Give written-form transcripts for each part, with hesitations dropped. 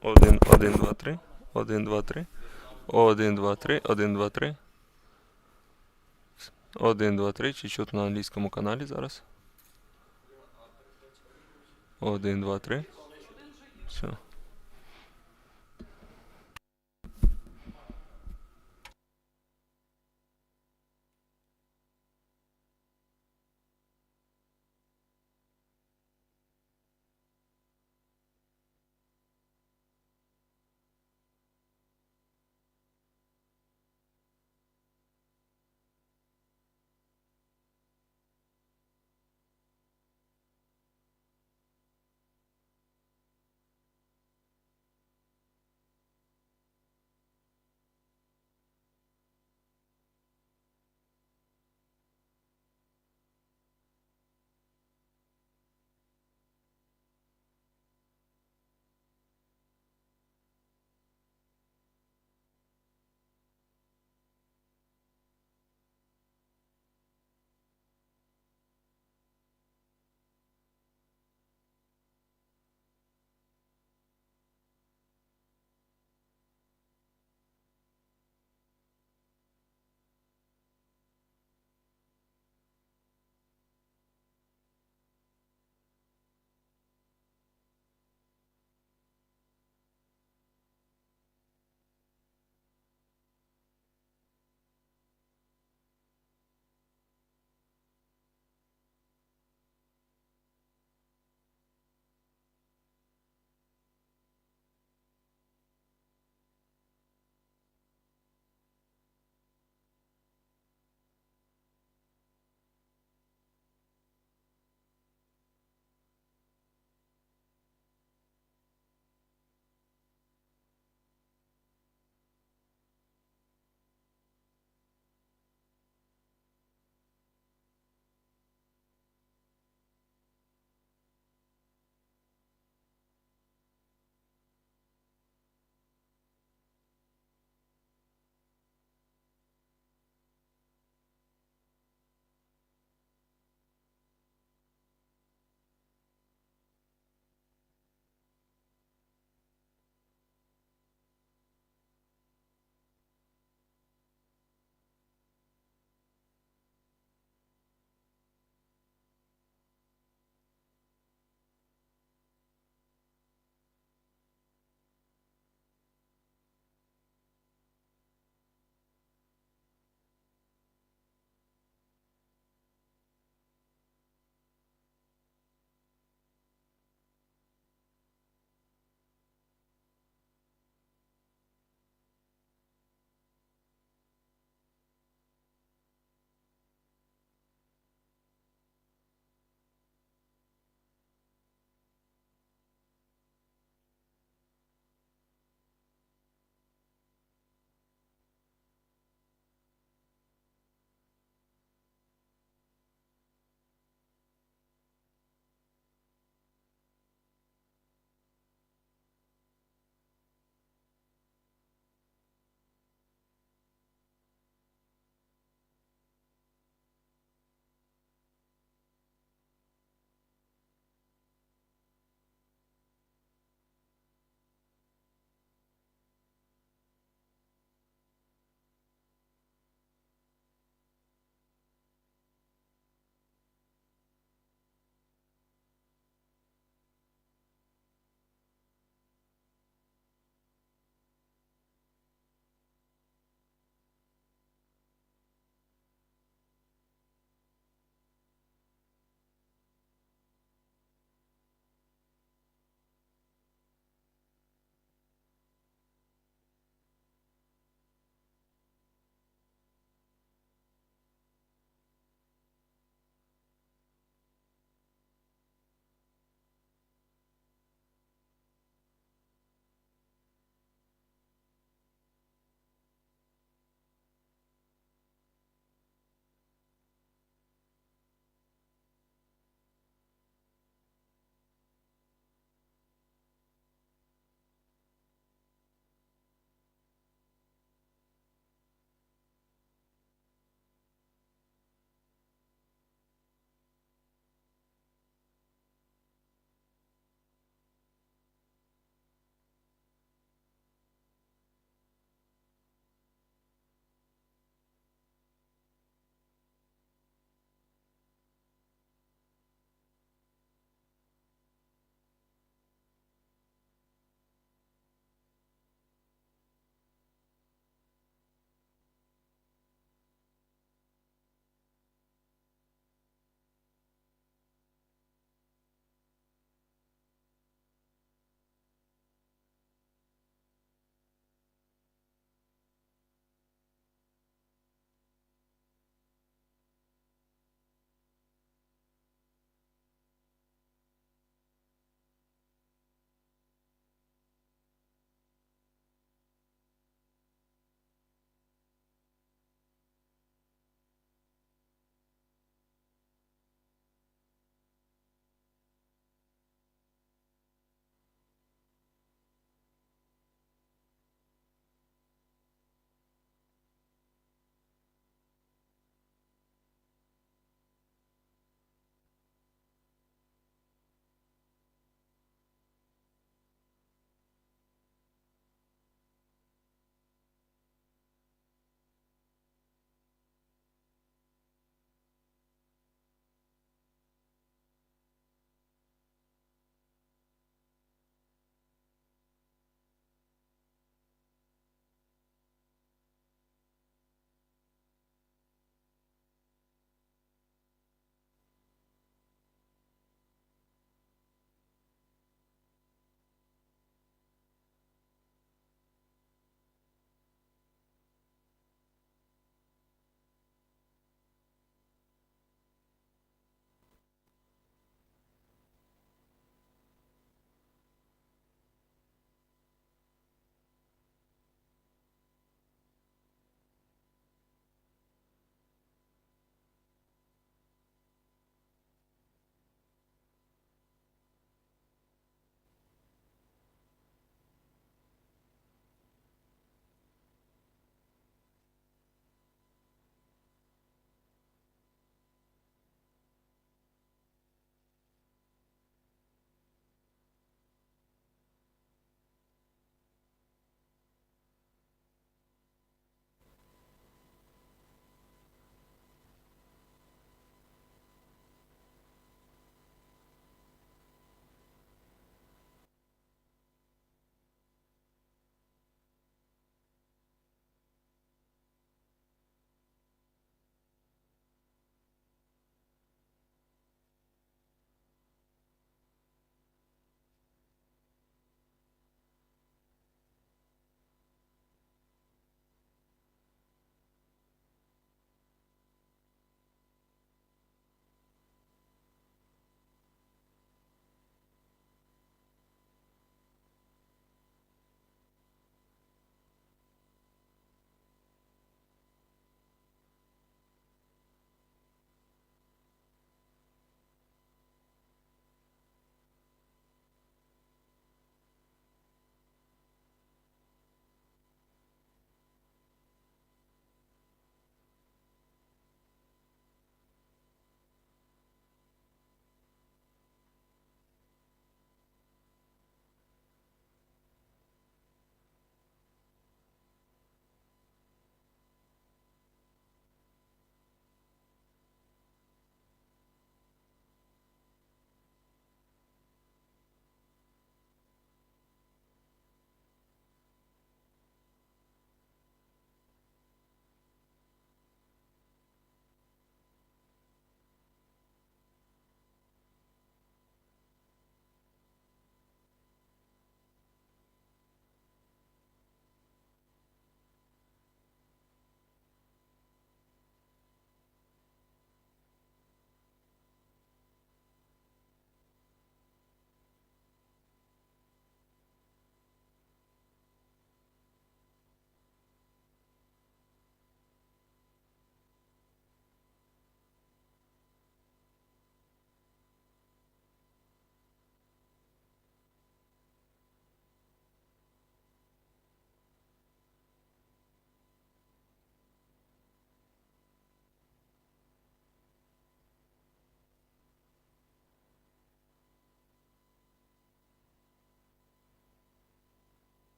Один, один, два, три. Один, два, три. Один, два, три. Один, два, три. Один, два, три. Чи чутно на англійському каналі зараз? Один, два, три. Все.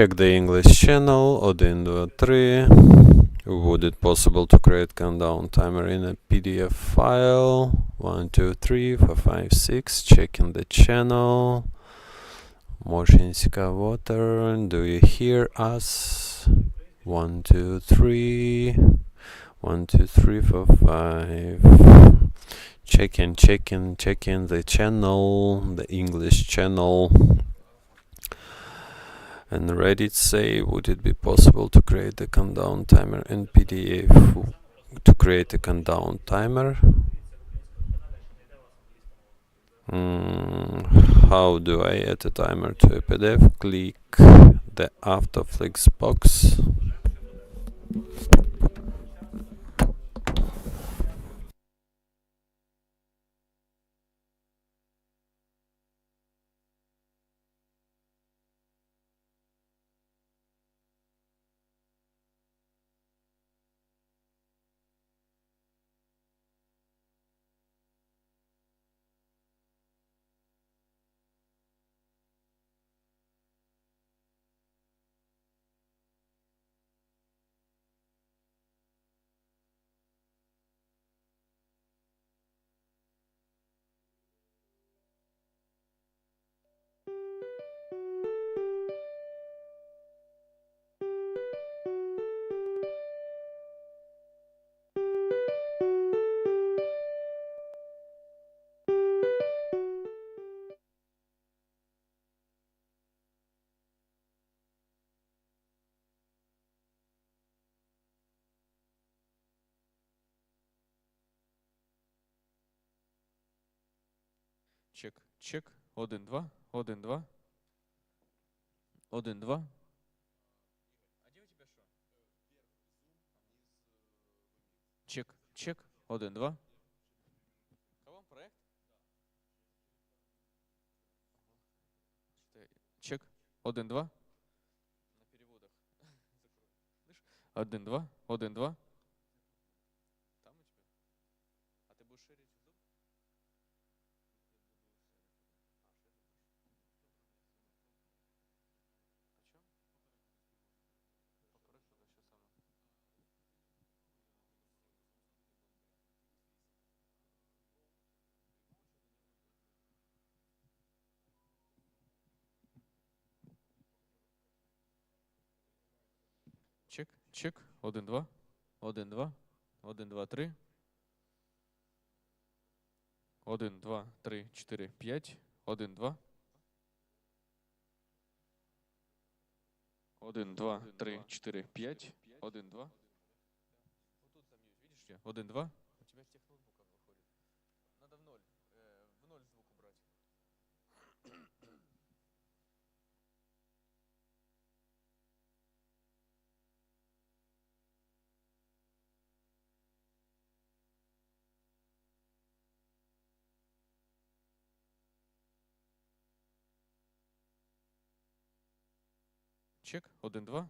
Check the English channel. 1, 2, 3. Would it possible to create countdown timer in a PDF file? 1, 2, 3, 4, 5, 6. Checking the channel. Moshinska Water. Do you hear us? 1, 2, 3. 1, 2, 3, 4, 5. Checking the channel, the English channel. And Reddit say, would it be possible to create a countdown timer in PDF? To create a countdown timer? How do I add a timer to a PDF? Click the Autoflix box. Чек, чек. 1, 2, 1, 2. 1, 2. Чек, чек. 1, 2. Кого проект? Чек. 1, 2. На переводах. 1, 2. 1, 2. Там у тебя? А ты будешь шерить в Zoom? О чем? Попрошу, да что самое. Чек, чек. 1, 2. 1, 2. 1, 2, 3. 1, 2, 3, 4, 5. 1, 2. 1, 2, 3, 4, 5. 1, 2. Вот тут замьють, видишь я? 1, 2. У тебя с тех ноутбуков выходит. Надо в ноль звук убрать. Чек. 1, 2.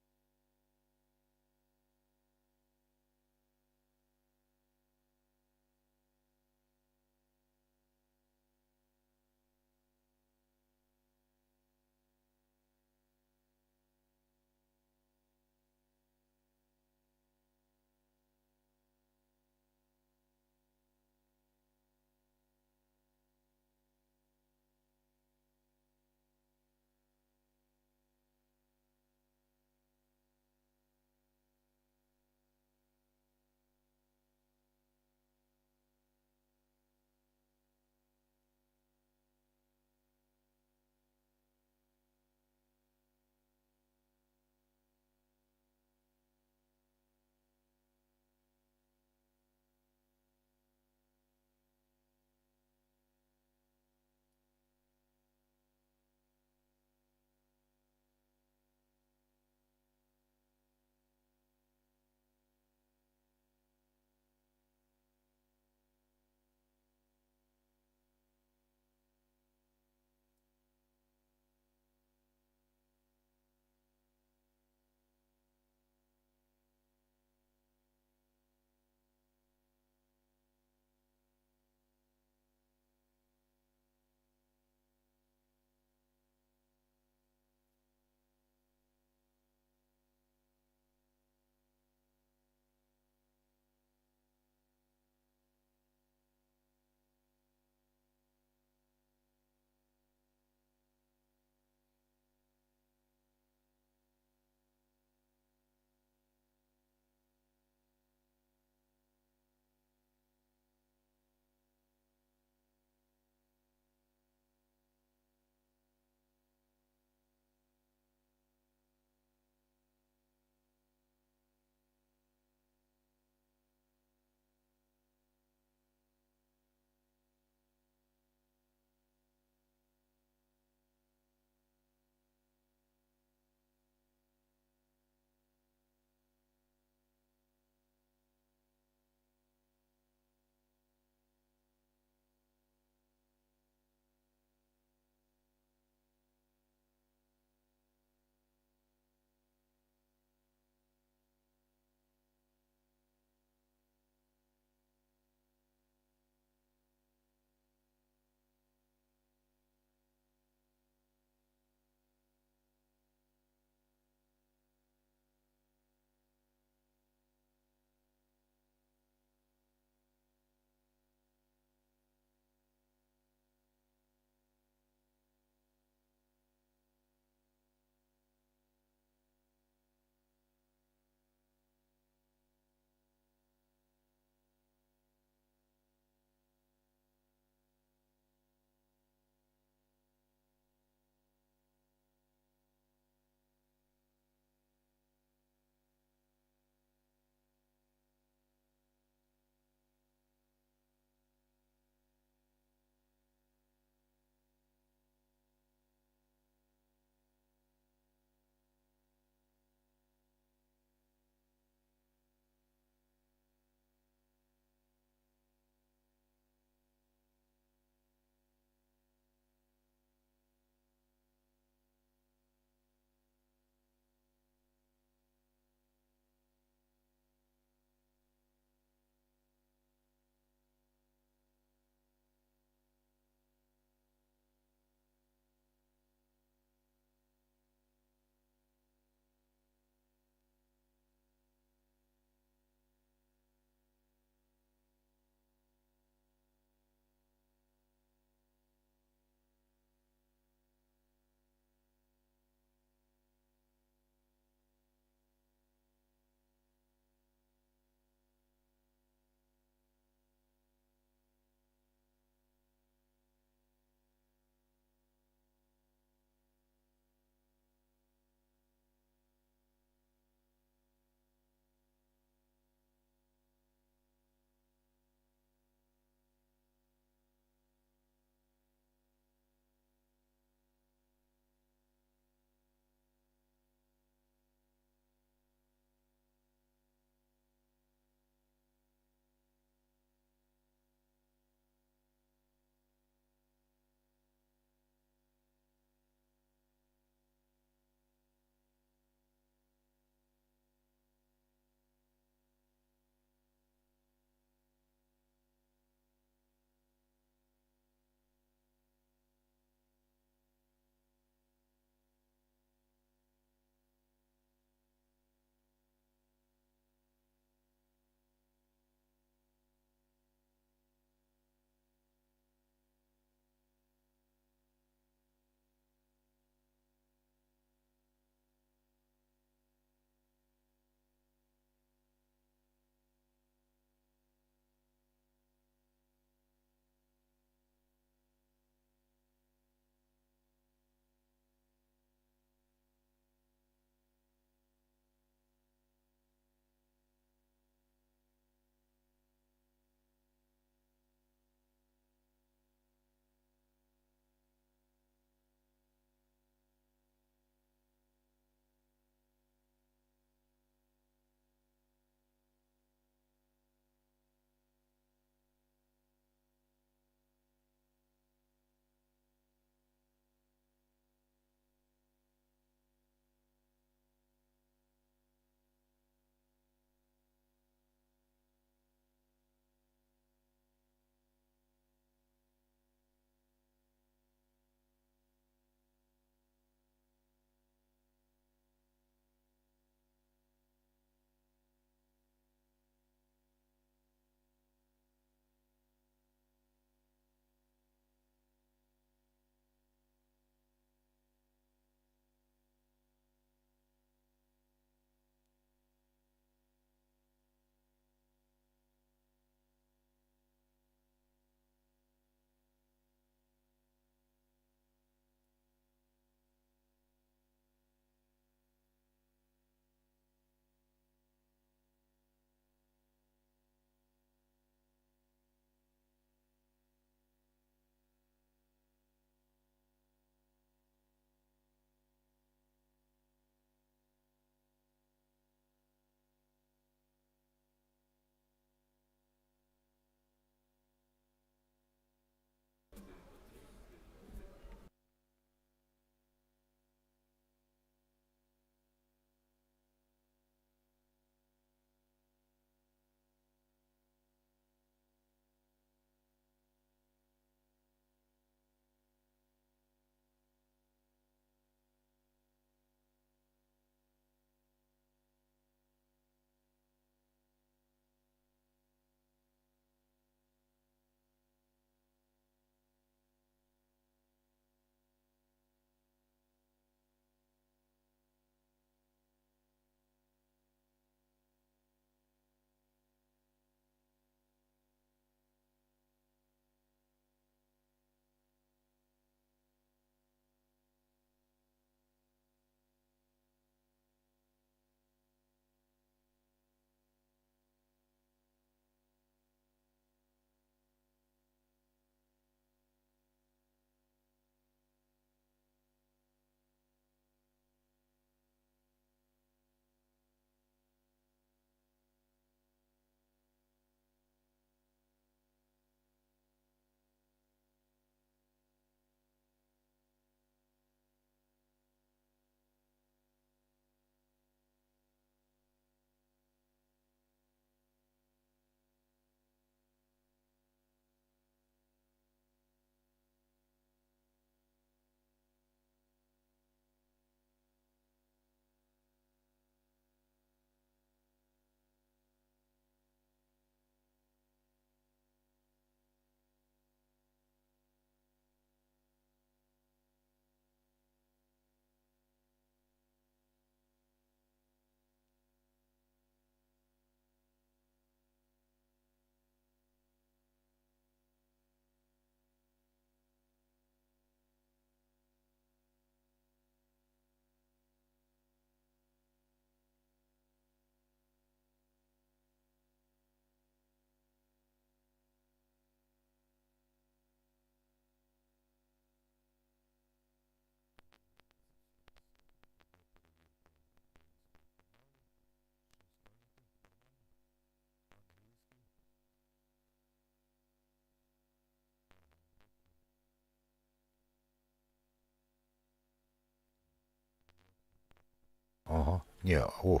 Ага. Ні, о,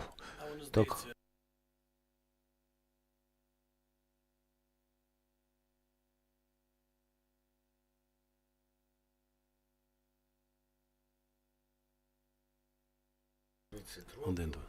так. Один, два.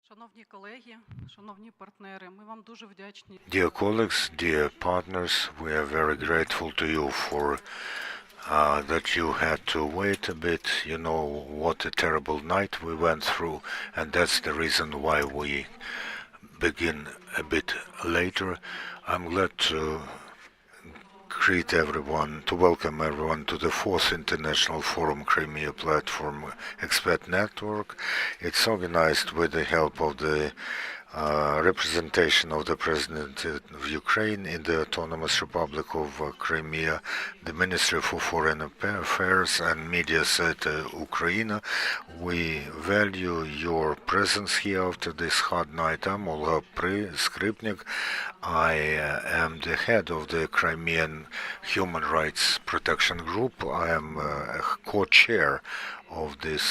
Шановні колеги, шановні партнери, ми вам дуже вдячні. Dear colleagues, dear partners, we are very grateful to you for that you had to wait a bit. You know what a terrible night we went through, and that's the reason why we begin a bit later. I'm glad to welcome everyone to the 4th International Forum Crimea Platform Expert Network. It's organized with the help of the representation of the President of Ukraine in the Autonomous Republic of Crimea, the Ministry for Foreign Affairs and Medias at Ukraine. We value your presence here after this hard night. I'm Olga Skripnik. I am the head of the Crimean Human Rights Protection Group. I am a co-chair of this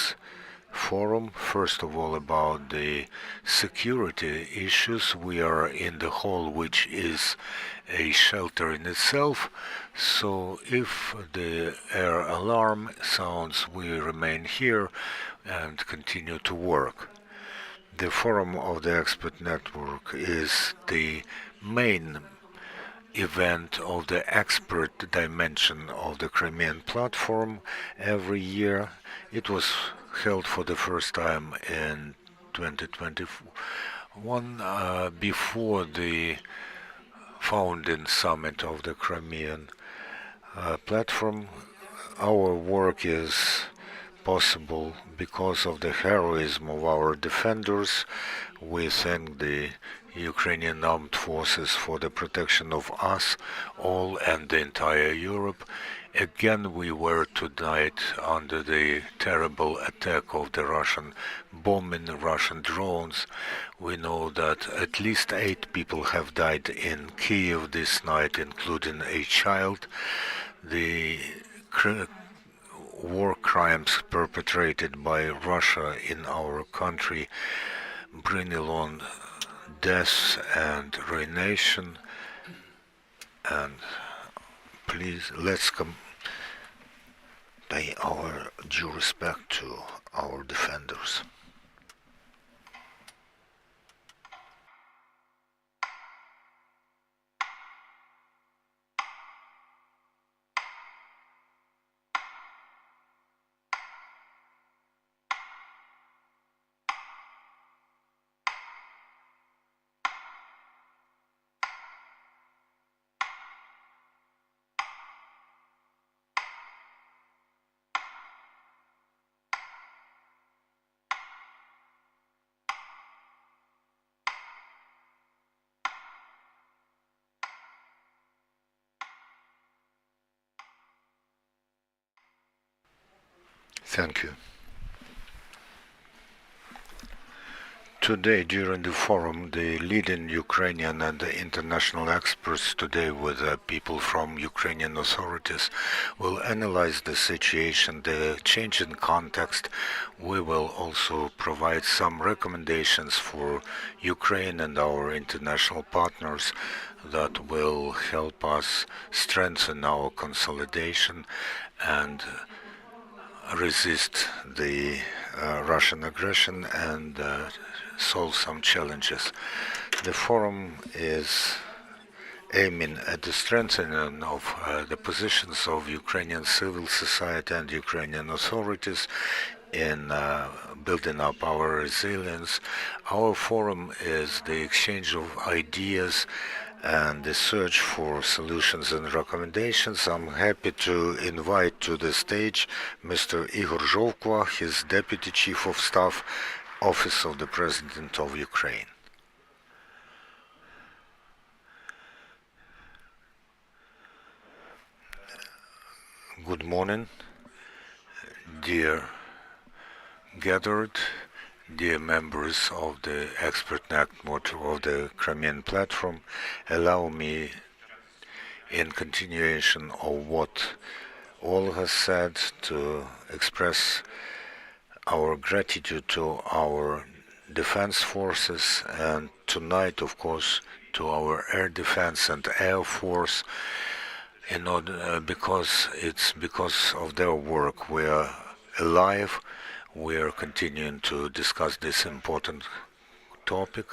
forum. First of all, about the security issues. We are in the hall, which is a shelter in itself, so if the air alarm sounds, we remain here and continue to work. The forum of the expert network is the main event of the expert dimension of the Crimean platform every year. It was held for the first time in 2021 before the founding summit of the Crimean platform. Our work is possible because of the heroism of our defenders. We thank the Ukrainian armed forces for the protection of us all and the entire Europe. Again, we were tonight under the terrible attack of the Russian bombing, Russian drones. We know that at least 8 people have died in Kiev this night, including a child. The war crimes perpetrated by Russia in our country bring along death and ruination, and please let's pay our due respect to our defenders. Thank you. Today, during the forum, the leading Ukrainian and the international experts, today with people from Ukrainian authorities, will analyze the situation, the change in context. We will also provide some recommendations for Ukraine and our international partners that will help us strengthen our consolidation and resist the Russian aggression and solve some challenges. The forum is aiming at the strengthening of the positions of Ukrainian civil society and Ukrainian authorities in building up our resilience. Our forum is the exchange of ideas and the search for solutions and recommendations. I'm happy to invite to the stage Mr. Igor Zhovkva, his Deputy Chief of Staff, Office of the President of Ukraine. Good morning, dear gathered, dear members of the expert network of the Crimean platform. Allow me, in continuation of what all has said, to express our gratitude to our defense forces, and tonight, of course, to our air defense and air force, in order because it's because of their work we are alive. We are continuing to discuss this important topic.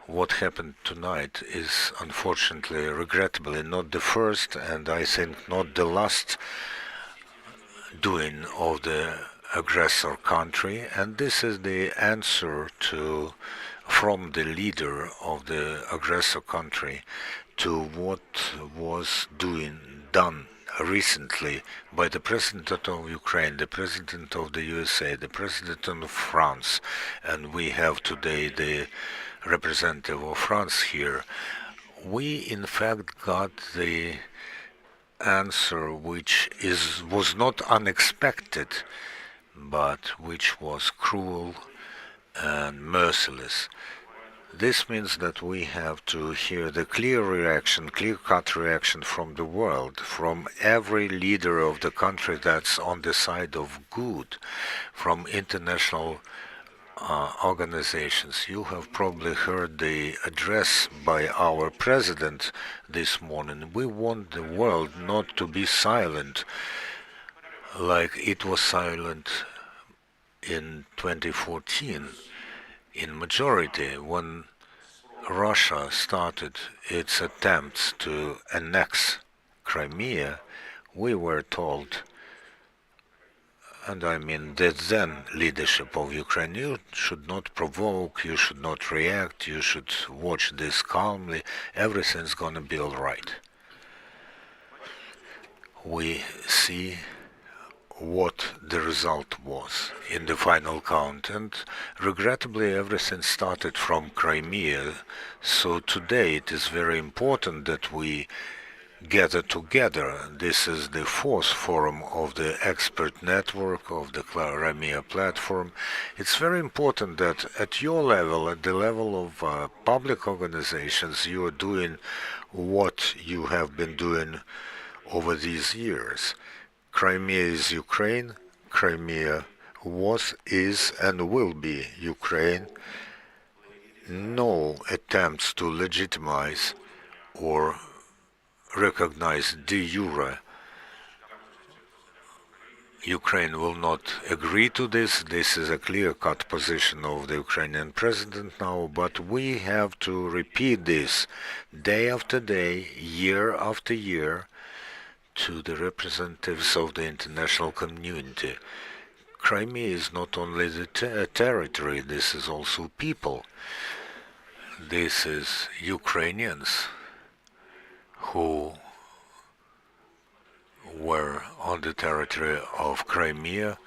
What happened tonight is unfortunately, regrettably, not the first and I think not the last doing of the aggressor country, and this is the answer from the leader of the aggressor country to what was done recently by the President of Ukraine, the President of the USA, the President of France, and we have today the representative of France here. We in fact got the answer which was not unexpected, but which was cruel and merciless. This means that we have to hear the clear-cut reaction from the world, from every leader of the country that's on the side of good, from international organizations. You have probably heard the address by our president this morning. We want the world not to be silent like it was silent in 2014 in majority when Russia started its attempts to annex Crimea. We were told, and I mean the then leadership of Ukraine, you should not provoke, you should not react, you should watch this calmly, everything's gonna be all right. We see what the result was in the final count, and regrettably everything started from Crimea. So today it is very important that we gather together. This is the fourth forum of the expert network of the Crimea Platform. It's very important that at your level, at the level of public organizations, you are doing what you have been doing over these years. Crimea is Ukraine. Crimea was, is, and will be Ukraine. No attempts to legitimize or recognize de jure Ukraine will not agree to this. This is a clear-cut position of the Ukrainian president now, but we have to repeat this day after day, year after year, to the representatives of the international community. Crimea is not only the territory, this is also people. This is Ukrainians who were on the territory of Crimea.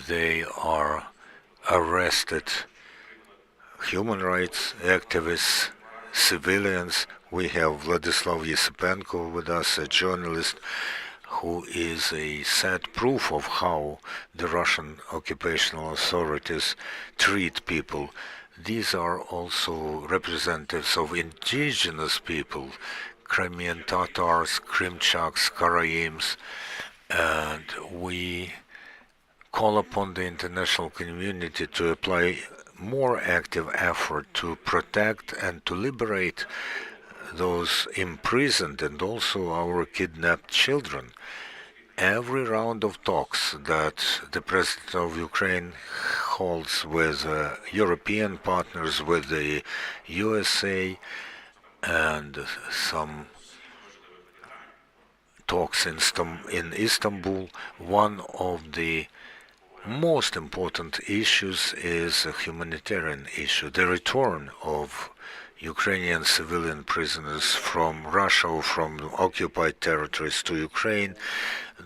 They are arrested human rights activists, civilians. We have Vladislav Yesipenko with us, a journalist who is a sad proof of how the Russian occupational authorities treat people. These are also representatives of indigenous people, Crimean Tatars, Krimchaks, Karaims, and we call upon the international community to apply more active effort to protect and to liberate those imprisoned and also our kidnapped children. Every round of talks that the President of Ukraine holds with European partners, with the USA, and some talks in Istanbul, one of the most important issues is a humanitarian issue, the return of Ukrainian civilian prisoners from Russia or from occupied territories to Ukraine,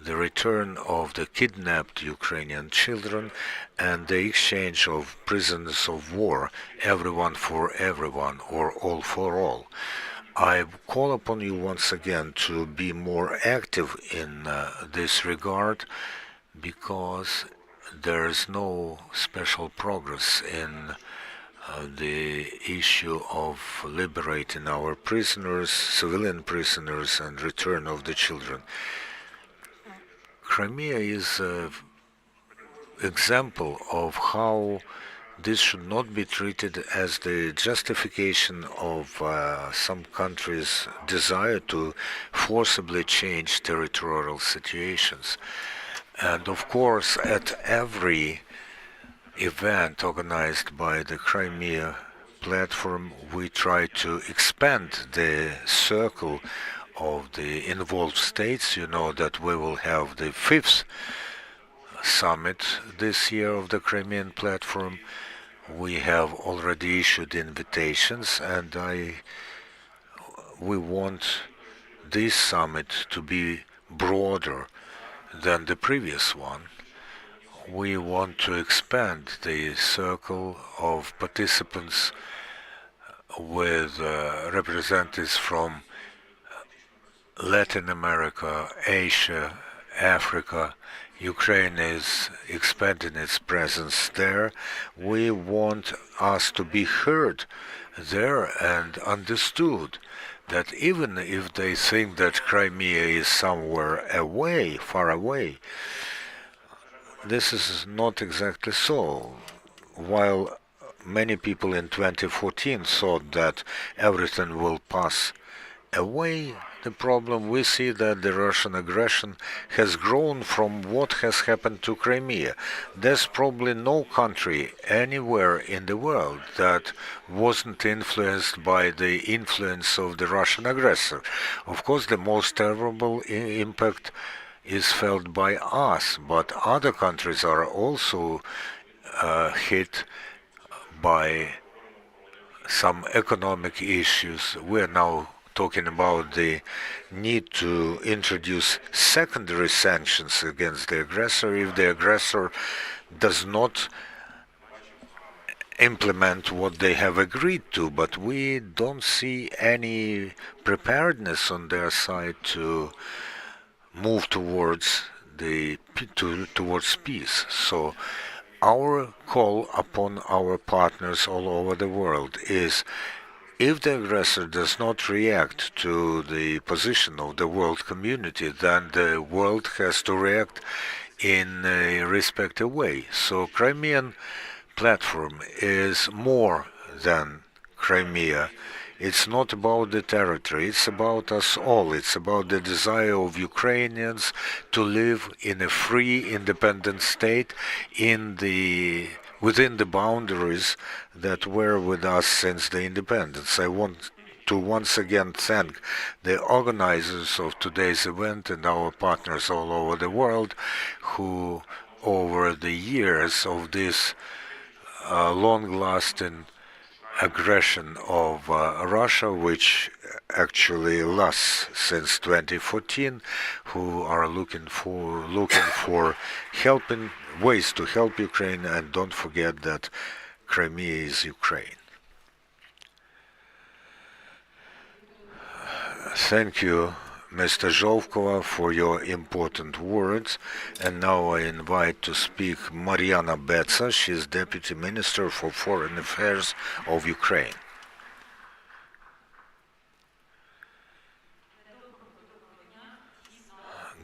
the return of the kidnapped Ukrainian children, and the exchange of prisoners of war, everyone for everyone, or all for all. I call upon you once again to be more active in this regard, because there is no special progress in the issue of liberating our prisoners, civilian prisoners, and return of the children. Crimea is an example of how this should not be treated as the justification of some countries' desire to forcibly change territorial situations. And of course, at every event organized by the Crimea Platform, we try to expand the circle of the involved states. You know that we will have the fifth summit this year of the Crimean Platform. We have already issued invitations, and we want this summit to be broader than the previous one. We want to expand the circle of participants with representatives from Latin America, Asia, Africa. Ukraine is expanding its presence there. We want us to be heard there and understood that even if they think that Crimea is somewhere away, far away, this is not exactly so. While many people in 2014 thought that everything will pass away, the problem we see that the Russian aggression has grown from what has happened to Crimea. There's probably no country anywhere in the world that wasn't influenced by the influence of the Russian aggressor. Of course, the most terrible impact is felt by us, but other countries are also hit by some economic issues. We're now talking about the need to introduce secondary sanctions against the aggressor if the aggressor does not implement what they have agreed to, but we don't see any preparedness on their side to move towards towards peace. So our call upon our partners all over the world is, if the aggressor does not react to the position of the world community, then the world has to react in a respective way. So Crimean Platform is more than Crimea. It's not about the territory, it's about us all. It's about the desire of Ukrainians to live in a free, independent state within the boundaries that were with us since the independence. I want to once again thank the organizers of today's event and our partners all over the world who, over the years of this long-lasting aggression of Russia, which actually lasts since 2014, who are looking for helping ways to help Ukraine, and don't forget that Crimea is Ukraine. Thank you, Mr. Zhovkova, for your important words. And now I invite to speak Mariana Betsa. She is Deputy Minister for Foreign Affairs of Ukraine.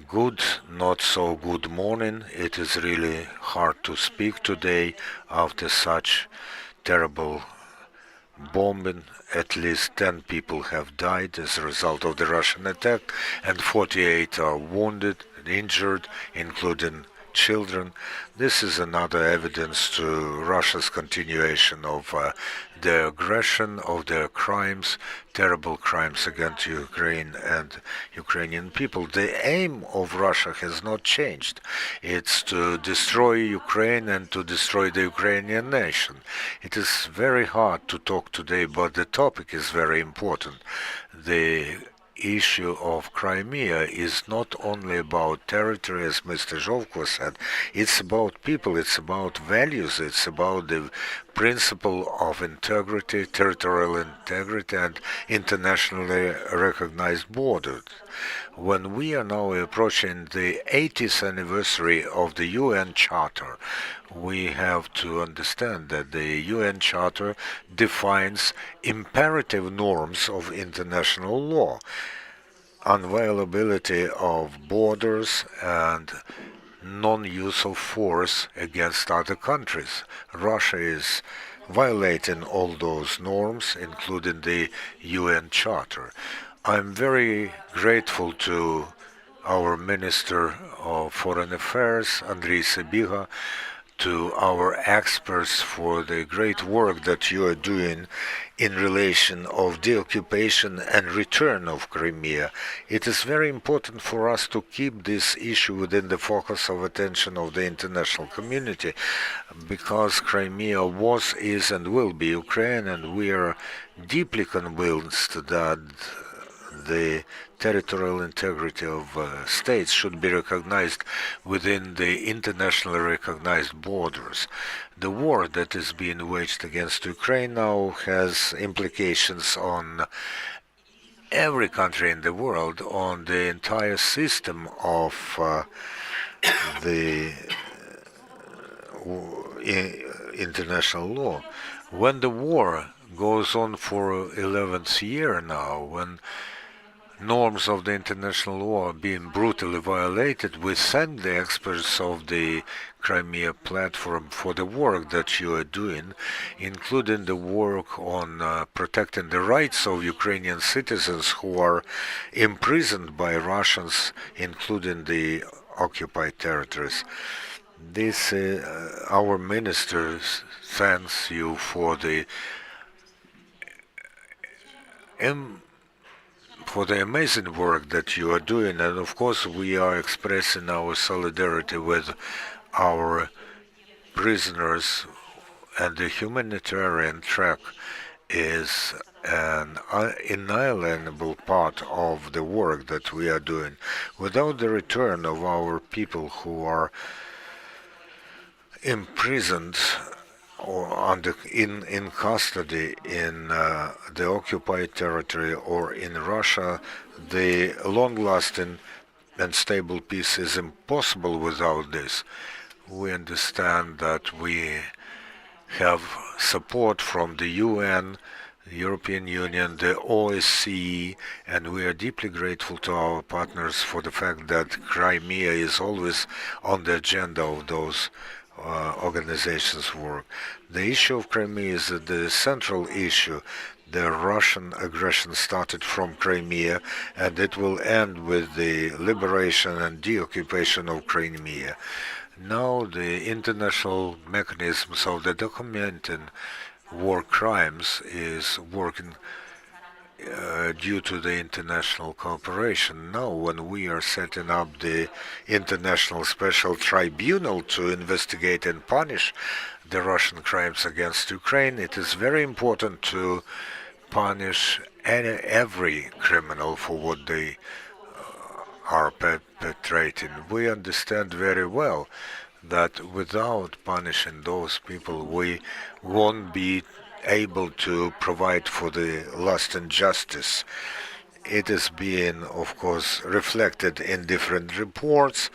Good, not so good morning. It is really hard to speak today after such terrible bombing. At least 10 people have died as a result of the Russian attack, and 48 are wounded and injured, including children. This is another evidence to Russia's continuation of their aggression, of their crimes, terrible crimes against Ukraine and Ukrainian people. The aim of Russia has not changed. It's to destroy Ukraine and to destroy the Ukrainian nation. It is very hard to talk today, but the topic is very important. The issue of Crimea is not only about territory, as Mr. Zhovko said, it's about people, it's about values, it's about the principle of integrity, territorial integrity, and internationally recognized borders. When we are now approaching the 80th anniversary of the UN Charter, we have to understand that the UN Charter defines imperative norms of international law, inviolability of borders and non-use of force against other countries. Russia is violating all those norms, including the UN Charter. I'm very grateful to our Minister of Foreign Affairs, Andriy Sybiga, to our experts for the great work that you are doing in relation of the occupation and return of Crimea. It is very important for us to keep this issue within the focus of attention of the international community, because Crimea was, is, and will be Ukraine, and we are deeply convinced that the territorial integrity of states should be recognized within the internationally recognized borders. The war that is being waged against Ukraine now has implications on every country in the world, on the entire system of the international law. When the war goes on for 11th year now, when norms of the international law are being brutally violated, we thank the experts of the Crimea Platform for the work that you are doing, including the work on protecting the rights of Ukrainian citizens who are imprisoned by Russians, including the occupied territories. This, our minister thanks you for the amazing work that you are doing, and of course we are expressing our solidarity with our prisoners, and the humanitarian track is an inalienable part of the work that we are doing. Without the return of our people who are imprisoned or in custody in the occupied territory or in Russia, the long-lasting and stable peace is impossible without this. We understand that we have support from the UN, the European Union, the OSCE, and we are deeply grateful to our partners for the fact that Crimea is always on the agenda of those organizations' work. The issue of Crimea is the central issue. The Russian aggression started from Crimea, and it will end with the liberation and deoccupation of Crimea. Now the international mechanisms of the documenting war crimes is working due to the international cooperation. Now, when we are setting up the International Special Tribunal to investigate and punish the Russian crimes against Ukraine, it is very important to punish every criminal for what they are perpetrating. We understand very well that without punishing those people, we won't be able to provide for the lasting justice. It is being, of course, reflected in different reports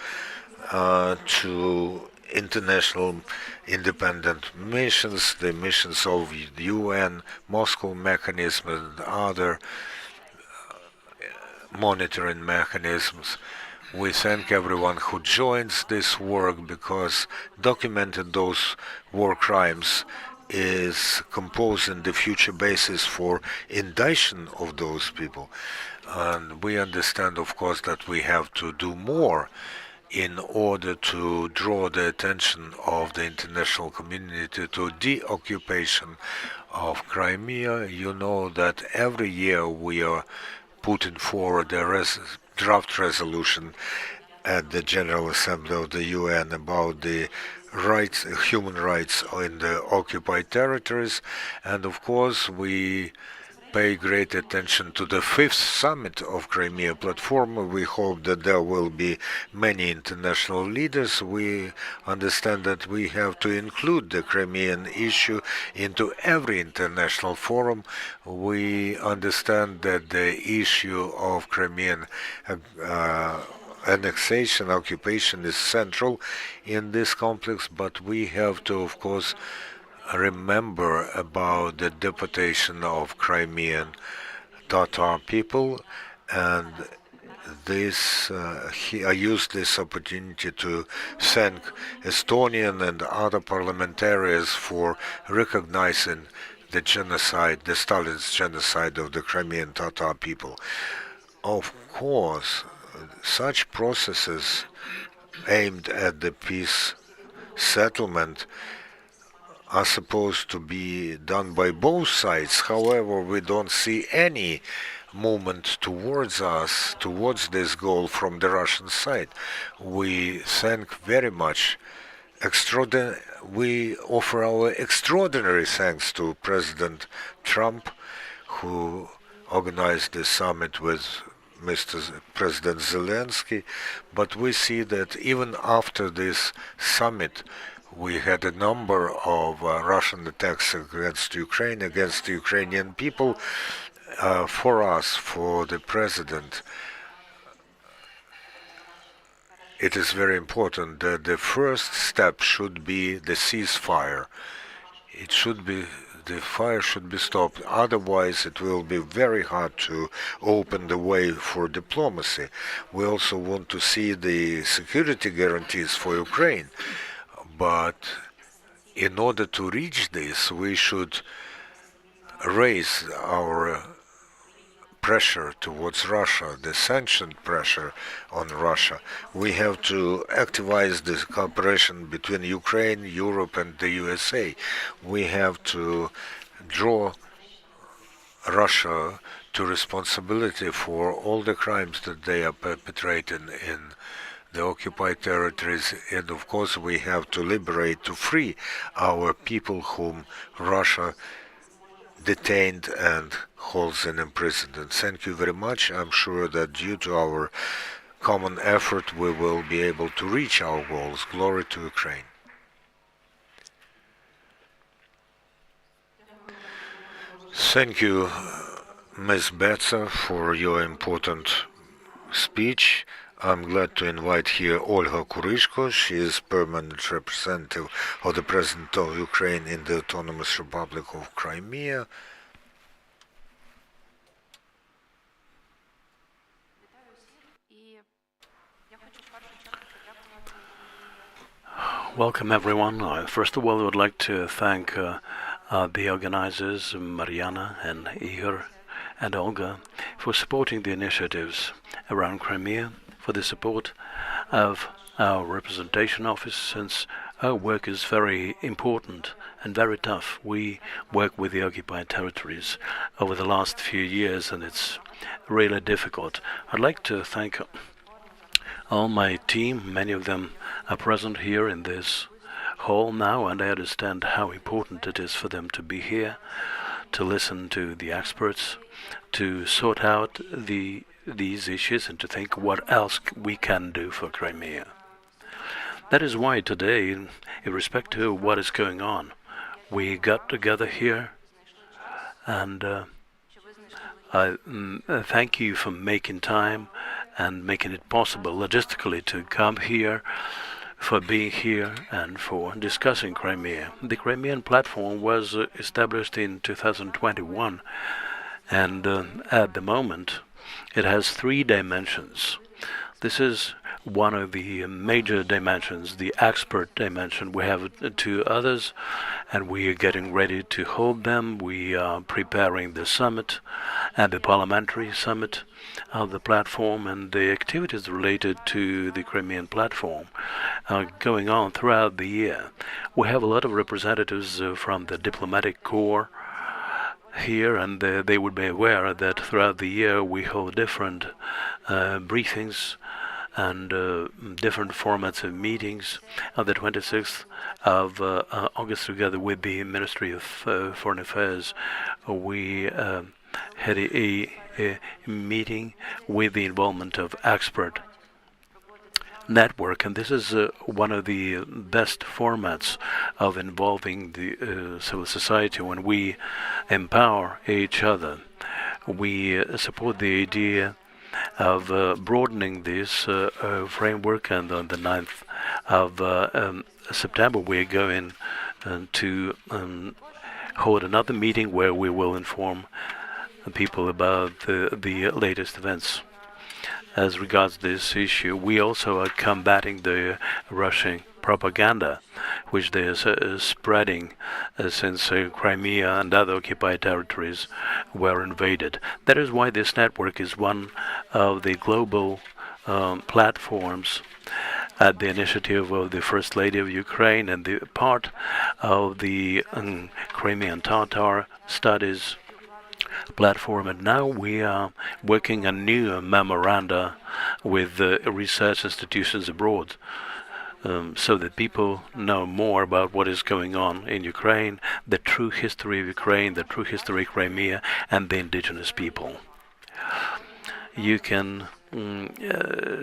to international independent missions, the missions of the UN, Moscow mechanism, and other monitoring mechanisms. We thank everyone who joins this work, because documenting those war crimes is composing the future basis for indictment of those people. And we understand, of course, that we have to do more in order to draw the attention of the international community to deoccupation of Crimea. You know that every year we are putting forward a draft resolution at the General Assembly of the UN about the rights, human rights in the occupied territories, and of course we pay great attention to the 5th summit of Crimea Platform. We hope that there will be many international leaders. We understand that we have to include the Crimean issue into every international forum. We understand that the issue of Crimean annexation, occupation is central in this complex, but we have to, of course, remember about the deportation of Crimean Tatar people, and this I use this opportunity to thank Estonian and other parliamentarians for recognizing the genocide, the Stalin's genocide of the Crimean Tatar people. Of course, such processes aimed at the peace settlement are supposed to be done by both sides. However, we don't see any movement towards this goal from the Russian side. We thank very much. We offer our extraordinary thanks to President Trump, who organized this summit with President Zelensky. But we see that even after this summit, we had a number of Russian attacks against Ukraine, against the Ukrainian people. For us, for the president, it is very important that the first step should be the ceasefire. The fire should be stopped, otherwise it will be very hard to open the way for diplomacy. We also want to see the security guarantees for Ukraine, but in order to reach this, we should raise our pressure towards Russia, the sanctioned pressure on Russia. We have to activize this cooperation between Ukraine, Europe, and the USA. We have to draw Russia to responsibility for all the crimes that they are perpetrating in the occupied territories, and of course we have to liberate, to free our people whom Russia detained and holds in imprisonment. Thank you very much. I'm sure that due to our common effort we will be able to reach our goals. Glory to Ukraine. Thank you, Ms. Betsa, for your important speech. I'm glad to invite here Olga Kuryshko. She is permanent representative of the President of Ukraine in the Autonomous Republic of Crimea. Welcome everyone. First of all, I would like to thank the organizers, Mariana and Igor and Olga, for supporting the initiatives around Crimea, for the support of our representation office, since our work is very important and very tough. We work with the occupied territories over the last few years, and it's really difficult. I'd like to thank all my team. Many of them are present here in this hall now, and I understand how important it is for them to be here, to listen to the experts, to sort out these issues and to think what else we can do for Crimea. That is why today, in respect to what is going on, we got together here, and I thank you for making time and making it possible logistically to come here, for being here and for discussing Crimea. The Crimean Platform was established in 2021, and at the moment it has 3 dimensions. This is one of the major dimensions, the expert dimension. We have 2 others, and we are getting ready to hold them. We are preparing the summit and the Parliamentary Summit of the platform, and the activities related to the Crimean Platform are going on throughout the year. We have a lot of representatives from the diplomatic corps here, and they would be aware that throughout the year we hold different briefings and different formats of meetings. On the 26th of August, together with the Ministry of Foreign Affairs, we had a meeting with the involvement of expert network, and this is one of the best formats of involving the civil society. When we empower each other, we support the idea of broadening this framework, and on the 9th of September we're going to hold another meeting where we will inform people about the latest events. As regards this issue, we also are combating the Russian propaganda which they are spreading since Crimea and other occupied territories were invaded. That is why this network is one of the global platforms at the initiative of the First Lady of Ukraine and the part of the Crimean Tatar Studies platform. And now we are working on new memoranda with research institutions abroad, so that people know more about what is going on in Ukraine, the true history of Ukraine, the true history of Crimea, and the indigenous people. You can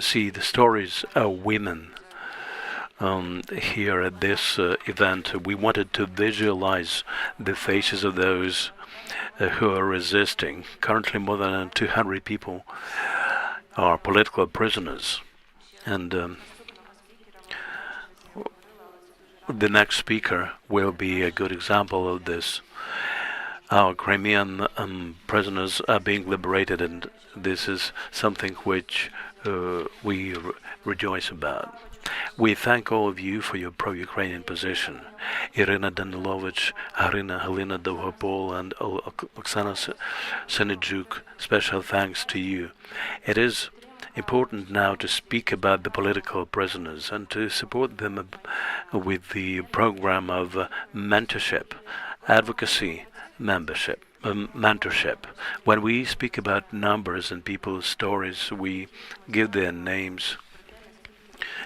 see the stories of women here at this event. We wanted to visualize the faces of those who are resisting. Currently, more than 200 people are political prisoners. And the next speaker will be a good example of this. Our Crimean prisoners are being liberated, and this is something which we rejoice about. We thank all of you for your pro-Ukrainian position. Irina Danilovich, Halina Dovhopol, and Oksana Senedzhuk, special thanks to you. It is important now to speak about the political prisoners and to support them with the program of mentorship, advocacy, mentorship. When we speak about numbers and people's stories, we give their names,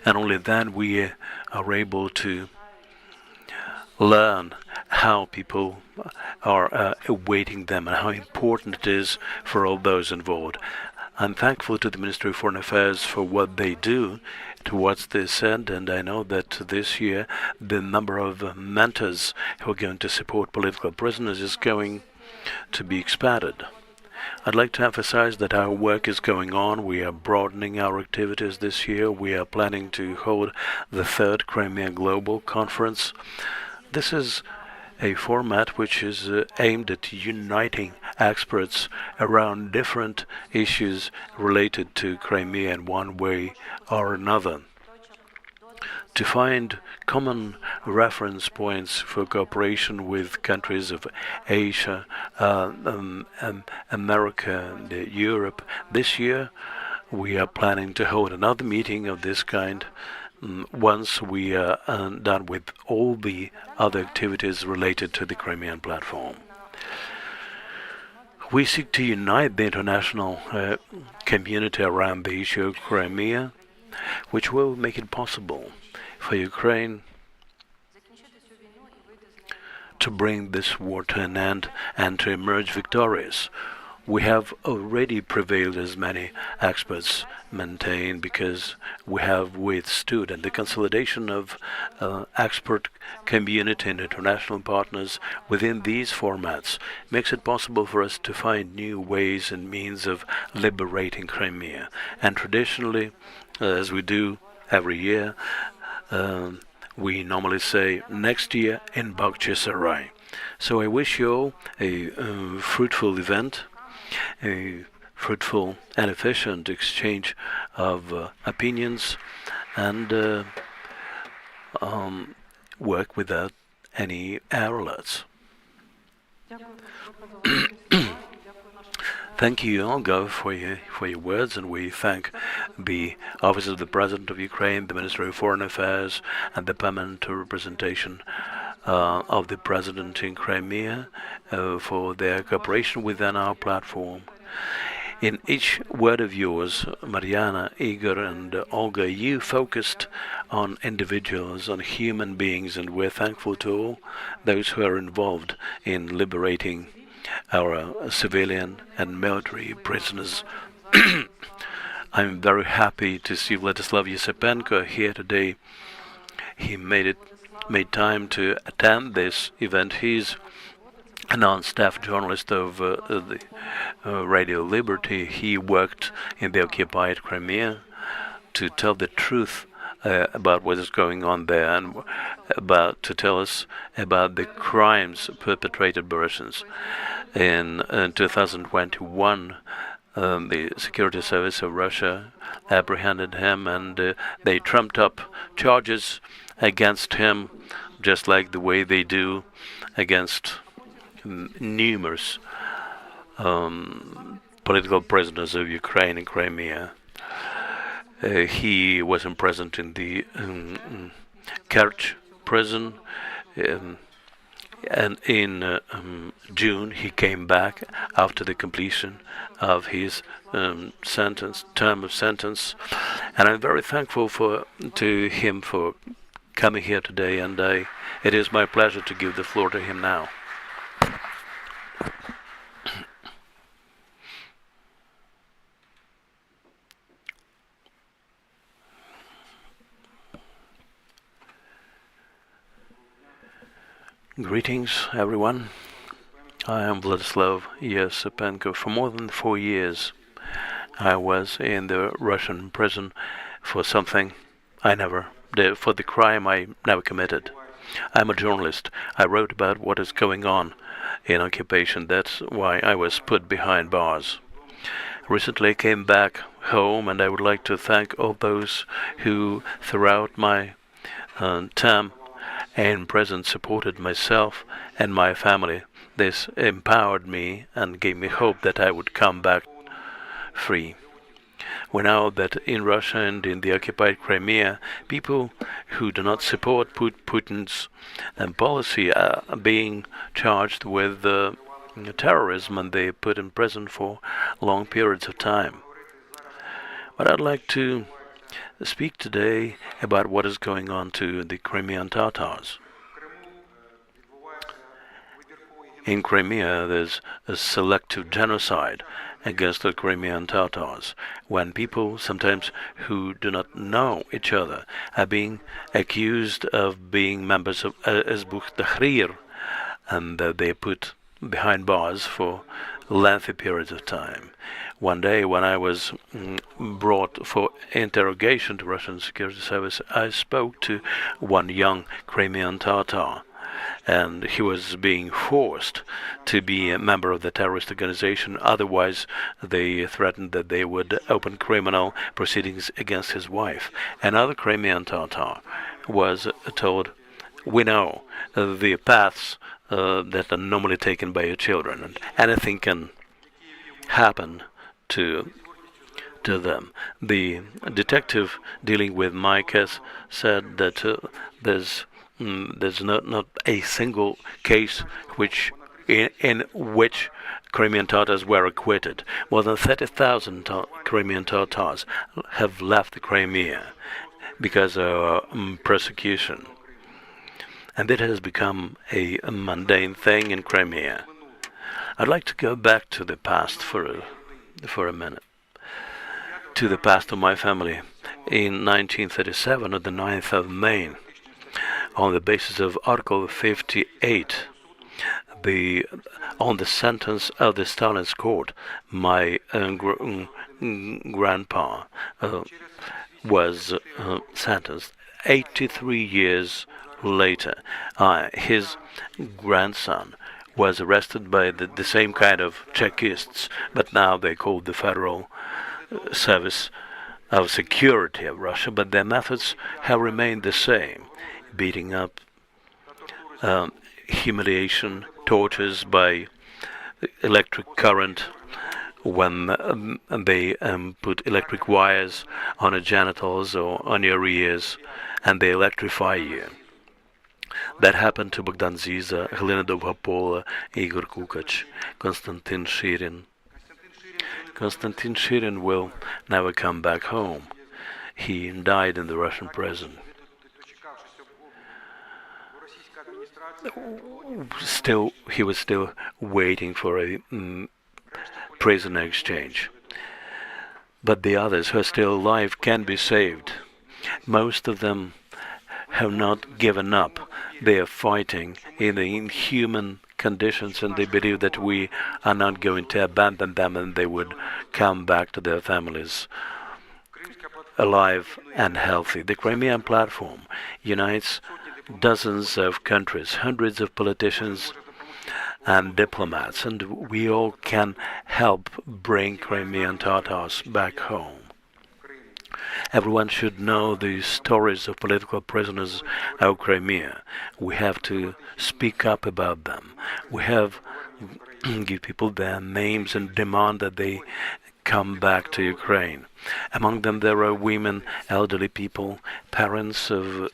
and only then we are able to learn how people are awaiting them and how important it is for all those involved. I'm thankful to the Ministry of Foreign Affairs for what they do towards this end, and I know that this year the number of mentors who are going to support political prisoners is going to be expanded. I'd like to emphasize that our work is going on. We are broadening our activities this year. We are planning to hold the third Crimea Global Conference. This is a format which is aimed at uniting experts around different issues related to Crimea in one way or another, to find common reference points for cooperation with countries of Asia, America, and Europe. This year we are planning to hold another meeting of this kind once we are done with all the other activities related to the Crimean Platform. We seek to unite the international community around the issue of Crimea, which will make it possible for Ukraine to bring this war to an end and to emerge victorious. We have already prevailed, as many experts maintain, because we have withstood, and the consolidation of expert community and international partners within these formats makes it possible for us to find new ways and means of liberating Crimea. And traditionally, as we do every year, we normally say next year in Bakhchisarai. So I wish you all a fruitful event, a fruitful and efficient exchange of opinions, and work without any error alerts. Thank you, Olga, for your words, and we thank the Office of the President of Ukraine, the Ministry of Foreign Affairs, and the permanent representation of the President in Crimea for their cooperation within our platform. In each word of yours, Mariana, Igor, and Olga, you focused on individuals, on human beings, and we're thankful to all those who are involved in liberating our civilian and military prisoners. I'm very happy to see Vladislav Yusepenko here today. He made time to attend this event. He's a non-staff journalist of the Radio Liberty. He worked in the occupied Crimea to tell the truth about what is going on there, and to tell us about the crimes perpetrated by Russians. In 2021, the Security Service of Russia apprehended him, and they trumped up charges against him, just like the way they do against numerous political prisoners of Ukraine and Crimea. He was imprisoned in the Kerch prison, um, and in June he came back after the completion of his term of sentence, and I'm very thankful to him for coming here today, and it is my pleasure to give the floor to him now. Greetings, everyone. I am Vladislav Yesepenko. For more than 4 years, I was in the Russian prison for something I never did, for the crime I never committed. I'm a journalist. I wrote about what is going on in occupation. That's why I was put behind bars. Recently I came back home, and I would like to thank all those who, throughout my term in prison, supported myself and my family. This empowered me and gave me hope that I would come back free. We know that in Russia and in the occupied Crimea, people who do not support Putin's policy are being charged with terrorism, and they put in prison for long periods of time. But I'd like to speak today about what is going on to the Crimean Tatars. In Crimea, there's a selective genocide against the Crimean Tatars, when people, sometimes who do not know each other, are being accused of being members of Hizb ut-Tahrir, and they put behind bars for lengthy periods of time. One day, when I was brought for interrogation to Russian security service, I spoke to one young Crimean Tatar, and he was being forced to be a member of the terrorist organization. Otherwise, they threatened that they would open criminal proceedings against his wife. Another Crimean Tatar was told, "We know the paths that are normally taken by your children, and anything can happen to them." The detective dealing with my case said that there's not a single case in which Crimean Tatars were acquitted. More than 30,000 Crimean Tatars have left the Crimea because of persecution, and it has become a mundane thing in Crimea. I'd like to go back to the past for a minute, to the past of my family. In 1937, on the 9th of May, on the basis of Article 58, on the sentence of the Stalin's court, my grandpa was sentenced. 83 years later, his grandson was arrested by the same kind of Chekists, but now they called the Federal Service of Security of Russia, but their methods have remained the same: beating up, humiliation, tortures by electric current, when they put electric wires on your genitals or on your ears, and they electrify you. That happened to Bogdan Ziza, Helena Dovgopola, Igor Kukac, Konstantin Shirin. Konstantin Shirin will never come back home. He died in the Russian prison. He was still waiting for a prisoner exchange. But the others who are still alive can be saved. Most of them have not given up. They are fighting in the inhuman conditions, and they believe that we are not going to abandon them, and they would come back to their families alive and healthy. The Crimea Platform unites dozens of countries, hundreds of politicians and diplomats, and we all can help bring Crimean Tatars back home. Everyone should know the stories of political prisoners of Crimea. We have to speak up about them. We have give people their names and demand that they come back to Ukraine. Among them there are women, elderly people, parents of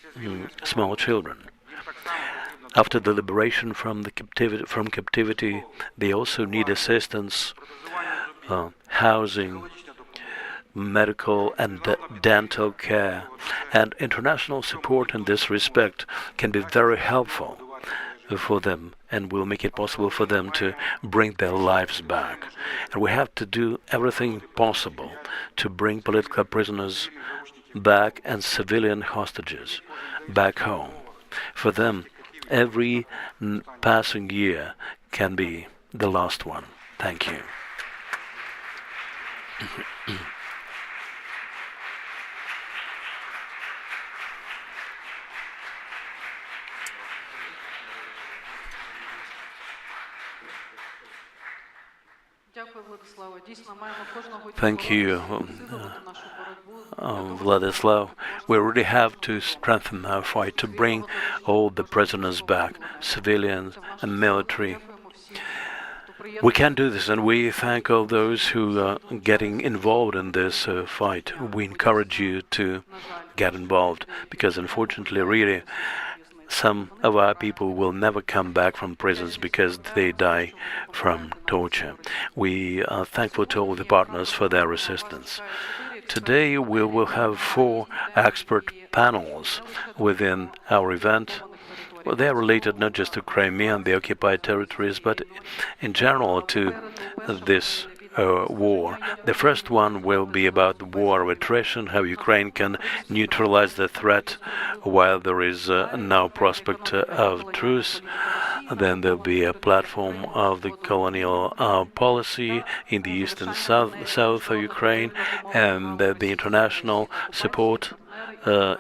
small children. After the liberation from captivity, they also need assistance, housing, medical and dental care, and international support in this respect can be very helpful for them and will make it possible for them to bring their lives back. And we have to do everything possible to bring political prisoners back and civilian hostages back home. For them, every passing year can be the last one. Thank you. Thank you, Vladislav. We really have to strengthen our fight to bring all the prisoners back, civilians and military. We can do this, and we thank all those who are getting involved in this fight. We encourage you to get involved, because unfortunately, really, some of our people will never come back from prisons because they die from torture. We are thankful to all the partners for their assistance. Today we will have 4 expert panels within our event. Well, they are related not just to Crimea and the occupied territories, but in general to this war. The first one will be about the war of attrition, how Ukraine can neutralize the threat while there is no prospect of truce. Then there'll be a platform of the colonial policy in the east and south of Ukraine, and the international support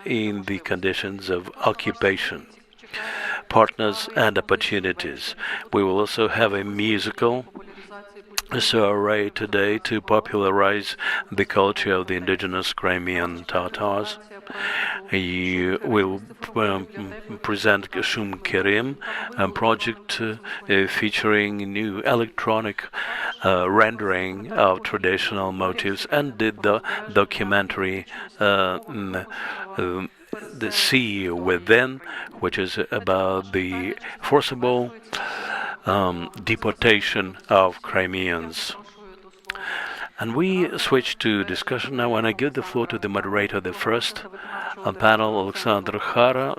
in the conditions of occupation, partners and opportunities. We will also have a musical soiree today to popularize the culture of the indigenous Crimean Tatars. You will present Shum Kerim, a project featuring new electronic rendering of traditional motifs, and did the documentary The Sea Within, which is about the forcible deportation of Crimeans. And we switch to discussion now, and I give the floor to the moderator of the first panel, Alexander Khara,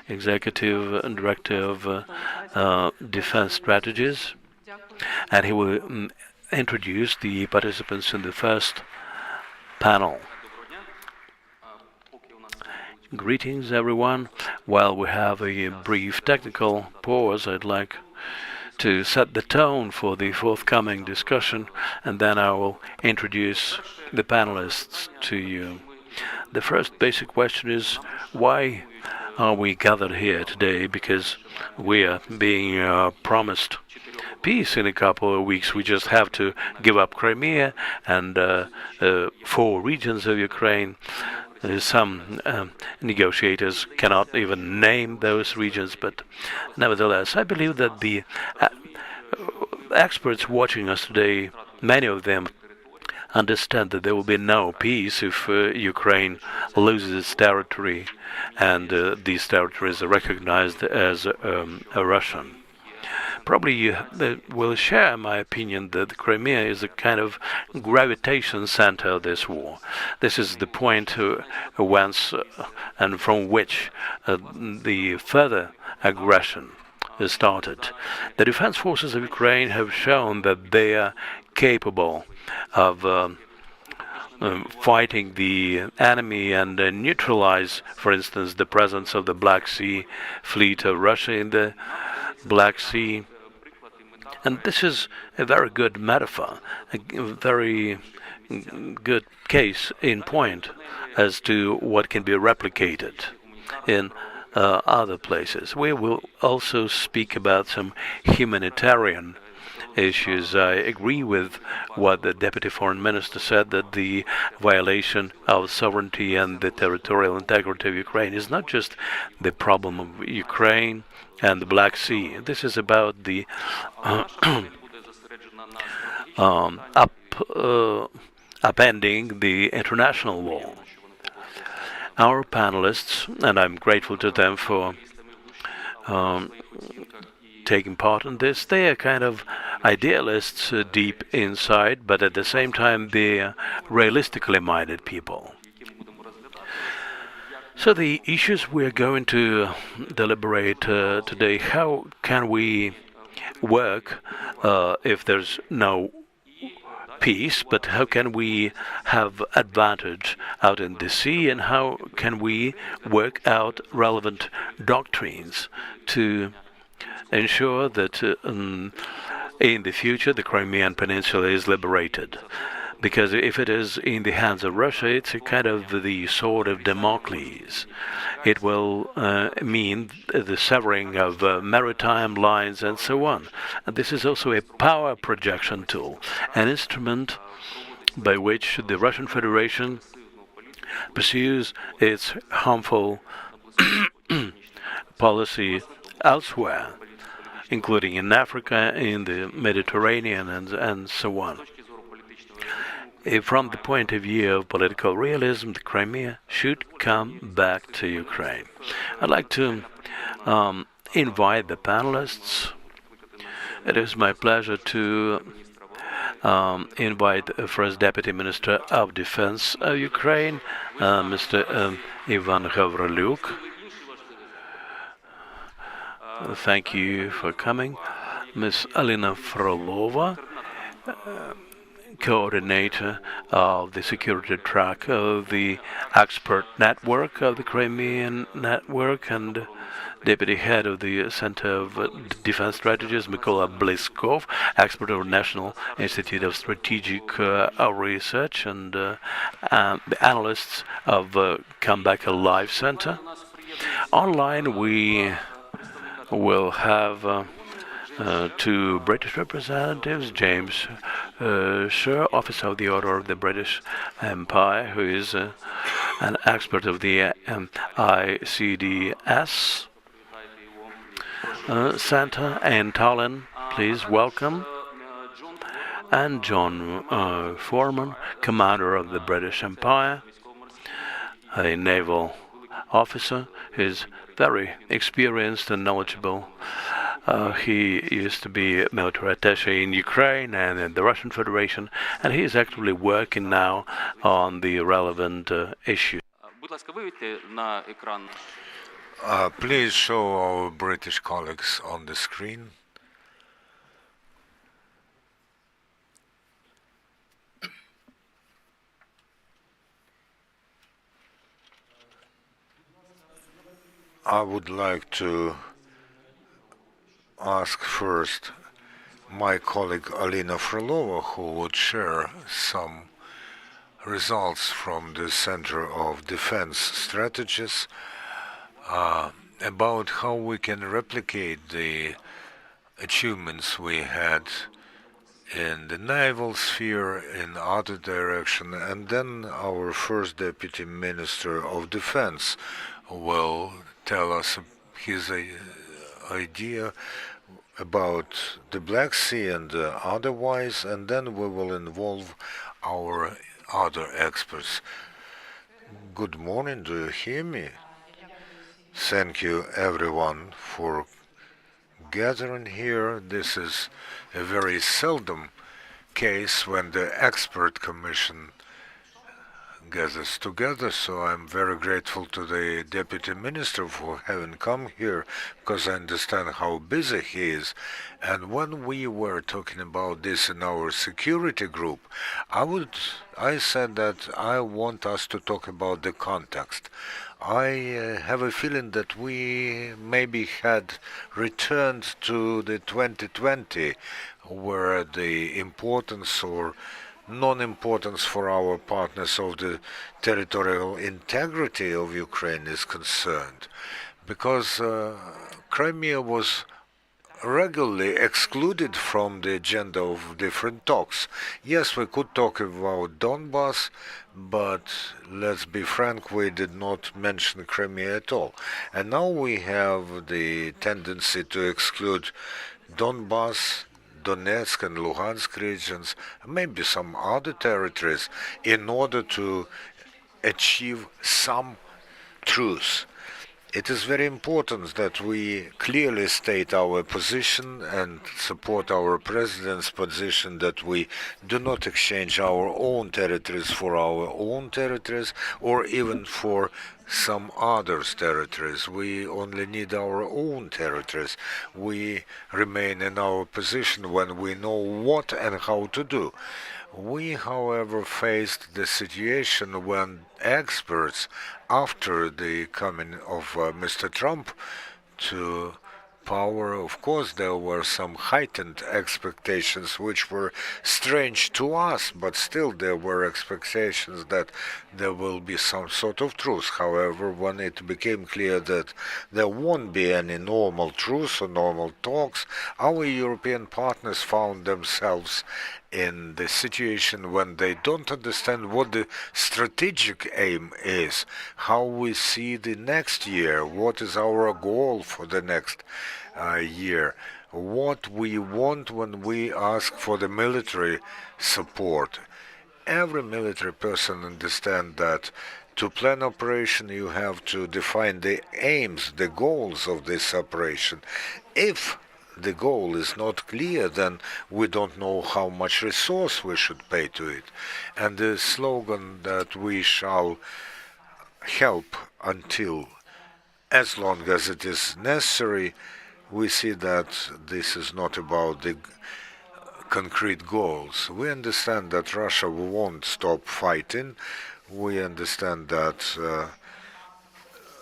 Executive Director of Defense Strategies, and he will introduce the participants in the first panel. Greetings, everyone. While we have a brief technical pause, I'd like to set the tone for the forthcoming discussion, and then I will introduce the panelists to you. The first basic question is, why are we gathered here today? Because we are being promised peace in a couple of weeks. We just have to give up Crimea and 4 regions of Ukraine. Some negotiators cannot even name those regions, but nevertheless, I believe that the experts watching us today, many of them understand that there will be no peace if Ukraine loses its territory and these territories are recognized as Russian. Probably you will share my opinion that Crimea is a kind of gravitation center of this war. This is the point whence and from which the further aggression started. The defense forces of Ukraine have shown that they are capable of fighting the enemy and neutralize, for instance, the presence of the Black Sea fleet of Russia in the Black Sea. And this is a very good metaphor, a very good case in point as to what can be replicated in other places. We will also speak about some humanitarian issues. I agree with what the Deputy Foreign Minister said, that the violation of sovereignty and the territorial integrity of Ukraine is not just the problem of Ukraine and the Black Sea. This is about the upending the international law. Our panelists, and I'm grateful to them for taking part in this, they are kind of idealists deep inside, but at the same time they're realistically minded people. So the issues we're going to deliberate today, how can we work if there's no peace, but how can we have advantage out in the sea, and how can we work out relevant doctrines to ensure that in the future the Crimean Peninsula is liberated? Because if it is in the hands of Russia, it's a kind of the sword of Damocles. It will mean the severing of maritime lines and so on. And this is also a power projection tool, an instrument by which the Russian Federation pursues its harmful policy elsewhere, including in Africa, in the Mediterranean, and so on. From the point of view of political realism, the Crimea should come back to Ukraine. I'd like to invite the panelists. It is my pleasure to invite the First Deputy Minister of Defense of Ukraine, Mr. Ivan Gavrilyuk. Thank you for coming. Ms. Alina Frolova, coordinator of the security track of the expert network of the Crimean network, and deputy head of the Center of Defense Strategies, Mykola Bliskov, expert of National Institute of Strategic Research, and the analysts of Come Back Alive Center. Online we will have two British representatives, James Sher, Officer of the Order of the British Empire, who is an expert of the ICDS Center in Tallinn. Please welcome. And John Foreman, Commander of the British Empire, a naval officer who is very experienced and knowledgeable. He used to be military attaché in Ukraine and in the Russian Federation, and he is actively working now on the relevant issues. Please show our British colleagues on the screen. I would like to ask first my colleague Alina Frolova, who would share some results from the Center of Defense Strategies about how we can replicate the achievements we had in the naval sphere in other direction, and then our First Deputy Minister of Defense will tell us his idea about the Black Sea and otherwise, and then we will involve our other experts. Good morning, do you hear me? Thank you everyone for gathering here. This is a very seldom case when the expert commission gathers together, so I'm very grateful to the Deputy Minister for having come here, because I understand how busy he is. And when we were talking about this in our security group, I said that I want us to talk about the context. I have a feeling that we maybe had returned to the 2020, where the importance or non-importance for our partners of the territorial integrity of Ukraine is concerned, because Crimea was regularly excluded from the agenda of different talks. Yes, we could talk about Donbass, but let's be frank, we did not mention Crimea at all. And now we have the tendency to exclude Donbass, Donetsk and Luhansk regions, maybe some other territories, in order to achieve some truth. It is very important that we clearly state our position and support our president's position that we do not exchange our own territories for our own territories or even for some others' territories. We only need our own territories. We remain in our position when we know what and how to do. We, however, faced the situation when experts, after the coming of Mr. Trump to power, of course, there were some heightened expectations which were strange to us, but still there were expectations that there will be some sort of truth. However, when it became clear that there won't be any normal truth or normal talks, our European partners found themselves in the situation when they don't understand what the strategic aim is, how we see the next year, what is our goal for the next year, what we want when we ask for the military support. Every military person understands that to plan operation you have to define the aims, the goals of this operation. If the goal is not clear, then we don't know how much resource we should pay to it. And the slogan that we shall help until as long as it is necessary, we see that this is not about the concrete goals. We understand that Russia won't stop fighting. We understand that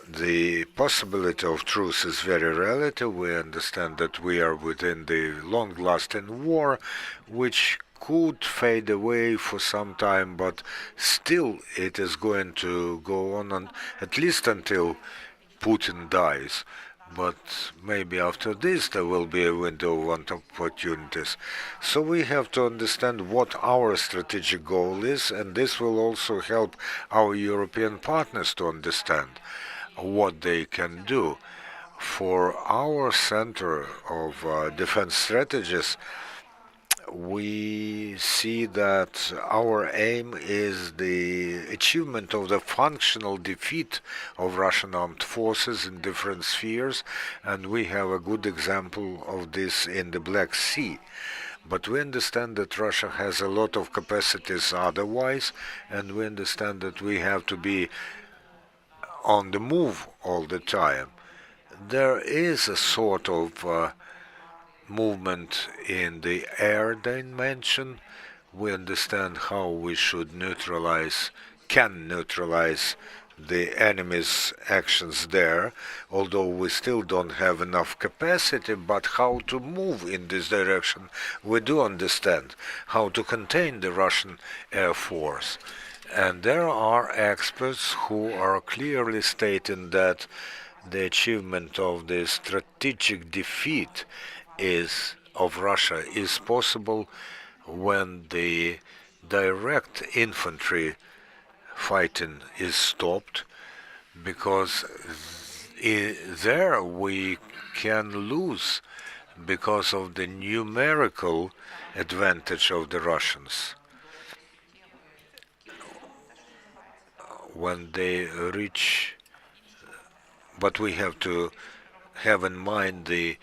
the possibility of truce is very relative. We understand that we are within the long-lasting war, which could fade away for some time, but still it is going to go on at least until Putin dies. But maybe after this there will be a window of opportunities. So we have to understand what our strategic goal is, and this will also help our European partners to understand what they can do. For our Center of Defense Strategies, we see that our aim is the achievement of the functional defeat of Russian armed forces in different spheres, and we have a good example of this in the Black Sea. But we understand that Russia has a lot of capacities otherwise, and we understand that we have to be on the move all the time. There is a sort of movement in the air dimension. We understand how we should can neutralize the enemy's actions there, although we still don't have enough capacity, but how to move in this direction we do understand, how to contain the Russian Air Force. And there are experts who are clearly stating that the achievement of the strategic defeat of Russia is possible when the direct infantry fighting is stopped, because there we can lose because of the numerical advantage of the Russians. When they reach, but we have to have in mind the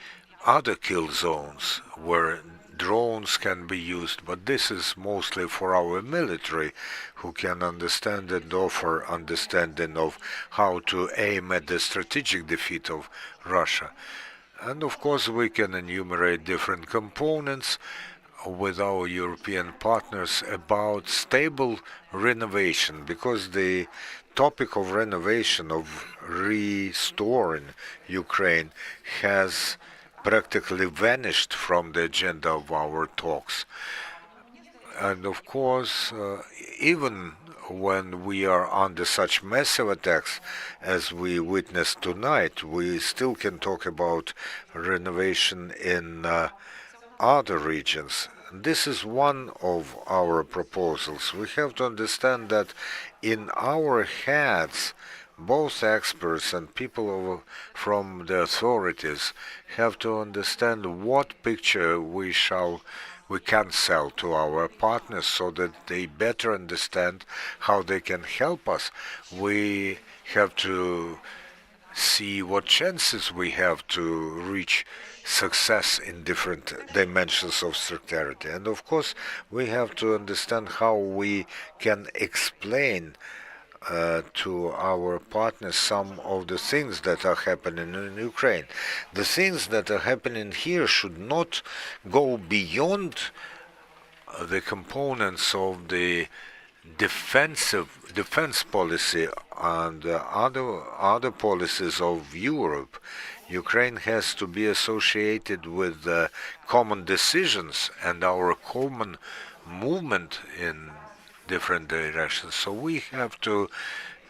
other kill zones where drones can be used, but this is mostly for our military, who can understand and offer understanding of how to aim at the strategic defeat of Russia. And of course we can enumerate different components with our European partners about stable renovation, because the topic of renovation, of restoring Ukraine, has practically vanished from the agenda of our talks. And of course, even when we are under such massive attacks as we witnessed tonight, we still can talk about renovation in other regions. This is one of our proposals. We have to understand that in our heads both experts and people from the authorities have to understand what picture we can sell to our partners so that they better understand how they can help us. We have to see what chances we have to reach success in different dimensions of security. And of course, we have to understand how we can explain to our partners some of the things that are happening in Ukraine. The things that are happening here should not go beyond the components of the defense policy and other policies of Europe. Ukraine has to be associated with common decisions and our common movement in different directions. So we have to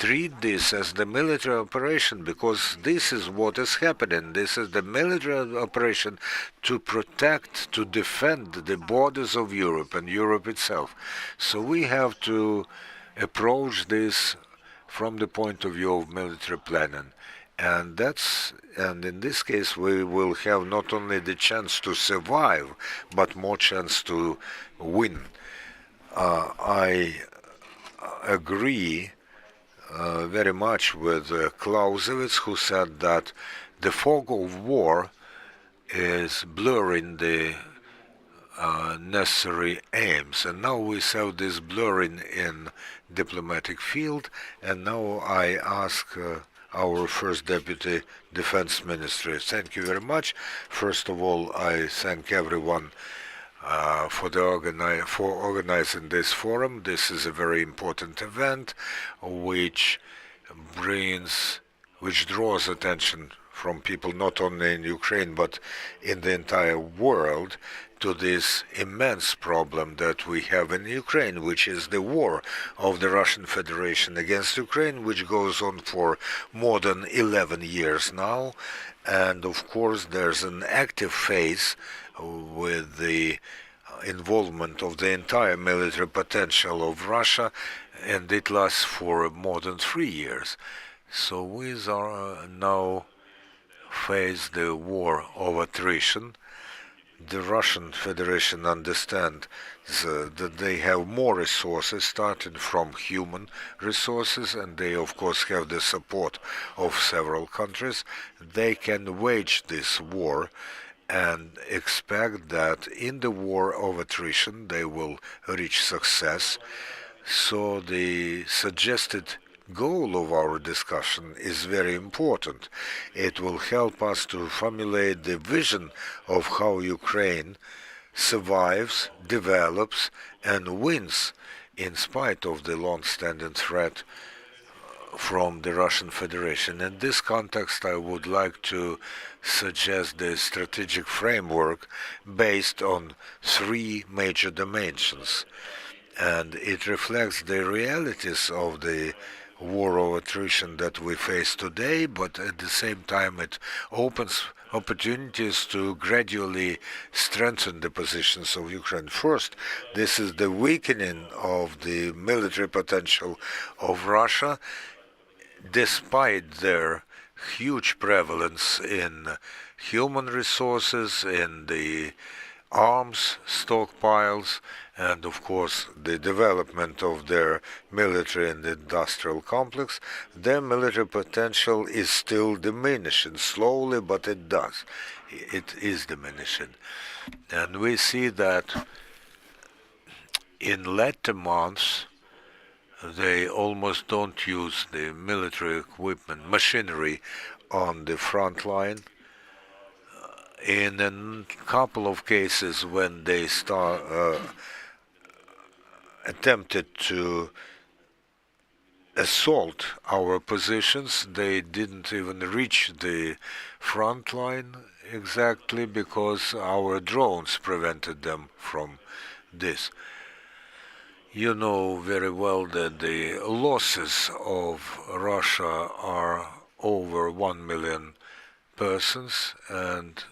treat this as the military operation because this is what is happening. This is the military operation to protect, to defend the borders of Europe and Europe itself. So we have to approach this from the point of view of military planning. And in this case we will have not only the chance to survive, but more chance to win. I agree very much with Clausewitz, who said that the fog of war is blurring the necessary aims. And now we saw this blurring in diplomatic field. And now I ask our first Deputy Defense Minister. Thank you very much. First of all, I thank everyone for organizing this forum. This is a very important event which draws attention from people not only in Ukraine but in the entire world to this immense problem that we have in Ukraine, which is the war of the Russian Federation against Ukraine, which goes on for more than 11 years now. And of course there's an active phase with the involvement of the entire military potential of Russia, and it lasts for more than 3 years. So we are now face the war of attrition. The Russian Federation understands that they have more resources, starting from human resources, and they of course have the support of several countries. They can wage this war and expect that in the war of attrition they will reach success. So the suggested goal of our discussion is very important. It will help us to formulate the vision of how Ukraine survives, develops, and wins in spite of the long-standing threat from the Russian Federation. In this context, I would like to suggest the strategic framework based on 3 major dimensions. And it reflects the realities of the war of attrition that we face today, but at the same time it opens opportunities to gradually strengthen the positions of Ukraine. First, this is the weakening of the military potential of Russia, despite their huge prevalence in human resources, in the arms stockpiles, and of course the development of their military and industrial complex. Their military potential is still diminishing, slowly, but it is diminishing. And we see that in latter months they almost don't use the military equipment, machinery on the front line. In a couple of cases when they attempted to assault our positions, they didn't even reach the front line exactly because our drones prevented them from this. You know very well that the losses of Russia are over 1 million persons and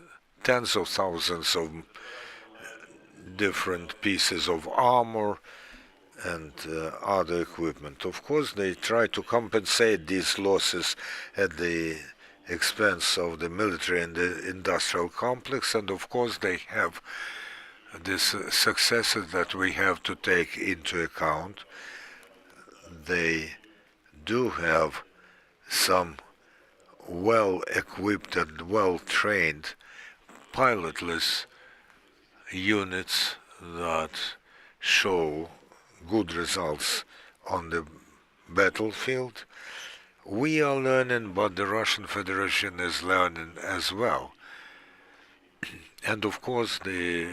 tens of thousands of different pieces of armor and other equipment. Of course, they try to compensate these losses at the expense of the military and the industrial complex, and of course they have these successes that we have to take into account. They do have some well-equipped and well-trained pilotless units that show good results on the battlefield. We are learning, but the Russian Federation is learning as well. And of course, the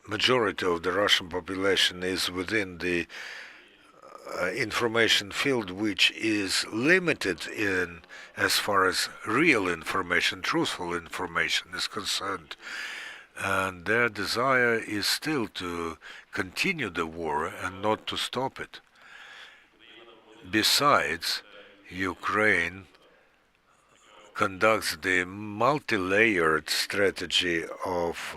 majority of the Russian population is within the information field, which is limited in as far as real information, truthful information is concerned. And their desire is still to continue the war and not to stop it. Besides, Ukraine conducts the multi-layered strategy of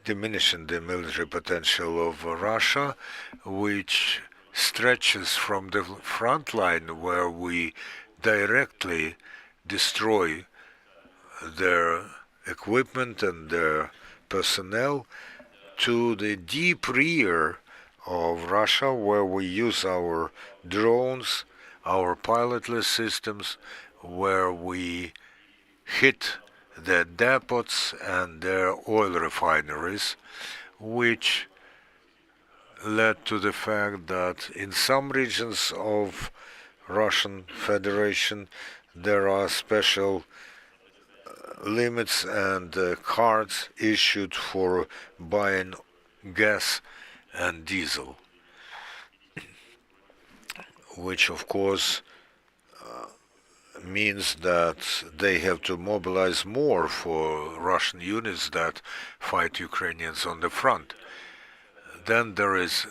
diminishing the military potential of Russia, which stretches from the front line where we directly destroy their equipment and their personnel to the deep rear of Russia, where we use our drones, our pilotless systems, where we hit their depots and their oil refineries, which led to the fact that in some regions of Russian Federation there are special limits and cards issued for buying gas and diesel, which of course means that they have to mobilize more for Russian units that fight Ukrainians on the front. Then there is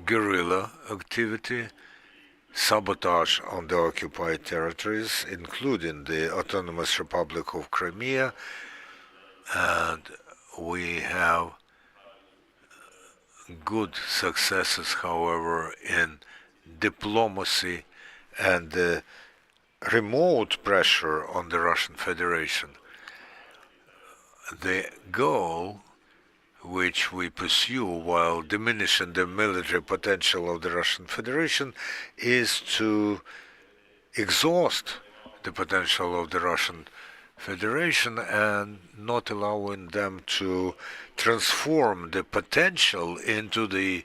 guerrilla activity, sabotage on the occupied territories, including the Autonomous Republic of Crimea, and we have good successes, however, in diplomacy and the remote pressure on the Russian Federation. The goal which we pursue while diminishing the military potential of the Russian Federation is to exhaust the potential of the Russian Federation and not allowing them to transform the potential into the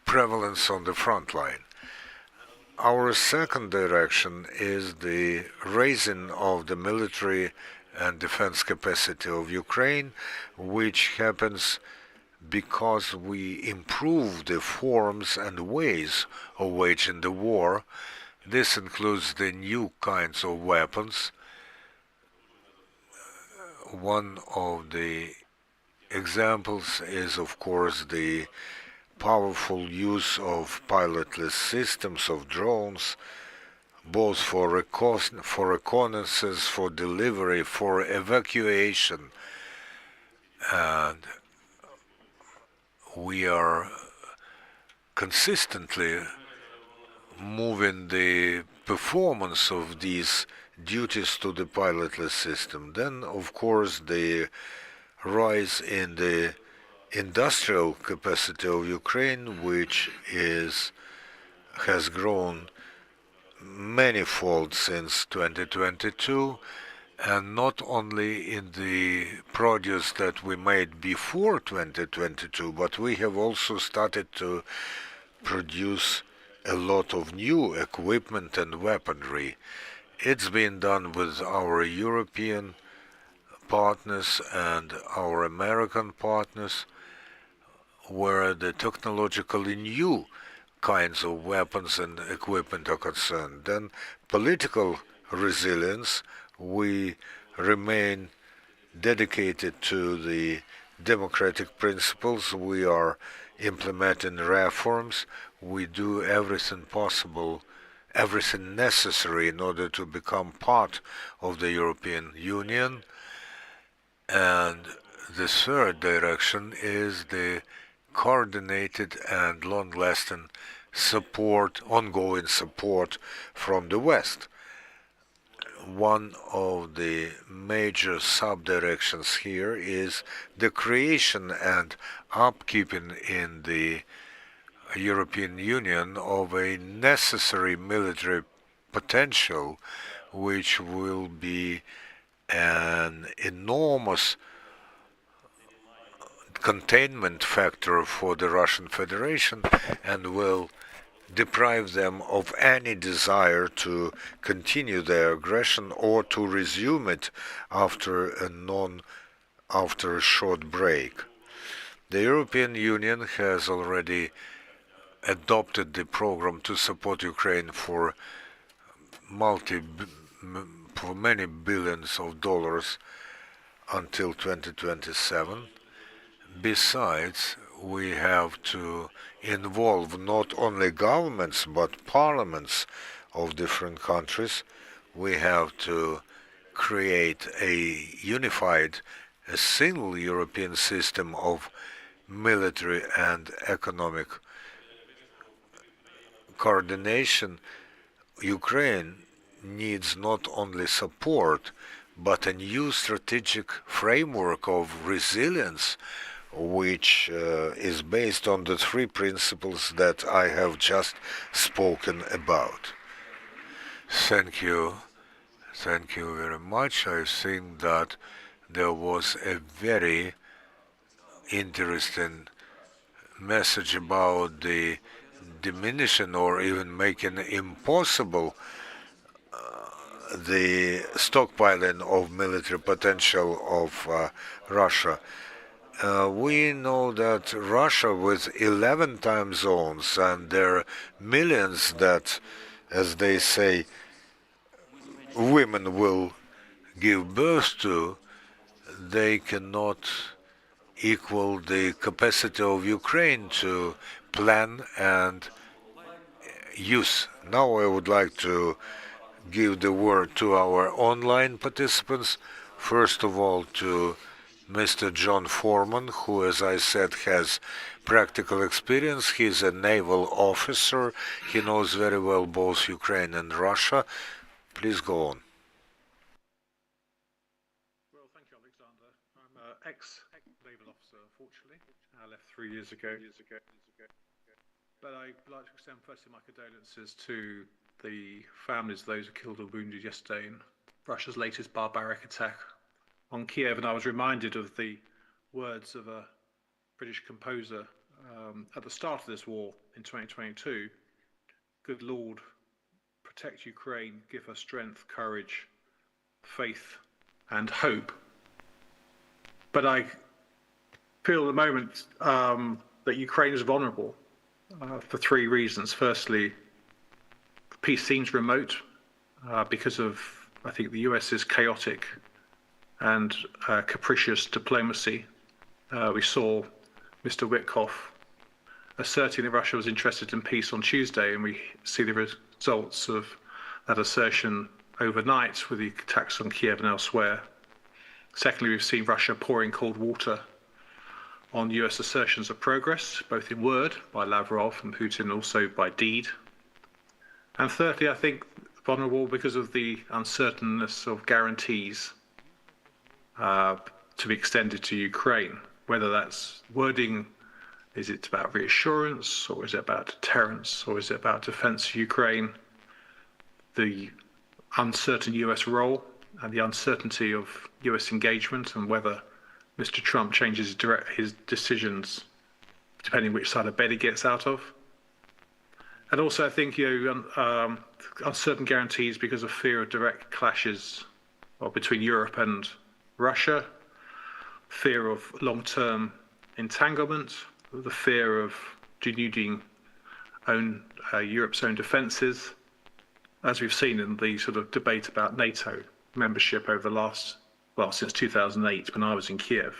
prevalence on the front line. Our second direction is the raising of the military and defense capacity of Ukraine, which happens because we improve the forms and ways of waging the war. This includes the new kinds of weapons. One of the examples is, of course, the powerful use of pilotless systems of drones, both for reconnaissance, for delivery, for evacuation. And we are consistently moving the performance of these duties to the pilotless system. Then, of course, the rise in the industrial capacity of Ukraine, which has grown manifold since 2022, and not only in the produce that we made before 2022, but we have also started to produce a lot of new equipment and weaponry. It's been done with our European partners and our American partners, where the technologically new kinds of weapons and equipment are concerned. Then political resilience, we remain dedicated to the democratic principles. We are implementing reforms. We do everything possible, everything necessary in order to become part of the European Union. And the third direction is the coordinated and long-lasting support, ongoing support from the West. One of the major sub-directions here is the creation and upkeeping in the European Union of a necessary military potential, which will be an enormous containment factor for the Russian Federation and will deprive them of any desire to continue their aggression or to resume it after a short break. The European Union has already adopted the program to support Ukraine for many billions of dollars until 2027. Besides, we have to involve not only governments but parliaments of different countries. We have to create a single European system of military and economic coordination. Ukraine needs not only support but a new strategic framework of resilience, which is based on the three principles that I have just spoken about. Thank you. Thank you very much. I think that there was a very interesting message about the diminishing or even making impossible the stockpiling of military potential of Russia. We know that Russia, with 11 time zones, and there are millions that, as they say, women will give birth to, they cannot equal the capacity of Ukraine to plan and use. Now I would like to give the word to our online participants. First of all, to Mr. John Foreman, who, as I said, has practical experience. He's a naval officer. He knows very well both Ukraine and Russia. Please go on. Well, thank you, Alexander. I'm an ex-naval officer, unfortunately. I left 3 years ago. But I'd like to extend firstly my condolences to the families of those who killed or wounded yesterday in Russia's latest barbaric attack on Kiev. And I was reminded of the words of a British composer at the start of this war in 2022. Good Lord, protect Ukraine, give her strength, courage, faith, and hope. But I feel at the moment that Ukraine is vulnerable for three reasons. Firstly, peace seems remote because of, I think, the US's chaotic and capricious diplomacy. We saw Mr. Witkoff asserting that Russia was interested in peace on Tuesday, and we see the results of that assertion overnight with the attacks on Kiev and elsewhere. Secondly, we've seen Russia pouring cold water on US assertions of progress, both in word by Lavrov and Putin, also by deed. And thirdly, I think vulnerable because of the uncertainness of guarantees to be extended to Ukraine, whether that's wording, is it about reassurance, or is it about deterrence, or is it about defense of Ukraine, the uncertain US role and the uncertainty of US engagement, and whether Mr. Trump changes his decisions depending which side of bed he gets out of. And also, I think, uncertain guarantees because of fear of direct clashes between Europe and Russia, fear of long-term entanglement, the fear of denuding Europe's own defences, as we've seen in the sort of debate about NATO membership over the last, since 2008 when I was in Kiev.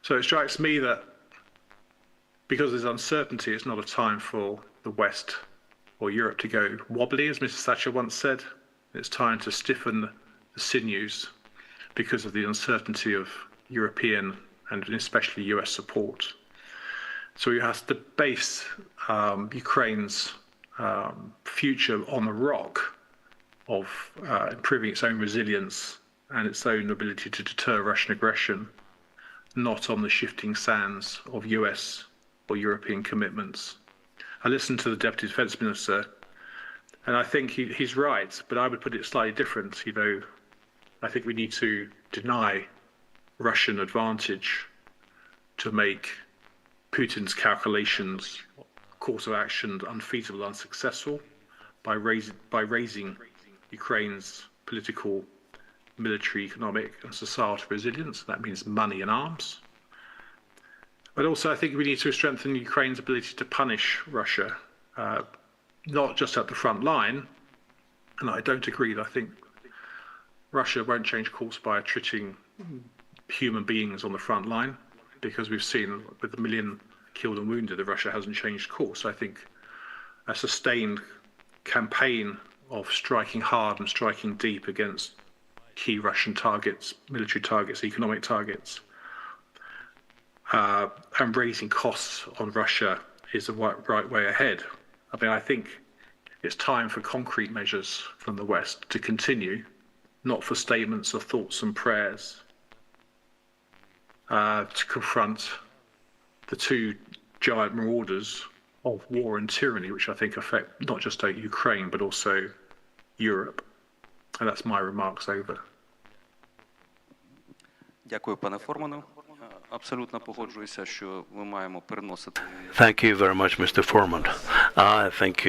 So it strikes me that because there's uncertainty, it's not a time for the West or Europe to go wobbly, as Mrs. Thatcher once said. It's time to stiffen the sinews because of the uncertainty of European and especially US support. So he has to base Ukraine's future on the rock of improving its own resilience and its own ability to deter Russian aggression, not on the shifting sands of US or European commitments. I listened to the Deputy Defence Minister, and I think he's right, but I would put it slightly different. You know, I think we need to deny Russian advantage to make Putin's calculations, course of action, unfeasible, unsuccessful, by raising Ukraine's political, military, economic, and societal resilience. That means money and arms. But also, I think we need to strengthen Ukraine's ability to punish Russia, not just at the front line. And I don't agree. I think Russia won't change course by treating human beings on the front line, because we've seen with a million killed and wounded that Russia hasn't changed course. I think a sustained campaign of striking hard and striking deep against key Russian targets, military targets, economic targets, and raising costs on Russia is the right way ahead. I mean, I think it's time for concrete measures from the West to continue, not for statements of thoughts and prayers, to confront the two giant marauders of war and tyranny, which I think affect not just Ukraine, but also Europe. And that's my remarks over. Дякую, пане Форману. Абсолютно погоджуюся, що ми маємо переносити. Thank you very much, Mr. Foreman. I think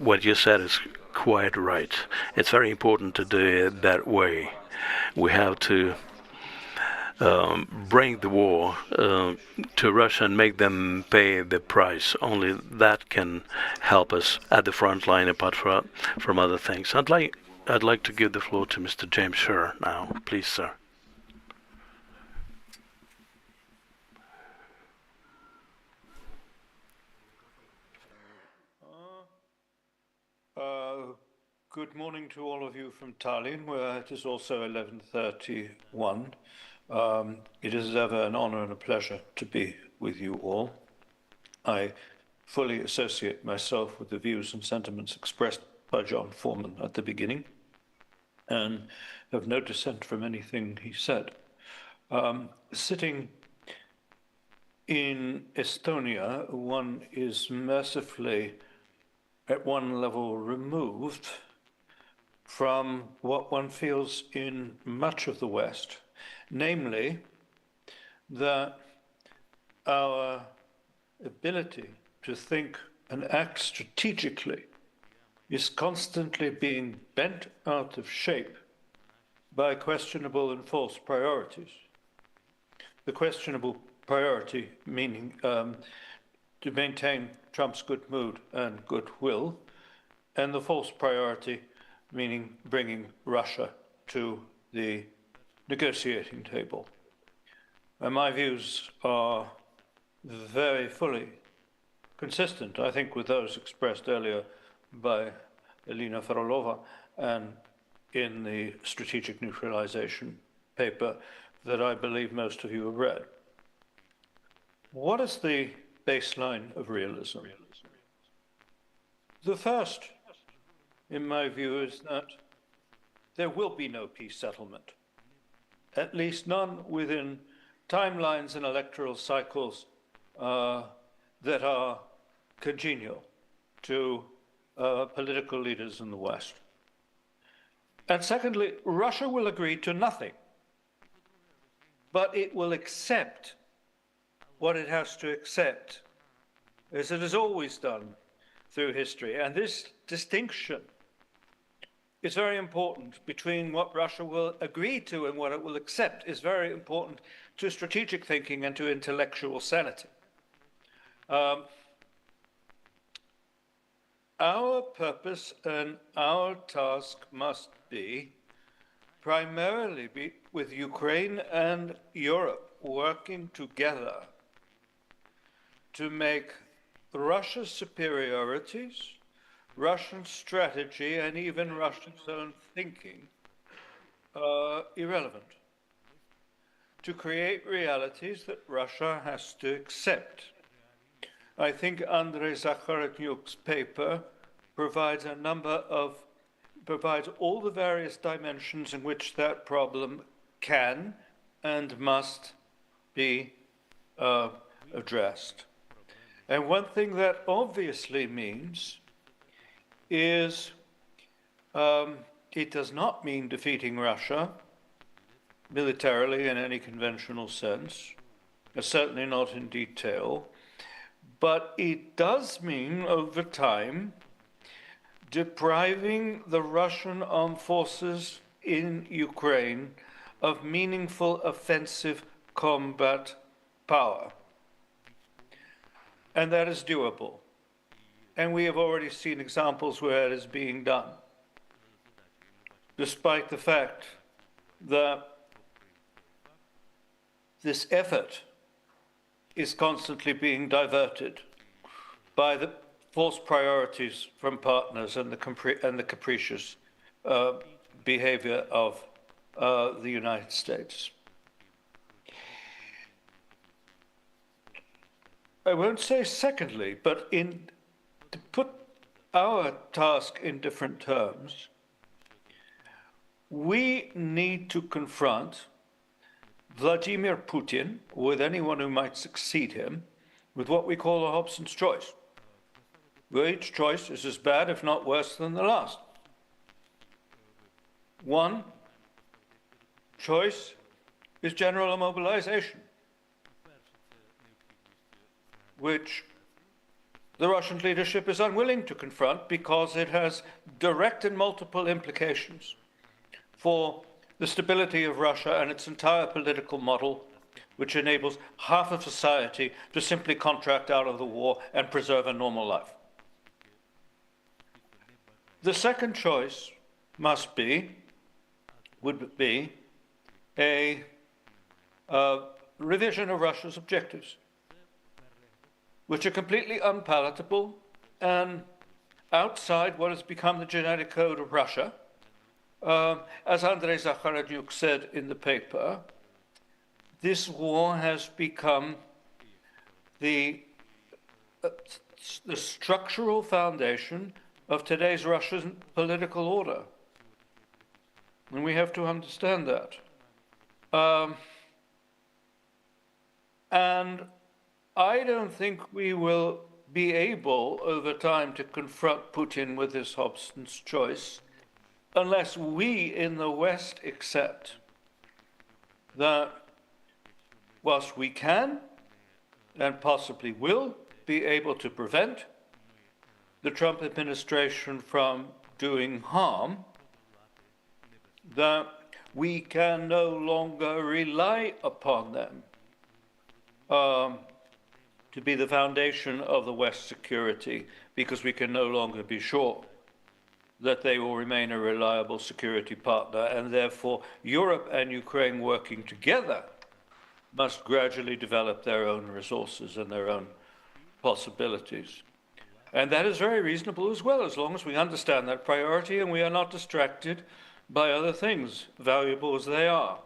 what you said is quite right. It's very important to do it that way. We have to bring the war to Russia and make them pay the price. Only that can help us at the front line, apart from other things. I'd like to give the floor to Mr. James Sher now. Please, sir. Good morning to all of you from Tallinn, where it is also 11:31. It is ever an honor and a pleasure to be with you all. I fully associate myself with the views and sentiments expressed by John Foreman at the beginning, and have no dissent from anything he said. Sitting in Estonia, one is mercifully at one level removed from what one feels in much of the West, namely that our ability to think and act strategically is constantly being bent out of shape by questionable and false priorities. The questionable priority meaning to maintain Trump's good mood and goodwill, and the false priority meaning bringing Russia to the negotiating table. And my views are very fully consistent, I think, with those expressed earlier by Elena Frolova and in the strategic neutralization paper that I believe most of you have read. What is the baseline of realism? The first, in my view, is that there will be no peace settlement, at least none within timelines and electoral cycles that are congenial to political leaders in the West. And secondly, Russia will agree to nothing, but it will accept what it has to accept, as it has always done through history. And this distinction is very important between what Russia will agree to and what it will accept, is very important to strategic thinking and to intellectual sanity. Our purpose and our task must be primarily with Ukraine and Europe working together to make Russia's superiorities, Russian strategy, and even Russia's own thinking irrelevant. To create realities that Russia has to accept I think Andrei Zakharanyuk's paper provides provides all the various dimensions in which that problem can and must be addressed. And one thing that obviously means is it does not mean defeating Russia militarily in any conventional sense, certainly not in detail, but it does mean over time depriving the Russian armed forces in Ukraine of meaningful offensive combat power. And that is doable. And we have already seen examples where it is being done, despite the fact that this effort is constantly being diverted by the false priorities from partners and the capricious behavior of the United States. I won't say secondly, but to put our task in different terms, we need to confront Vladimir Putin, with anyone who might succeed him, with what we call a Hobson's choice, where each choice is as bad, if not worse, than the last. One choice is general mobilization, which the Russian leadership is unwilling to confront because it has direct and multiple implications for the stability of Russia and its entire political model, which enables half of society to simply contract out of the war and preserve a normal life. The second choice would be a revision of Russia's objectives, which are completely unpalatable and outside what has become the genetic code of Russia. As Andrei Zakharanyuk said in the paper, this war has become the structural foundation of today's Russian political order. And we have to understand that. And I don't think we will be able over time to confront Putin with this Hobson's choice unless we in the West accept that whilst we can and possibly will be able to prevent the Trump administration from doing harm, that we can no longer rely upon them to be the foundation of the West's security, because we can no longer be sure that they will remain a reliable security partner, and therefore Europe and Ukraine working together must gradually develop their own resources and their own possibilities. And that is very reasonable as well, as long as we understand that priority and we are not distracted by other things, valuable as they are.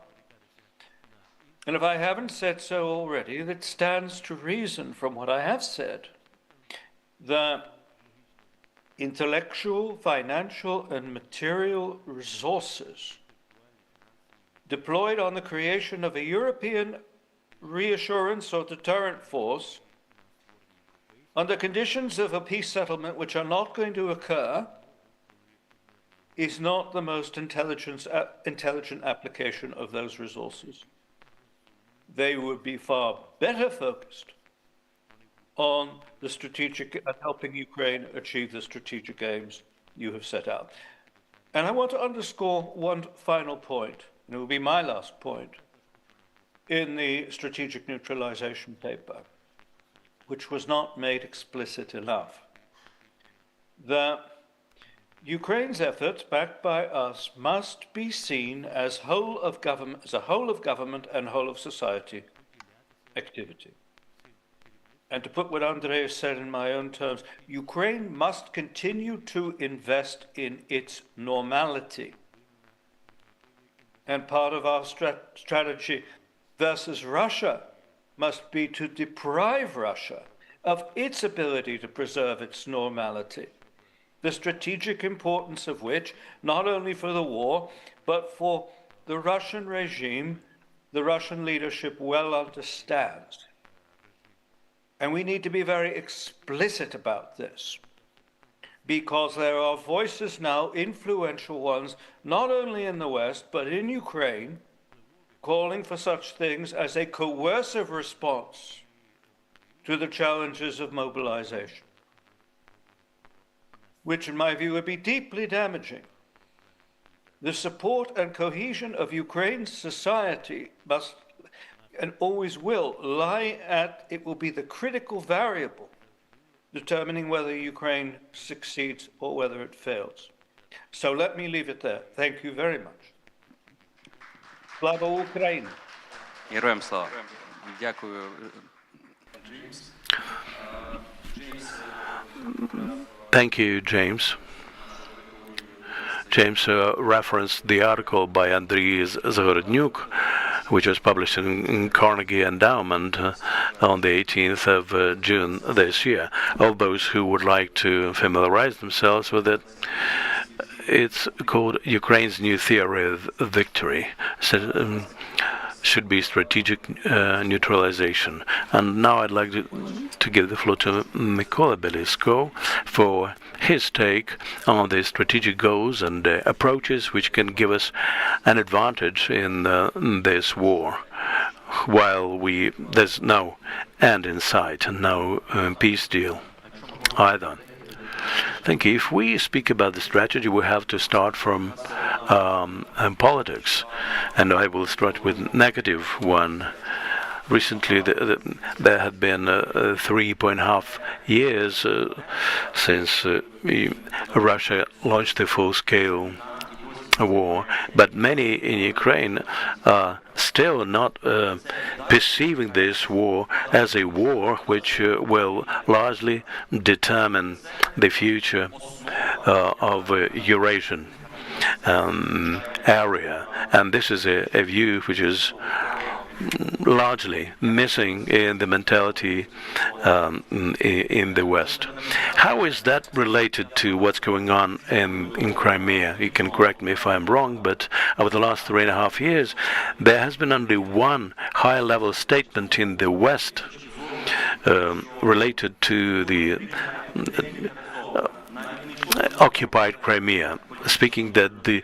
And if I haven't said so already, it stands to reason from what I have said that intellectual, financial, and material resources deployed on the creation of a European reassurance or deterrent force under conditions of a peace settlement which are not going to occur is not the most intelligent application of those resources. They would be far better focused on the strategic and helping Ukraine achieve the strategic aims you have set out. And I want to underscore one final point, and it will be my last point, in the strategic neutralization paper, which was not made explicit enough, that Ukraine's efforts, backed by us, must be seen as a whole of government and whole of society activity. And to put what Andrei said in my own terms, Ukraine must continue to invest in its normality. And part of our strategy versus Russia must be to deprive Russia of its ability to preserve its normality, the strategic importance of which, not only for the war, but for the Russian regime, the Russian leadership well understands. And we need to be very explicit about this, because there are voices now, influential ones, not only in the West, but in Ukraine, calling for such things as a coercive response to the challenges of mobilization, which in my view would be deeply damaging. The support and cohesion of Ukraine's society must and always will lie at, it will be the critical variable determining whether Ukraine succeeds or whether it fails. So let me leave it there. Thank you very much. Slava Ukraini. Героям слава. Дякую. Thank you, James. James referenced the article by Andriy Zagorodnyuk, which was published in Carnegie Endowment on the 18th of June this year. All those who would like to familiarize themselves with it, it's called Ukraine's New Theory of Victory. So, should be strategic neutralization. And now I'd like to give the floor to Mykola Belisko for his take on the strategic goals and approaches which can give us an advantage in this war, while there's no end in sight and no peace deal either. Thank you. If we speak about the strategy, we have to start from politics, and I will start with negative one. Recently, there had been 3.5 years since Russia launched a full-scale war, but many in Ukraine are still not perceiving this war as a war which will largely determine the future of Eurasian area. And this is a view which is largely missing in the mentality in the West. How is that related to what's going on in Crimea? You can correct me if I'm wrong, but over the last 3.5 years, there has been only one high-level statement in the West related to the occupied Crimea, speaking that the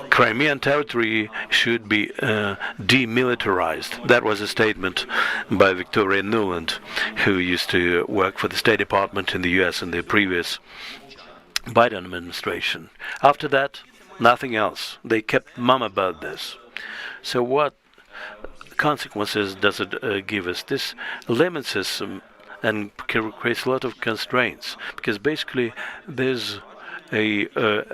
Crimean territory should be demilitarized. That was a statement by Victoria Nuland, who used to work for the State Department in the US in the previous Biden administration. After that, nothing else. They kept mum about this. So what consequences does it give us? This limits us and creates a lot of constraints, because basically there's a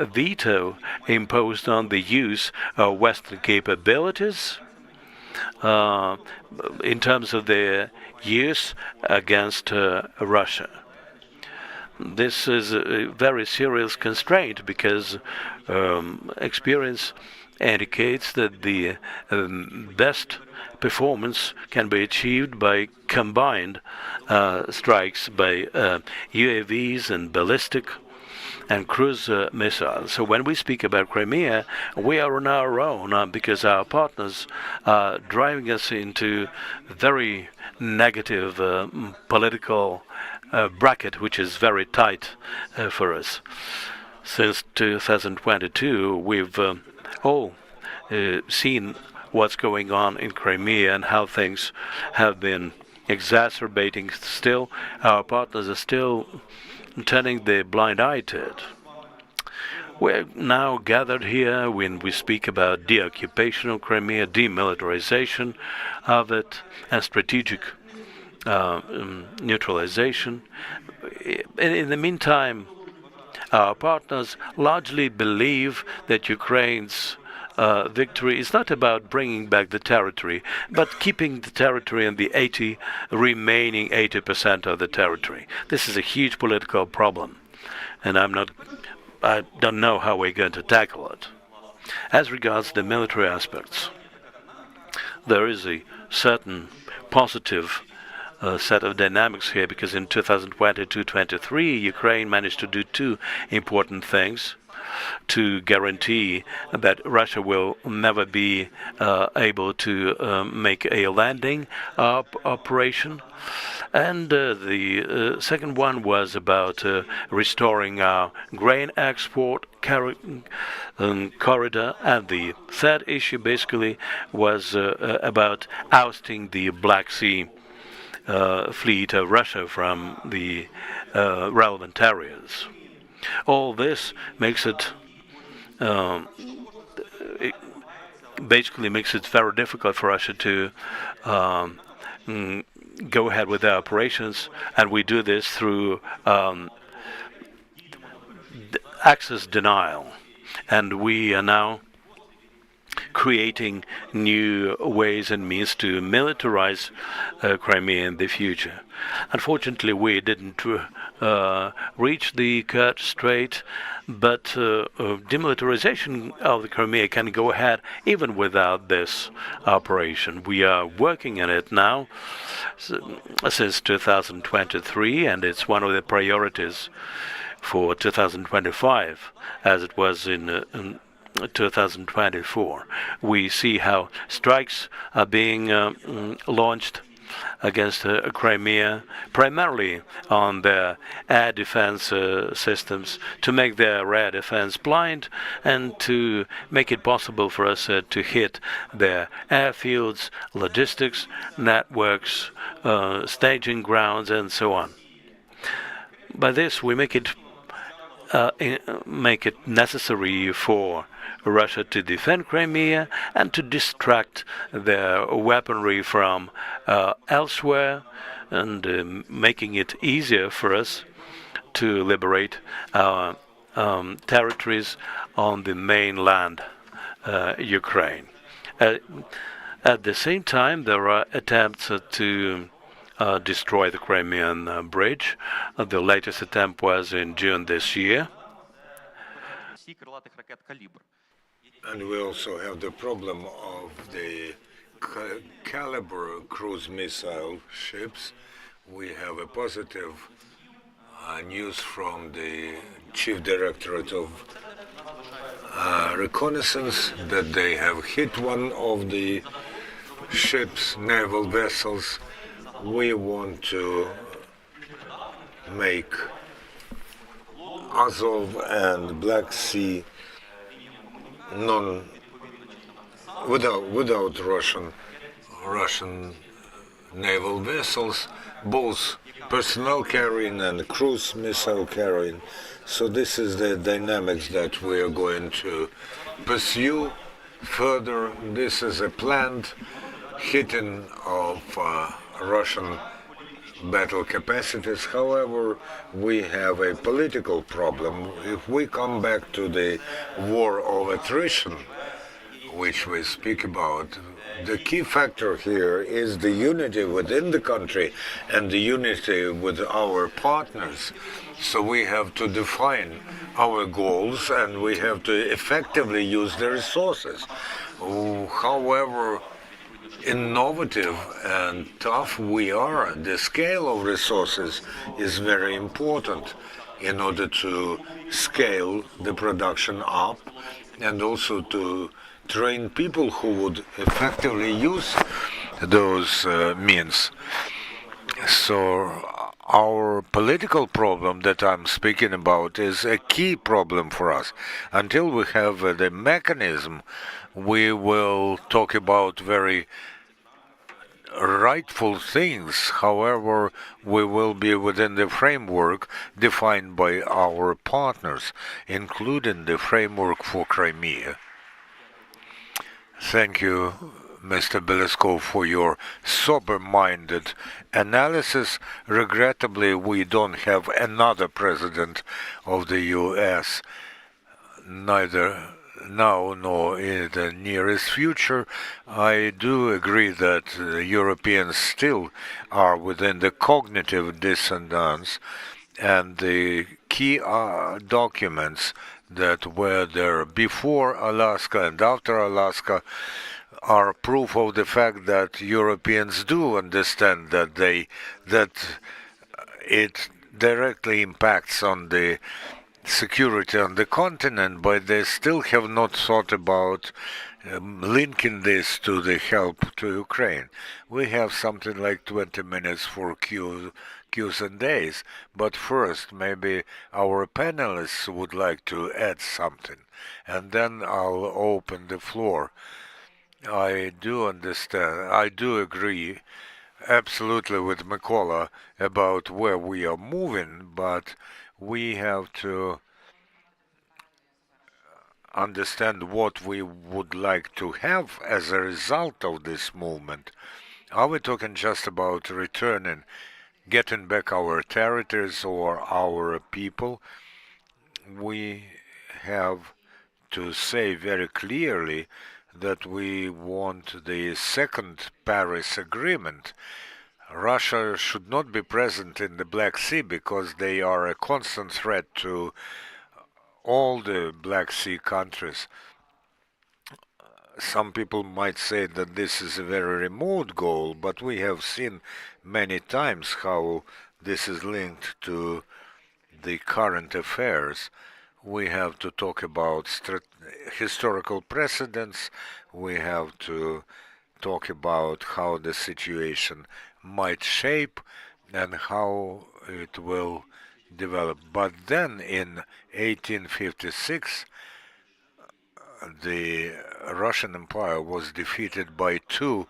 veto imposed on the use of Western capabilities in terms of their use against Russia. This is a very serious constraint, because experience indicates that the best performance can be achieved by combined strikes by UAVs and ballistic and cruise missiles. So when we speak about Crimea, we are on our own because our partners are driving us into very negative political bracket, which is very tight for us. Since 2022, we've all seen what's going on in Crimea and how things have been exacerbating. Still, our partners are still turning the blind eye to it. We're now gathered here when we speak about deoccupation of Crimea, demilitarization of it, and strategic neutralization. In the meantime, our partners largely believe that Ukraine's victory is not about bringing back the territory, but keeping the territory and the remaining 80% of the territory. This is a huge political problem, and I don't know how we're going to tackle it. As regards the military aspects, there is a certain positive set of dynamics here, because in 2022-23, Ukraine managed to do two important things to guarantee that Russia will never be able to make a landing operation. And the second one was about restoring our grain export corridor. And the third issue basically was about ousting the Black Sea fleet of Russia from the relevant areas. All this makes it basically makes it very difficult for Russia to go ahead with their operations, and we do this through access denial. And we are now creating new ways and means to militarize Crimea in the future. Unfortunately, we didn't reach the Kerch Strait, but demilitarization of the Crimea can go ahead even without this operation. We are working on it now since 2023, and it's one of the priorities for 2025, as it was in 2024. We see how strikes are being launched against Crimea, primarily on their air defense systems, to make their air defense blind and to make it possible for us to hit their airfields, logistics networks, staging grounds, and so on. By this, we make it necessary for Russia to defend Crimea and to distract their weaponry from elsewhere, and making it easier for us to liberate our territories on the mainland Ukraine. At the same time, there are attempts to destroy the Crimean bridge. The latest attempt was in June this year. And we also have the problem of the caliber cruise missile ships. We have a positive news from the Chief Directorate of Reconnaissance that they have hit one of the ships, naval vessels. We want to make Azov and Black Sea without Russian naval vessels, both personnel carrying and cruise missile carrying. So this is the dynamics that we are going to pursue further. This is a planned hitting of Russian battle capacities. However, we have a political problem. If we come back to the war of attrition, which we speak about, the key factor here is the unity within the country and the unity with our partners. So we have to define our goals and we have to effectively use the resources. However innovative and tough we are, the scale of resources is very important in order to scale the production up and also to train people who would effectively use those means. So our political problem that I'm speaking about is a key problem for us. Until we have the mechanism, we will talk about very rightful things. However, we will be within the framework defined by our partners, including the framework for Crimea. Thank you, Mr. Beleskov, for your sober-minded analysis. Regrettably, we don't have another president of the U.S., neither now nor in the nearest future. I do agree that Europeans still are within the cognitive dissonance, and the key documents that were there before Alaska and after Alaska are proof of the fact that Europeans do understand that it directly impacts on the security on the continent, but they still have not thought about linking this to the help to Ukraine. We have something like 20 minutes for Q's and A's, but first maybe our panelists would like to add something, and then I'll open the floor. I do understand, I do agree absolutely with Mykola about where we are moving, but we have to understand what we would like to have as a result of this movement. Are we talking just about returning, getting back our territories or our people? We have to say very clearly that we want the second Paris Agreement. Russia should not be present in the Black Sea because they are a constant threat to all the Black Sea countries. Some people might say that this is a very remote goal, but we have seen many times how this is linked to the current affairs. We have to talk about historical precedents. We have to talk about how the situation might shape and how it will develop. But then in 1856, the Russian Empire was defeated by two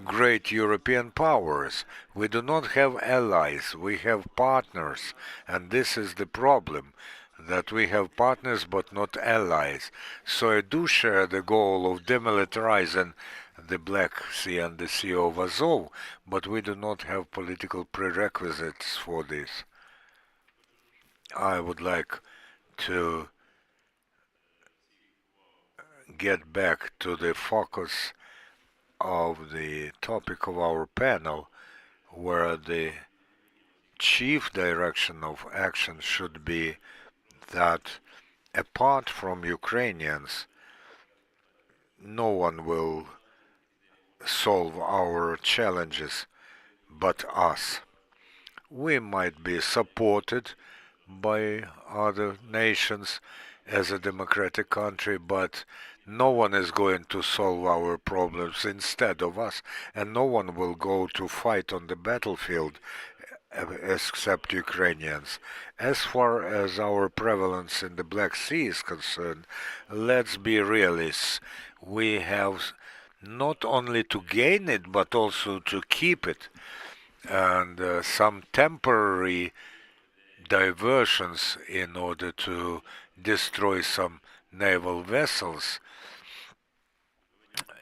great European powers. We do not have allies, we have partners, and this is the problem, that we have partners but not allies. So I do share the goal of demilitarizing the Black Sea and the Sea of Azov, but we do not have political prerequisites for this. I would like to get back to the focus of the topic of our panel, where the chief direction of action should be that apart from Ukrainians, no one will solve our challenges but us. We might be supported by other nations as a democratic country, but no one is going to solve our problems instead of us, and no one will go to fight on the battlefield except Ukrainians. As far as our prevalence in the Black Sea is concerned, let's be realists. We have not only to gain it, but also to keep it. And some temporary diversions in order to destroy some naval vessels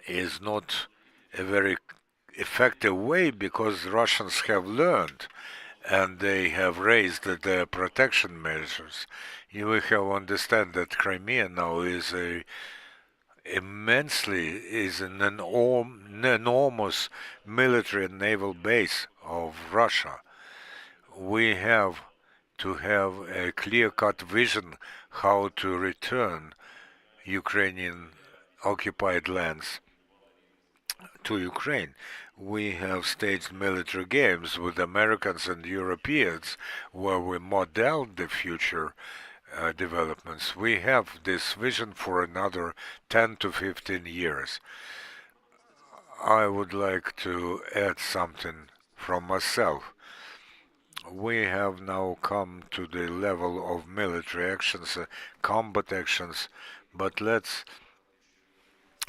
is not a very effective way, because Russians have learned and they have raised their protection measures. You will have understand that Crimea now is an enormous military and naval base of Russia. We have to have a clear-cut vision how to return Ukrainian occupied lands to Ukraine. We have staged military games with Americans and Europeans where we modeled the future developments. We have this vision for another 10 to 15 years. I would like to add something from myself. We have now come to the level of military actions, combat actions, but let's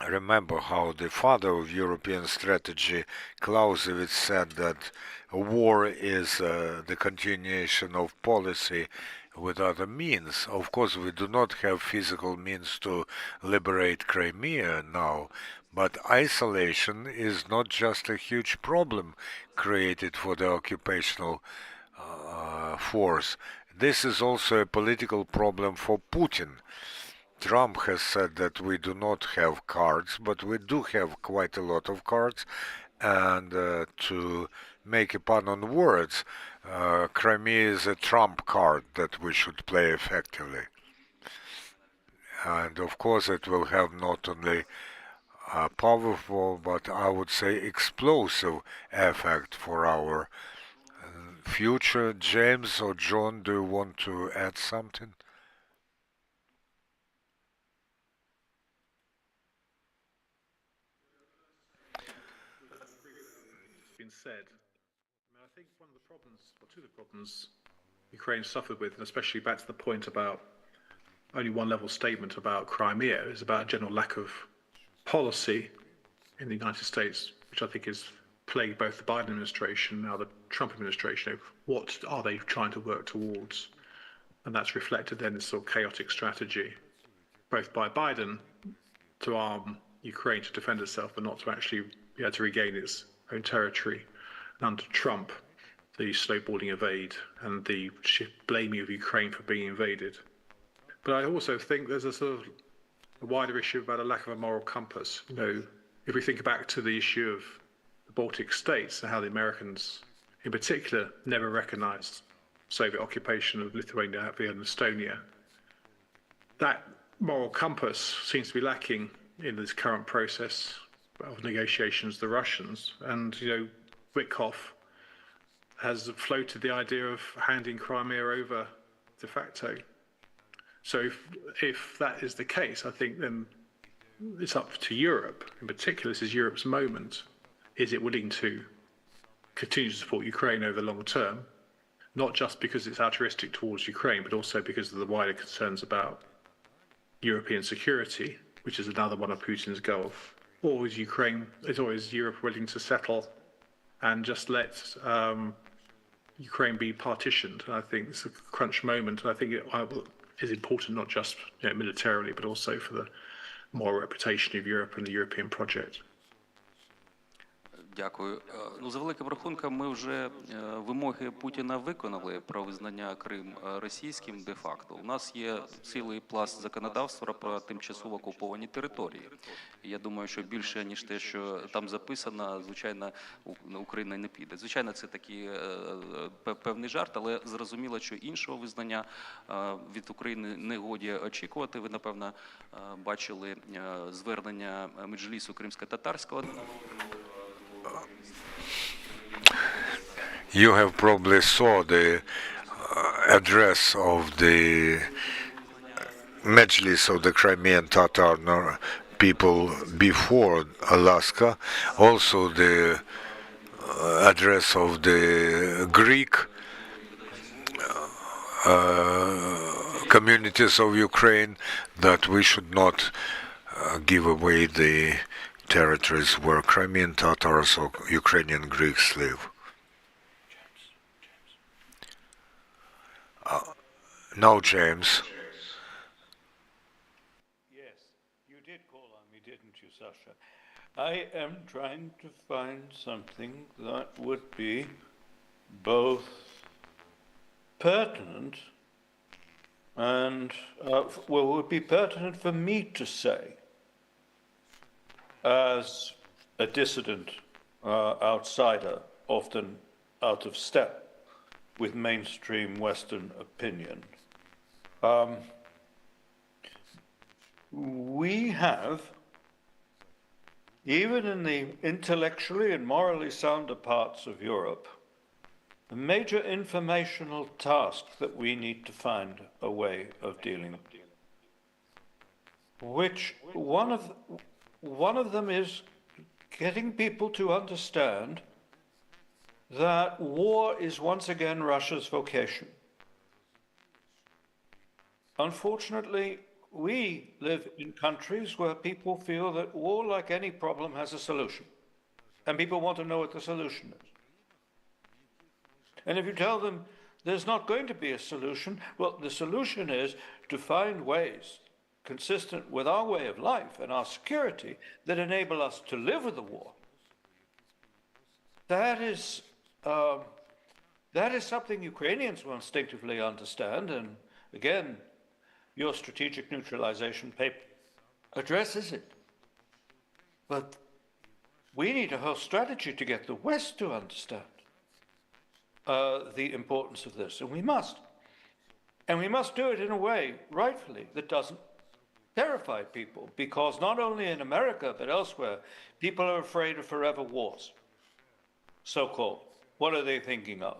remember how the father of European strategy, Clausewitz, said that war is the continuation of policy with other means. Of course, we do not have physical means to liberate Crimea now, but isolation is not just a huge problem created for the occupational force. This is also a political problem for Putin. Trump has said that we do not have cards, but we do have quite a lot of cards. And to make a pun on words, Crimea is a trump card that we should play effectively. And of course it will have not only powerful, but I would say explosive effect for our future. James or John, do you want to add something? Been said. I think one of the problems, or two of the problems Ukraine suffered with, and especially back to the point about only one level statement about Crimea, is about a general lack of policy in the United States, which I think is plagued both the Biden administration and now the Trump administration. What are they trying to work towards? And that's reflected then in this sort of chaotic strategy, both by Biden to arm Ukraine to defend itself, but not to actually be able to regain its own territory. And under Trump, the snowballing of aid and the blaming of Ukraine for being invaded. But I also think there's a sort of a wider issue about a lack of a moral compass. You know, if we think back to the issue of the Baltic states and how the Americans, in particular, never recognized Soviet occupation of Lithuania, Latvia, and Estonia, that moral compass seems to be lacking in this current process of negotiations with the Russians. And, you know, Witkoff has floated the idea of handing Crimea over de facto. So if that is the case, I think then it's up to Europe. In particular, this is Europe's moment. Is it willing to continue to support Ukraine over the long term, not just because it's altruistic towards Ukraine, but also because of the wider concerns about European security, which is another one of Putin's goals? Or is Europe willing to settle and just let Ukraine be partitioned? And I think it's a crunch moment. And I think it is important not just militarily, but also for the moral reputation of Europe and the European project. Дякую. Ну, за великим рахунком, ми вже вимоги Путіна виконали про визнання Крим російським де-факто. У нас є цілий пласт законодавства про тимчасово окуповані території. І я думаю, що більше, ніж те, що там записано, звичайно, Україна не піде. Звичайно, це такий певний жарт, але зрозуміло, що іншого визнання від України не годі очікувати. Ви, напевно, бачили звернення Меджлісу кримсько-татарського. You have probably saw the address of the Majlis of the Crimean Tatar people before Alaska, also the address of the Greek communities of Ukraine, that we should not give away the territories where Crimean Tatars or Ukrainian Greeks live. Now, James. Yes, you did call on me, didn't you, Sasha? I am trying to find something that would be both pertinent and, would be pertinent for me to say as a dissident outsider, often out of step with mainstream Western opinion. We have, even in the intellectually and morally sounder parts of Europe, a major informational task that we need to find a way of dealing with, which one of them is getting people to understand that war is once again Russia's vocation. Unfortunately, we live in countries where people feel that war, like any problem, has a solution. And people want to know what the solution is. And if you tell them there's not going to be a solution, well, the solution is to find ways consistent with our way of life and our security that enable us to live with the war. That is something Ukrainians will instinctively understand, and again, your strategic neutralization paper addresses it. But we need a whole strategy to get the West to understand the importance of this, and we must. And we must do it in a way, rightfully, that doesn't terrify people because not only in America but elsewhere, people are afraid of forever wars, so-called. What are they thinking of?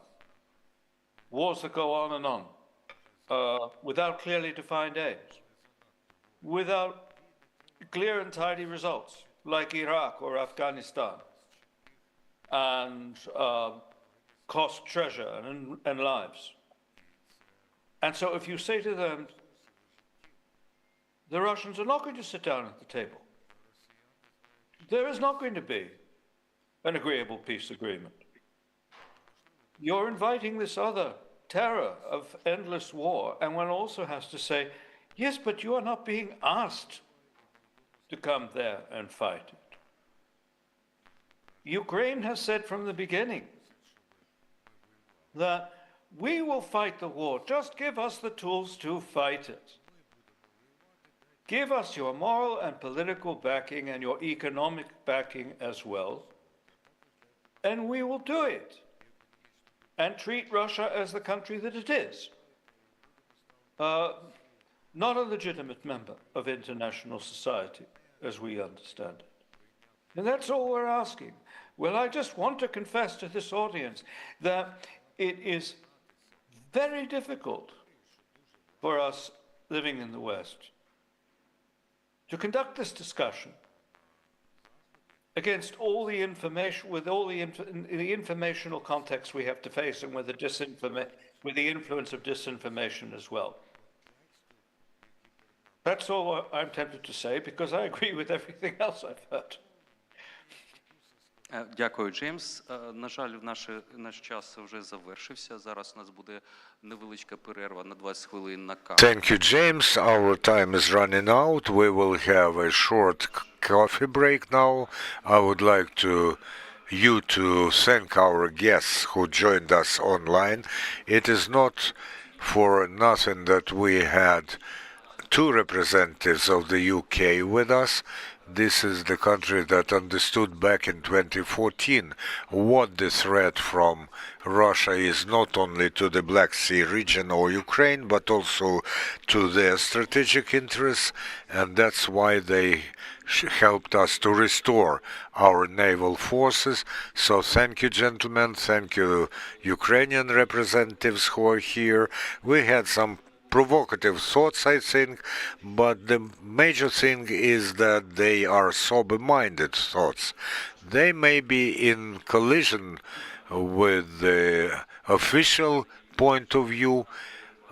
Wars that go on and on, without clearly defined aims, without clear and tidy results, like Iraq or Afghanistan, and cost treasure and lives. And so if you say to them, the Russians are not going to sit down at the table, there is not going to be an agreeable peace agreement. You're inviting this other terror of endless war, and one also has to say, yes, but you are not being asked to come there and fight it. Ukraine has said from the beginning that we will fight the war, just give us the tools to fight it. Give us your moral and political backing and your economic backing as well, and we will do it and treat Russia as the country that it is. Not a legitimate member of international society, as we understand it. And that's all we're asking. Well, I just want to confess to this audience that it is very difficult for us living in the West to conduct this discussion against all the information, with all the informational context we have to face, and with the influence of disinformation as well. That's all I'm tempted to say, because I agree with everything else I've heard. Дякую, Джеймс. На жаль, наш час вже завершився. Зараз у нас буде невеличка перерва на 20 хвилин на каву. Thank you, James. Our time is running out. We will have a short coffee break now. I would like you to thank our guests who joined us online. It is not for nothing that we had two representatives of the UK with us. This is the country that understood back in 2014 what the threat from Russia is, not only to the Black Sea region or Ukraine, but also to their strategic interests, and that's why they helped us to restore our naval forces. So thank you, gentlemen. Thank you, Ukrainian representatives who are here. We had some provocative thoughts, I think, but the major thing is that they are sober-minded thoughts. They may be in collision with the official point of view,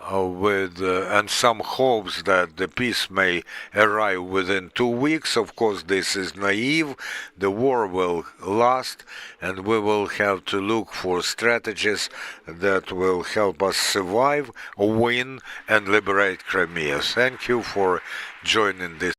and some hopes that the peace may arrive within 2 weeks. Of course, this is naive. The war will last, and we will have to look for strategies that will help us survive, win, and liberate Crimea. Thank you for joining this.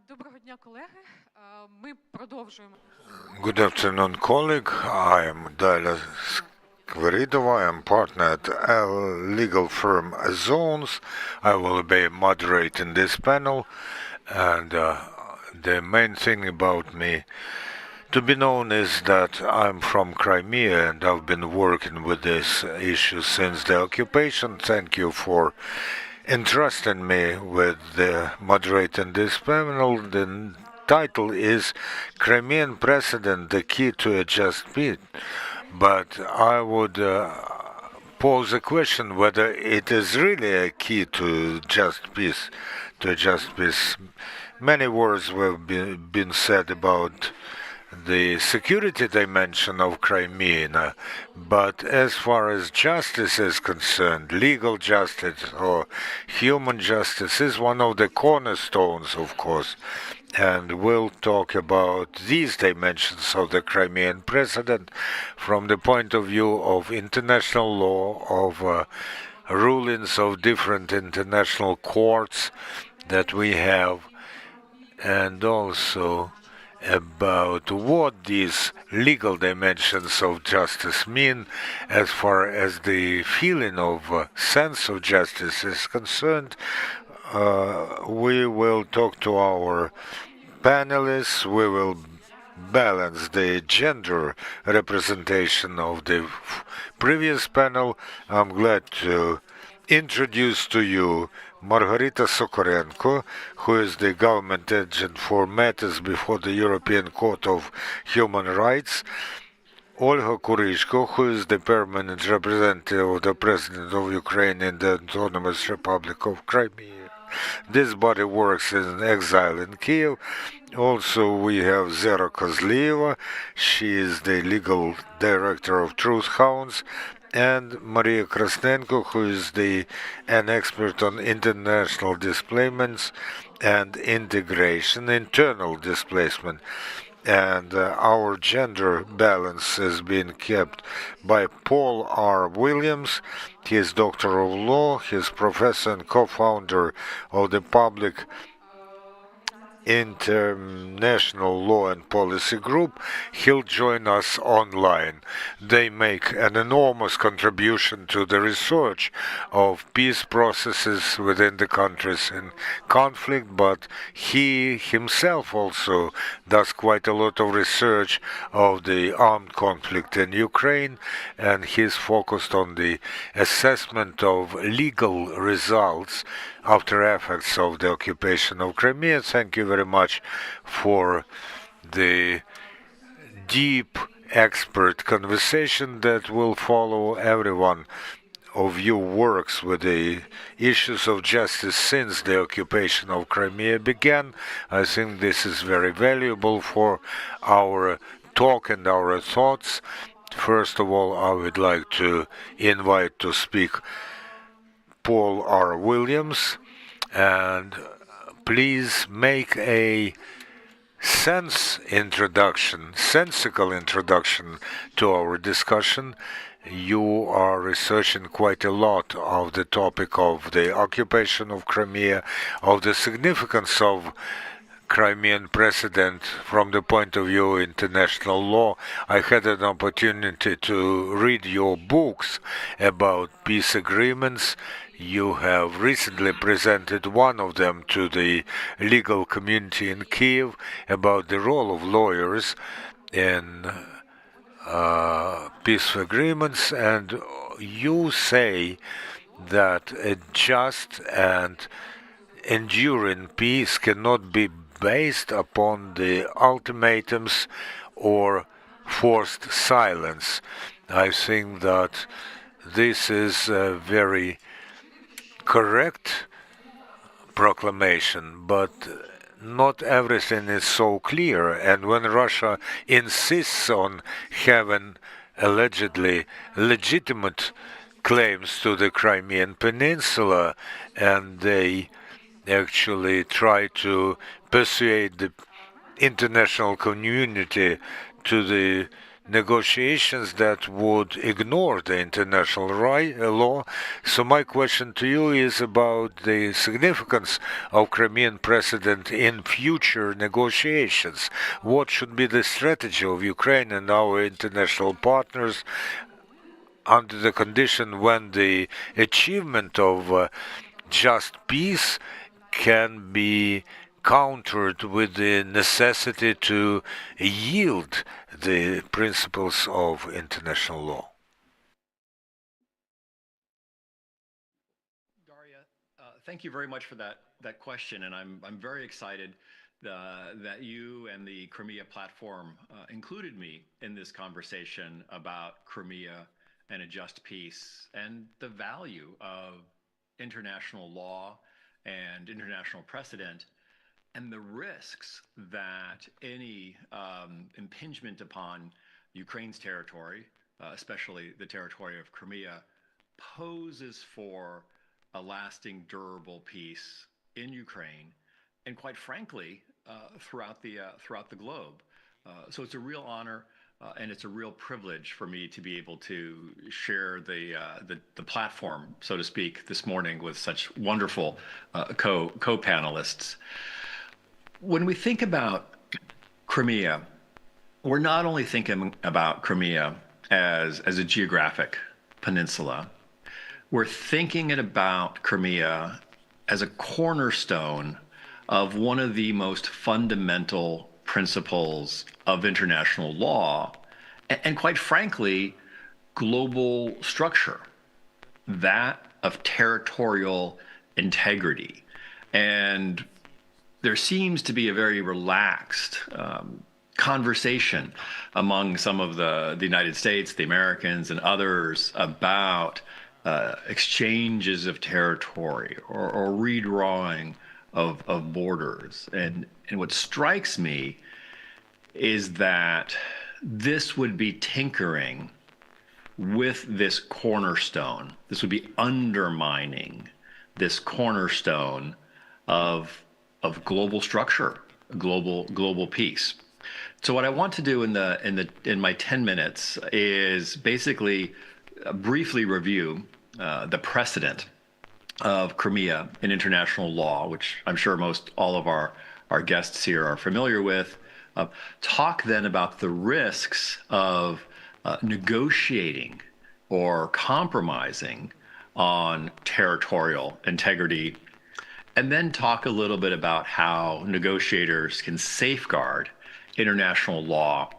Доброго дня, колеги. Ми продовжуємо. Good afternoon, colleague. I am Dalia Skveridova. I am partner at legal firm Zones. I will be moderating this panel, and the main thing about me to be known is that I'm from Crimea and I've been working with this issue since the occupation. Thank you for entrusting me with moderating this panel. The title is Crimean Precedent, the Key to a Just Peace. But I would pose a question whether it is really a key to just peace, Many words have been said about the security dimension of Crimea, but as far as justice is concerned, legal justice or human justice is one of the cornerstones, of course, and we'll talk about these dimensions of the Crimean precedent from the point of view of international law, of rulings of different international courts that we have, and also about what these legal dimensions of justice mean as far as the feeling of sense of justice is concerned. We will talk to our panelists. We will balance the gender representation of the previous panel. I'm glad to introduce to you Margarita Sokorenko, who is the government agent for matters before the European Court of Human Rights, Olga Kurishko, who is the permanent representative of the President of Ukraine in the Autonomous Republic of Crimea. This body works in exile in Kiev. Also, we have Zera Kozlieva. She is the legal director of Truth Hounds, and Maria Krasnenko, who is an expert on international displacements and integration, internal displacement. And our gender balance is being kept by Paul R. Williams. He is Doctor of Law. He is professor and co-founder of the Public International Law and Policy Group. He'll join us online. They make an enormous contribution to the research of peace processes within the countries in conflict, but he himself also does quite a lot of research of the armed conflict in Ukraine, and he's focused on the assessment of legal results after effects of the occupation of Crimea. Thank you very much for the deep expert conversation that will follow. Everyone of you works with the issues of justice since the occupation of Crimea began. I think this is very valuable for our talk and our thoughts. First of all, I would like to invite to speak Paul R. Williams, and please make a sensical introduction to our discussion. You are researching quite a lot of the topic of the occupation of Crimea, of the significance of Crimean precedent from the point of view of international law. I had an opportunity to read your books about peace agreements. You have recently presented one of them to the legal community in Kiev about the role of lawyers in peace agreements, and you say that a just and enduring peace cannot be based upon the ultimatums or forced silence. I think that this is a very correct proclamation, but not everything is so clear, and when Russia insists on having allegedly legitimate claims to the Crimean Peninsula, and they actually try to persuade the international community to the negotiations that would ignore the international law. So my question to you is about the significance of Crimean precedent in future negotiations. What should be the strategy of Ukraine and our international partners under the condition when the achievement of just peace can be countered with the necessity to yield the principles of international law? Daria, thank you very much for that question, and I'm very excited that you and the Crimea Platform included me in this conversation about Crimea and a just peace and the value of international law and international precedent and the risks that any impingement upon Ukraine's territory, especially the territory of Crimea, poses for a lasting, durable peace in Ukraine, and quite frankly, throughout the globe. So it's a real honor, and it's a real privilege for me to be able to share the platform, so to speak, this morning with such wonderful co-panelists. When we think about Crimea, we're not only thinking about Crimea as a geographic peninsula. We're thinking about Crimea as a cornerstone of one of the most fundamental principles of international law, and quite frankly, global structure, that of territorial integrity. And there seems to be a very relaxed conversation among some of the United States, the Americans, and others about exchanges of territory or redrawing of borders. And what strikes me is that this would be tinkering with this cornerstone. This would be undermining this cornerstone of global structure, global peace. So what I want to do in my 10 minutes is basically briefly review the precedent of Crimea in international law, which I'm sure most all of our guests here are familiar with. Talk then about the risks of negotiating or compromising on territorial integrity, and then talk a little bit about how negotiators can safeguard international law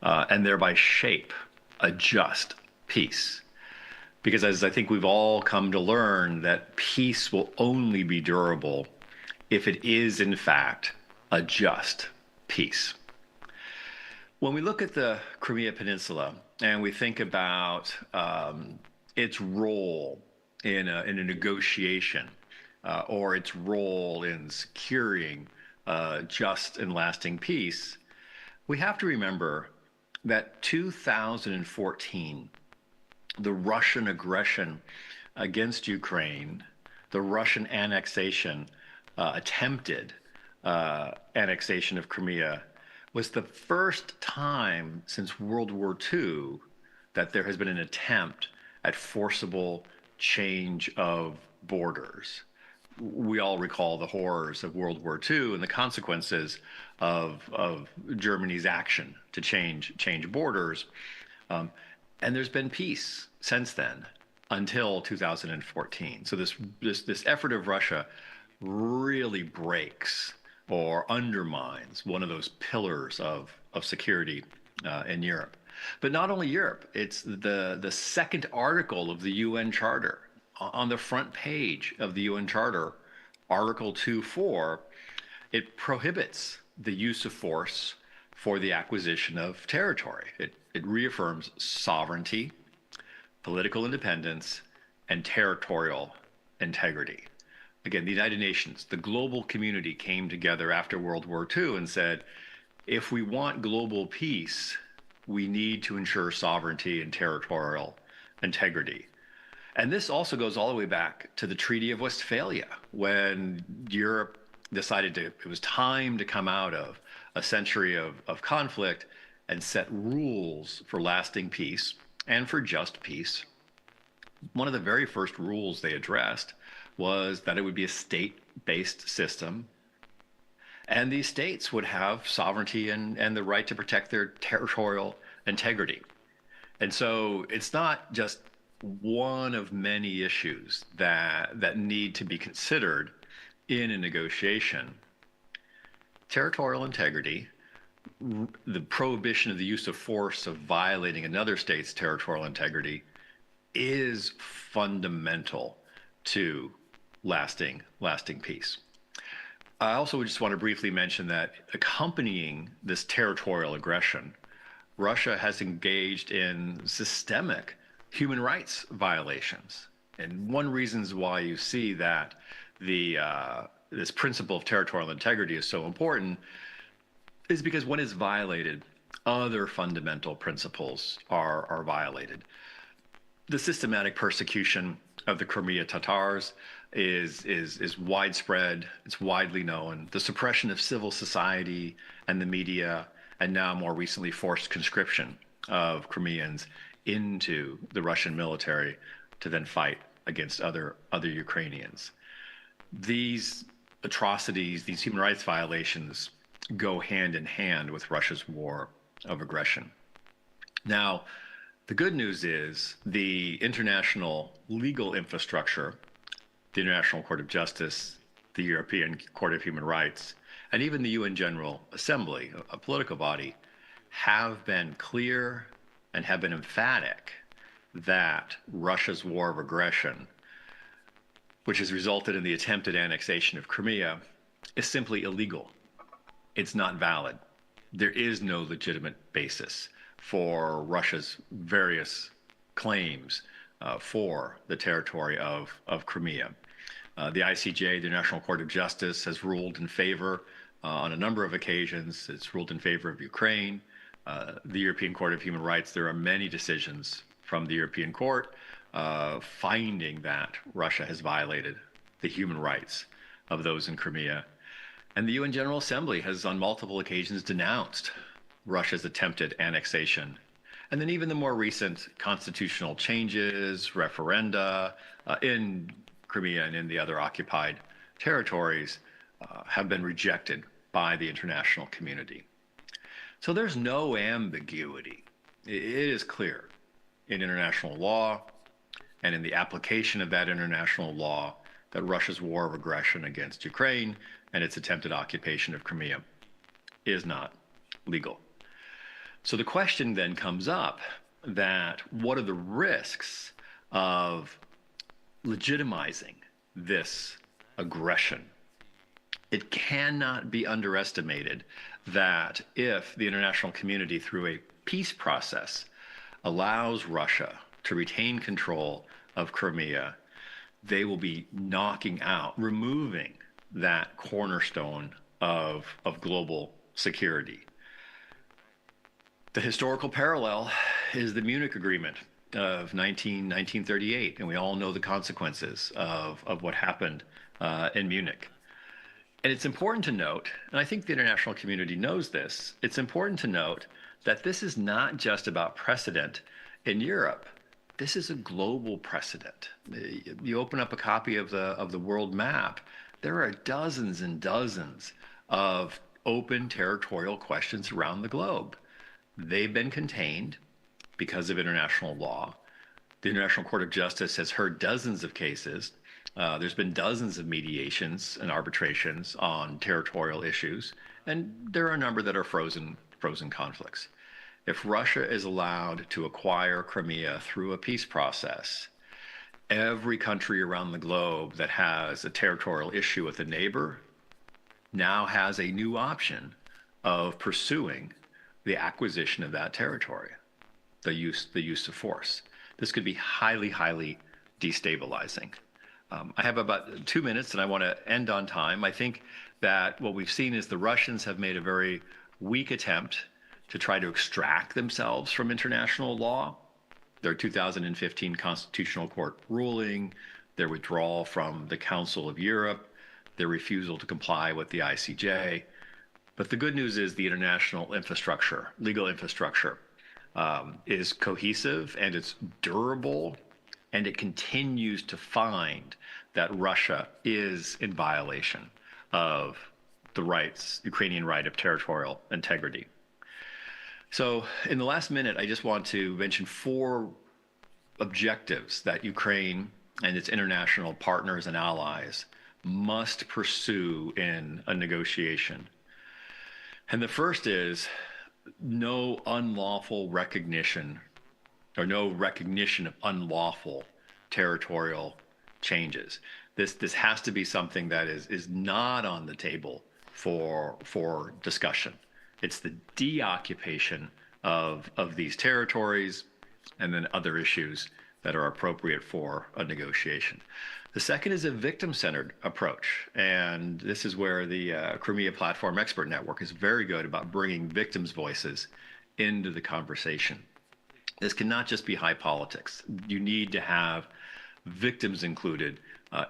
and thereby shape a just peace. Because as I think we've all come to learn, that peace will only be durable if it is, in fact, a just peace. When we look at the Crimea Peninsula and we think about its role in a negotiation or its role in securing just and lasting peace, we have to remember that 2014, the Russian aggression against Ukraine, the Russian attempted annexation of Crimea, was the first time since World War II that there has been an attempt at forcible change of borders. We all recall the horrors of World War II and the consequences of Germany's action to change borders. And there's been peace since then until 2014. So this effort of Russia really breaks or undermines one of those pillars of security in Europe. But not only Europe, it's the second article of the UN Charter. On the front page of the UN Charter, Article 2.4, it prohibits the use of force for the acquisition of territory. It reaffirms sovereignty, political independence, and territorial integrity. Again, the United Nations, the global community came together after World War II and said, if we want global peace, we need to ensure sovereignty and territorial integrity. And this also goes all the way back to the Treaty of Westphalia, when Europe decided it was time to come out of a century of conflict and set rules for lasting peace and for just peace, one of the very first rules they addressed was that it would be a state-based system, and these states would have sovereignty and the right to protect their territorial integrity. And so it's not just one of many issues that need to be considered in a negotiation. Territorial integrity, the prohibition of the use of force of violating another state's territorial integrity, is fundamental to lasting peace. I also just want to briefly mention that accompanying this territorial aggression, Russia has engaged in systemic human rights violations. And one reason why you see that this principle of territorial integrity is so important is because when it's violated, other fundamental principles are violated. The systematic persecution of the Crimea Tatars is widespread. It's widely known. The suppression of civil society and the media, and now more recently forced conscription of Crimeans into the Russian military to then fight against other Ukrainians. These atrocities, these human rights violations, go hand in hand with Russia's war of aggression. Now, the good news is the international legal infrastructure, the International Court of Justice, the European Court of Human Rights, and even the UN General Assembly, a political body, have been clear and have been emphatic that Russia's war of aggression, which has resulted in the attempted annexation of Crimea, is simply illegal. It's not valid. There is no legitimate basis for Russia's various claims for the territory of Crimea. The ICJ, the International Court of Justice, has ruled in favor on a number of occasions. It's ruled in favor of Ukraine. The European Court of Human Rights, there are many decisions from the European Court finding that Russia has violated the human rights of those in Crimea. And the UN General Assembly has on multiple occasions denounced Russia's attempted annexation. And then even the more recent constitutional changes, referenda in Crimea and in the other occupied territories have been rejected by the international community. So there's no ambiguity. It is clear in international law and in the application of that international law that Russia's war of aggression against Ukraine and its attempted occupation of Crimea is not legal. So the question then comes up that what are the risks of legitimizing this aggression? It cannot be underestimated that if the international community, through a peace process, allows Russia to retain control of Crimea, they will be knocking out, removing that cornerstone of global security. The historical parallel is the Munich Agreement of 1938, and we all know the consequences of what happened in Munich. And it's important to note, and I think the international community knows this, it's important to note that this is not just about precedent in Europe. This is a global precedent. You open up a copy of the world map, there are dozens and dozens of open territorial questions around the globe. They've been contained because of international law. The International Court of Justice has heard dozens of cases. There's been dozens of mediations and arbitrations on territorial issues, and there are a number that are frozen conflicts. If Russia is allowed to acquire Crimea through a peace process, every country around the globe that has a territorial issue with a neighbor now has a new option of pursuing the acquisition of that territory, the use of force. This could be highly, highly destabilizing. I have about 2 minutes and I want to end on time. I think that what we've seen is the Russians have made a very weak attempt to try to extract themselves from international law. Their 2015 Constitutional Court ruling, their withdrawal from the Council of Europe, their refusal to comply with the ICJ. But the good news is the international infrastructure, legal infrastructure, is cohesive and it's durable, and it continues to find that Russia is in violation of the rights, Ukrainian right of territorial integrity. So in the last minute, I just want to mention 4 objectives that Ukraine and its international partners and allies must pursue in a negotiation. And the first is no unlawful recognition or no recognition of unlawful territorial changes. This has to be something that is not on the table for discussion. It's the deoccupation of these territories and then other issues that are appropriate for a negotiation. The second is a victim-centered approach, and this is where the Crimea Platform Expert Network is very good about bringing victims' voices into the conversation. This cannot just be high politics. You need to have victims included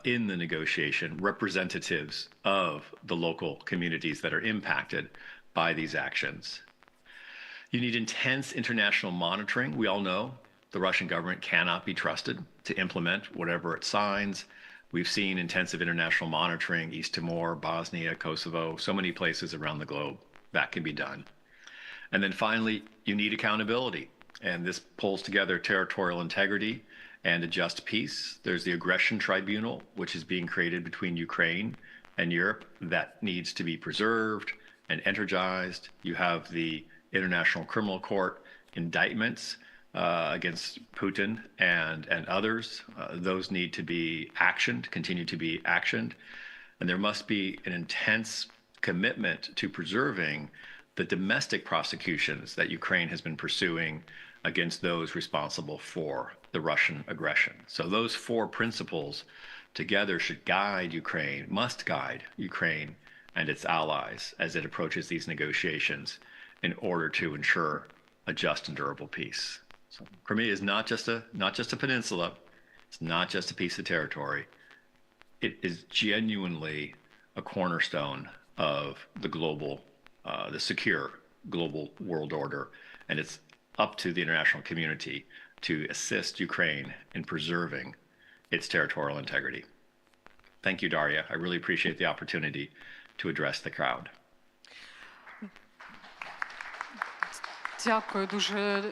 in the negotiation, representatives of the local communities that are impacted by these actions. You need intense international monitoring. We all know the Russian government cannot be trusted to implement whatever it signs. We've seen intensive international monitoring, East Timor, Bosnia, Kosovo, so many places around the globe that can be done. And then finally, you need accountability. And this pulls together territorial integrity and a just peace. There's the aggression tribunal, which is being created between Ukraine and Europe, that needs to be preserved and energized. You have the International Criminal Court indictments against Putin and others. Those need to be actioned, continue to be actioned. And there must be an intense commitment to preserving the domestic prosecutions that Ukraine has been pursuing against those responsible for the Russian aggression. So those 4 principles together should guide Ukraine, must guide Ukraine and its allies as it approaches these negotiations in order to ensure a just and durable peace. So Crimea is not just a peninsula. It's not just a piece of territory. It is genuinely a cornerstone of the global, the secure global world order, and it's up to the international community to assist Ukraine in preserving its territorial integrity. Thank you, Daria. I really appreciate the opportunity to address the crowd. Дякую дуже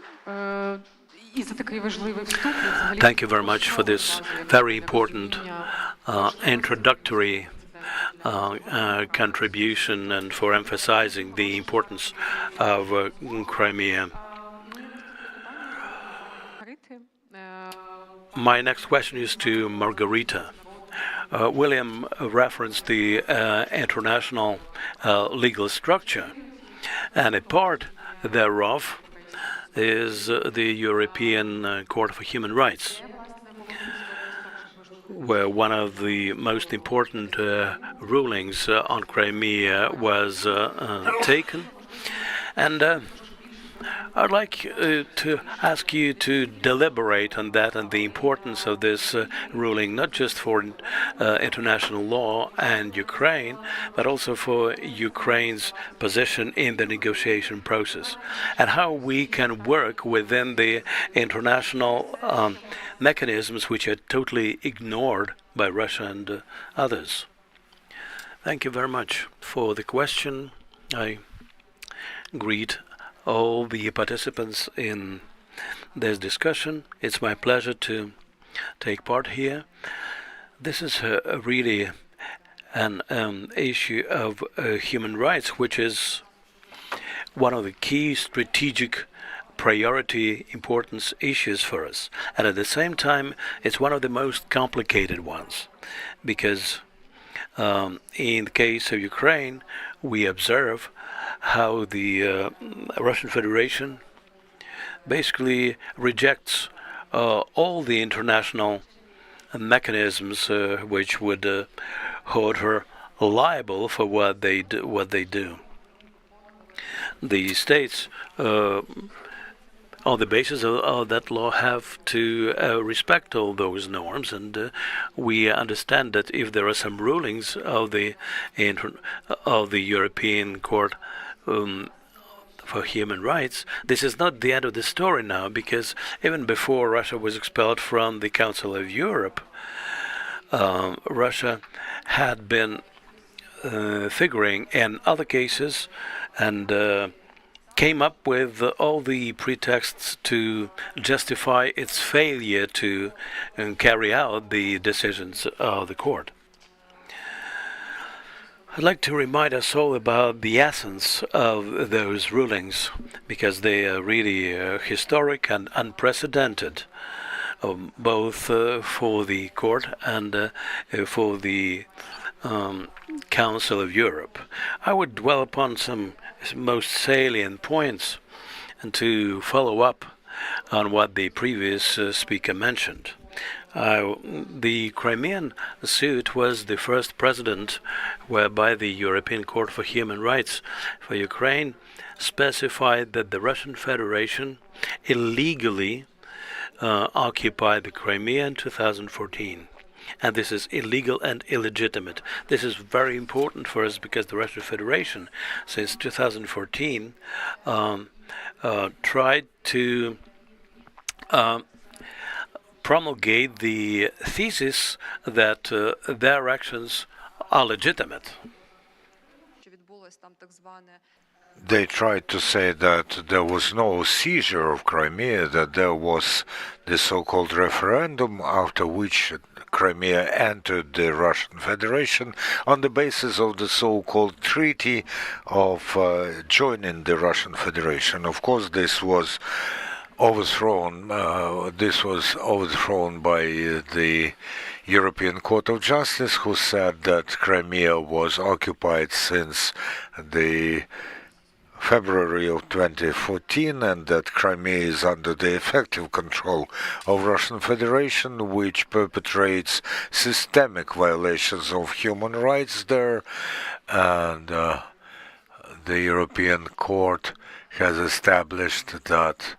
і за такий важливий вступ. Thank you very much for this very important introductory contribution and for emphasizing the importance of Crimea. My next question is to Margarita. William referenced the international legal structure, and a part thereof is the European Court of Human Rights, where one of the most important rulings on Crimea was taken. And I'd like to ask you to deliberate on that and the importance of this ruling, not just for international law and Ukraine, but also for Ukraine's position in the negotiation process, and how we can work within the international mechanisms which are totally ignored by Russia and others. Thank you very much for the question. I greet all the participants in this discussion. It's my pleasure to take part here. This is really an issue of human rights, which is one of the key strategic priority importance issues for us. And at the same time, it's one of the most complicated ones, because in the case of Ukraine, we observe how the Russian Federation basically rejects all the international mechanisms which would hold her liable for what they do. The states on the basis of that law, have to respect all those norms. And we understand that if there are some rulings of the European Court for Human Rights, this is not the end of the story now, because even before Russia was expelled from the Council of Europe, Russia had been figuring in other cases and came up with all the pretexts to justify its failure to carry out the decisions of the court. I'd like to remind us all about the essence of those rulings, because they are really historic and unprecedented, both for the court and for the Council of Europe. I would dwell upon some most salient points and to follow up on what the previous speaker mentioned. The Crimean suit was the first precedent whereby the European Court for Human Rights for Ukraine specified that the Russian Federation illegally occupied the Crimea in 2014. And this is illegal and illegitimate. This is very important for us because the Russian Federation, since 2014, tried to promulgate the thesis that their actions are legitimate. They tried to say that there was no seizure of Crimea, that there was the so-called referendum after which Crimea entered the Russian Federation on the basis of the so-called treaty of joining the Russian Federation. Of course, this was overthrown. This was overthrown by the European Court of Justice, who said that Crimea was occupied since the February of 2014, and that Crimea is under the effective control of Russian Federation, which perpetrates systemic violations of human rights there. And the European Court has established that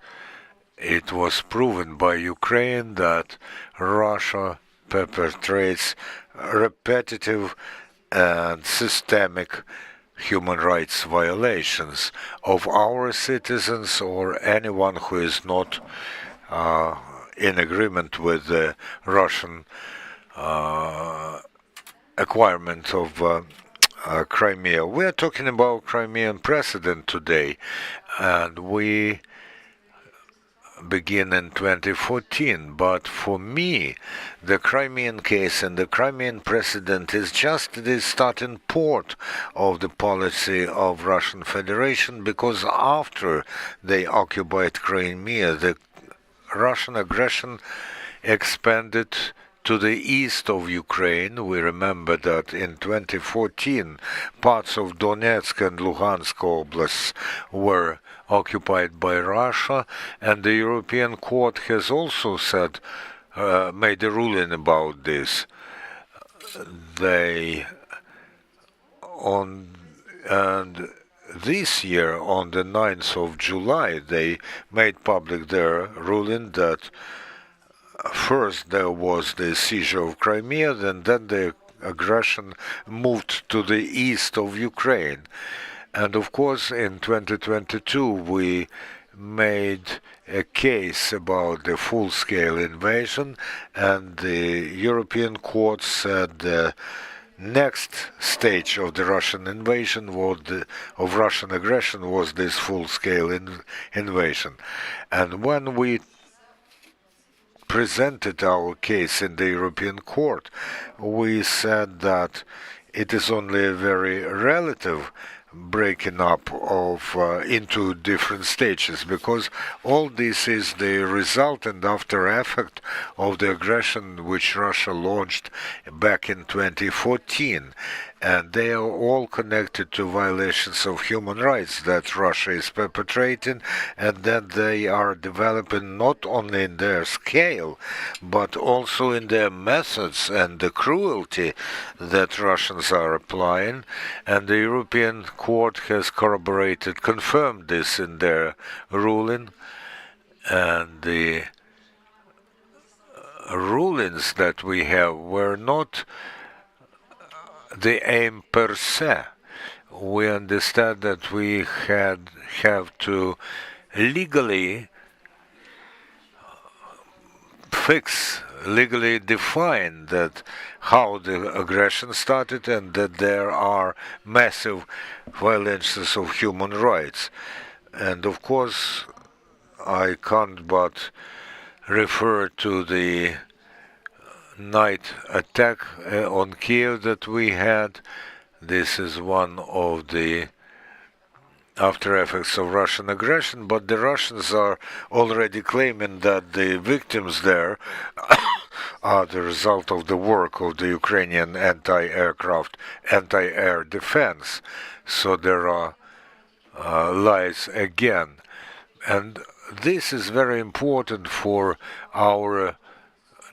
it was proven by Ukraine that Russia perpetrates repetitive and systemic human rights violations of our citizens or anyone who is not in agreement with the Russian acquirement of Crimea. We are talking about Crimean precedent today, and we begin in 2014, but for me, the Crimean case and the Crimean precedent is just the starting port of the policy of Russian Federation, because after they occupied Crimea, the Russian aggression expanded to the east of Ukraine. We remember that in 2014, parts of Donetsk and Luhansk oblasts were occupied by Russia, and the European Court has also said, made a ruling about this. And this year, on the 9th of July, they made public their ruling that first there was the seizure of Crimea, and then the aggression moved to the east of Ukraine. And of course, in 2022, we made a case about the full-scale invasion, and the European Court said the next stage of the Russian invasion of Russian aggression was this full-scale invasion. And when we presented our case in the European Court, we said that it is only a very relative breaking up of into different stages, because all this is the result and after effect of the aggression which Russia launched back in 2014, and they are all connected to violations of human rights that Russia is perpetrating, and that they are developing not only in their scale but also in their methods and the cruelty that Russians are applying. And the European Court has confirmed this in their ruling, And the rulings that we have were not the aim per se. We understand that we have to legally legally define that how the aggression started and that there are massive violations of human rights. And of course, I can't but refer to the night attack on Kiev that we had. This is one of the after effects of Russian aggression, but the Russians are already claiming that the victims there are the result of the work of the Ukrainian anti-aircraft, anti-air defense. So there are lies again. And this is very important for our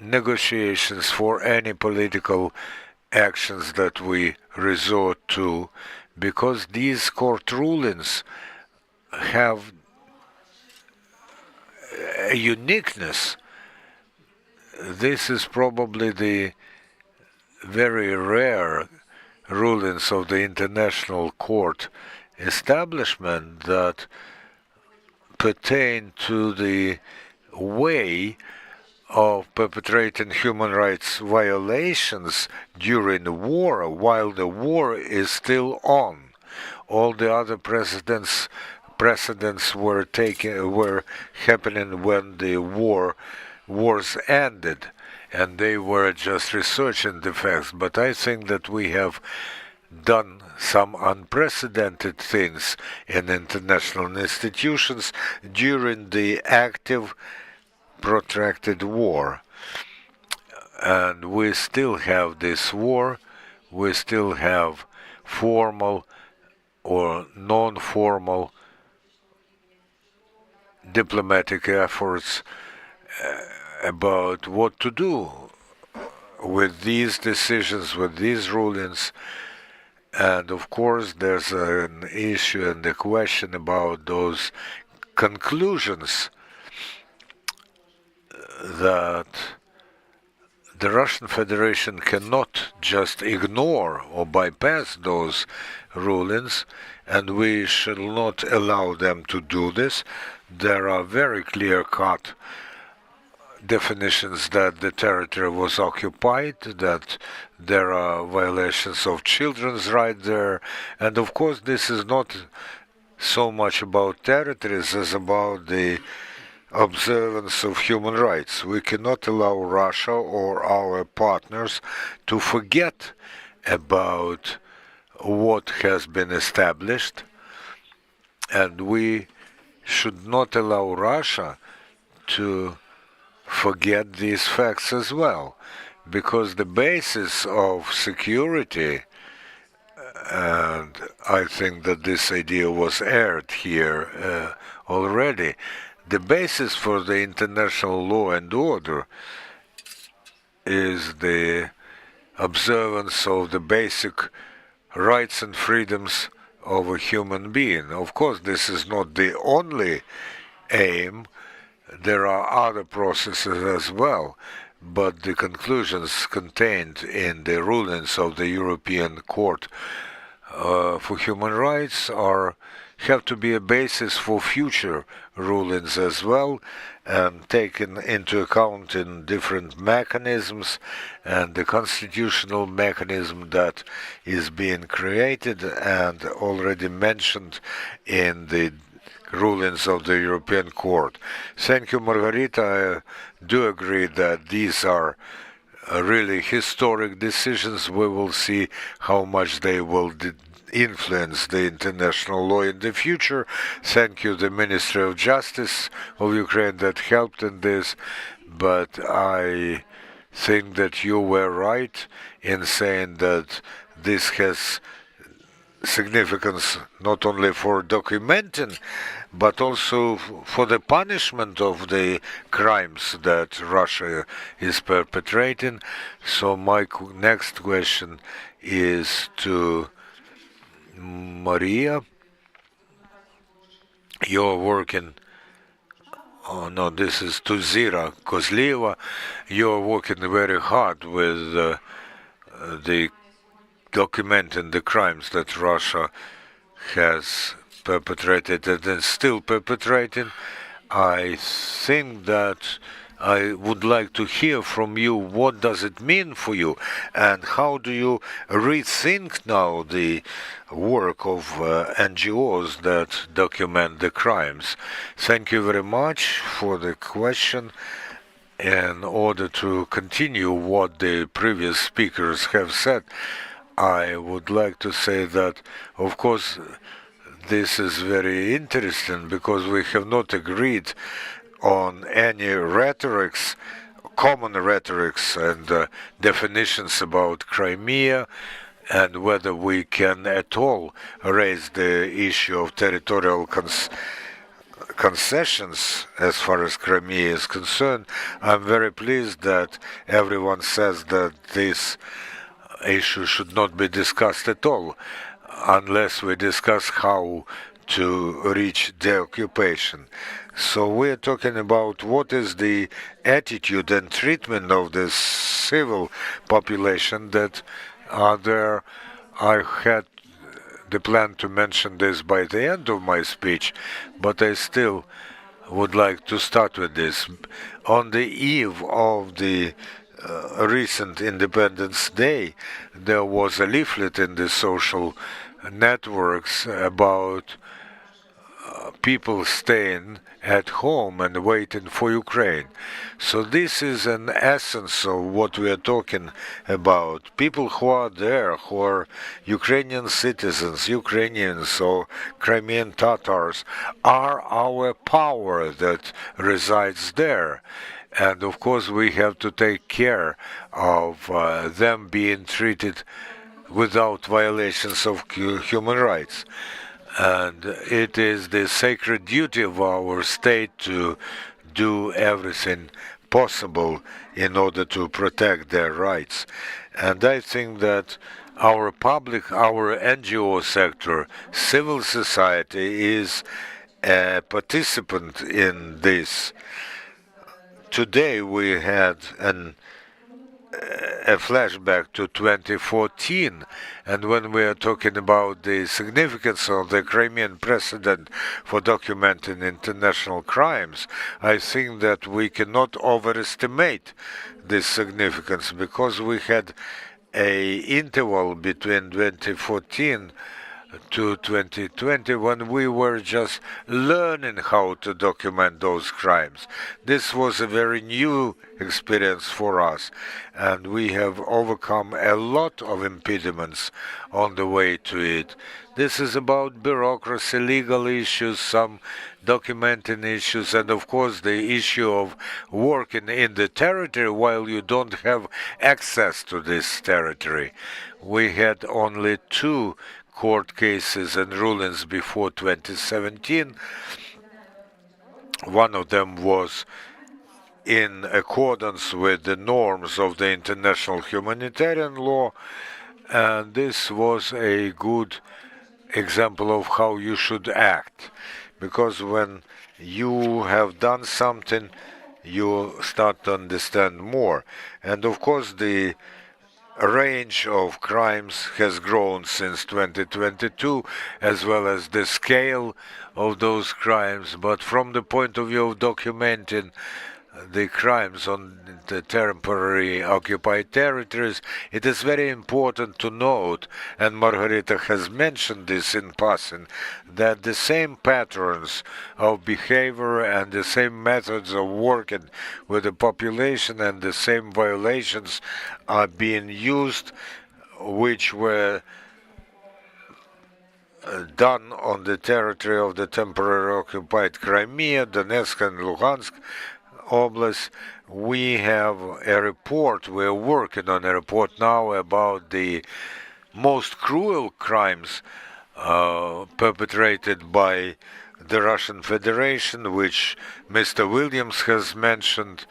negotiations, for any political actions that we resort to, because these court rulings have a uniqueness. This is probably the very rare rulings of the international court establishment that pertain to the way of perpetrating human rights violations during the war, while the war is still on. All the other precedents were happening when the wars ended, and they were just researching the facts. But I think that we have done some unprecedented things in international institutions during the active protracted war. And we still have this war, we still have formal or non-formal diplomatic efforts about what to do with these decisions, with these rulings. And of course, there's an issue and a question about those conclusions that the Russian Federation cannot just ignore or bypass those rulings, and we shall not allow them to do this. There are very clear-cut definitions that the territory was occupied, that there are violations of children's rights there, and of course this is not so much about territories as about the observance of human rights. We cannot allow Russia or our partners to forget about what has been established, and we should not allow Russia to forget these facts as well, because the basis of security, and I think that this idea was aired here already, the basis for the international law and order is the observance of the basic rights and freedoms of a human being. Of course, this is not the only aim. There are other processes as well, but the conclusions contained in the rulings of the European Court for Human Rights have to be a basis for future rulings as well, and taken into account in different mechanisms, and the constitutional mechanism that is being created and already mentioned in the rulings of the European Court. Thank you, Margarita. I do agree that these are really historic decisions. We will see how much they will influence the international law in the future. Thank you, the Ministry of Justice of Ukraine, that helped in this. But I think that you were right in saying that this has significance not only for documenting, but also for the punishment of the crimes that Russia is perpetrating. So my next question is to Maria. You're working Oh no, this is Tuzira Kozlieva. You're working very hard with the documenting the crimes that Russia has perpetrated and is still perpetrating. I think that I would like to hear from you what does it mean for you and how do you rethink now the work of NGOs that document the crimes. Thank you very much for the question. In order to continue what the previous speakers have said, I would like to say that, of course, this is very interesting because we have not agreed on any rhetorics, common rhetorics and definitions about Crimea and whether we can at all raise the issue of territorial concessions as far as Crimea is concerned. I'm very pleased that everyone says that this issue should not be discussed at all unless we discuss how to reach the occupation. So we're talking about what is the attitude and treatment of the civil population that are there. I had the plan to mention this by the end of my speech, but I still would like to start with this. On the eve of the recent Independence Day, there was a leaflet in the social networks about people staying at home and waiting for Ukraine. So this is an essence of what we are talking about. People who are there, who are Ukrainian citizens, Ukrainians or Crimean Tatars, are our power that resides there. And of course we have to take care of them being treated without violations of human rights. And it is the sacred duty of our state to do everything possible in order to protect their rights. And I think that our public, our NGO sector, civil society is a participant in this. Today we had a flashback to 2014, and when we are talking about the significance of the Crimean precedent for documenting international crimes, I think that we cannot overestimate this significance because we had an interval between 2014 to 2020 when we were just learning how to document those crimes. This was a very new experience for us, and we have overcome a lot of impediments on the way to it. This is about bureaucracy, legal issues, some documenting issues, and of course the issue of working in the territory while you don't have access to this territory. We had only 2 court cases and rulings before 2017. One of them was in accordance with the norms of the international humanitarian law, and this was a good example of how you should act, because when you have done something, you start to understand more. And of course the range of crimes has grown since 2022, as well as the scale of those crimes. But from the point of view of documenting the crimes on the temporary occupied territories, it is very important to note, and Margarita has mentioned this in passing, that the same patterns of behavior and the same methods of working with the population and the same violations are being used, which were done on the territory of the temporarily occupied Crimea, Donetsk and Luhansk Oblast. We have a report, we're working on a report now about the most cruel crimes perpetrated by the Russian Federation, which Mr. Williams has mentioned,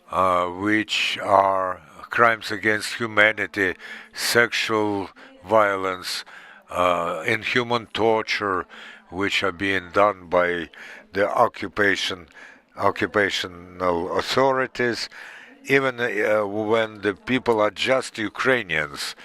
which are crimes against humanity, sexual violence, inhuman torture, which are being done by the occupation occupational authorities, even when the people are just Ukrainians.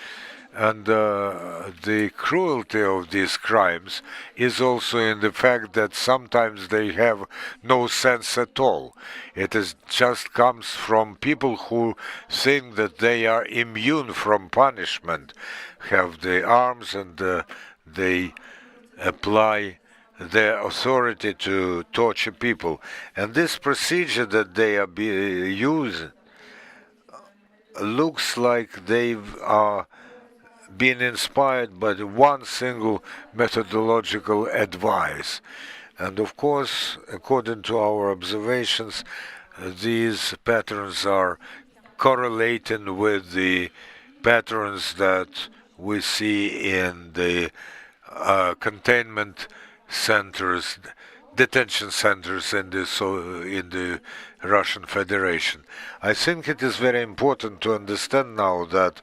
And the cruelty of these crimes is also in the fact that sometimes they have no sense at all. It is just comes from people who think that they are immune from punishment, have the arms, and they apply their authority to torture people. And this procedure that they are using looks like they are being inspired by the one single methodological advice. And of course, according to our observations, these patterns are correlating with the patterns that we see in the containment centers, detention centers in the Russian Federation. I think it is very important to understand now that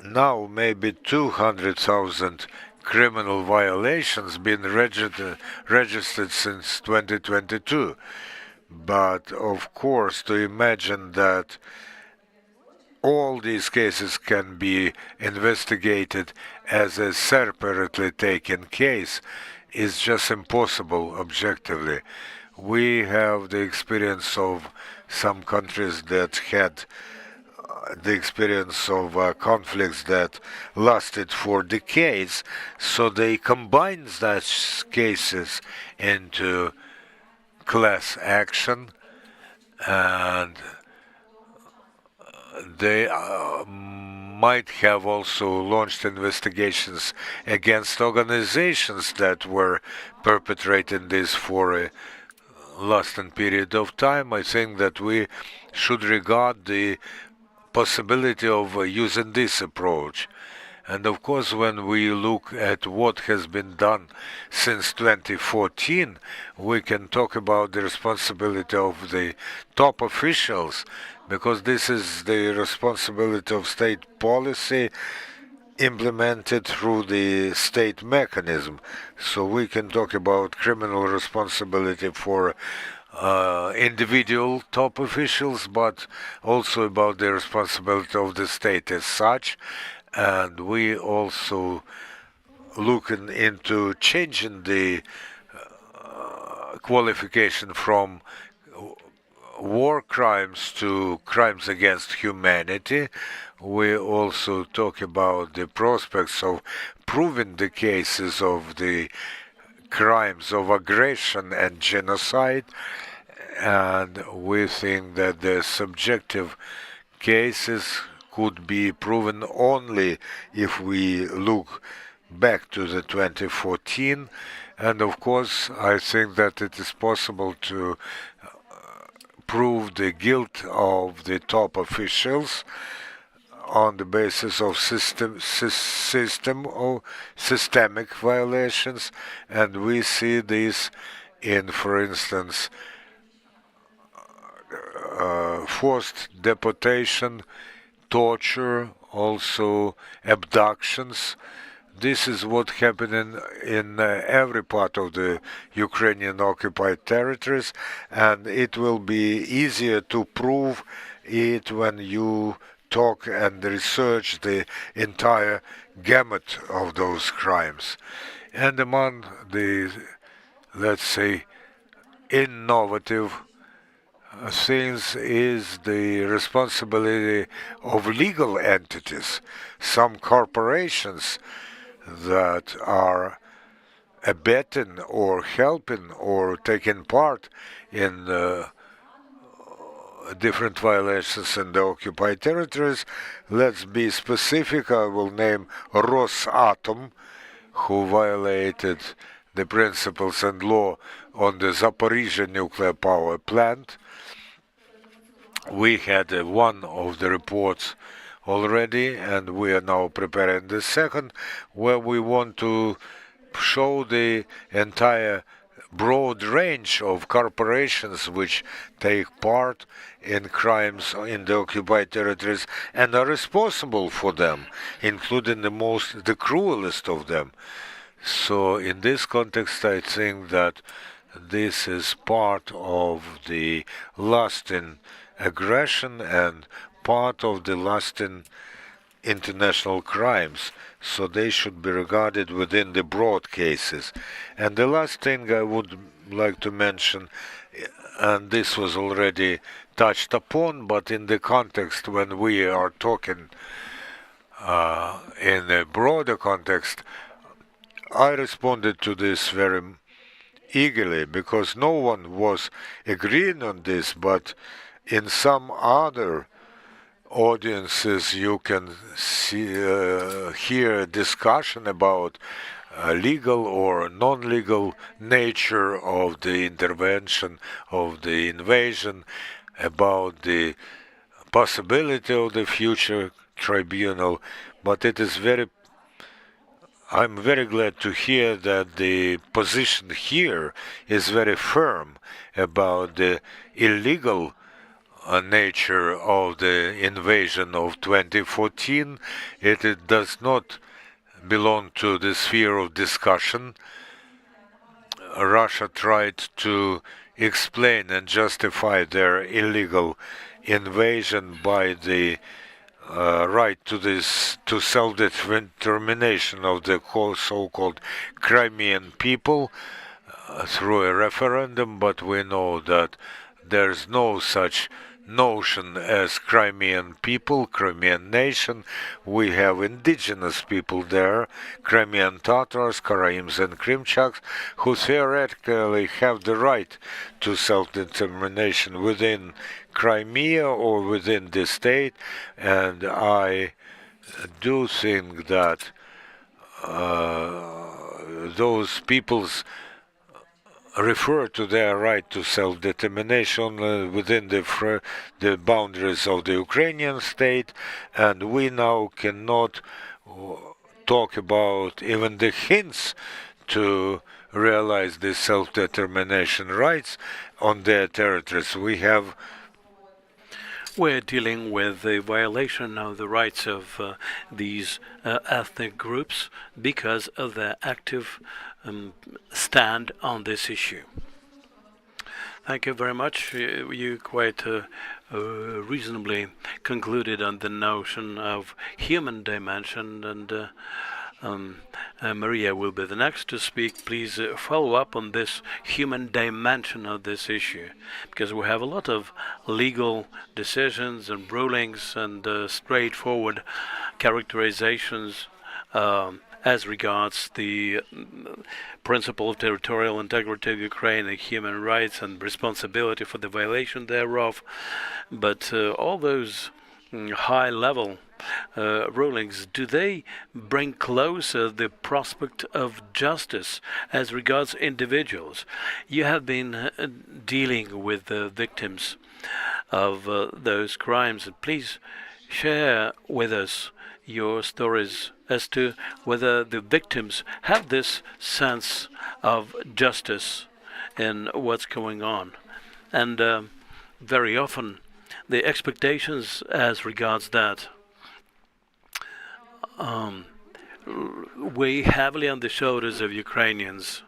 now maybe 200,000 criminal violations been registered since 2022. But of course, to imagine that all these cases can be investigated as a separately taken case is just impossible objectively. We have the experience of some countries that had the experience of conflicts that lasted for decades, so they combined such cases into class action, and they might have also launched investigations against organizations that were perpetrating this for a lasting period of time. I think that we should regard the possibility of using this approach. And of course, when we look at what has been done since 2014, we can talk about the responsibility of the top officials, because this is the responsibility of state policy implemented through the state mechanism. So we can talk about criminal responsibility for individual top officials, but also about the responsibility of the state as such. And we also looking into changing the qualification from war crimes to crimes against humanity. We also talk about the prospects of proving the cases of the crimes of aggression and genocide, and we think that the subjective cases could be proven only if we look back to the 2014. And of course, I think that it is possible to prove the guilt of the top officials on the basis of systemic violations, and we see this in, for instance, forced deportation, torture, also abductions. This is what happened in every part of the Ukrainian occupied territories, and it will be easier to prove it when you talk and research the entire gamut of those crimes. And among the, let's say, innovative things is the responsibility of legal entities. Some corporations that are abetting or helping or taking part in different violations in the occupied territories. Let's be specific. I will name Rosatom, who violated the principles and law on the Zaporizhzhia nuclear power plant. We had one of the reports already, and we are now preparing the second, where we want to show the entire broad range of corporations which take part in crimes in the occupied territories and are responsible for them, including the cruelest of them. So in this context, I think that this is part of the lasting aggression and part of the lasting international crimes, so they should be regarded within the broad cases. And the last thing I would like to mention, and this was already touched upon, but in the context when we are talking in a broader context, I responded to this very eagerly because no one was agreeing on this, but in some other audiences you can see hear a discussion about legal or non-legal nature of the intervention, of the invasion, about the possibility of the future tribunal. But it is I'm very glad to hear that the position here is very firm about the illegal nature of the invasion of 2014. It does not belong to the sphere of discussion. Russia tried to explain and justify their illegal invasion by the right to self-determination of the so-called Crimean people through a referendum, but we know that there's no such notion as Crimean people, Crimean nation. We have indigenous people there, Crimean Tatars, Karaims and Krimchaks, who theoretically have the right to self-determination within Crimea or within the state, and I do think that those peoples refer to their right to self-determination within the boundaries of the Ukrainian state, and we now cannot talk about even the hints to realize the self-determination rights on their territories. We're dealing with the violation of the rights of these ethnic groups because of their active stand on this issue. Thank you very much. You quite reasonably concluded on the notion of human dimension, and Maria will be the next to speak. Please follow up on this human dimension of this issue, because we have a lot of legal decisions and rulings and straightforward characterizations as regards the principle of territorial integrity of Ukraine and human rights and responsibility for the violation thereof. But all those high-level rulings, do they bring closer the prospect of justice as regards individuals? You have been dealing with the victims of those crimes. Please share with us your stories as to whether the victims have this sense of justice in what's going on. And very often the expectations as regards that weigh heavily on the shoulders of Ukrainians.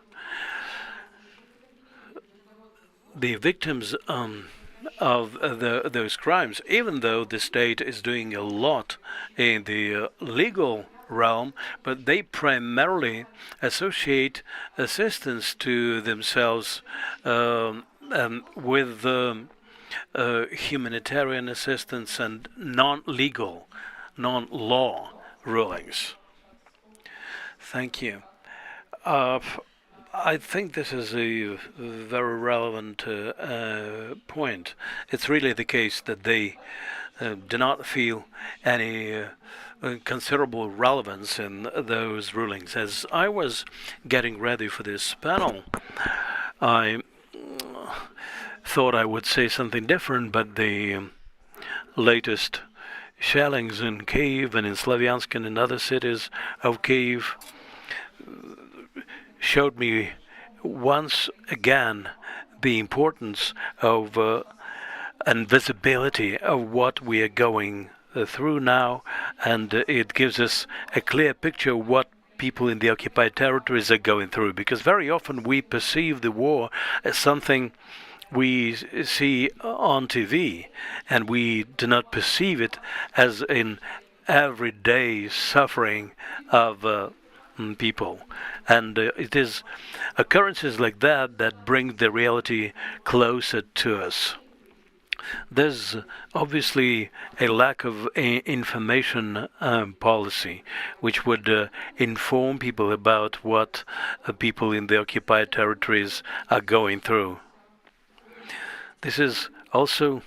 The victims of those crimes, even though the state is doing a lot in the legal realm, but they primarily associate assistance to themselves with humanitarian assistance and non-legal, non-law rulings. Thank you. I think this is a very relevant point. It's really the case that they do not feel any considerable relevance in those rulings. As I was getting ready for this panel, I thought I would say something different, but the latest shellings in Kyiv and in Slavyansk and in other cities of Kyiv showed me once again the importance of and visibility of what we are going through now, and it gives us a clear picture of what people in the occupied territories are going through, because very often we perceive the war as something we see on TV, and we do not perceive it as in everyday suffering of people. And it is occurrences like that that bring the reality closer to us. There's obviously a lack of information policy which would inform people about what people in the occupied territories are going through. This is also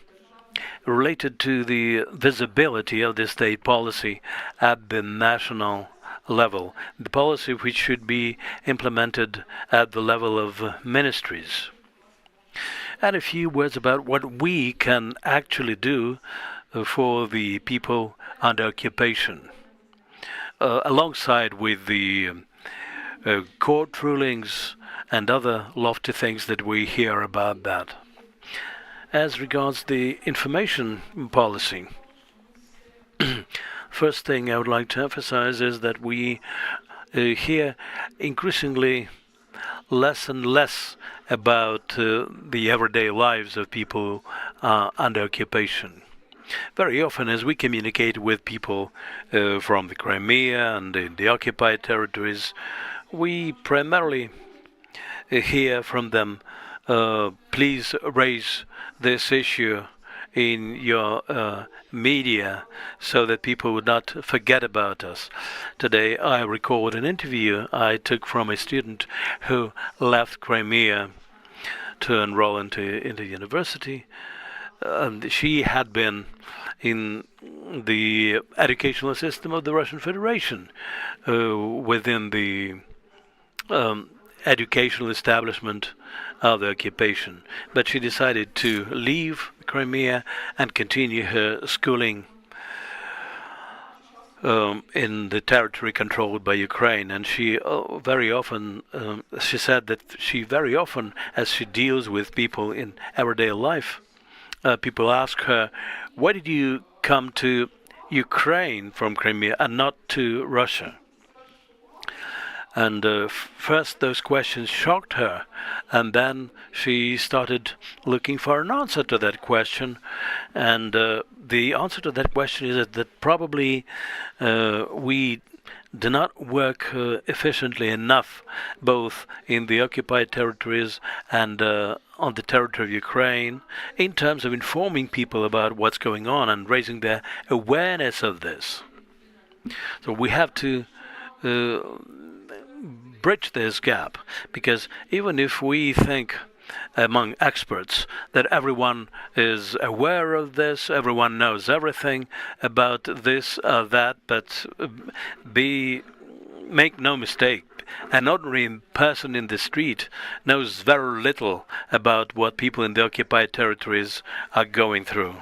related to the visibility of the state policy at the national level, the policy which should be implemented at the level of ministries. And a few words about what we can actually do for the people under occupation, alongside with the court rulings and other lofty things that we hear about that. As regards the information policy, first thing I would like to emphasize is that we hear increasingly less and less about the everyday lives of people under occupation. Very often, as we communicate with people from the Crimea and the occupied territories, we primarily hear from them, please raise this issue in your media so that people would not forget about us. Today I recorded an interview I took from a student who left Crimea to enroll into university. She had been in the educational system of the Russian Federation, within the educational establishment of the occupation. But she decided to leave Crimea and continue her schooling in the territory controlled by Ukraine. And she very often, she said that she very often, as she deals with people in everyday life, people ask her, why did you come to Ukraine from Crimea and not to Russia? And first those questions shocked her, and then she started looking for an answer to that question. And the answer to that question is that probably we do not work efficiently enough, both in the occupied territories and on the territory of Ukraine, in terms of informing people about what's going on and raising their awareness of this. So we have to bridge this gap, because even if we think among experts that everyone is aware of this, everyone knows everything about this or that, but make no mistake, an ordinary person in the street knows very little about what people in the occupied territories are going through.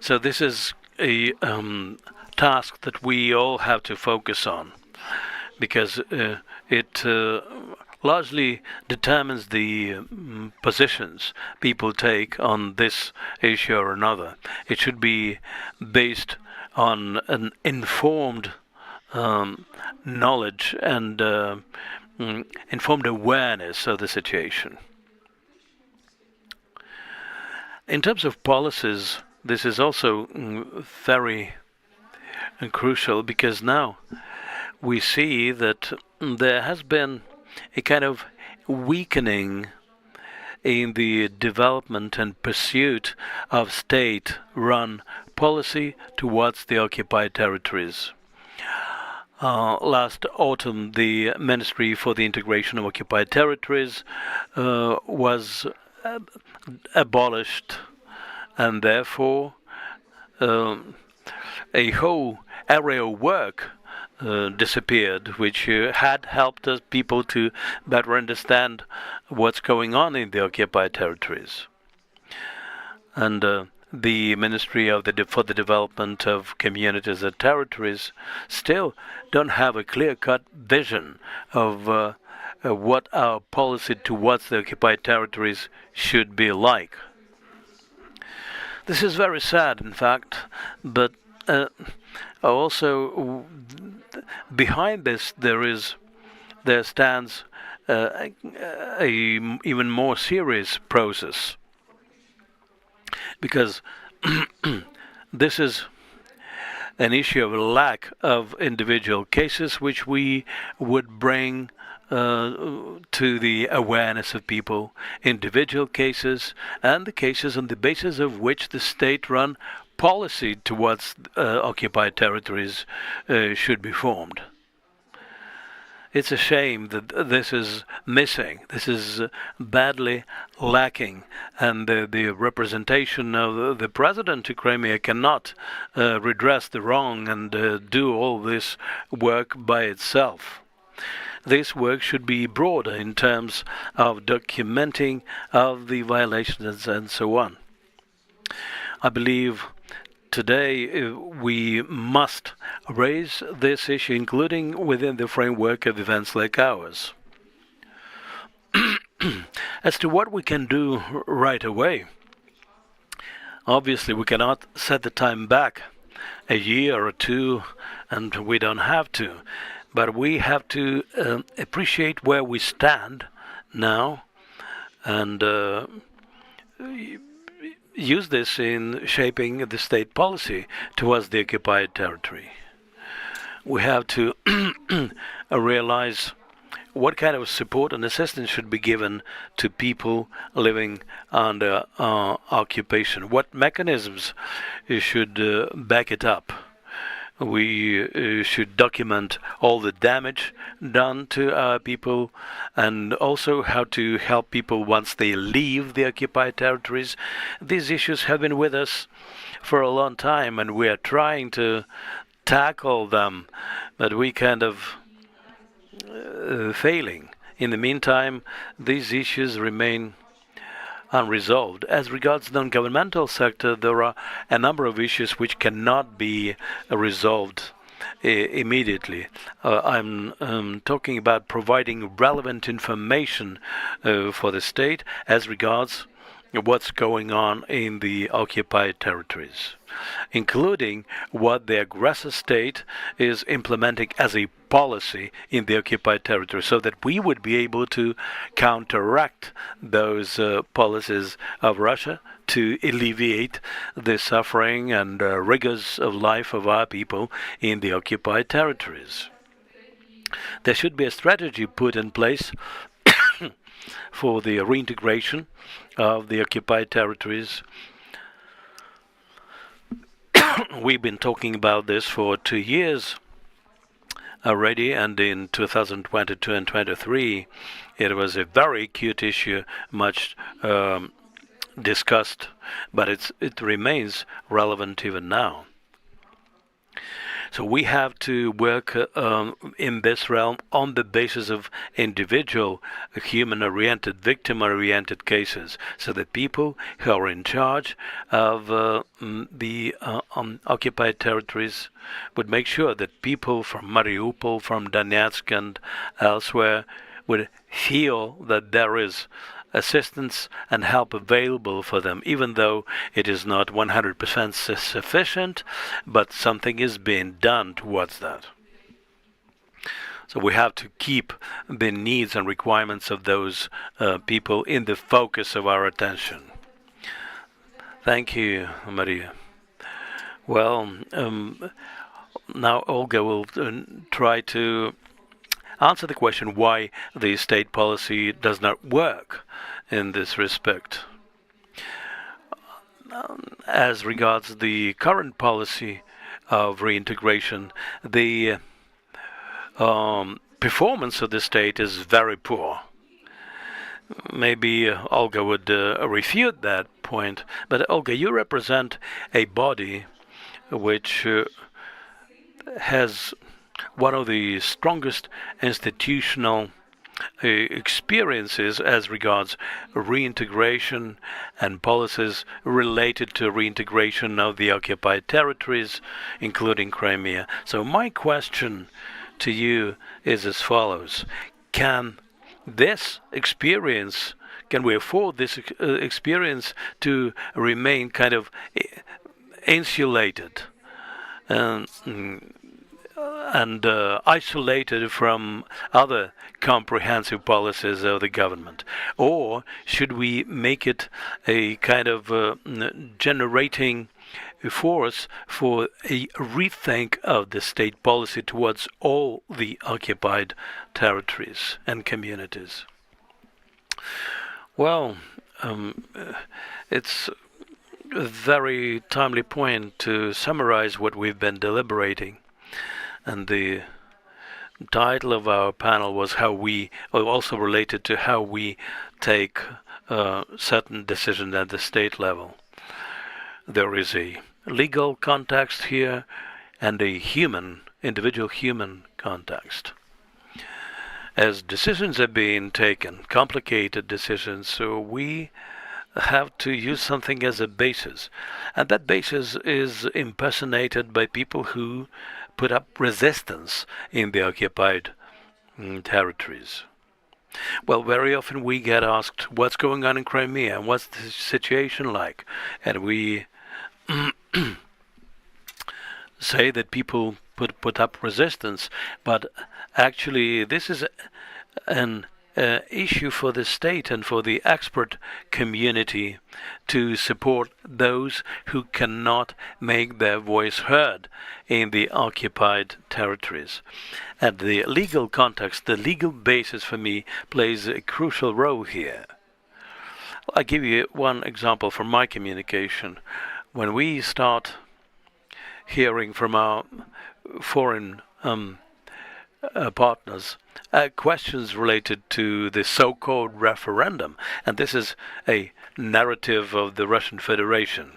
So this is a task that we all have to focus on, because it largely determines the positions people take on this issue or another. It should be based on an informed knowledge and informed awareness of the situation. In terms of policies, this is also very crucial, because now we see that there has been a kind of weakening in the development and pursuit of state-run policy towards the occupied territories. Last autumn, the Ministry for the Integration of Occupied Territories was abolished, and therefore a whole area of work disappeared, which had helped us people to better understand what's going on in the occupied territories. And the Ministry of for the Development of Communities and Territories still don't have a clear-cut vision of what our policy towards the occupied territories should be like. This is very sad, in fact, but also behind this there stands a even more serious process, because this is an issue of lack of individual cases which we would bring to the awareness of people, individual cases, and the cases on the basis of which the state-run policy towards occupied territories should be formed. It's a shame that this is missing. This is badly lacking, and the representation of the president of Crimea cannot redress the wrong and do all this work by itself. This work should be broader in terms of documenting of the violations and so on. I believe today we must raise this issue, including within the framework of events like ours. As to what we can do right away, obviously we cannot set the time back a year or two, and we don't have to. But we have to appreciate where we stand now and use this in shaping the state policy towards the occupied territory. We have to realize what kind of support and assistance should be given to people living under occupation. What mechanisms should back it up. We should document all the damage done to our people, and also how to help people once they leave the occupied territories. These issues have been with us for a long time, and we are trying to tackle them, but we kind of failing. In the meantime, these issues remain unresolved. As regards the non-governmental sector, there are a number of issues which cannot be resolved immediately. I'm talking about providing relevant information for the state as regards what's going on in the occupied territories, including what the aggressor state is implementing as a policy in the occupied territory, so that we would be able to counteract those policies of Russia to alleviate the suffering and rigors of life of our people in the occupied territories. There should be a strategy put in place for the reintegration of the occupied territories. We've been talking about this for 2 years already, and in 2022 and 23 it was a very acute issue, much discussed, but it remains relevant even now. So we have to work in this realm on the basis of individual, human-oriented, victim-oriented cases, so that people who are in charge of the occupied territories would make sure that people from Mariupol, from Donetsk and elsewhere would feel that there is assistance and help available for them, even though it is not 100% sufficient, but something is being done towards that. So we have to keep the needs and requirements of those people in the focus of our attention. Thank you, Maria. Well, now Olga will try to answer the question why the state policy does not work in this respect. As regards the current policy of reintegration, the performance of the state is very poor. Maybe Olga would refute that point, but Olga, you represent a body which has one of the strongest institutional experiences as regards reintegration and policies related to reintegration of the occupied territories, including Crimea. So my question to you is as follows. Can we afford this experience to remain kind of insulated and isolated from other comprehensive policies of the government? Or should we make it a kind of generating force for a rethink of the state policy towards all the occupied territories and communities? Well, it's a very timely point to summarize what we've been deliberating. And the title of our panel was also related to how we take certain decisions at the state level. There is a legal context here and a individual human context. As decisions are being taken, complicated decisions, so we have to use something as a basis. And that basis is impersonated by people who put up resistance in the occupied territories. Well, very often we get asked what's going on in Crimea and what's the situation like, and we say that people put up resistance, but actually this is an issue for the state and for the expert community to support those who cannot make their voice heard in the occupied territories. And the legal context, the legal basis for me plays a crucial role here. I'll give you one example from my communication. When we start hearing from our foreign partners questions related to the so-called referendum, and this is a narrative of the Russian Federation.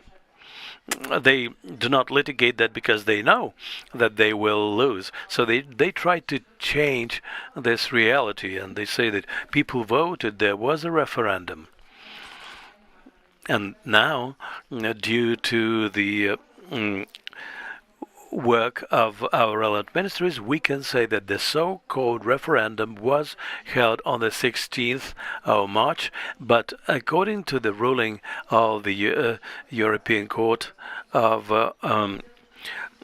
They do not litigate that because they know that they will lose. So they try to change this reality, and they say that people voted, there was a referendum. And now, due to the work of our relevant ministries, we can say that the so-called referendum was held on the 16th of March, but according to the ruling of the European Court of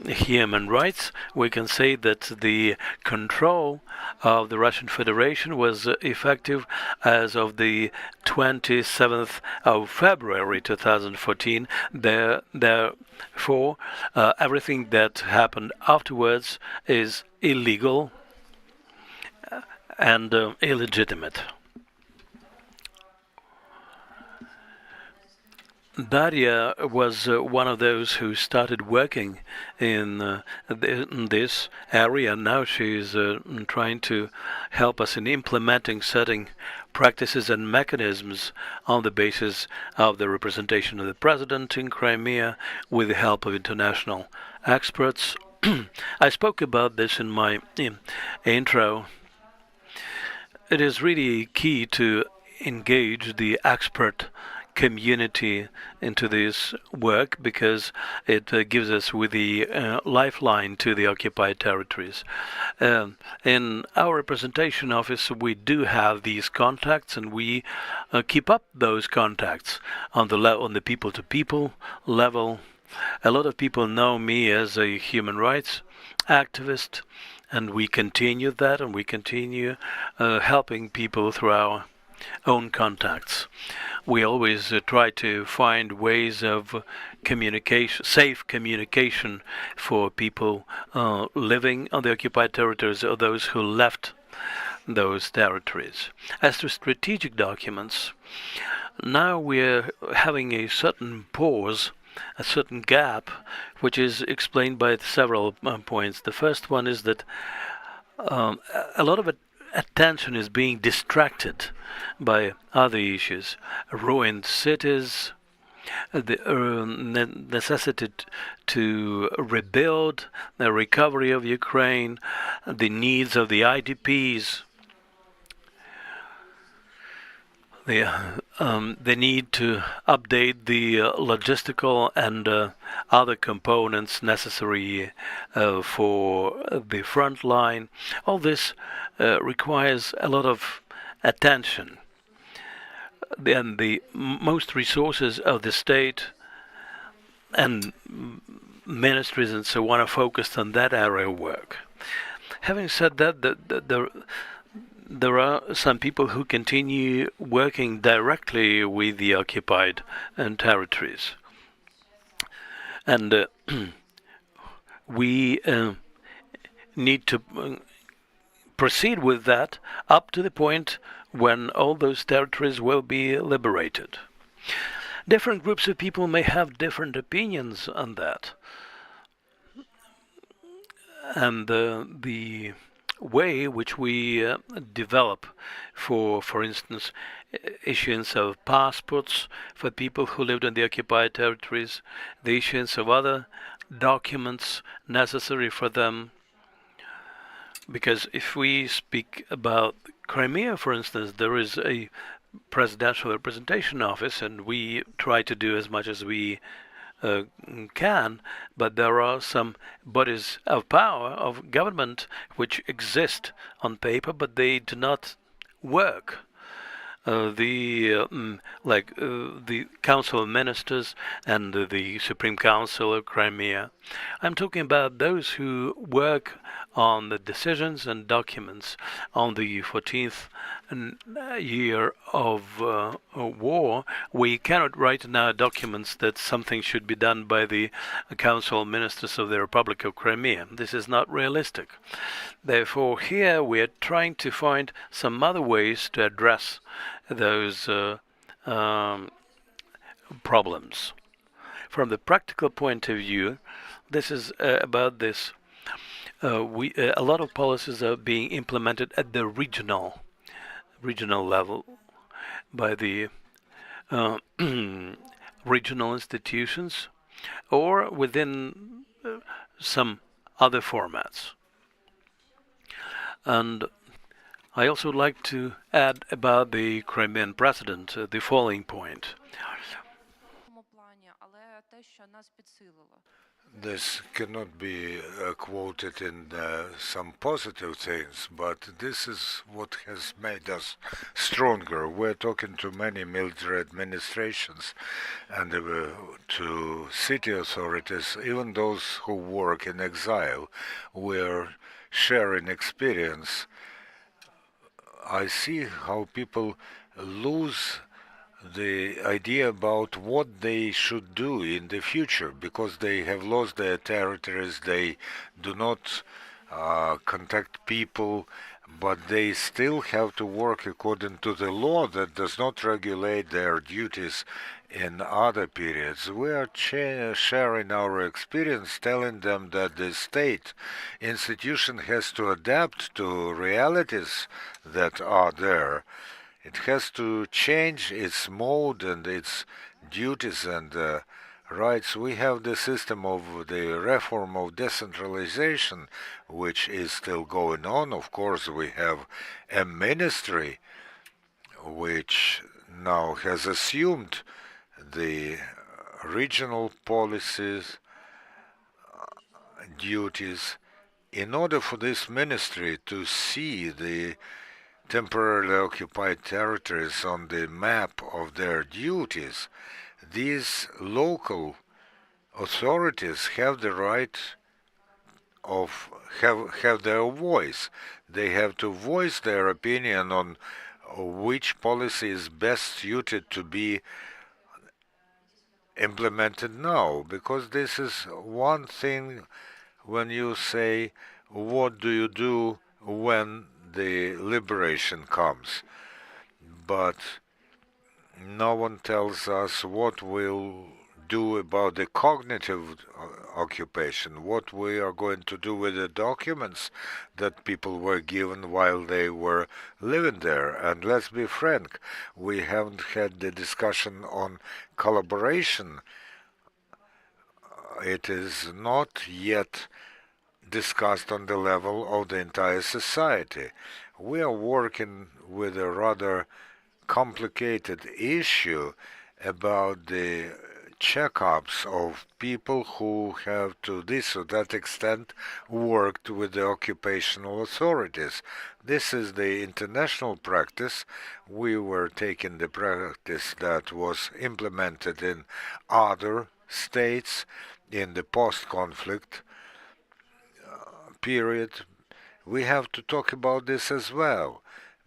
Human Rights, we can say that the control of the Russian Federation was effective as of the 27th of February 2014. Therefore, everything that happened afterwards is illegal and illegitimate. Daria was one of those who started working in this area. Now she's trying to help us in implementing certain practices and mechanisms on the basis of the representation of the president in Crimea with the help of international experts. I spoke about this in my intro. It is really key to engage the expert community into this work because it gives us with the lifeline to the occupied territories. In our representation office, we do have these contacts, and we keep up those contacts on the people-to-people level. A lot of people know me as a human rights activist, and we continue that, and we continue helping people through our own contacts. We always try to find ways of communication, safe communication for people living on the occupied territories or those who left those territories. As to strategic documents, now we're having a certain pause, a certain gap, which is explained by several points. The first one is that a lot of attention is being distracted by other issues: ruined cities, the necessity to rebuild, the recovery of Ukraine, the needs of the IDPs, the need to update the logistical and other components necessary for the front line. All this requires a lot of attention. Then the most resources of the state and ministries and so on are focused on that area of work. Having said that, there are some people who continue working directly with the occupied territories. And we need to proceed with that up to the point when all those territories will be liberated. Different groups of people may have different opinions on that. And the way which we develop for instance, issuance of passports for people who lived in the occupied territories, the issuance of other documents necessary for them. Because if we speak about Crimea, for instance, there is a presidential representation office, and we try to do as much as we can, but there are some bodies of power, of government, which exist on paper, but they do not work. The Council of Ministers and the Supreme Council of Crimea. I'm talking about those who work on the decisions and documents on the 14th year of war. We cannot write now documents that something should be done by the Council of Ministers of the Republic of Crimea. This is not realistic. Therefore, here we are trying to find some other ways to address those problems. From the practical point of view, this is about this. A lot of policies are being implemented at the regional level by the regional institutions or within some other formats. And I also would like to add about the Crimean president, the following point. This cannot be quoted in some positive things, but this is what has made us stronger. We're talking to many military administrations and to city authorities, even those who work in exile. We're sharing experience. I see how people lose the idea about what they should do in the future because they have lost their territories. They do not contact people, but they still have to work according to the law that does not regulate their duties in other periods. We are sharing our experience, telling them that the state institution has to adapt to realities that are there. It has to change its mode and its duties and rights. We have the system of the reform of decentralization, which is still going on. Of course, we have a ministry which now has assumed the regional policies, duties. In order for this ministry to see the temporarily occupied territories on the map of their duties, these local authorities have the right of have their voice. They have to voice their opinion on which policy is best suited to be implemented now, because this is one thing when you say, what do you do when the liberation comes? But no one tells us what we'll do about the cognitive occupation, what we are going to do with the documents that people were given while they were living there. And let's be frank, we haven't had the discussion on collaboration. It is not yet discussed on the level of the entire society. We are working with a rather complicated issue about the checkups of people who have to this or that extent worked with the occupational authorities. This is the international practice. We were taking the practice that was implemented in other states. in the post-conflict period, we have to talk about this as well,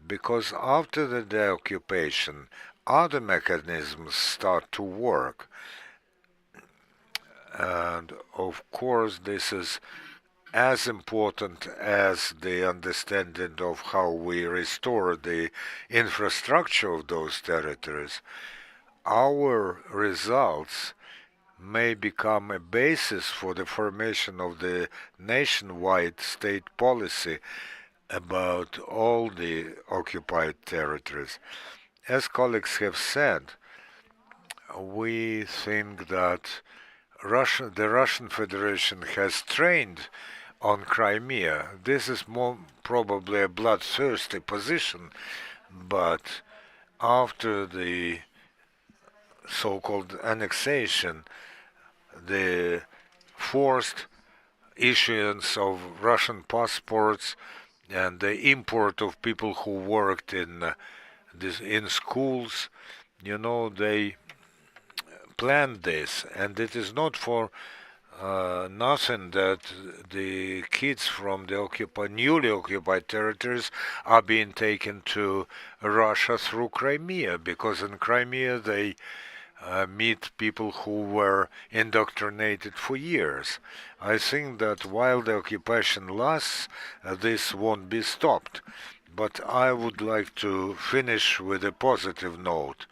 because after the deoccupation, other mechanisms start to work. And of course, this is as important as the understanding of how we restore the infrastructure of those territories. Our results may become a basis for the formation of the nationwide state policy about all the occupied territories. As colleagues have said, we think that the Russian Federation has trained on Crimea. This is more probably a bloodthirsty position, but after the so-called annexation, the forced issuance of Russian passports and the import of people who worked in schools, they planned this, and it is not for nothing that the kids from the newly occupied territories are being taken to Russia through Crimea, because in Crimea they meet people who were indoctrinated for years. I think that while the occupation lasts, this won't be stopped. But I would like to finish with a positive note.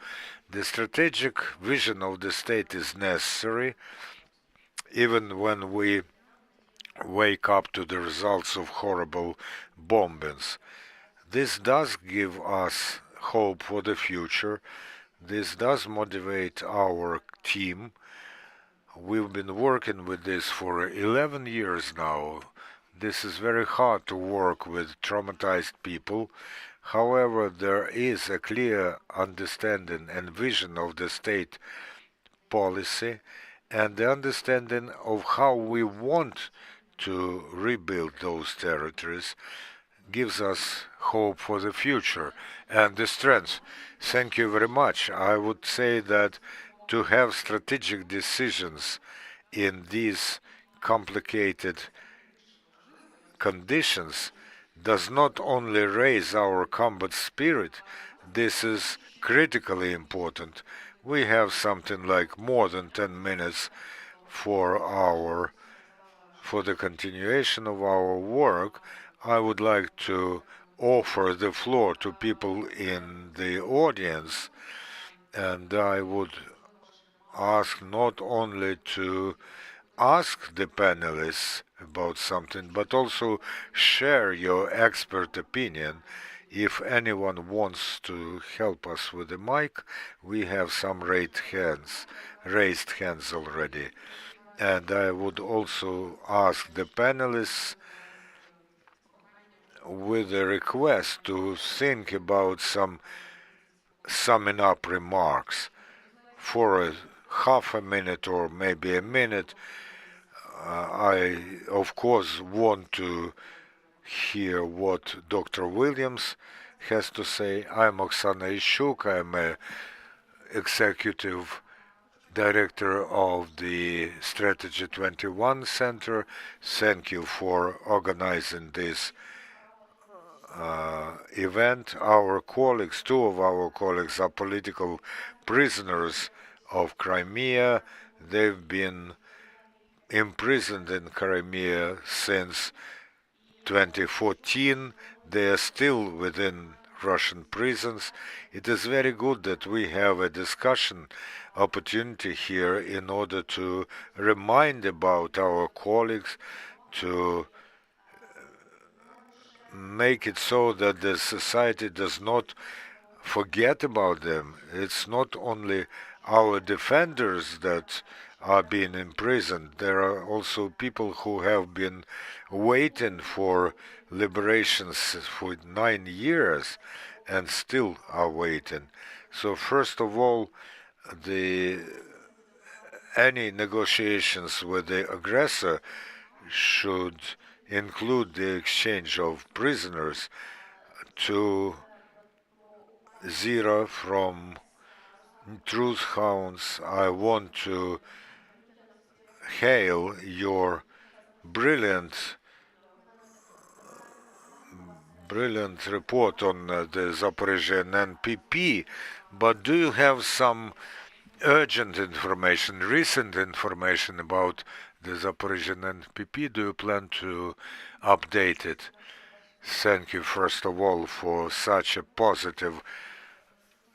The strategic vision of the state is necessary, even when we wake up to the results of horrible bombings. This does give us hope for the future. This does motivate our team. We've been working with this for 11 years now. This is very hard to work with traumatized people. However, there is a clear understanding and vision of the state policy and the understanding of how we want to rebuild those territories gives us hope for the future and the strength. Thank you very much. I would say that to have strategic decisions in these complicated conditions does not only raise our combat spirit, this is critically important. We have something like more than 10 minutes for the continuation of our work. I would like to offer the floor to people in the audience, and I would ask not only to ask the panelists about something, but also share your expert opinion. If anyone wants to help us with the mic, we have some raised hands already. And I would also ask the panelists with a request to think about some summing up remarks for a half a minute or maybe a minute. I, of course, want to hear what Dr. Williams has to say. I'm Oksana Ishuk. I'm an executive director of the Strategy 21 Center. Thank you for organizing this event. Our colleagues, two of our colleagues, are political prisoners of Crimea. They've been imprisoned in Crimea since 2014. They are still within Russian prisons. It is very good that we have a discussion opportunity here in order to remind about our colleagues, to make it so that the society does not forget about them. It's not only our defenders that are being imprisoned. There are also people who have been waiting for liberations for 9 years and still are waiting. So first of all, any negotiations with the aggressor should include the exchange of prisoners to zero from truth hounds. I want to hail your brilliant report on the Zaporizhian NPP, but do you have some urgent information, recent information about the Zaporizhian NPP? Do you plan to update it? Thank you, first of all, for such a positive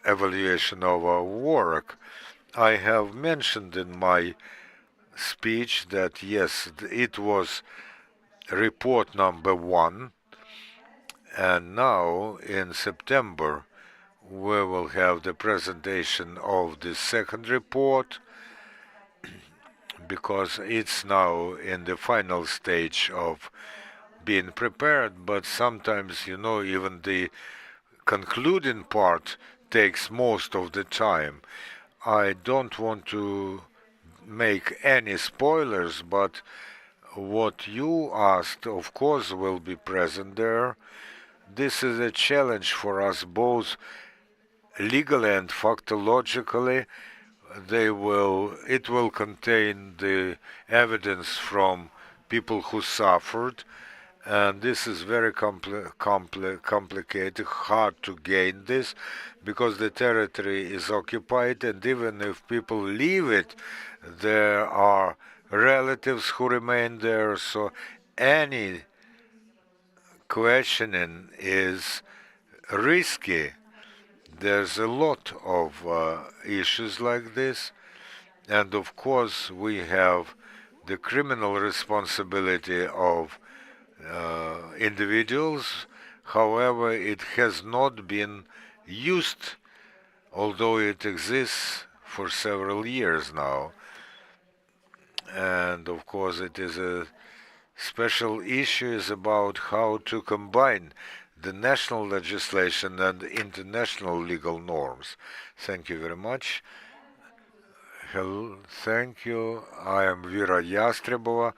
evaluation of our work. I have mentioned in my speech that yes, it was report number 1, and now in September we will have the presentation of the second report, because it's now in the final stage of being prepared, but sometimes, even the concluding part takes most of the time. I don't want to make any spoilers, but what you asked, of course, will be present there. This is a challenge for us both legally and factologically. It will contain the evidence from people who suffered, and this is very complicated, hard to gain this, because the territory is occupied, and even if people leave it, there are relatives who remain there, so any questioning is risky. There's a lot of issues like this, and of course we have the criminal responsibility of individuals. However, it has not been used, although it exists for several years now. And of course it is a special issue is about how to combine the national legislation and international legal norms. Thank you very much. Thank you. I am Vera Yastrebova.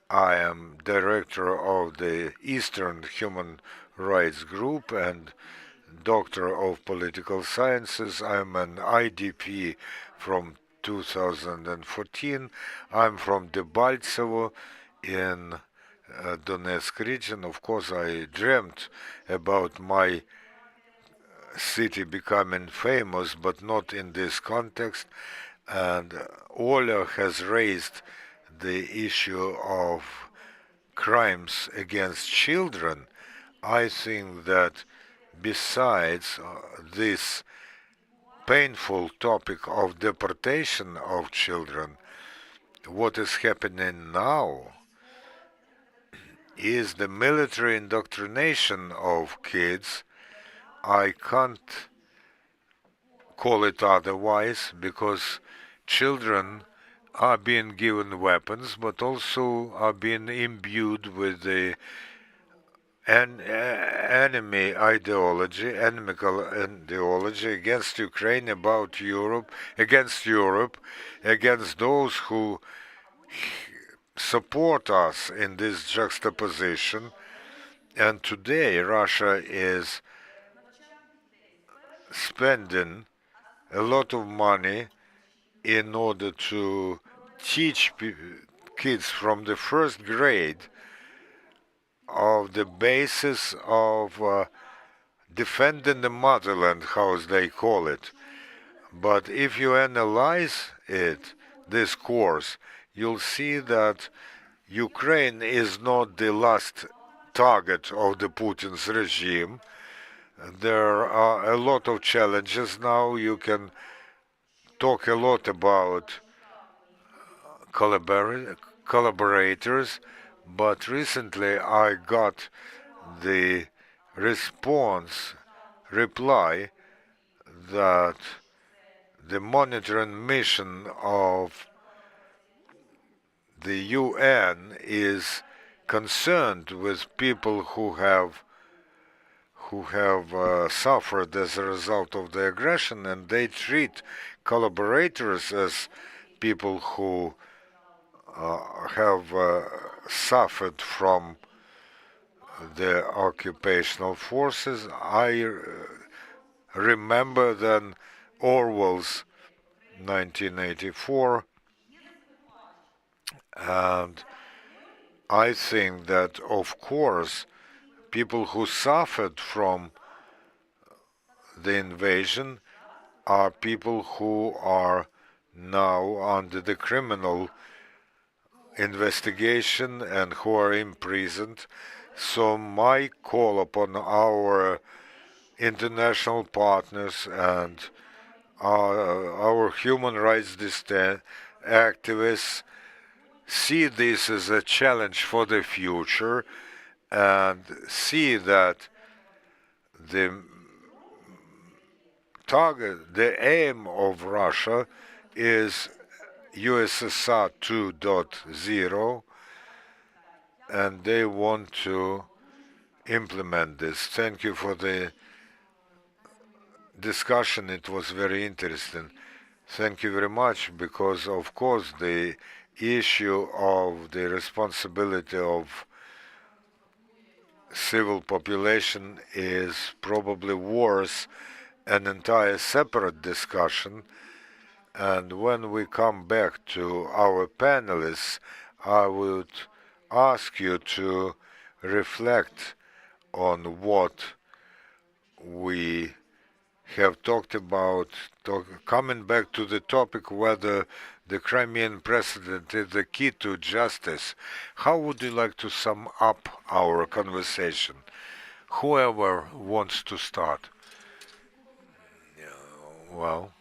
I am director of the Eastern Human Rights Group and Doctor of Political Sciences. I'm an IDP from 2014. I'm from Debaltsevo in Donetsk region. Of course, I dreamt about my city becoming famous, but not in this context. And Ola has raised the issue of crimes against children. I think that besides this painful topic of deportation of children, what is happening now is the military indoctrination of kids. I can't call it otherwise, because children are being given weapons, but also are being imbued with the enemy ideology, inimical ideology against Ukraine, about Europe, against those who support us in this juxtaposition. And today Russia is spending a lot of money in order to teach kids from the first grade of the basis of defending the motherland, how they call it. But if you analyze this course, you'll see that Ukraine is not the last target of the Putin's regime. There are a lot of challenges now. You can talk a lot about collaborators, but recently I got the reply that the monitoring mission of the UN is concerned with people who have suffered as a result of the aggression, and they treat collaborators as people who have suffered from the occupational forces. I remember then Orwell's 1984, And I think that, of course, people who suffered from the invasion are people who are now under the criminal investigation and who are imprisoned. So my call upon our international partners and our human rights activists see this as a challenge for the future and see that the target, the aim of Russia is USSR 2.0, and they want to implement this. Thank you for the discussion. It was very interesting. Thank you very much, because of course the issue of the responsibility of civil population is probably worth an entire separate discussion. And when we come back to our panelists, I would ask you to reflect on what we have talked about, coming back to the topic whether the Crimean precedent is the key to justice. How would you like to sum up our conversation? Whoever wants to start. Well,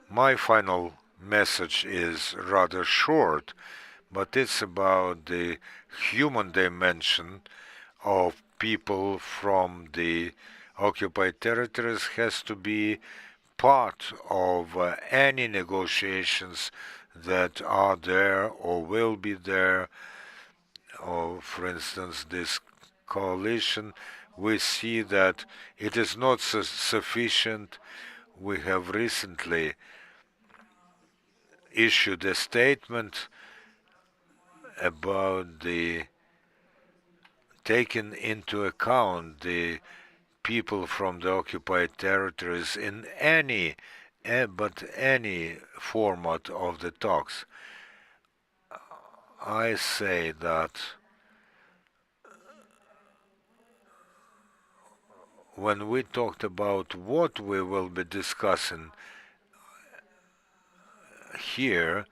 my final message is rather short, but it's about the human dimension of people from the occupied territories has to be part of any negotiations that are there or will be there. Or, for instance, this coalition, we see that it is not sufficient. We have recently issued a statement about the taking into account the people from the occupied territories in any format of the talks. I say that when we talked about what we will be discussing here,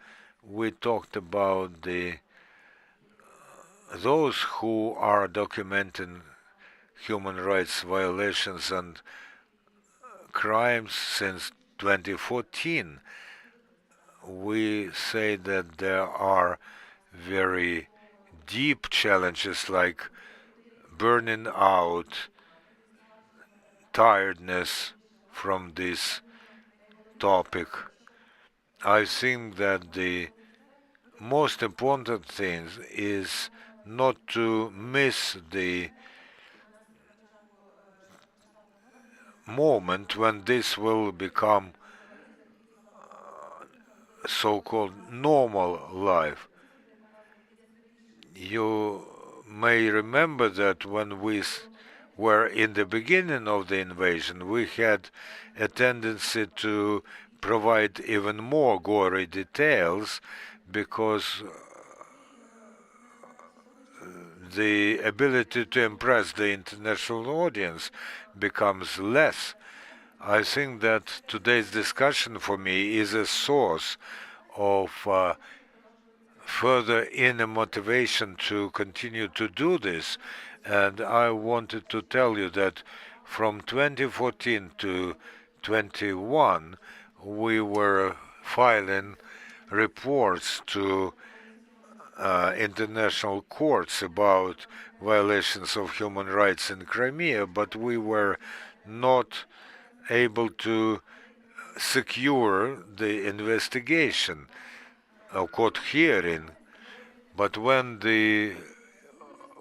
we talked about those who are documenting human rights violations and crimes since 2014. We say that there are very deep challenges like burning out, tiredness from this topic. I think that the most important thing is not to miss the moment when this will become so-called normal life. You may remember that when we were in the beginning of the invasion, we had a tendency to provide even more gory details because the ability to impress the international audience becomes less. I think that today's discussion for me is a source of further inner motivation to continue to do this. And I wanted to tell you that from 2014 to 21, we were filing reports to international courts about violations of human rights in Crimea, but we were not able to secure the investigation or court hearing. But when the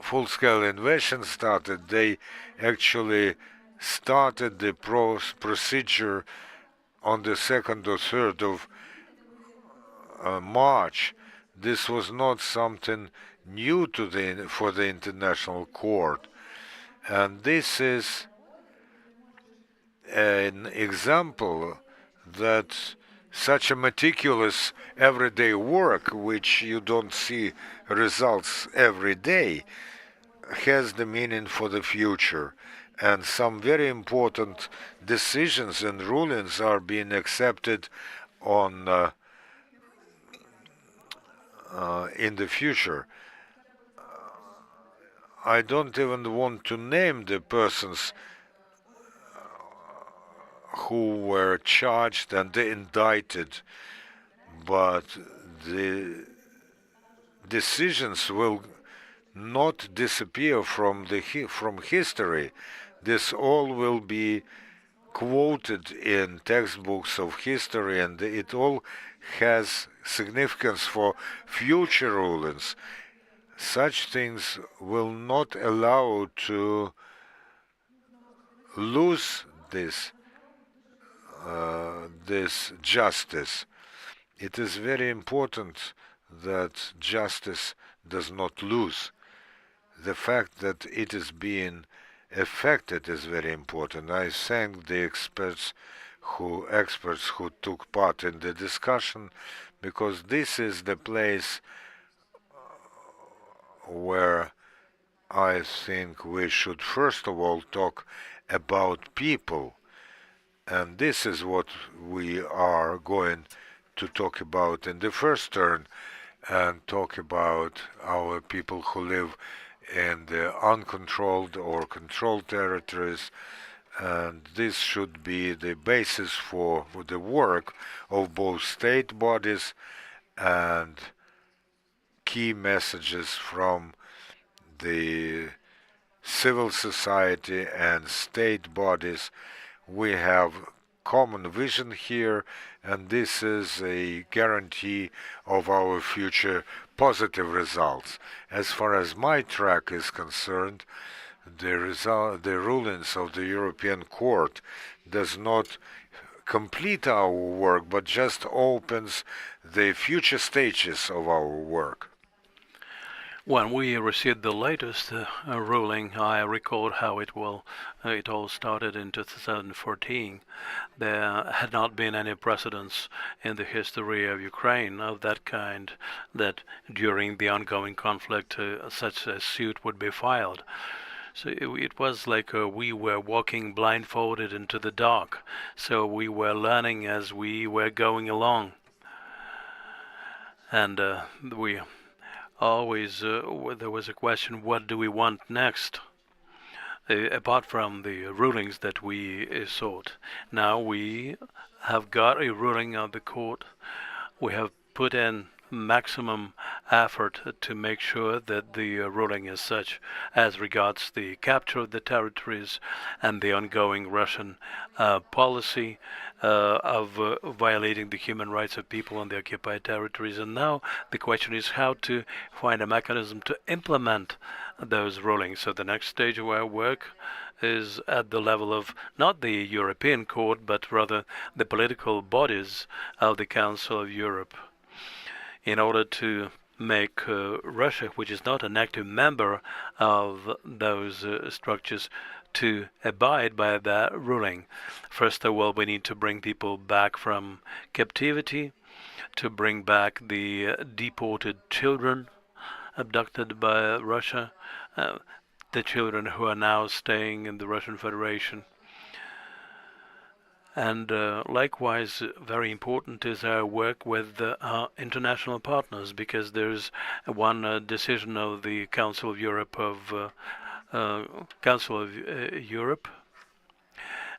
full-scale invasion started, they actually started the procedure on the 2nd or 3rd of March. This was not something new for the international court, and this is an example that such a meticulous everyday work, which you don't see results every day, has the meaning for the future. And some very important decisions and rulings are being accepted on in the future. I don't even want to name the persons who were charged and indicted, but the decisions will not disappear from history. This all will be quoted in textbooks of history, and it all has significance for future rulings. Such things will not allow to lose this justice. It is very important that justice does not lose. The fact that it is being affected is very important. I thank the experts who took part in the discussion, because this is the place where I think we should first of all talk about people. And this is what we are going to talk about in the first turn, and talk about our people who live in the uncontrolled or controlled territories. And this should be the basis for the work of both state bodies and key messages from the civil society and state bodies. We have common vision here, and this is a guarantee of our future positive results. As far as my track is concerned, the rulings of the European Court does not complete our work, but just opens the future stages of our work. When we received the latest ruling, I recalled how it all started in 2014. There had not been any precedents in the history of Ukraine of that kind, that during the ongoing conflict such a suit would be filed. So it was like we were walking blindfolded into the dark. So we were learning as we were going along. And we always, there was a question, what do we want next? Apart from the rulings that we sought. Now we have got a ruling of the court. We have put in maximum effort to make sure that the ruling is such as regards the capture of the territories and the ongoing Russian policy of violating the human rights of people on the occupied territories. And now the question is how to find a mechanism to implement those rulings. So the next stage of our work is at the level of not the European Court, but rather the political bodies of the Council of Europe, in order to make Russia, which is not an active member of those structures, to abide by that ruling. First of all, we need to bring people back from captivity, to bring back the deported children abducted by Russia, the children who are now staying in the Russian Federation. And likewise, very important is our work with our international partners, because there's one decision of the Council of Europe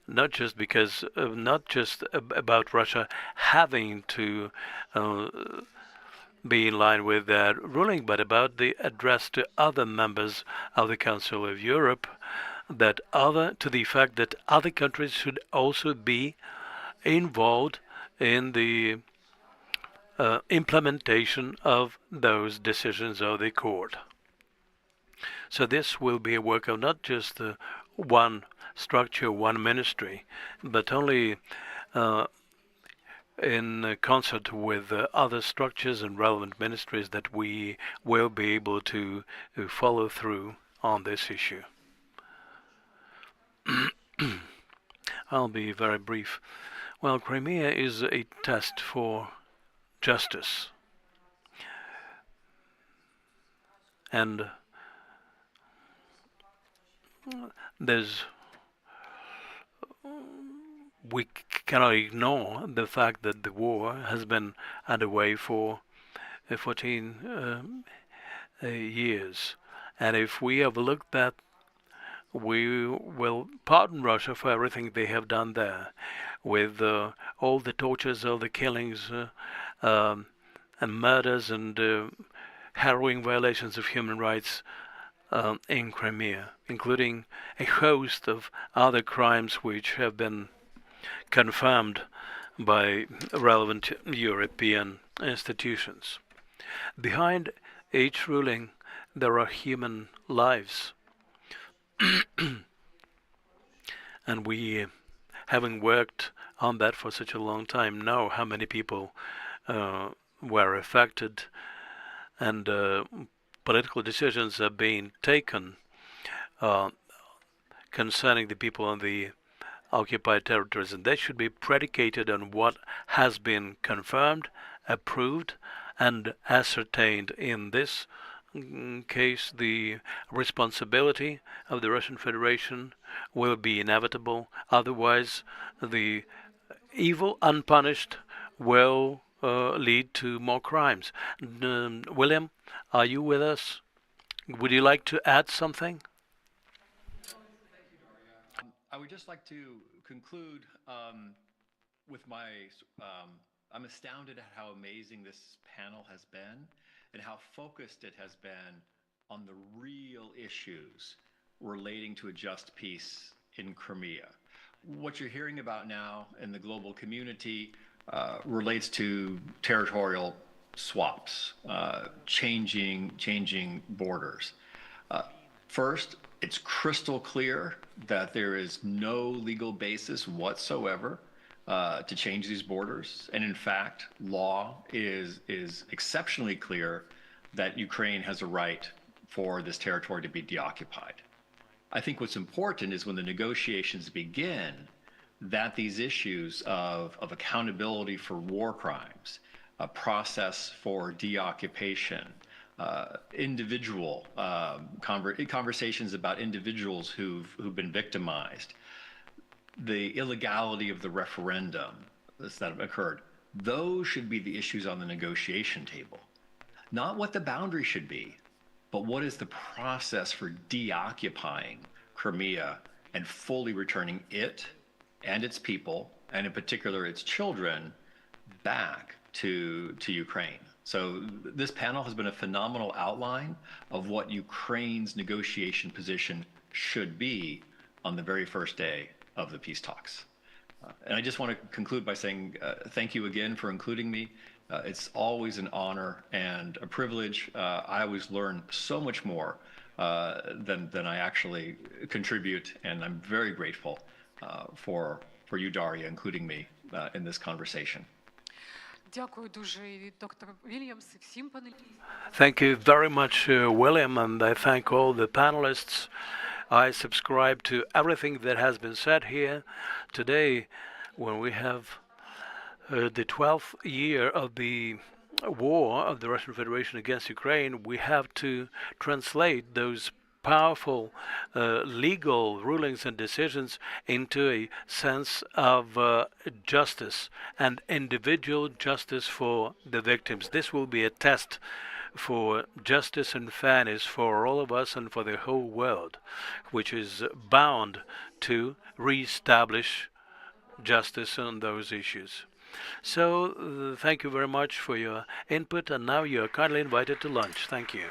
not just because not just about Russia having to be in line with that ruling, but about the address to other members of the Council of Europe, that to the fact that other countries should also be involved in the implementation of those decisions of the court. So this will be a work of not just one structure, one ministry, but only in concert with other structures and relevant ministries that we will be able to follow through on this issue. I'll be very brief. Well, Crimea is a test for justice. And there's we cannot ignore the fact that the war has been underway for 14 years. And if we overlook that, we will pardon Russia for everything they have done there, with all the tortures, all the killings, and murders and harrowing violations of human rights in Crimea, including a host of other crimes which have been confirmed by relevant European institutions. Behind each ruling, there are human lives. And we, having worked on that for such a long time, know how many people were affected, and political decisions are being taken concerning the people on the occupied territories, and they should be predicated on what has been confirmed, approved, and ascertained. In this case, the responsibility of the Russian Federation will be inevitable. Otherwise, the evil unpunished will lead to more crimes. William, are you with us? Would you like to add something? I would just like to conclude with my, I'm astounded at how amazing this panel has been and how focused it has been on the real issues relating to a just peace in Crimea. What you're hearing about now in the global community relates to territorial swaps, changing borders. First, it's crystal clear that there is no legal basis whatsoever to change these borders. And in fact, law is exceptionally clear that Ukraine has a right for this territory to be deoccupied. I think what's important is when the negotiations begin, that these issues of accountability for war crimes, a process for deoccupation, individual conversations about individuals who've been victimized, the illegality of the referendum that have occurred, those should be the issues on the negotiation table. Not what the boundary should be, but what is the process for deoccupying Crimea and fully returning it and its people, and in particular its children, back to Ukraine. So this panel has been a phenomenal outline of what Ukraine's negotiation position should be on the very first day of the peace talks. And I just want to conclude by saying thank you again for including me. It's always an honor and a privilege. I always learn so much more than I actually contribute, and I'm very grateful for you, Daria, including me in this conversation. Thank you very much, William, and I thank all the panelists. I subscribe to everything that has been said here today when we have the 12th year of the war of the Russian Federation against Ukraine. We have to translate those powerful legal rulings and decisions into a sense of justice and individual justice for the victims. This will be a test for justice and fairness for all of us and for the whole world, which is bound to reestablish justice on those issues. So thank you very much for your input, and now you are kindly invited to lunch. Thank you.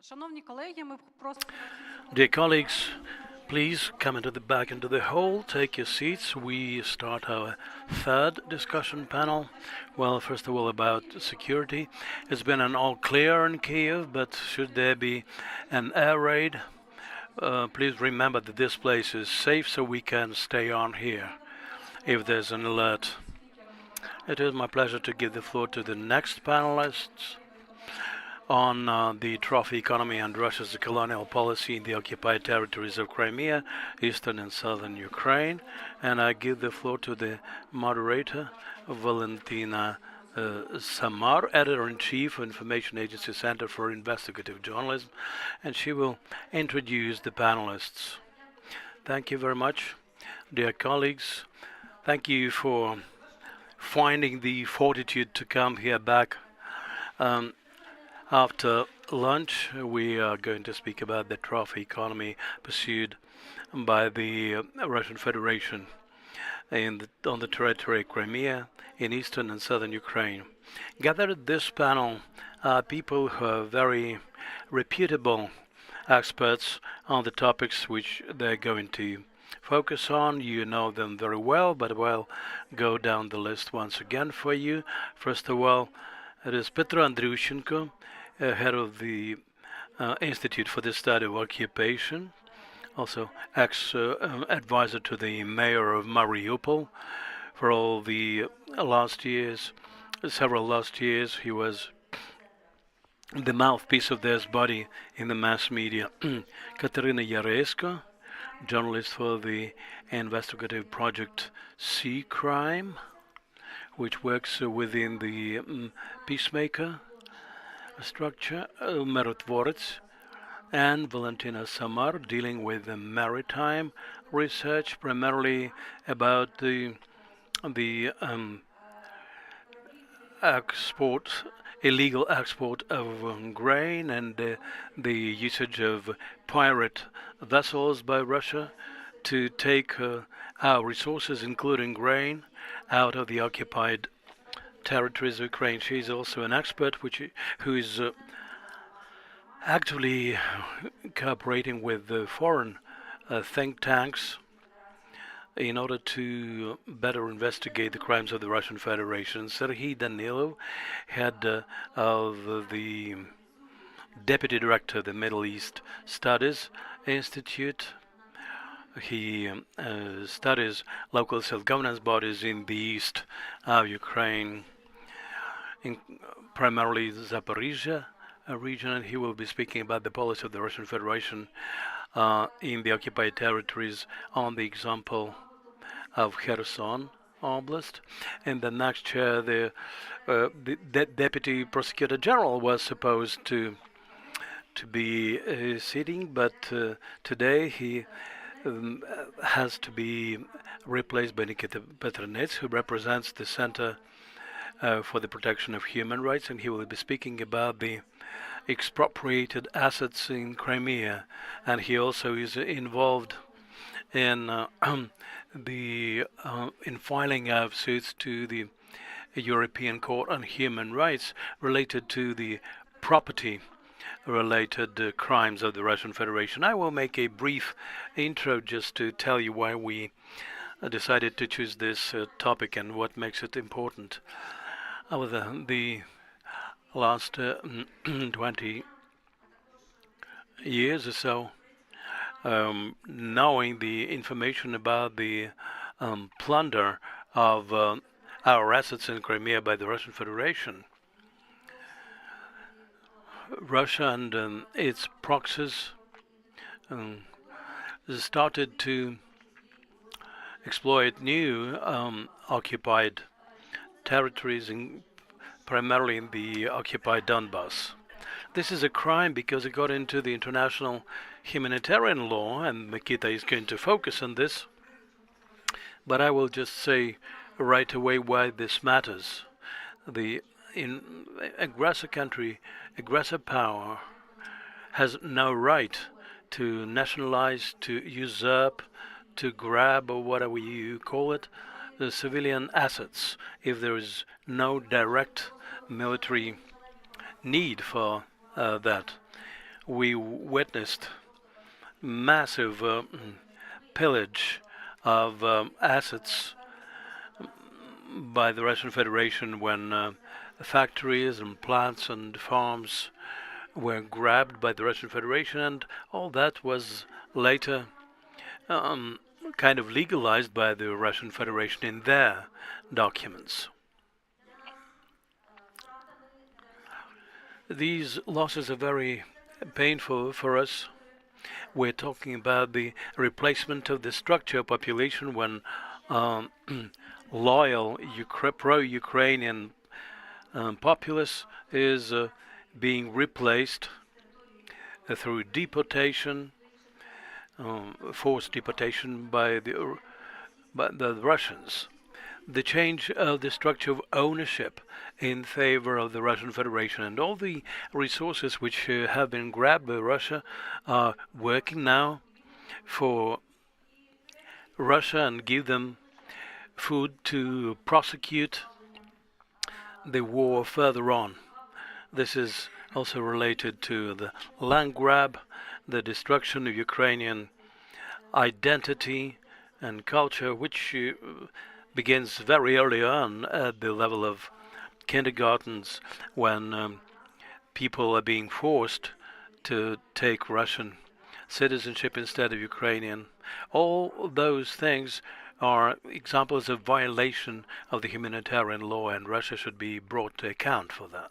Шановні колеги, ми просто Dear colleagues, please come into the back into the hall, take your seats. We start our third discussion panel. Well, first of all, about security. It's been an all clear in Kiev, but should there be an air raid, please remember that this place is safe, so we can stay on here if there's an alert. It is my pleasure to give the floor to the next panelists on the trophy economy and Russia's colonial policy in the occupied territories of Crimea, eastern and southern Ukraine. And I give the floor to the moderator, Valentina Samar, editor-in-chief of Information Agency Center for Investigative Journalism, and she will introduce the panelists. Thank you very much, dear colleagues. Thank you for finding the fortitude to come here back. After lunch, we are going to speak about the trophy economy pursued by the Russian Federation on the territory of Crimea in eastern and southern Ukraine. Gathered at this panel are people who are very reputable experts on the topics which they're going to focus on. You know them very well, but I'll go down the list once again for you. First of all, it is Petro Andriushenko, head of the Institute for the Study of Occupation, also ex-advisor to the mayor of Mariupol for all the last years, several last years. He was the mouthpiece of this body in the mass media. Katerina Yaresko, journalist for the investigative project Sea Crime, which works within the Peacemaker structure, Mirotvorets, and Valentina Samar, dealing with the maritime research, primarily about the illegal export of grain and the usage of pirate vessels by Russia to take our resources, including grain, out of the occupied territories of Ukraine. She is also an expert who is actually cooperating with the foreign think tanks in order to better investigate the crimes of the Russian Federation. Serhiy Danilov, head of the deputy director of the Middle East Studies Institute. He studies local self-governance bodies in the east of Ukraine, in primarily the Zaporizhia region, and he will be speaking about the policy of the Russian Federation in the occupied territories on the example of Kherson Oblast. In the next chair, the Deputy Prosecutor General was supposed to be sitting, but today he has to be replaced by Nikita Petronets, who represents the Center for the Protection of Human Rights, and he will be speaking about the expropriated assets in Crimea, and he also is involved in in filing of suits to the European Court on Human Rights related to the property-related crimes of the Russian Federation. I will make a brief intro just to tell you why we decided to choose this topic and what makes it important. Over the last 20 years or so, knowing the information about the plunder of our assets in Crimea by the Russian Federation, Russia and its proxies started to exploit new occupied territories, primarily in the occupied Donbass. This is a crime because it got into the international humanitarian law, and Mikita is going to focus on this. But I will just say right away why this matters. The aggressor country, aggressor power, has no right to nationalize, to usurp, to grab, or whatever you call it, the civilian assets if there is no direct military need for that. we witnessed massive pillage of assets by the Russian Federation when factories and plants and farms were grabbed by the Russian Federation, and all that was later kind of legalized by the Russian Federation in their documents. These losses are very painful for us. We're talking about the replacement of the structure population when loyal pro-Ukrainian populace is being replaced through deportation, forced deportation by the Russians. The change of the structure of ownership in favor of the Russian Federation, and all the resources which have been grabbed by Russia are working now for Russia and give them food to prosecute the war further on. This is also related to the land grab, the destruction of Ukrainian identity and culture, which begins very early on at the level of kindergartens when people are being forced to take Russian citizenship instead of Ukrainian. All those things are examples of violation of the humanitarian law, and Russia should be brought to account for that.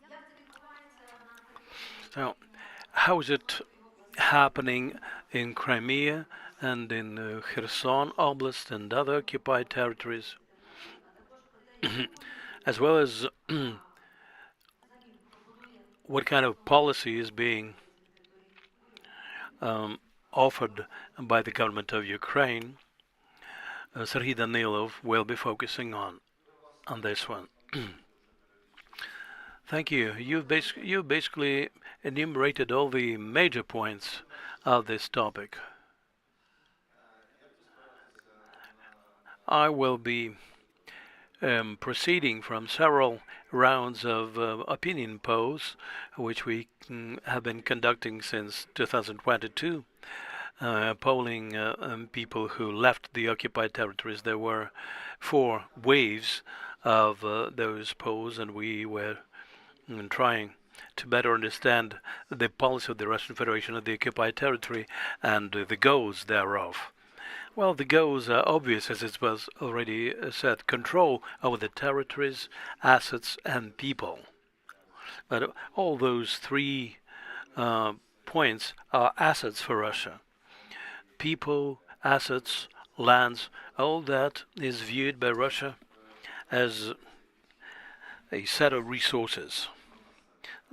So, how is it happening in Crimea and in Kherson Oblast and other occupied territories, as well as what kind of policy is being offered by the government of Ukraine? Serhiy Danilov will be focusing on this one. Thank you. You basically enumerated all the major points of this topic. I will be proceeding from several rounds of opinion polls, which we have been conducting since 2022, polling people who left the occupied territories. There were 4 waves of those polls, and we were trying to better understand the policy of the Russian Federation of the occupied territory and the goals thereof. Well, the goals are obvious, as it was already said: control over the territories, assets, and people. But all those 3 points are assets for Russia. People, assets, lands, all that is viewed by Russia as a set of resources.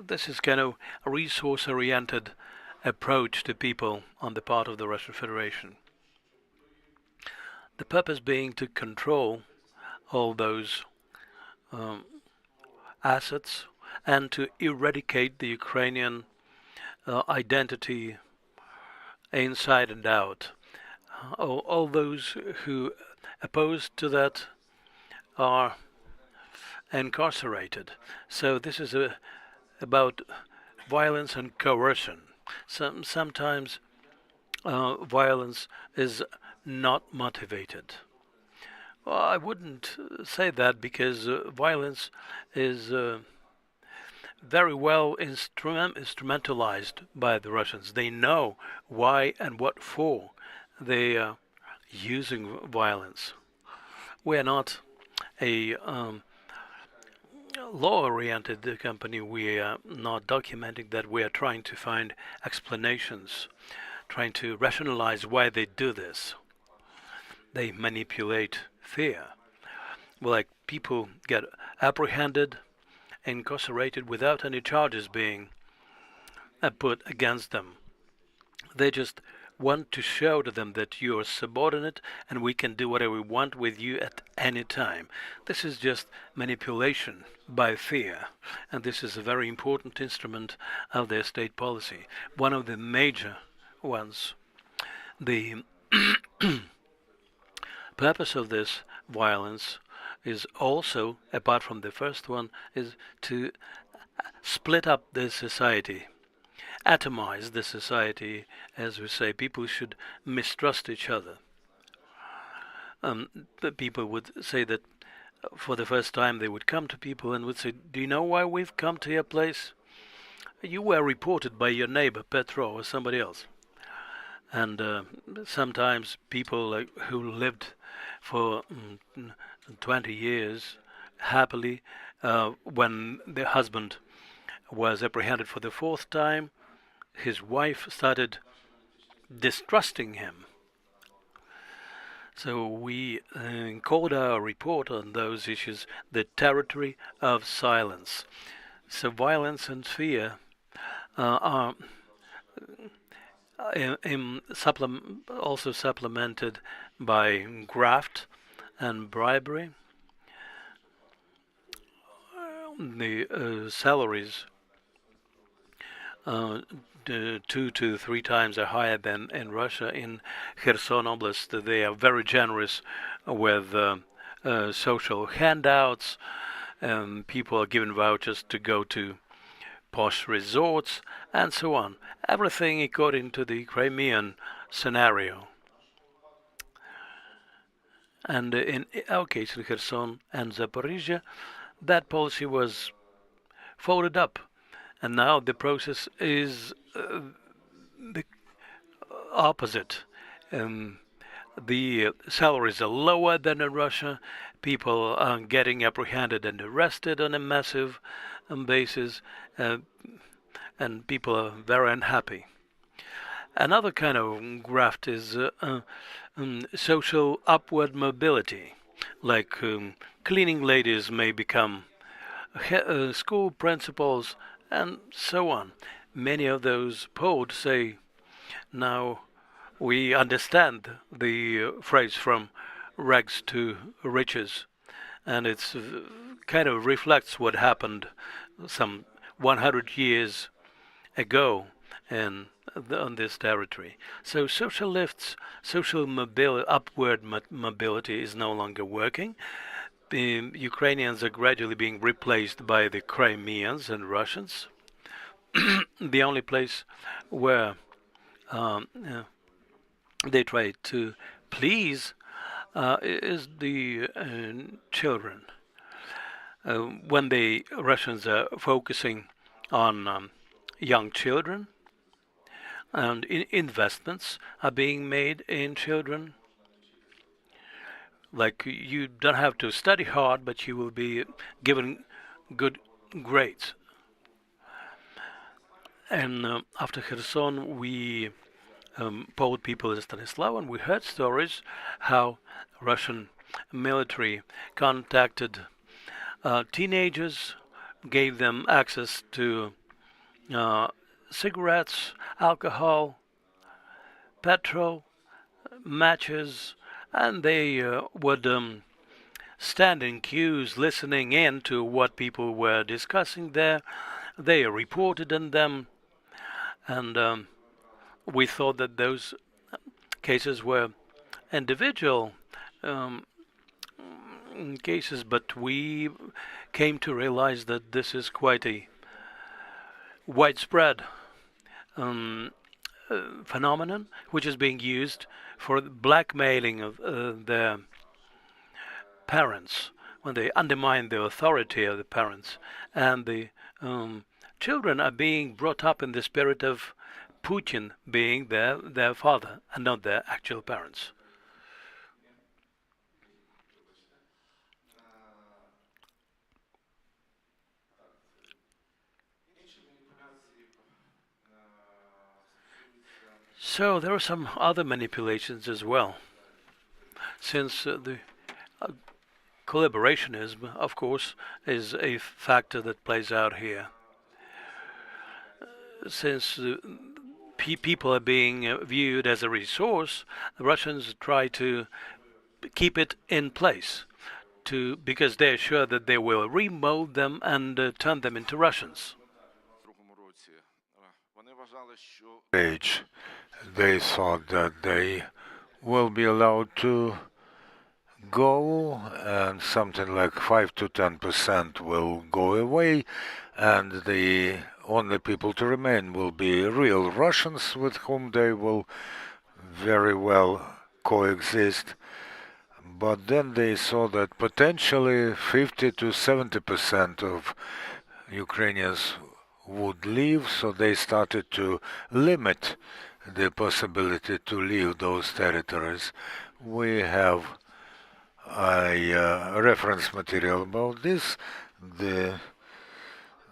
This is kind of a resource-oriented approach to people on the part of the Russian Federation. The purpose being to control all those assets and to eradicate the Ukrainian identity inside and out. All those who oppose to that are incarcerated. So this is about violence and coercion. Sometimes violence is not motivated. Well, I wouldn't say that, because violence is very well instrumentalized by the Russians. They know why and what for they are using violence. We're not a law-oriented company. We are not documenting that. We are trying to find explanations, trying to rationalize why they do this. They manipulate fear. Like, people get apprehended, incarcerated without any charges being put against them. They just want to show to them that you are subordinate and we can do whatever we want with you at any time. This is just manipulation by fear, and this is a very important instrument of their state policy. One of the major ones. The purpose of this violence is also, apart from the first one, is to split up the society atomize the society, as we say. People should mistrust each other. The people would say that for the first time they would come to people and would say, "Do you know why we've come to your place? You were reported by your neighbor Petro or somebody else." And sometimes people who lived for 20 years happily, when the husband was apprehended for the fourth time, his wife started distrusting him. So we called our report on those issues the territory of silence. So violence and fear are also supplemented by graft and bribery. The salaries 2 to 3 times are higher than in Russia. In Kherson Oblast, they are very generous with social handouts. People are given vouchers to go to posh resorts and so on. Everything according to the Crimean scenario. And in our case, in Kherson and Zaporizhia, that policy was folded up. And now the process is the opposite. The salaries are lower than in Russia. People are getting apprehended and arrested on a massive basis, and people are very unhappy. Another kind of graft is social upward mobility, like cleaning ladies may become school principals and so on. Many of those poets say, now we understand the phrase from rags to riches, and it's kind of reflects what happened some 100 years ago on this territory. So social lifts, social mobility, upward mobility is no longer working. The Ukrainians are gradually being replaced by the Crimeans and Russians. The only place where they try to please is the children. When the Russians are focusing on young children, and investments are being made in children, like you don't have to study hard, but you will be given good grades. And after Kherson, we polled people in Stanislav, and we heard stories how Russian military contacted teenagers, gave them access to cigarettes, alcohol, petrol, matches, and they would stand in queues listening in to what people were discussing there. They reported on them, and we thought that those cases were individual cases, but we came to realize that this is quite a widespread phenomenon, which is being used for blackmailing of their parents, when they undermine the authority of the parents. And the children are being brought up in the spirit of Putin being their father and not their actual parents. So there are some other manipulations as well, since the collaborationism, of course, is a factor that plays out here. Since people are being viewed as a resource, the Russians try to keep it in place, because they're sure that they will remold them and turn them into Russians. They thought that they will be allowed to go, and something like 5 to 10% will go away, and the only people to remain will be real Russians with whom they will very well coexist. But then they saw that potentially 50 to 70% of Ukrainians would leave, so they started to limit the possibility to leave those territories. We have a reference material about this.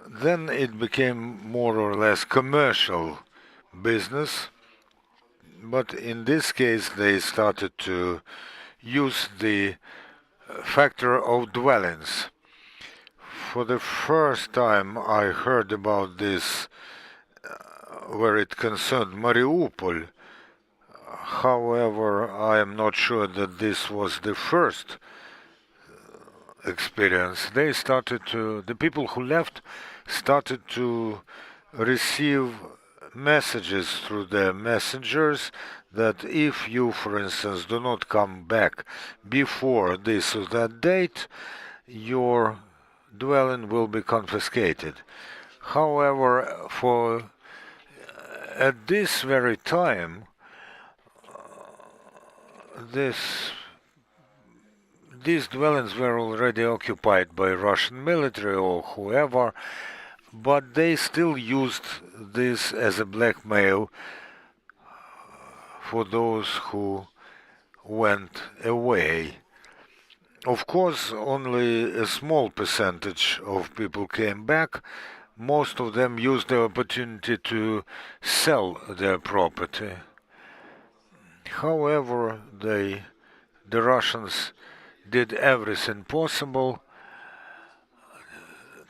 Then it became more or less commercial business, but in this case they started to use the factor of dwellings. For the first time I heard about this where it concerned Mariupol. However, I am not sure that this was the first experience. The people who left started to receive messages through their messengers that if you, for instance, do not come back before this or that date, your dwelling will be confiscated. However, at this very time, these dwellings were already occupied by Russian military or whoever, but they still used this as a blackmail for those who went away. Of course, only a small percentage of people came back. Most of them used the opportunity to sell their property. However, the Russians did everything possible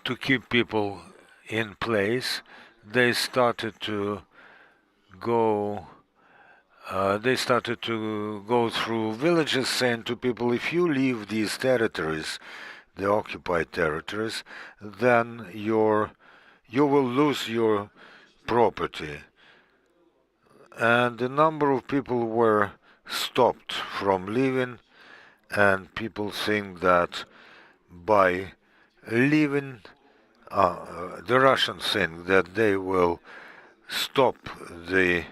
to keep people in place. They started to go through villages saying to people, if you leave these territories, the occupied territories, then you will lose your property. And a number of people were stopped from leaving, and people think that by leaving, the Russians think that they will stop the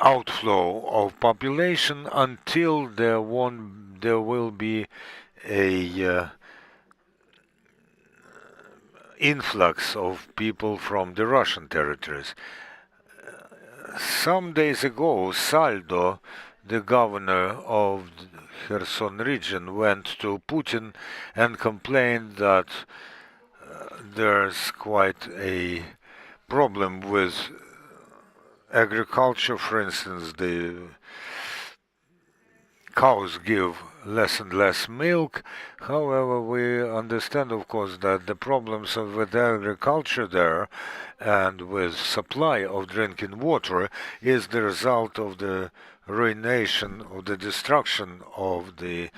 outflow of population until there will be a influx of people from the Russian territories. Some days ago, Saldo, the governor of the Kherson region, went to Putin and complained that there's quite a problem with agriculture. For instance, the cows give less and less milk. However, we understand, of course, that the problems with agriculture there and with supply of drinking water is the result of the ruination, of the destruction of the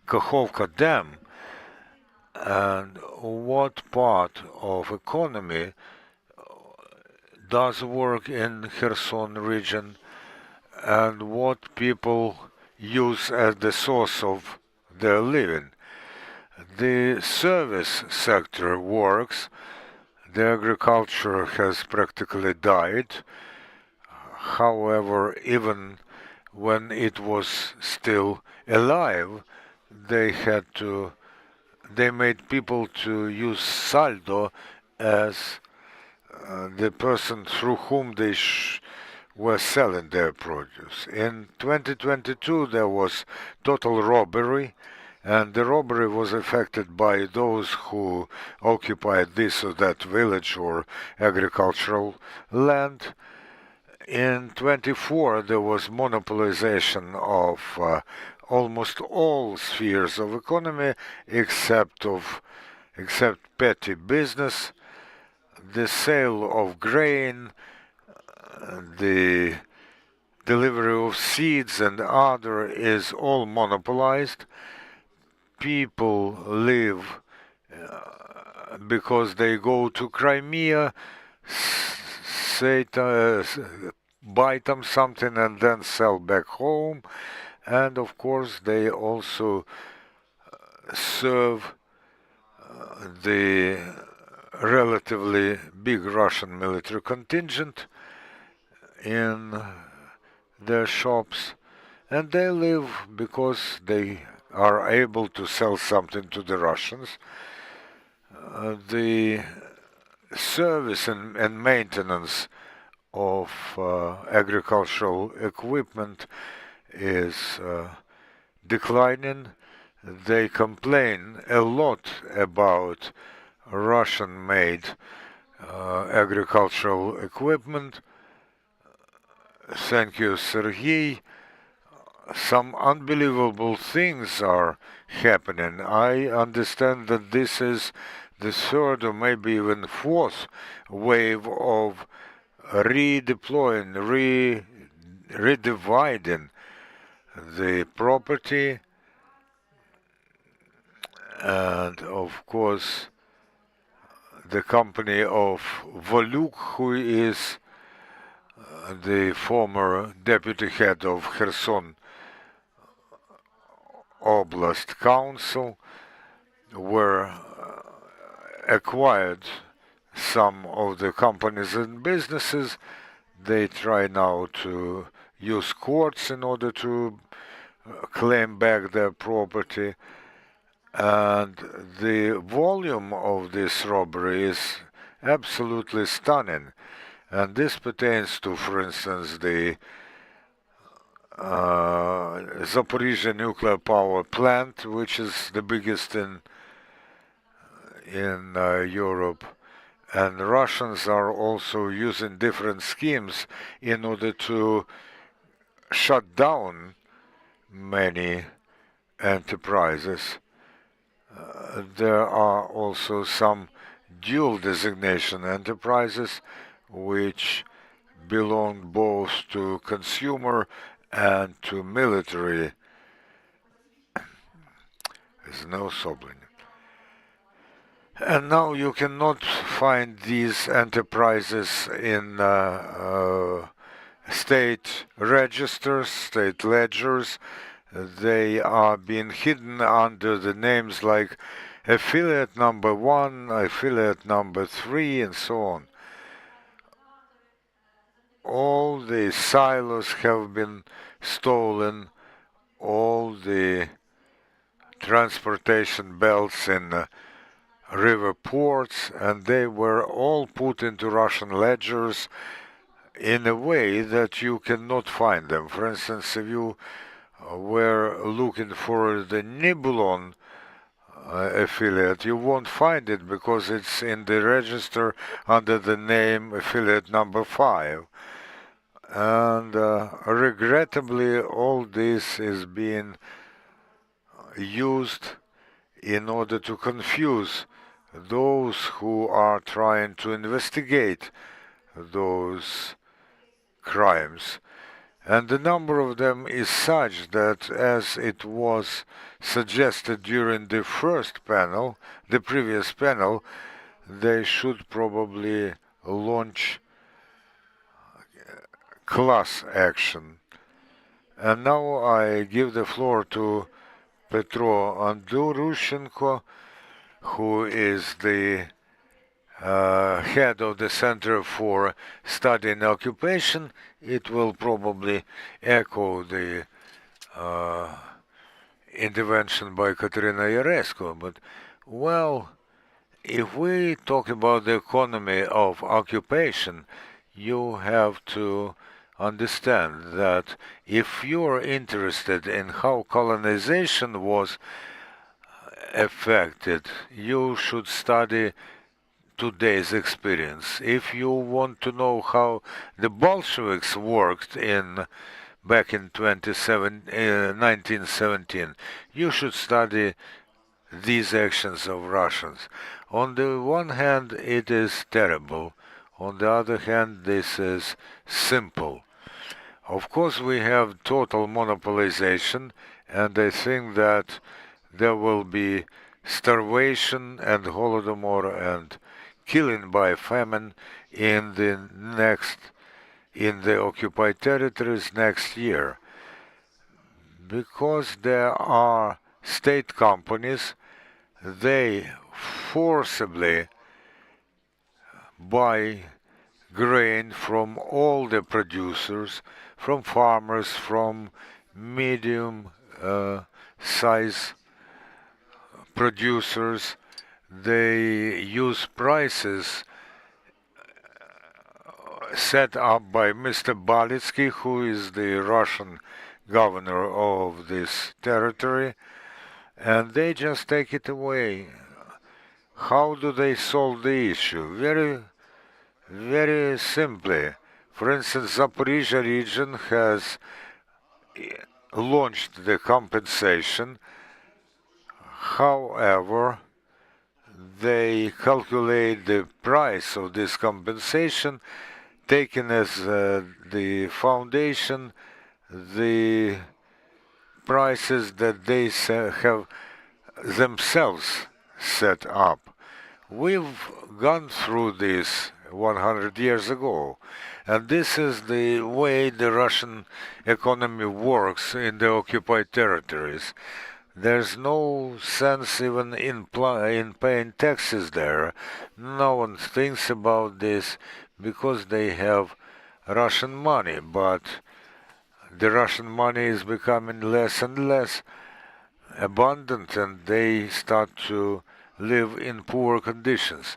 Kakhovka Dam. And what part of economy does work in Kherson region, and what people use as the source of their living? The service sector works. The agriculture has practically died. However, even when it was still alive, they made people to use Saldo as the person through whom they were selling their produce. In 2022, there was total robbery, and the robbery was affected by those who occupied this or that village or agricultural land. In 24, there was monopolization of almost all spheres of economy except petty business. The sale of grain, the delivery of seeds and other is all monopolized. People live because they go to Crimea, buy them something and then sell back home. And of course, they also serve the relatively big Russian military contingent in their shops, and they live because they are able to sell something to the Russians. The service and maintenance of agricultural equipment is declining. They complain a lot about Russian-made agricultural equipment. Thank you, Sergei. Some unbelievable things are happening. I understand that this is the third or maybe even fourth wave of redeploying, redividing the property, and of course the company of Voluk, who is the former deputy head of Kherson Oblast Council, were acquired some of the companies and businesses. They try now to use courts in order to claim back their property, and the volume of this robbery is absolutely stunning. And this pertains to, for instance, the Zaporizhzhia nuclear power plant, which is the biggest in Europe. And Russians are also using different schemes in order to shut down many enterprises. There are also some dual designation enterprises which belong both to consumer and to military. There's no Soblin. And now you cannot find these enterprises in state registers, state ledgers. They are being hidden under the names like affiliate number 1, affiliate number 3, and so on. All the silos have been stolen, all the transportation belts in river ports, and they were all put into Russian ledgers in a way that you cannot find them. For instance, if you were looking for the Nibelon affiliate, you won't find it because it's in the register under the name affiliate number 5. And regrettably, all this is being used in order to confuse those who are trying to investigate those crimes. And the number of them is such that, as it was suggested during the first panel, the previous panel, they should probably launch class action. And now I give the floor to Petro Andurushenko, who is the head of the Center for Study and Occupation. It will probably echo the intervention by Katerina Yaresko, but, well, if we talk about the economy of occupation, you have to understand that if you're interested in how colonization was affected, you should study today's experience. If you want to know how the Bolsheviks worked back in 1917, you should study these actions of Russians. On the one hand, it is terrible. On the other hand, this is simple. Of course, we have total monopolization, and I think that there will be starvation and holodomor and killing by famine in the occupied territories next year, because there are state companies. They forcibly buy grain from all the producers, from farmers, from medium size producers. They use prices set up by Mr. Balitsky, who is the Russian governor of this territory, and they just take it away. How do they solve the issue? Very simply. For instance, Zaporizhia region has launched the compensation. However, they calculate the price of this compensation, taken as the foundation, the prices that they have themselves set up. We've gone through this 100 years ago, and this is the way the Russian economy works in the occupied territories. There's no sense even in paying taxes there. No one thinks about this because they have Russian money, but the Russian money is becoming less and less abundant, and they start to live in poor conditions.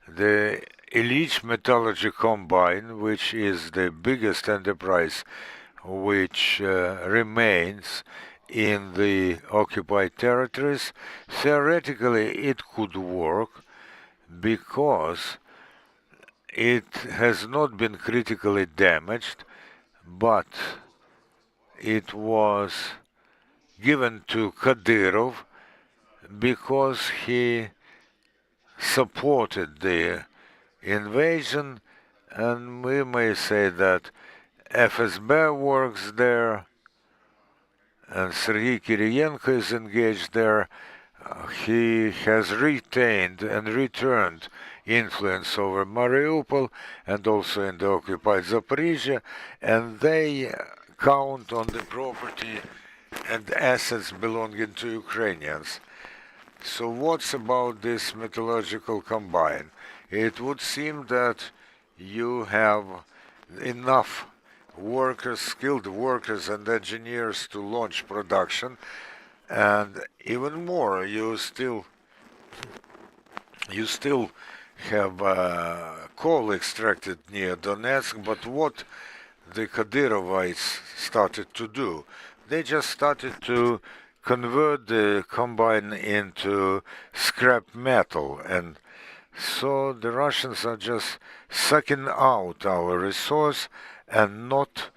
The Ilyich Metallurgy Combine, which is the biggest enterprise which remains in the occupied territories, theoretically it could work because it has not been critically damaged, but it was given to Kadyrov because he supported the invasion, and we may say that FSB works there, and Sergei Kiriyenko is engaged there. He has retained and returned influence over Mariupol and also in the occupied Zaporizhia, and they count on the property and assets belonging to Ukrainians. So what's about this metallurgical combine? It would seem that you have enough workers, skilled workers and engineers to launch production, and even more, you still have coal extracted near Donetsk, but what the Kadyrovites started to do, they just started to convert the combine into scrap metal, and so the Russians are just sucking out our resource and not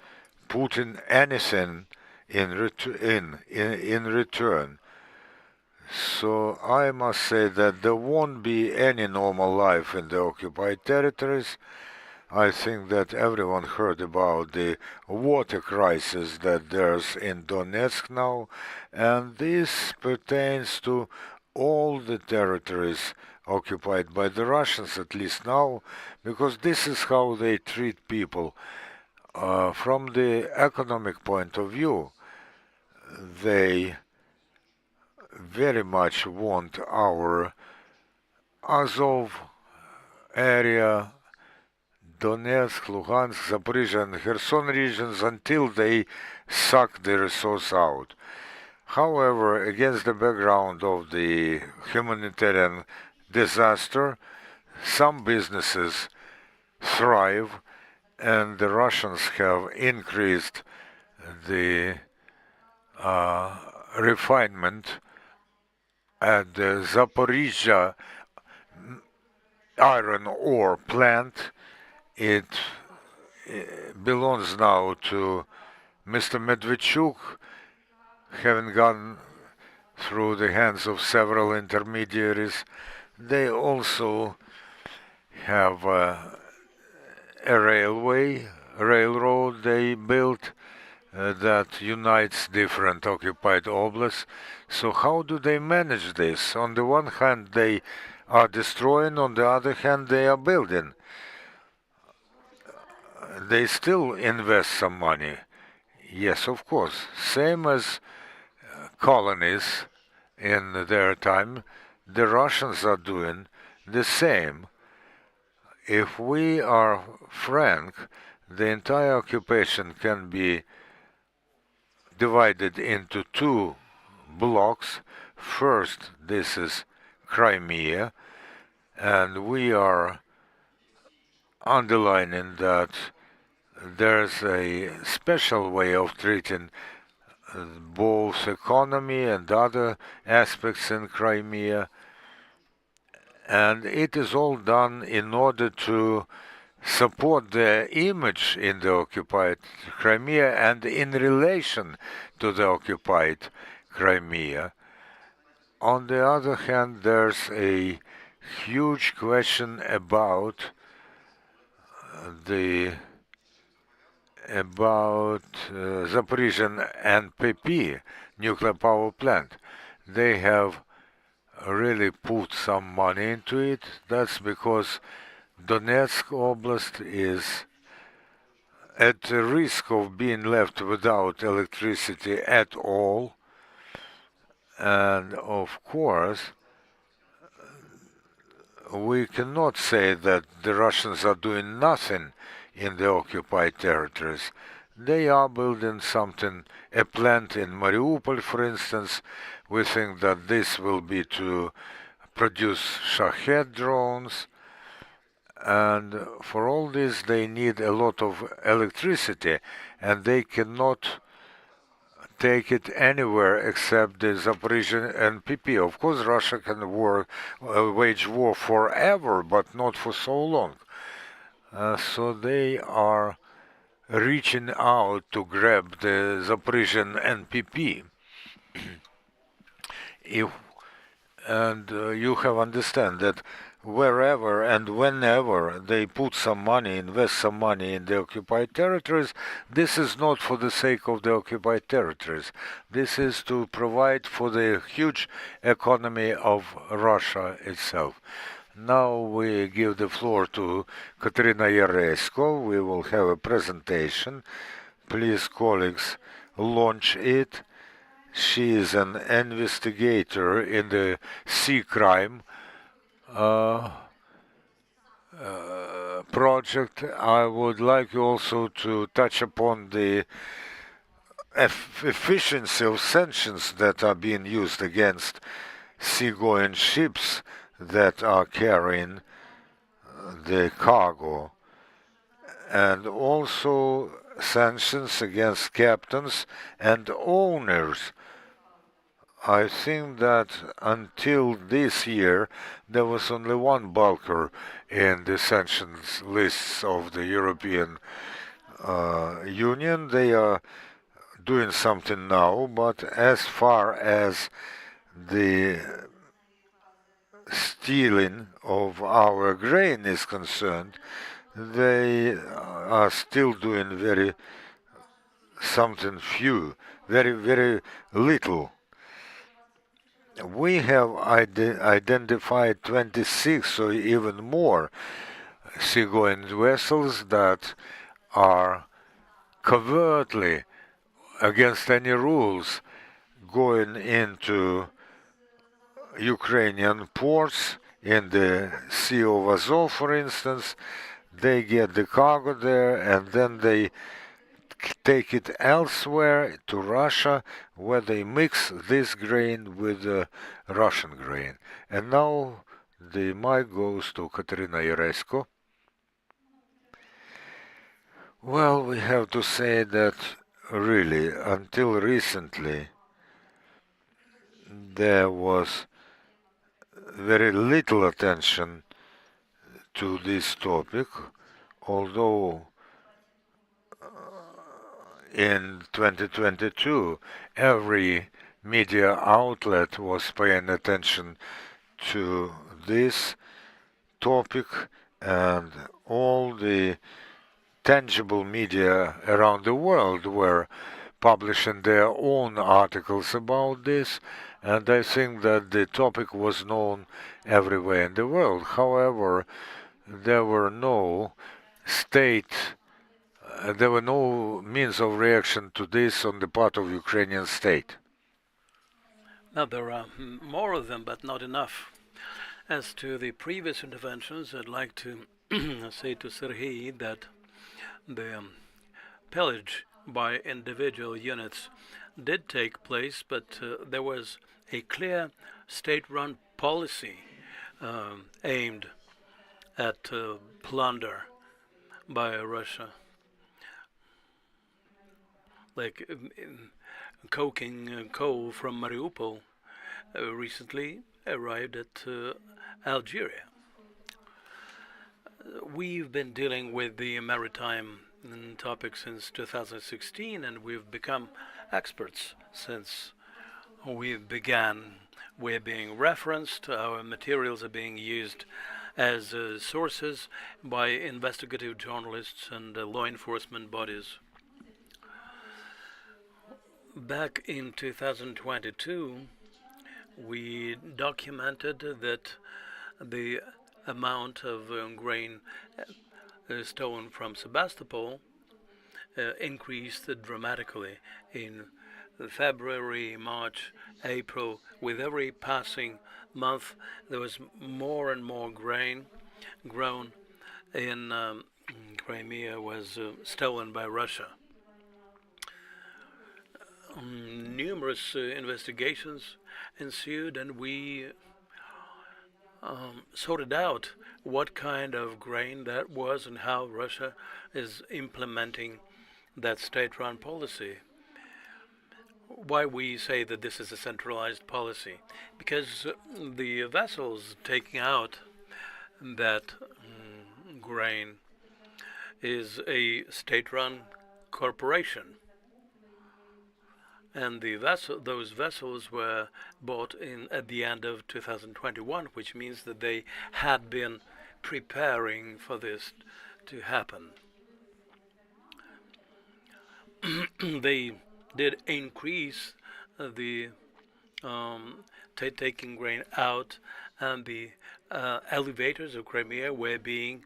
putting anything in return. So I must say that there won't be any normal life in the occupied territories. I think that everyone heard about the water crisis that there's in Donetsk now, and this pertains to all the territories occupied by the Russians, at least now, because this is how they treat people. From the economic point of view, they very much want our Azov area, Donetsk, Luhansk, Zaporizhia, and Kherson regions until they suck the resource out. However, against the background of the humanitarian disaster, some businesses thrive, and the Russians have increased the refinement at the Zaporizhia iron ore plant. It belongs now to Mr. Medvedchuk, having gone through the hands of several intermediaries. They also have a railroad they built that unites different occupied oblasts. So how do they manage this? On the one hand, they are destroying, on the other hand, they are building. They still invest some money. Yes, of course. Same as colonies in their time, the Russians are doing the same. if we are frank, the entire occupation can be divided into two blocks. First, this is Crimea, and we are underlining that there's a special way of treating both economy and other aspects in Crimea, and it is all done in order to support the image in the occupied Crimea and in relation to the occupied Crimea. On the other hand, there's a huge question about Zaporizhian NPP nuclear power plant. They have really put some money into it. That's because Donetsk Oblast is at the risk of being left without electricity at all. And of course, we cannot say that the Russians are doing nothing in the occupied territories. They are building something, a plant in Mariupol, for instance. We think that this will be to produce Shahed drones. And for all this, they need a lot of electricity, and they cannot take it anywhere except the Zaporizhian NPP. Of course, Russia can wage war forever, but not for so long. So they are reaching out to grab the Zaporizhian NPP. You have understand that wherever and whenever they put some money, invest some money in the occupied territories, this is not for the sake of the occupied territories. This is to provide for the huge economy of Russia itself. Now we give the floor to Katerina Yaresko. We will have a presentation. Please, colleagues, launch it. She is an investigator in the sea crime project. I would like you also to touch upon the efficiency of sanctions that are being used against seagoing ships that are carrying the cargo, and also sanctions against captains and owners. I think that until this year, there was only one bulker in the sanctions lists of the European Union. They are doing something now, but as far as the stealing of our grain is concerned, they are still doing very little. We have identified 26 or even more seagoing vessels that are covertly, against any rules, going into Ukrainian ports in the Sea of Azov, for instance. They get the cargo there and then they take it elsewhere to Russia, where they mix this grain with Russian grain. And now the mic goes to Katerina Yaresko. Well, we have to say that really, until recently, there was very little attention to this topic, although in 2022, every media outlet was paying attention to this topic, and all the tangible media around the world were publishing their own articles about this, and I think that the topic was known everywhere in the world. However, there were no means of reaction to this on the part of Ukrainian state. Now, there are more of them, but not enough. As to the previous interventions, I'd like to say to Sergei that the pillage by individual units did take place, but there was a clear state-run policy aimed at plunder by Russia, like coking coal from Mariupol recently arrived at Algeria. We've been dealing with the maritime topic since 2016, and we've become experts since we began. We're being referenced, our materials are being used as sources by investigative journalists and law enforcement bodies. Back in 2022, we documented that the amount of grain stolen from Sebastopol increased dramatically in February, March, April. With every passing month, there was more and more grain grown in Crimea was stolen by Russia. Numerous investigations ensued, and we sorted out what kind of grain that was and how Russia is implementing that state-run policy. Why we say that this is a centralized policy? Because the vessels taking out that grain is a state-run corporation. And those vessels were bought in at the end of 2021, which means that they had been preparing for this to happen. They did increase the taking grain out, and the elevators of Crimea were being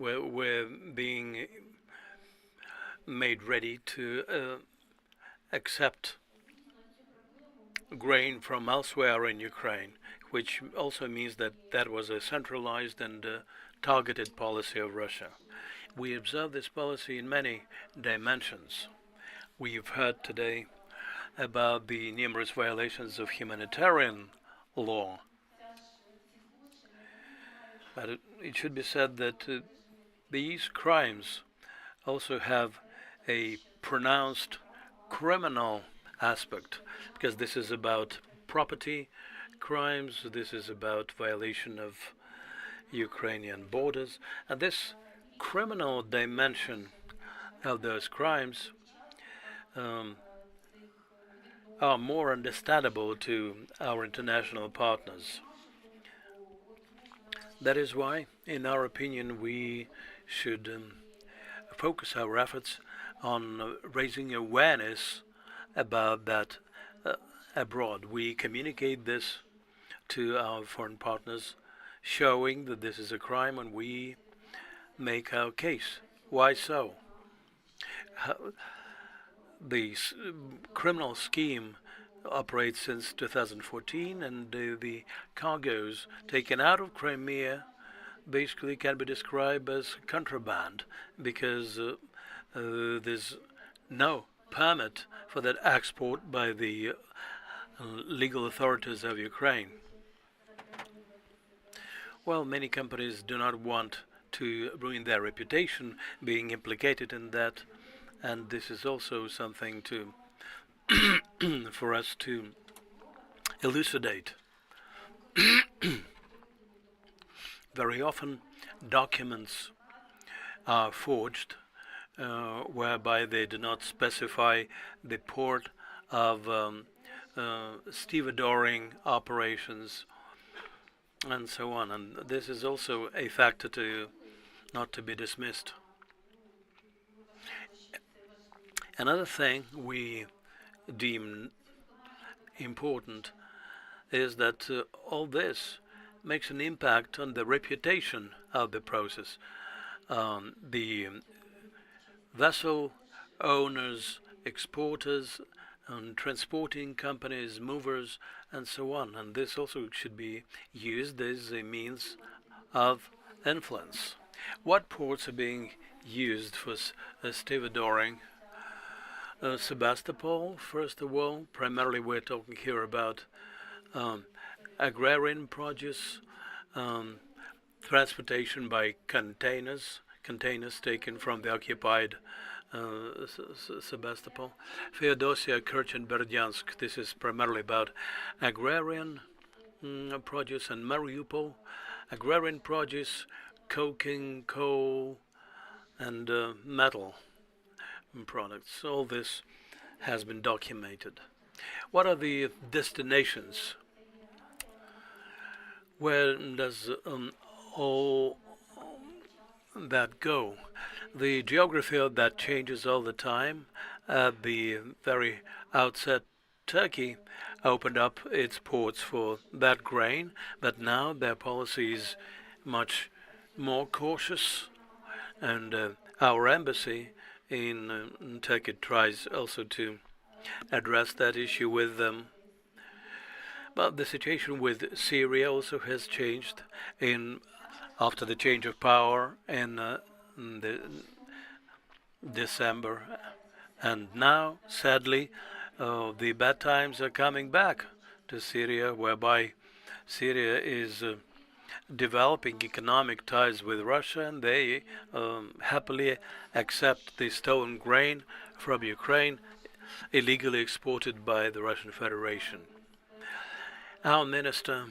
were being made ready to accept grain from elsewhere in Ukraine, which also means that that was a centralized and targeted policy of Russia. We observe this policy in many dimensions. We've heard today about the numerous violations of humanitarian law. But it should be said that these crimes also have a pronounced criminal aspect, because this is about property crimes, this is about violation of Ukrainian borders, and this criminal dimension of those crimes are more understandable to our international partners. That is why, in our opinion, we should focus our efforts on raising awareness about that abroad. We communicate this to our foreign partners, showing that this is a crime, and we make our case. Why so? The criminal scheme operates since 2014, and the cargoes taken out of Crimea basically can be described as contraband, because there's no permit for that export by the legal authorities of Ukraine. Well, many companies do not want to ruin their reputation being implicated in that, and this is also something to for us to elucidate. Very often documents are forged whereby they do not specify the port of stevedoring operations and so on, and this is also a factor not to be dismissed. Another thing we deem important is that all this makes an impact on the reputation of the process. The vessel owners, exporters, transporting companies, movers, and so on. And this also should be used as a means of influence. What ports are being used for stevedoring? Sebastopol, first of all. Primarily, we're talking here about agrarian produce, transportation by containers taken from the occupied Sebastopol. Feodosia, Kerch, and Berdyansk. This is primarily about agrarian produce, and Mariupol, agrarian produce, coking, coal, and metal products. All this has been documented. What are the destinations? Where does all that go? The geography of that changes all the time. At the very outset, Turkey opened up its ports for that grain, but now their policy is much more cautious, and our embassy in Turkey tries also to address that issue with them. But the situation with Syria also has changed after the change of power in December, and now, sadly, the bad times are coming back to Syria, whereby Syria is developing economic ties with Russia, and they happily accept the stolen grain from Ukraine, illegally exported by the Russian Federation. Our minister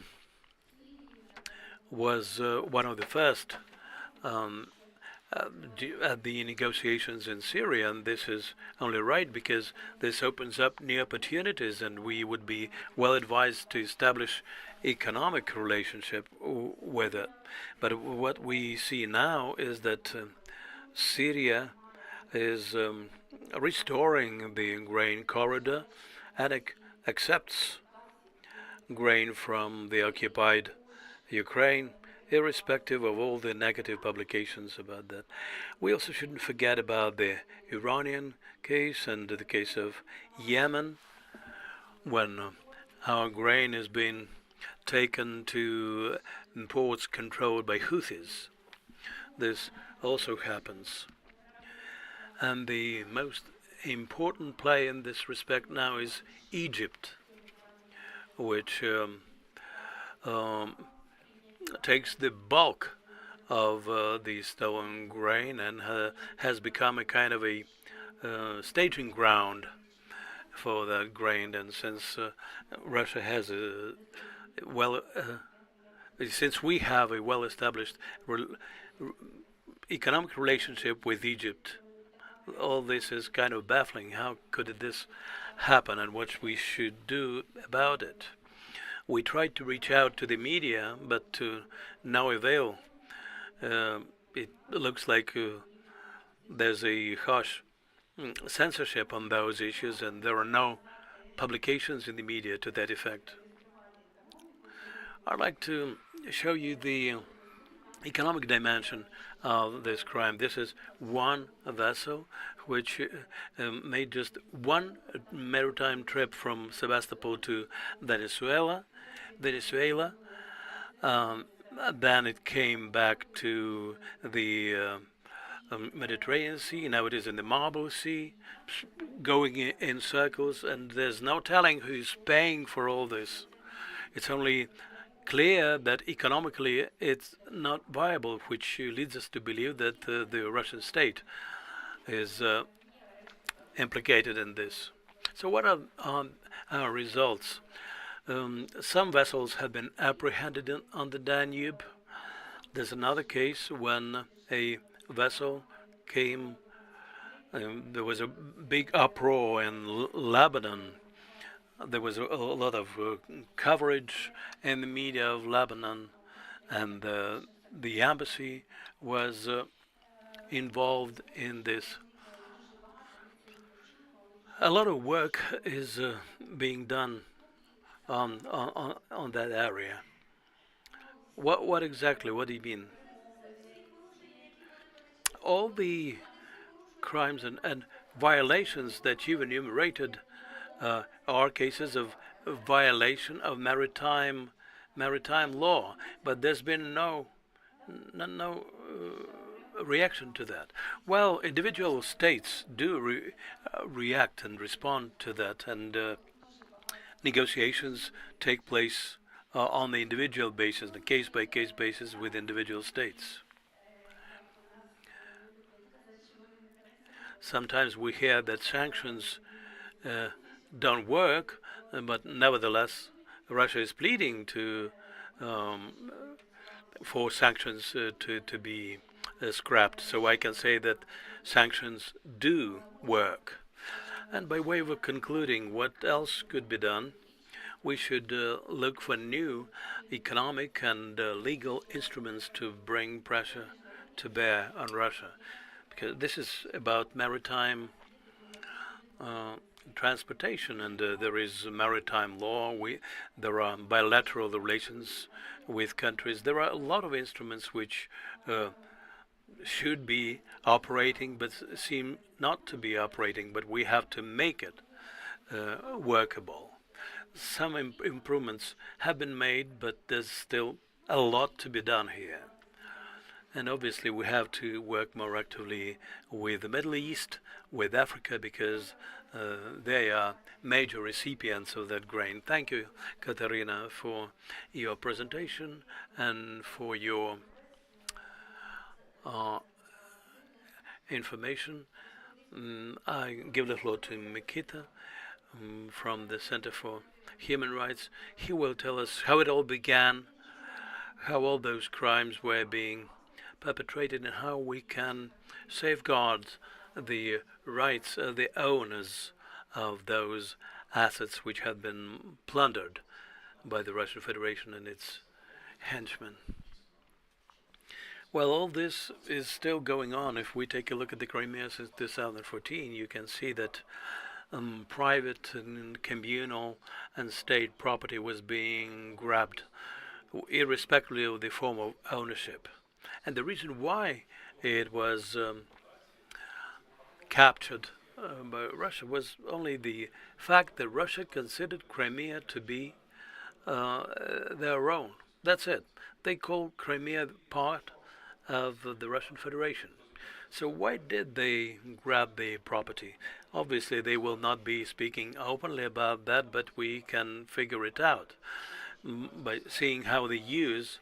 was one of the first at the negotiations in Syria, and this is only right because this opens up new opportunities, and we would be well advised to establish economic relationship with it. But what we see now is that Syria is restoring the grain corridor and accepts grain from the occupied Ukraine, irrespective of all the negative publications about that. We also shouldn't forget about the Iranian case and the case of Yemen, when our grain has been taken to ports controlled by Houthis. This also happens. And the most important play in this respect now is Egypt, which takes the bulk of the stolen grain and has become a kind of a staging ground for that grain. And since Russia has since we have a well-established economic relationship with Egypt, all this is kind of baffling. How could this happen, and what we should do about it? We tried to reach out to the media, but to no avail. It looks like there's a harsh censorship on those issues, and there are no publications in the media to that effect. I'd like to show you the economic dimension of this crime. This is one vessel which made just one maritime trip from Sebastopol to Venezuela. Then it came back to the Mediterranean Sea. Now it is in the Marble Sea, going in circles, and there's no telling who's paying for all this. It's only clear that economically it's not viable, which leads us to believe that the Russian state is implicated in this. So what are our results? Some vessels have been apprehended on the Danube. There's another case when a vessel came, there was a big uproar in Lebanon. There was a lot of coverage in the media of Lebanon, and the embassy was involved in this. A lot of work is being done on that area. What exactly? What do you mean? All the crimes and violations that you've enumerated are cases of violation of maritime law, but there's been no reaction to that. Well, individual states do react and respond to that, and negotiations take place on the individual basis, the case-by-case basis with individual states. Sometimes we hear that sanctions don't work, but nevertheless, Russia is pleading for sanctions to be scrapped. So I can say that sanctions do work. And by way of concluding, what else could be done? We should look for new economic and legal instruments to bring pressure to bear on Russia, because this is about maritime transportation, and there is maritime law. There are bilateral relations with countries. There are a lot of instruments which should be operating but seem not to be operating, but we have to make it workable. Some improvements have been made, but there's still a lot to be done here. And obviously we have to work more actively with the Middle East, with Africa, because they are major recipients of that grain. Thank you, Katarina, for your presentation and for your information. I give the floor to Mikita from the Center for Human Rights. He will tell us how it all began, how all those crimes were being perpetrated, and how we can safeguard the rights of the owners of those assets which have been plundered by the Russian Federation and its henchmen. Well, all this is still going on. If we take a look at the Crimea since 2014, you can see that private and communal and state property was being grabbed, irrespective of the form of ownership. And the reason why it was captured by Russia was only the fact that Russia considered Crimea to be their own. That's it. They called Crimea part of the Russian Federation. So why did they grab the property? Obviously, they will not be speaking openly about that, but we can figure it out by seeing how they use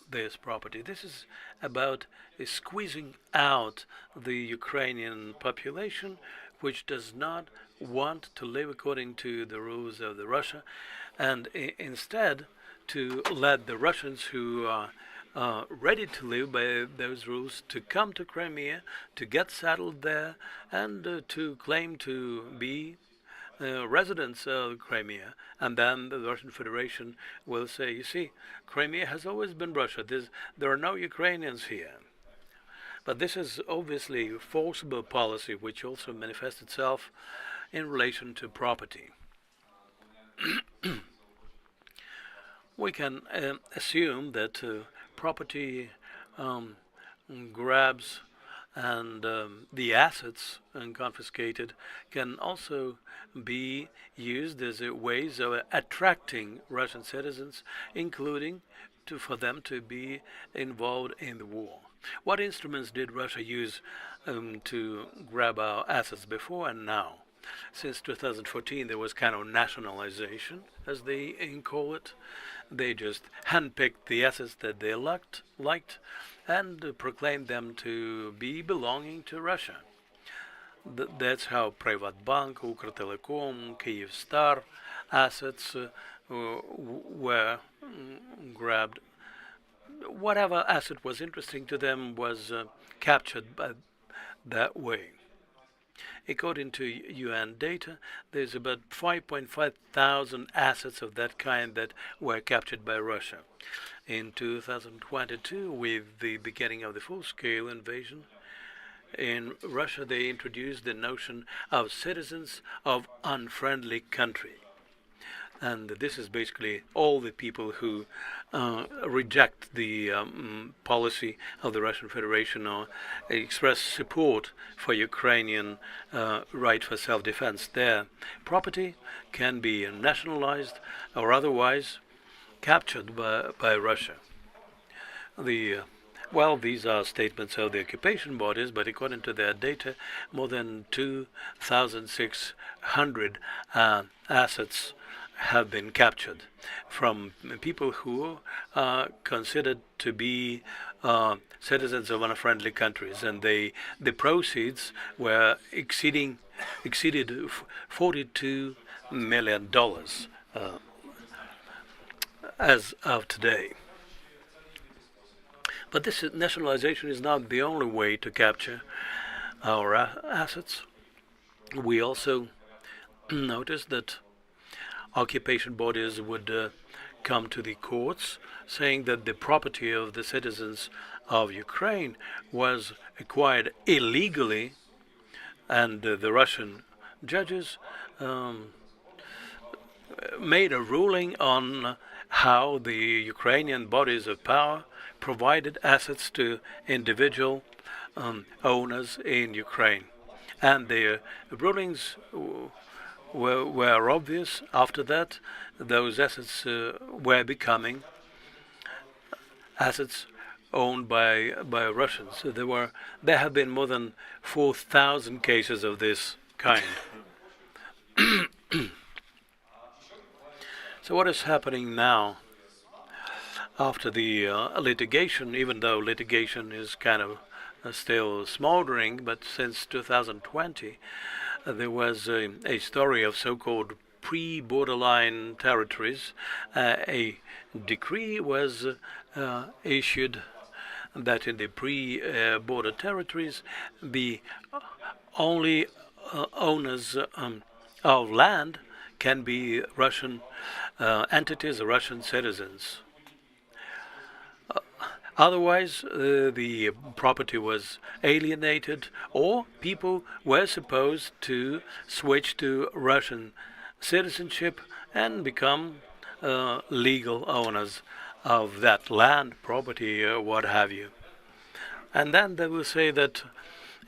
this property. This is about squeezing out the Ukrainian population, which does not want to live according to the rules of the Russia, and instead to let the Russians who are ready to live by those rules to come to Crimea, to get settled there, and to claim to be residents of Crimea. And then the Russian Federation will say, you see, Crimea has always been Russia. There are no Ukrainians here. But this is obviously a forcible policy which also manifests itself in relation to property. We can assume that property grabs and the assets confiscated can also be used as ways of attracting Russian citizens, including for them to be involved in the war. What instruments did Russia use to grab our assets before and now? Since 2014, there was kind of nationalization, as they call it. They just handpicked the assets that they liked and proclaimed them to be belonging to Russia. That's how Privatbank, Ukrtelecom, Kyivstar assets were grabbed. Whatever asset was interesting to them was captured by that way. According to UN data, there's about 5.5 thousand assets of that kind that were captured by Russia. In 2022, with the beginning of the full-scale invasion, in Russia they introduced the notion of citizens of unfriendly country. And this is basically all the people who reject the policy of the Russian Federation or express support for Ukrainian right for self-defense. Their property can be nationalized or otherwise captured by Russia. Well, these are statements of the occupation bodies, but according to their data, more than 2,600 assets have been captured from people who are considered to be citizens of unfriendly countries, and the proceeds were exceeded $42 million as of today. But this nationalization is not the only way to capture our assets. We also noticed that occupation bodies would come to the courts saying that the property of the citizens of Ukraine was acquired illegally, and the Russian judges made a ruling on how the Ukrainian bodies of power provided assets to individual owners in Ukraine. And the rulings were obvious. After that, those assets were becoming assets owned by Russians. There have been more than 4,000 cases of this kind. So what is happening now after the litigation, even though litigation is kind of still smoldering, but since 2020 there was a story of so-called pre-borderline territories. A decree was issued that in the pre-border territories the only owners of land can be Russian entities or Russian citizens. Otherwise, the property was alienated, or people were supposed to switch to Russian citizenship and become legal owners of that land, property, what have you. And then they will say that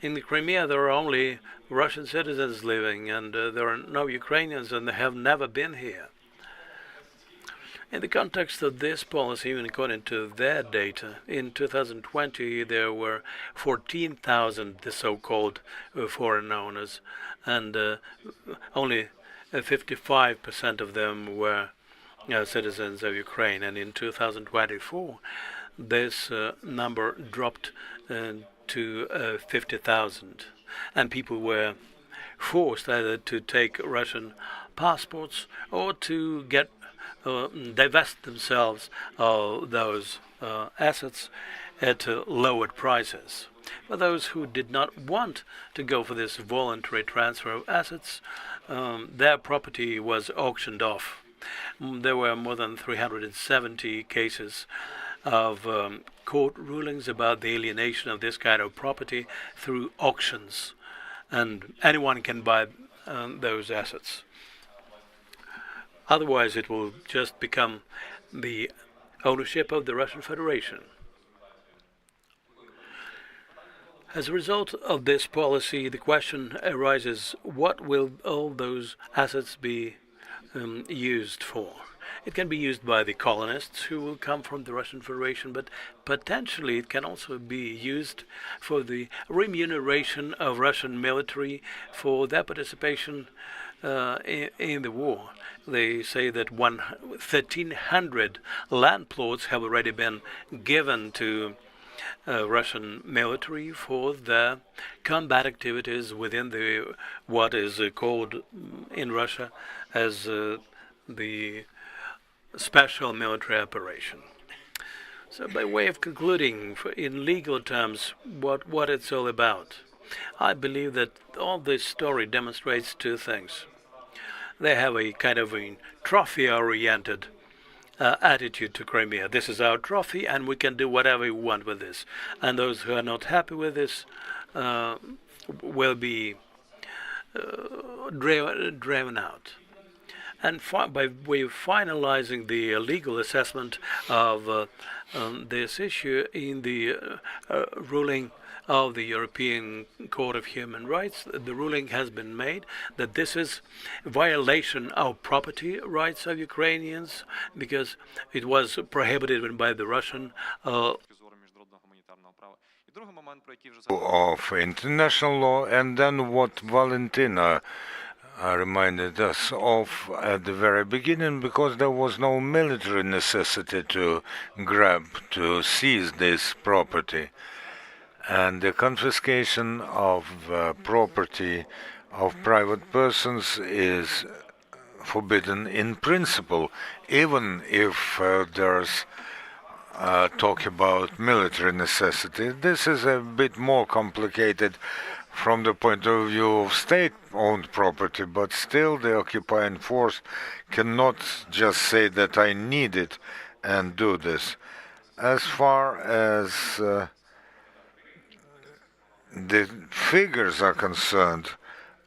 in the Crimea there are only Russian citizens living, and there are no Ukrainians, and they have never been here. In the context of this policy, even according to their data, in 2020 there were 14,000 the so-called foreign owners, and only 55% of them were citizens of Ukraine. And in 2024, this number dropped to 50,000, and people were forced either to take Russian passports or to get divest themselves of those assets at lowered prices. For those who did not want to go for this voluntary transfer of assets, their property was auctioned off. There were more than 370 cases of court rulings about the alienation of this kind of property through auctions, and anyone can buy those assets. Otherwise, it will just become the ownership of the Russian Federation. As a result of this policy, the question arises, what will all those assets be used for? It can be used by the colonists who will come from the Russian Federation, but potentially it can also be used for the remuneration of Russian military for their participation in the war. They say that 1,300 land plots have already been given to Russian military for their combat activities within the what is called in Russia as the special military operation. So by way of concluding, in legal terms, what it's all about, I believe that all this story demonstrates two things. They have a kind of a trophy-oriented attitude to Crimea. This is our trophy, and we can do whatever we want with this. And those who are not happy with this will be driven out. And by way of finalizing the legal assessment of this issue in the ruling of the European Court of Human Rights, the ruling has been made that this is violation of property rights of Ukrainians because it was prohibited by the Russian of international law, and then what Valentina reminded us of at the very beginning, because there was no military necessity to seize this property. And the confiscation of property of private persons is forbidden in principle, even if there's talk about military necessity. This is a bit more complicated from the point of view of state-owned property, but still the occupying force cannot just say that I need it and do this. As far as the figures are concerned,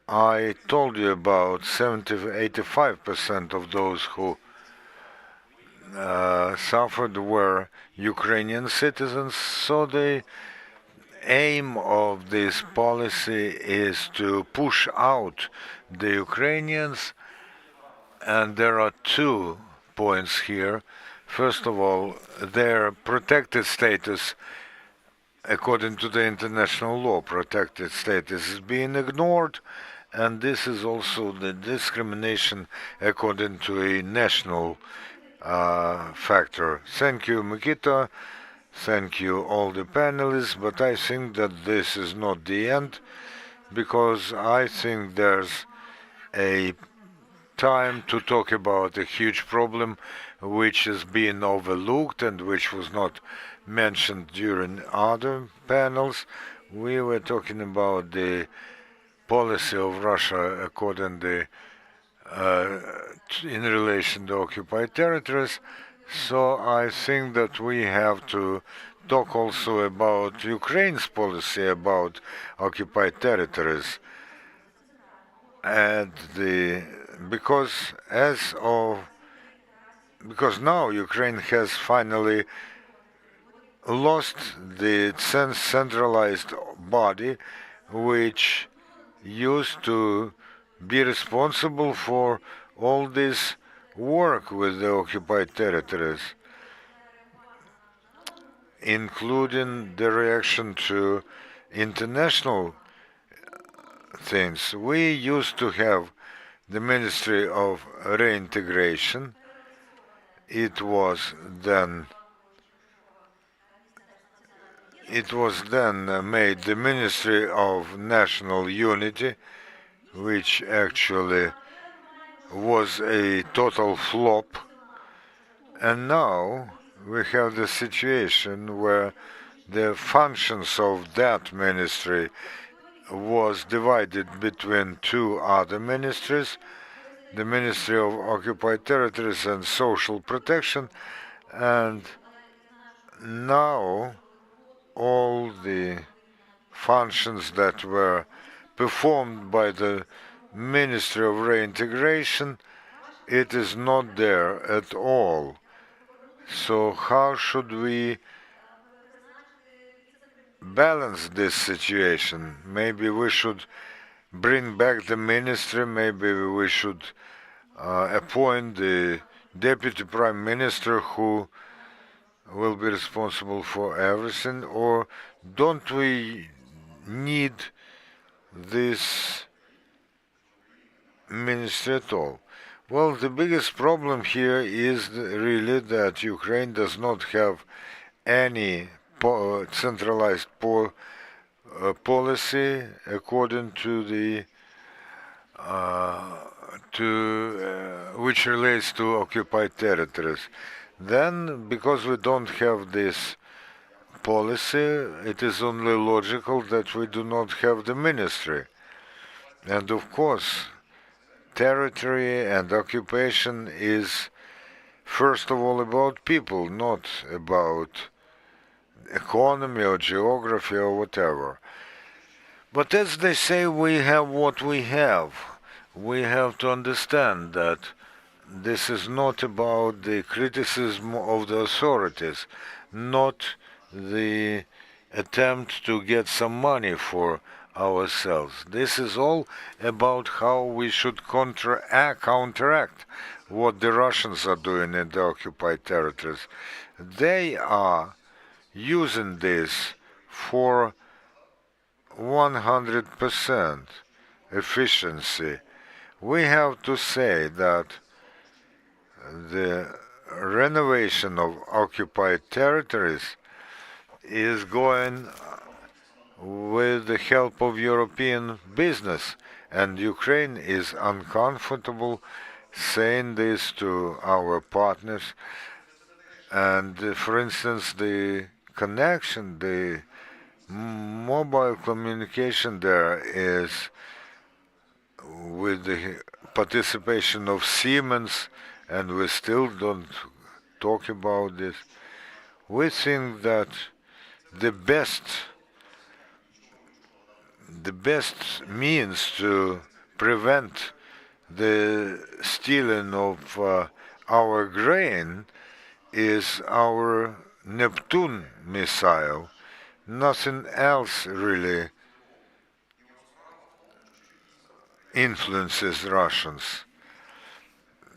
I told you about 85% of those who suffered were Ukrainian citizens, so the aim of this policy is to push out the Ukrainians, and there are 2 points here. First of all, their protected status, according to the international law, protected status is being ignored, and this is also the discrimination according to a national factor. Thank you, Mikita. Thank you, all the panelists, but I think that this is not the end, because I think there's a time to talk about a huge problem which is being overlooked and which was not mentioned during other panels. We were talking about the policy of Russia according to in relation to occupied territories. So I think that we have to talk also about Ukraine's policy about occupied territories, and because now Ukraine has finally lost the centralized body which used to be responsible for all this work with the occupied territories, including the reaction to international things. We used to have the Ministry of Reintegration. It was then made the Ministry of National Unity, which actually was a total flop. And now we have the situation where the functions of that ministry was divided between 2 other ministries, the Ministry of Occupied Territories and Social Protection, and now all the functions that were performed by the Ministry of Reintegration, it is not there at all. So how should we balance this situation? Maybe we should bring back the ministry, maybe we should appoint the Deputy Prime Minister who will be responsible for everything, or don't we need this ministry at all? Well, the biggest problem here is really that Ukraine does not have any centralized policy according to the which relates to occupied territories. Then, because we don't have this policy, it is only logical that we do not have the ministry. And of course, territory and occupation is first of all about people, not about economy or geography or whatever. But as they say, we have what we have. We have to understand that this is not about the criticism of the authorities, not the attempt to get some money for ourselves. This is all about how we should counteract what the Russians are doing in the occupied territories. They are using this for 100% efficiency. We have to say that the renovation of occupied territories is going with the help of European business, and Ukraine is uncomfortable saying this to our partners. And for instance, the connection, the mobile communication there is with the participation of Siemens, and we still don't talk about this. We think that the best means to prevent the stealing of our grain is our Neptune missile. Nothing else really influences Russians.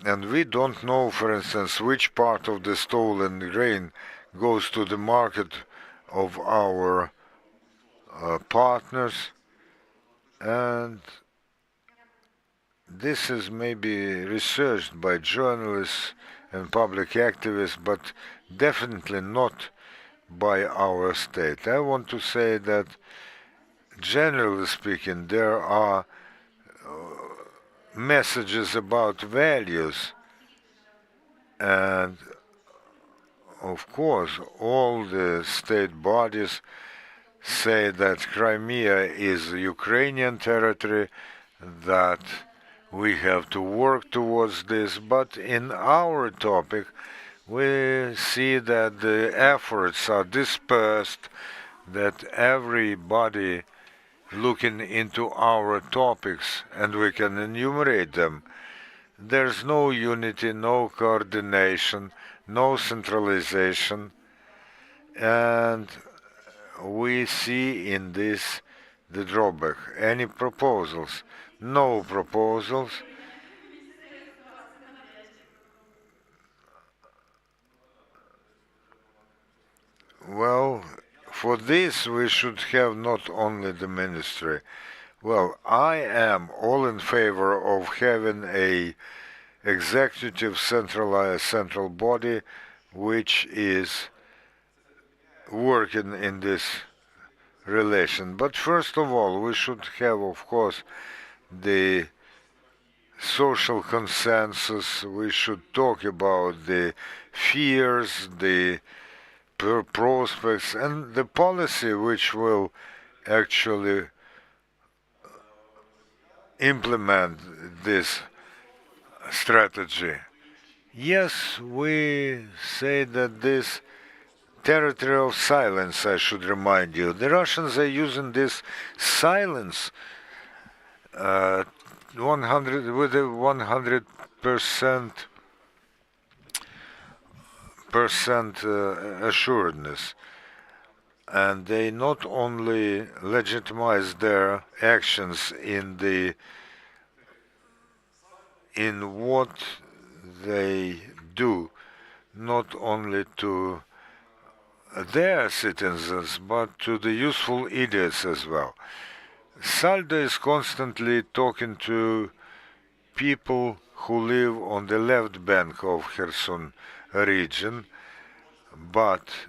And we don't know, for instance, which part of the stolen grain goes to the market of our partners. And this is maybe researched by journalists and public activists, but definitely not by our state. I want to say that, generally speaking, there are messages about values, and of course all the state bodies say that Crimea is Ukrainian territory, that we have to work towards this, but in our topic we see that the efforts are dispersed, that everybody looking into our topics, and we can enumerate them. There's no unity, no coordination, no centralization, and we see in this the drawback. Any proposals? No proposals. Well, for this we should have not only the ministry. Well, I am all in favor of having a executive centralized central body which is working in this relation. But first of all, we should have, of course, the social consensus. We should talk about the fears, the prospects, and the policy which will actually implement this strategy. Yes, we say that this territory of silence, I should remind you, the Russians are using this silence 100 with a 100% assuredness, and they not only legitimize their actions in what they do, not only to their citizens but to the useful idiots as well. Saldo is constantly talking to people who live on the left bank of Kherson region, but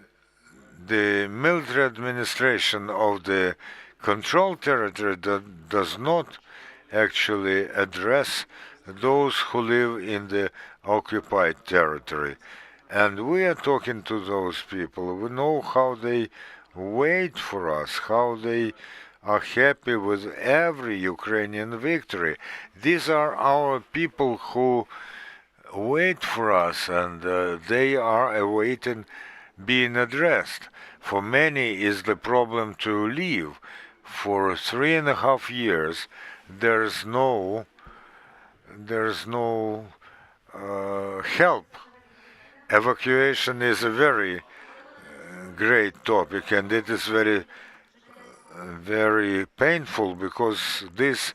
the military administration of the controlled territory does not actually address those who live in the occupied territory. And we are talking to those people. We know how they wait for us, how they are happy with every Ukrainian victory. These are our people who wait for us, and they are awaiting being addressed. For many is the problem to leave. For 3.5 years there's no help. Evacuation is a very great topic, and it is very painful because this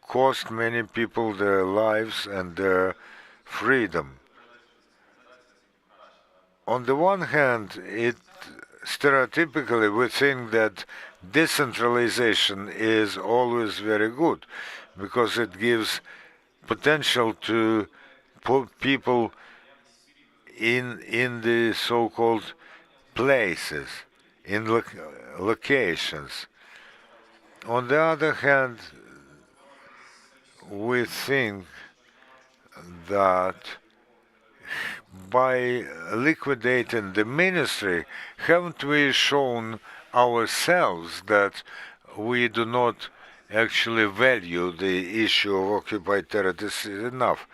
cost many people their lives and their freedom. On the one hand, stereotypically we think that decentralization is always very good because it gives potential to people in the so-called places, in locations. On the other hand, we think that by liquidating the ministry, haven't we shown ourselves that we do not actually value the issue of occupied territories enough?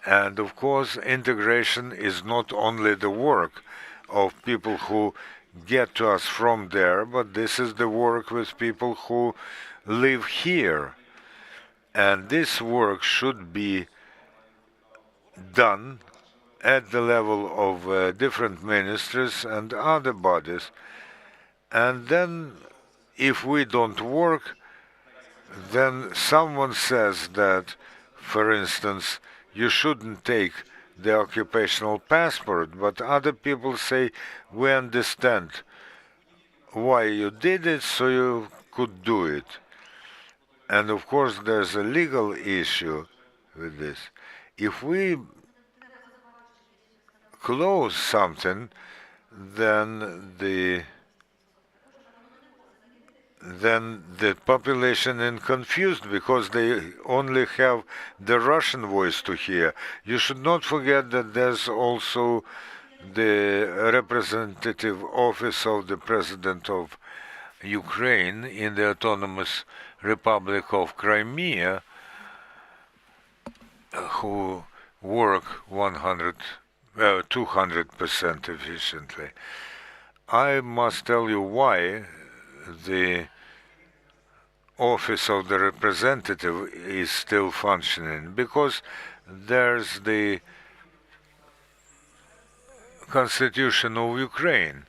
And of course, integration is not only the work of people who get to us from there, but this is the work with people who live here. And this work should be done at the level of different ministries and other bodies. And then, if we don't work, then someone says that, for instance, you shouldn't take the occupational passport, but other people say, we understand why you did it, so you could do it. And of course, there's a legal issue with this. If we close something, then the population is confused because they only have the Russian voice to hear. You should not forget that there's also the representative office of the President of Ukraine in the Autonomous Republic of Crimea, who work 200% efficiently. I must tell you why the office of the representative is still functioning, because there's the Constitution of Ukraine,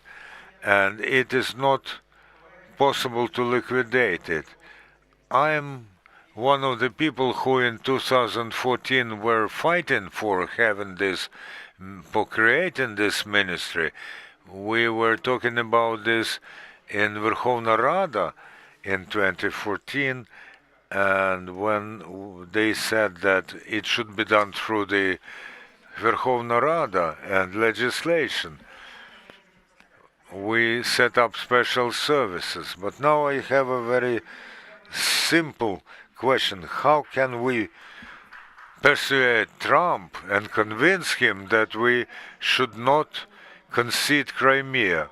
and it is not possible to liquidate it. I am one of the people who in 2014 were fighting for having this, for creating this ministry. We were talking about this in Verkhovna Rada in 2014, and when they said that it should be done through the Verkhovna Rada and legislation, we set up special services. But now I have a very simple question. How can we persuade Trump and convince him that we should not concede Crimea?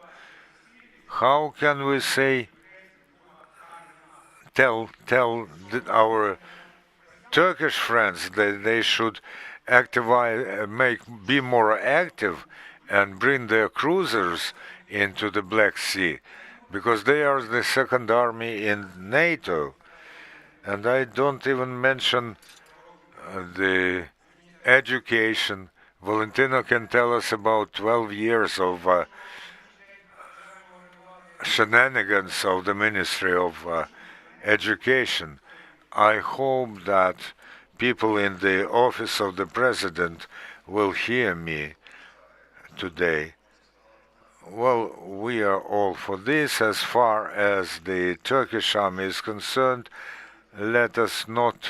How can we tell our Turkish friends that they should be more active and bring their cruisers into the Black Sea, because they are the second army in NATO? And I don't even mention the education. Valentino can tell us about 12 years of shenanigans of the Ministry of Education. I hope that people in the office of the President will hear me today. Well, we are all for this. As far as the Turkish army is concerned, let us not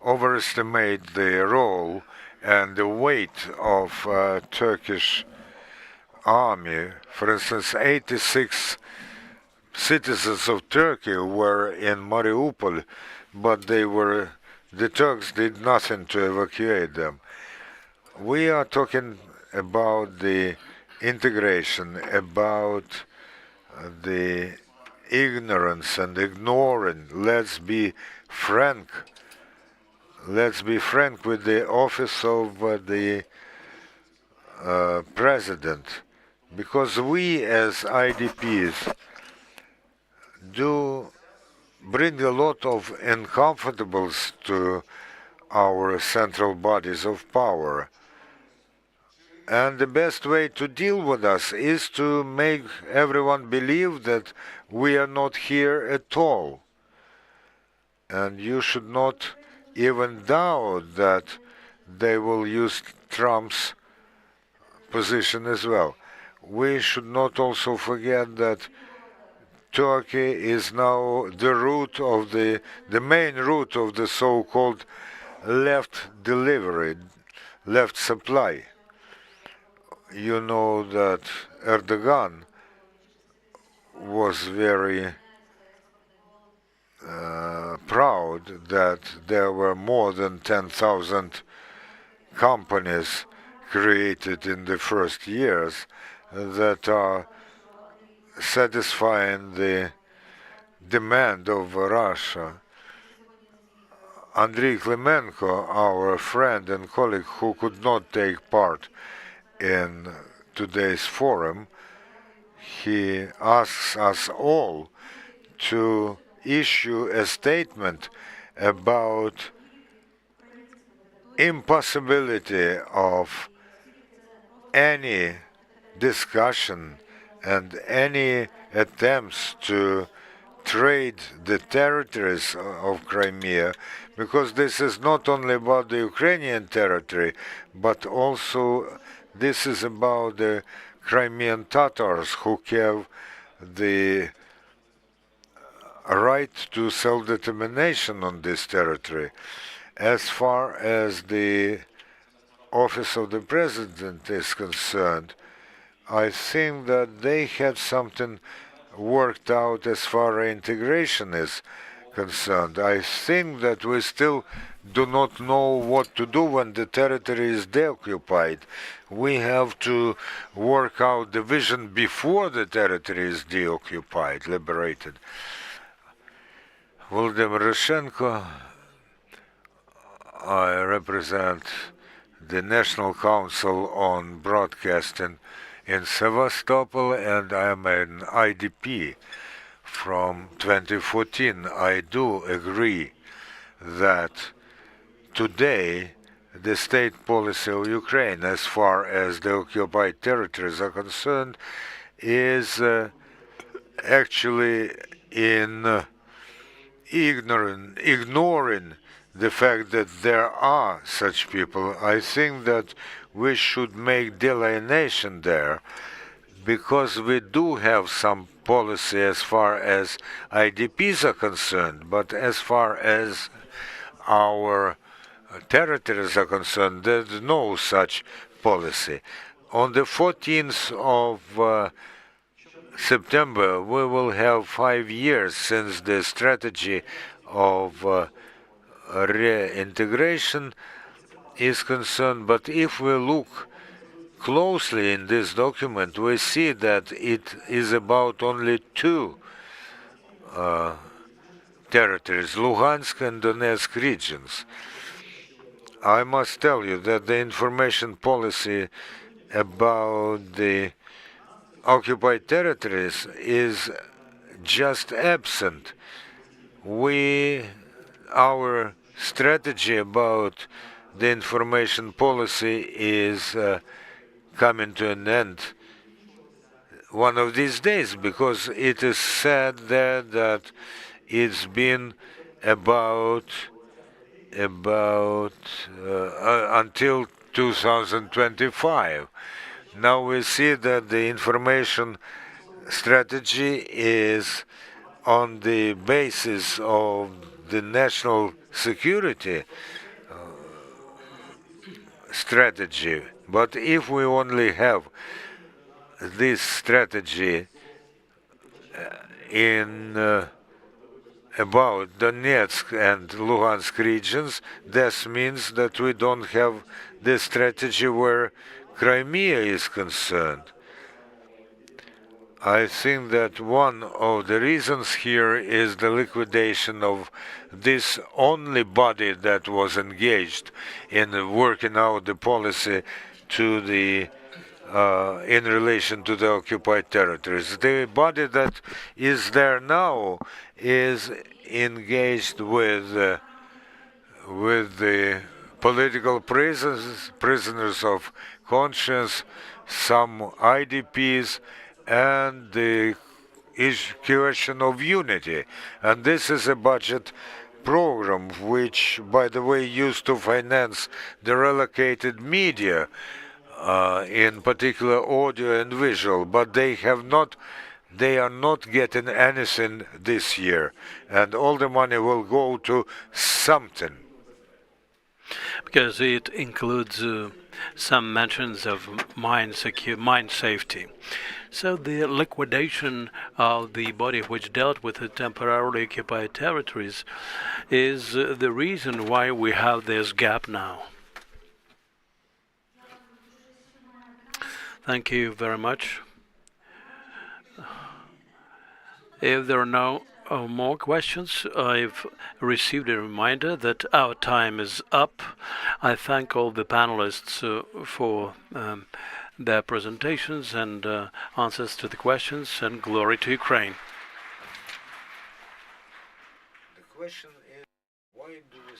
overestimate the role and the weight of Turkish army. For instance, 86 citizens of Turkey were in Mariupol, but the Turks did nothing to evacuate them. We are talking about the integration, about the ignorance and ignoring. Let's be frank. Let's be frank with the office of the President, because we as IDPs do bring a lot of uncomfortables to our central bodies of power. And the best way to deal with us is to make everyone believe that we are not here at all. And you should not even doubt that they will use Trump's position as well. We should not also forget that Turkey is now the main route of the so-called left delivery, left supply. You know that Erdogan was very proud that there were more than 10,000 companies created in the first years that are satisfying the demand of Russia. Andriy Klimenko, our friend and colleague who could not take part in today's forum, he asks us all to issue a statement about impossibility of any discussion and any attempts to trade the territories of Crimea, because this is not only about the Ukrainian territory, but also this is about the Crimean Tatars who have the right to self-determination on this territory. As far as the office of the president is concerned, I think that they had something worked out as far as integration is concerned. I think that we still do not know what to do when the territory is deoccupied. We have to work out the vision before the territory is deoccupied, liberated. Volodymyr Ryshenko, I represent the National Council on Broadcasting in Sevastopol, and I am an IDP from 2014. I do agree that today the state policy of Ukraine as far as the occupied territories are concerned is actually in ignoring the fact that there are such people. I think that we should make delineation there, because we do have some policy as far as IDPs are concerned, but as far as our territories are concerned, there's no such policy. On the 14th of September, we will have 5 years since the strategy of reintegration is concerned, but if we look closely in this document, we see that it is about only two territories, Luhansk and Donetsk regions. I must tell you that the information policy about the occupied territories is just absent. Our strategy about the information policy is coming to an end one of these days, because it is said there that it's been about until 2025. Now we see that the information strategy is on the basis of the national security strategy. But if we only have this strategy in about Donetsk and Luhansk regions, this means that we don't have the strategy where Crimea is concerned. I think that one of the reasons here is the liquidation of this only body that was engaged in working out the policy to the in relation to the occupied territories. The body that is there now is engaged with the political prisoners of conscience, some IDPs, and the question of unity. And this is a budget program which, by the way, used to finance the relocated media, in particular audio and visual, but they are not getting anything this year, and all the money will go to something. Because it includes some mentions of mine safety. So the liquidation of the body which dealt with the temporarily occupied territories is the reason why we have this gap now. Thank you very much. If there are no more questions, I've received a reminder that our time is up. I thank all the panelists for their presentations and answers to the questions, and glory to Ukraine. The question is, why do we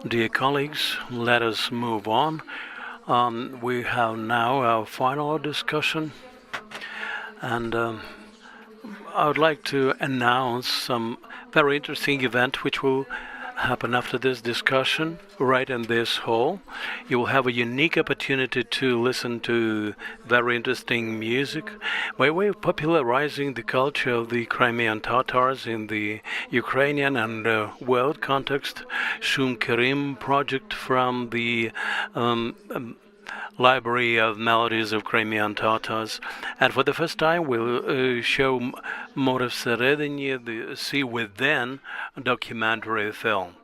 Dear colleagues, let us move on. We have now our final discussion, and I would like to announce some very interesting event which will happen after this discussion right in this hall. You will have a unique opportunity to listen to very interesting music by way of popularizing the culture of the Crimean Tatars in the Ukrainian and world context. Shum Kerim project from the Library of Melodies of Crimean Tatars. And for the first time, we'll show Motive Seredini, the Sea Within documentary film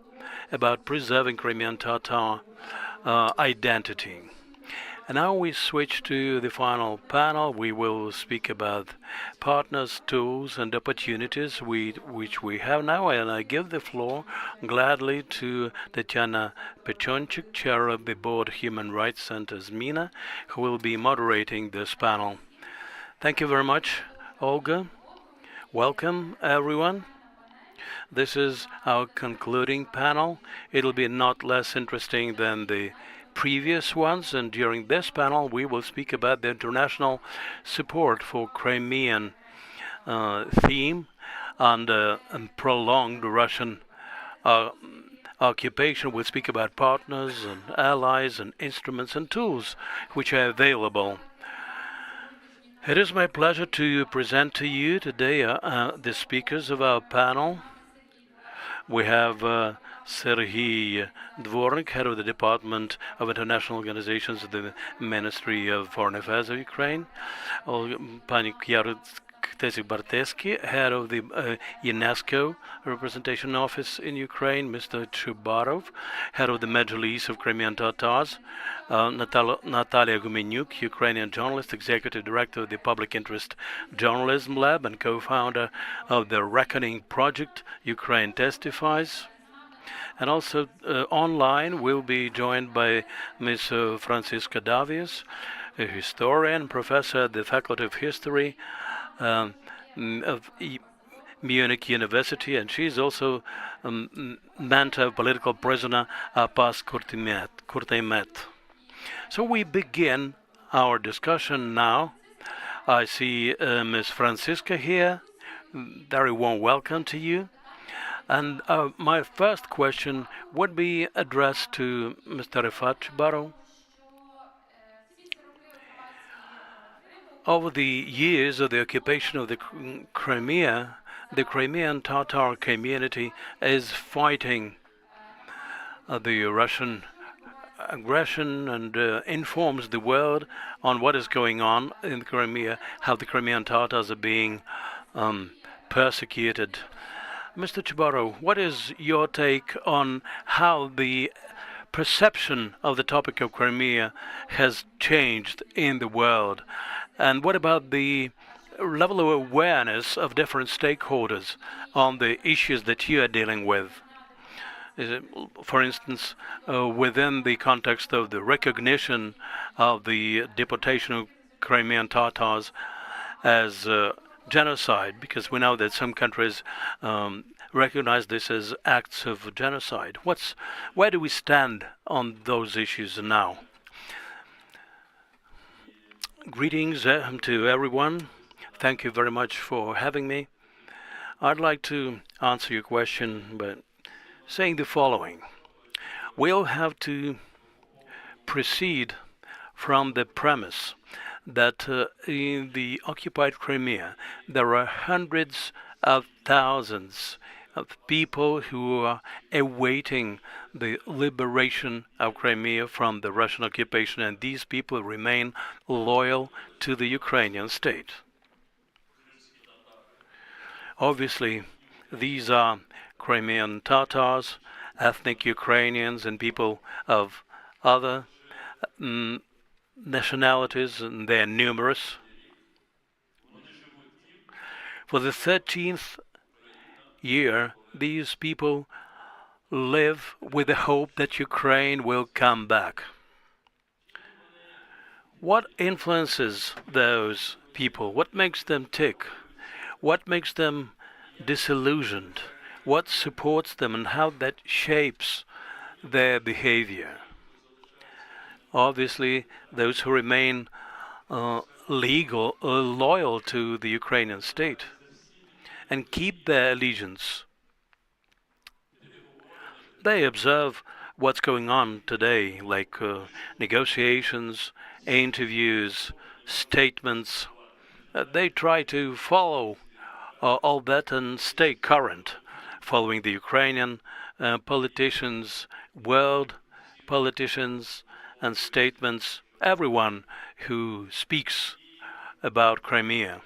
about preserving Crimean Tatar identity. And now we switch to the final panel. We will speak about partners, tools, and opportunities which we have now. And I give the floor gladly to Tatiana Pechonchik, Chair of the Board Human Rights Center ZMINA, who will be moderating this panel. Thank you very much, Olga. Welcome, everyone. This is our concluding panel. It'll be not less interesting than the previous ones, and during this panel we will speak about the international support for Crimean theme and prolonged Russian occupation. We'll speak about partners and allies and instruments and tools which are available. It is my pleasure to present to you today the speakers of our panel. We have Serhiy Dvornik, head of the Department of International Organizations of the Ministry of Foreign Affairs of Ukraine. Pani Barteski, head of the UNESCO Representation Office in Ukraine. Mr. Chubarov, head of the Majlis of Crimean Tatars. Natalia Gumenyuk, Ukrainian journalist, executive director of the Public Interest Journalism Lab and co-founder of the Reckoning Project, Ukraine Testifies. And also online we'll be joined by Ms. Franziska Davies, a historian, professor at the Faculty of History of Munich University, and she's also mentor of political prisoner Apas Kurtaimet. So we begin our discussion now. I see Ms. Franziska here. Very warm welcome to you. And my first question would be addressed to Mr. Rifat Chubarov. Over the years of the occupation of the Crimea, the Crimean Tatar community is fighting the Russian aggression and informs the world on what is going on in the Crimea, how the Crimean Tatars are being persecuted. Mr. Chubarov, what is your take on how the perception of the topic of Crimea has changed in the world? And what about the level of awareness of different stakeholders on the issues that you are dealing with? Is it, for instance, within the context of the recognition of the deportation of Crimean Tatars as genocide, because we know that some countries recognize this as acts of genocide. Where do we stand on those issues now? Greetings to everyone. Thank you very much for having me. I'd like to answer your question by saying the following. We'll have to proceed from the premise that in the occupied Crimea there are hundreds of thousands of people who are awaiting the liberation of Crimea from the Russian occupation, and these people remain loyal to the Ukrainian state. Obviously, these are Crimean Tatars, ethnic Ukrainians, and people of other nationalities, and they're numerous. For the 13th year, these people live with the hope that Ukraine will come back. What influences those people? What makes them tick? What makes them disillusioned? What supports them, and how that shapes their behavior. Obviously, those who remain loyal to the Ukrainian state and keep their allegiance, they observe what's going on today, like negotiations, interviews, statements. They try to follow all that and stay current, following the Ukrainian politicians, world politicians, and statements, everyone who speaks about Crimea.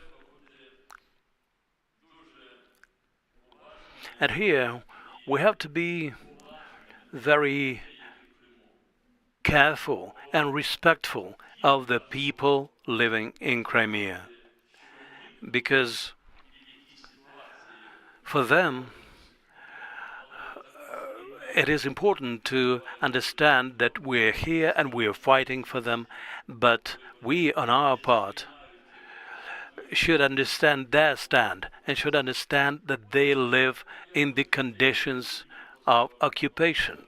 And here we have to be very careful and respectful of the people living in Crimea, because for them it is important to understand that we're here and we're fighting for them, but we on our part should understand their stand and should understand that they live in the conditions of occupation.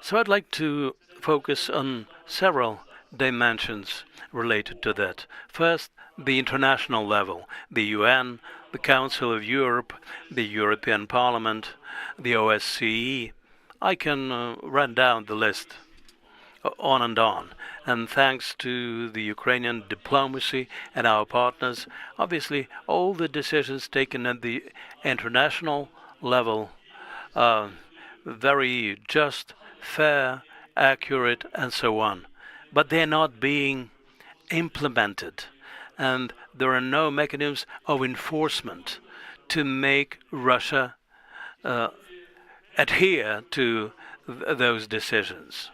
So I'd like to focus on several dimensions related to that. First, the international level, the UN, the Council of Europe, the European Parliament, the OSCE. I can run down the list on and on. And thanks to the Ukrainian diplomacy and our partners, obviously all the decisions taken at the international level are very just, fair, accurate, and so on. But they're not being implemented, and there are no mechanisms of enforcement to make Russia adhere to those decisions.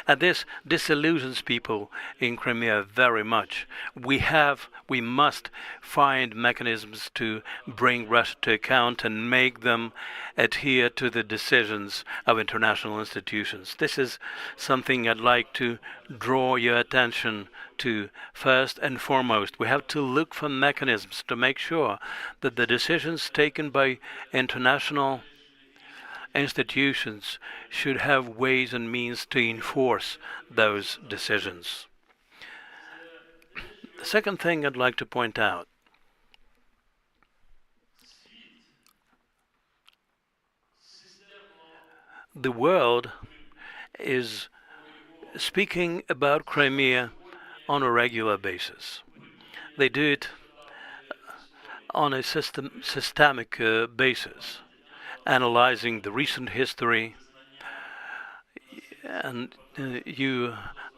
And this disillusions people in Crimea very much. We must find mechanisms to bring Russia to account and make them adhere to the decisions of international institutions. This is something I'd like to draw your attention to first and foremost. We have to look for mechanisms to make sure that the decisions taken by international institutions should have ways and means to enforce those decisions. The second thing I'd like to point out, the world is speaking about Crimea on a regular basis. They do it on a systemic basis, analyzing the recent history. And you,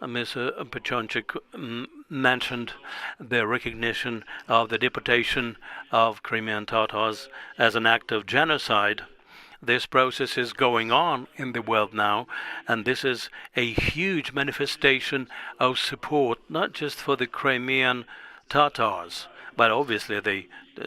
Ms. Pachonchik, mentioned the recognition of the deportation of Crimean Tatars as an act of genocide. This process is going on in the world now, and this is a huge manifestation of support, not just for the Crimean Tatars, but obviously they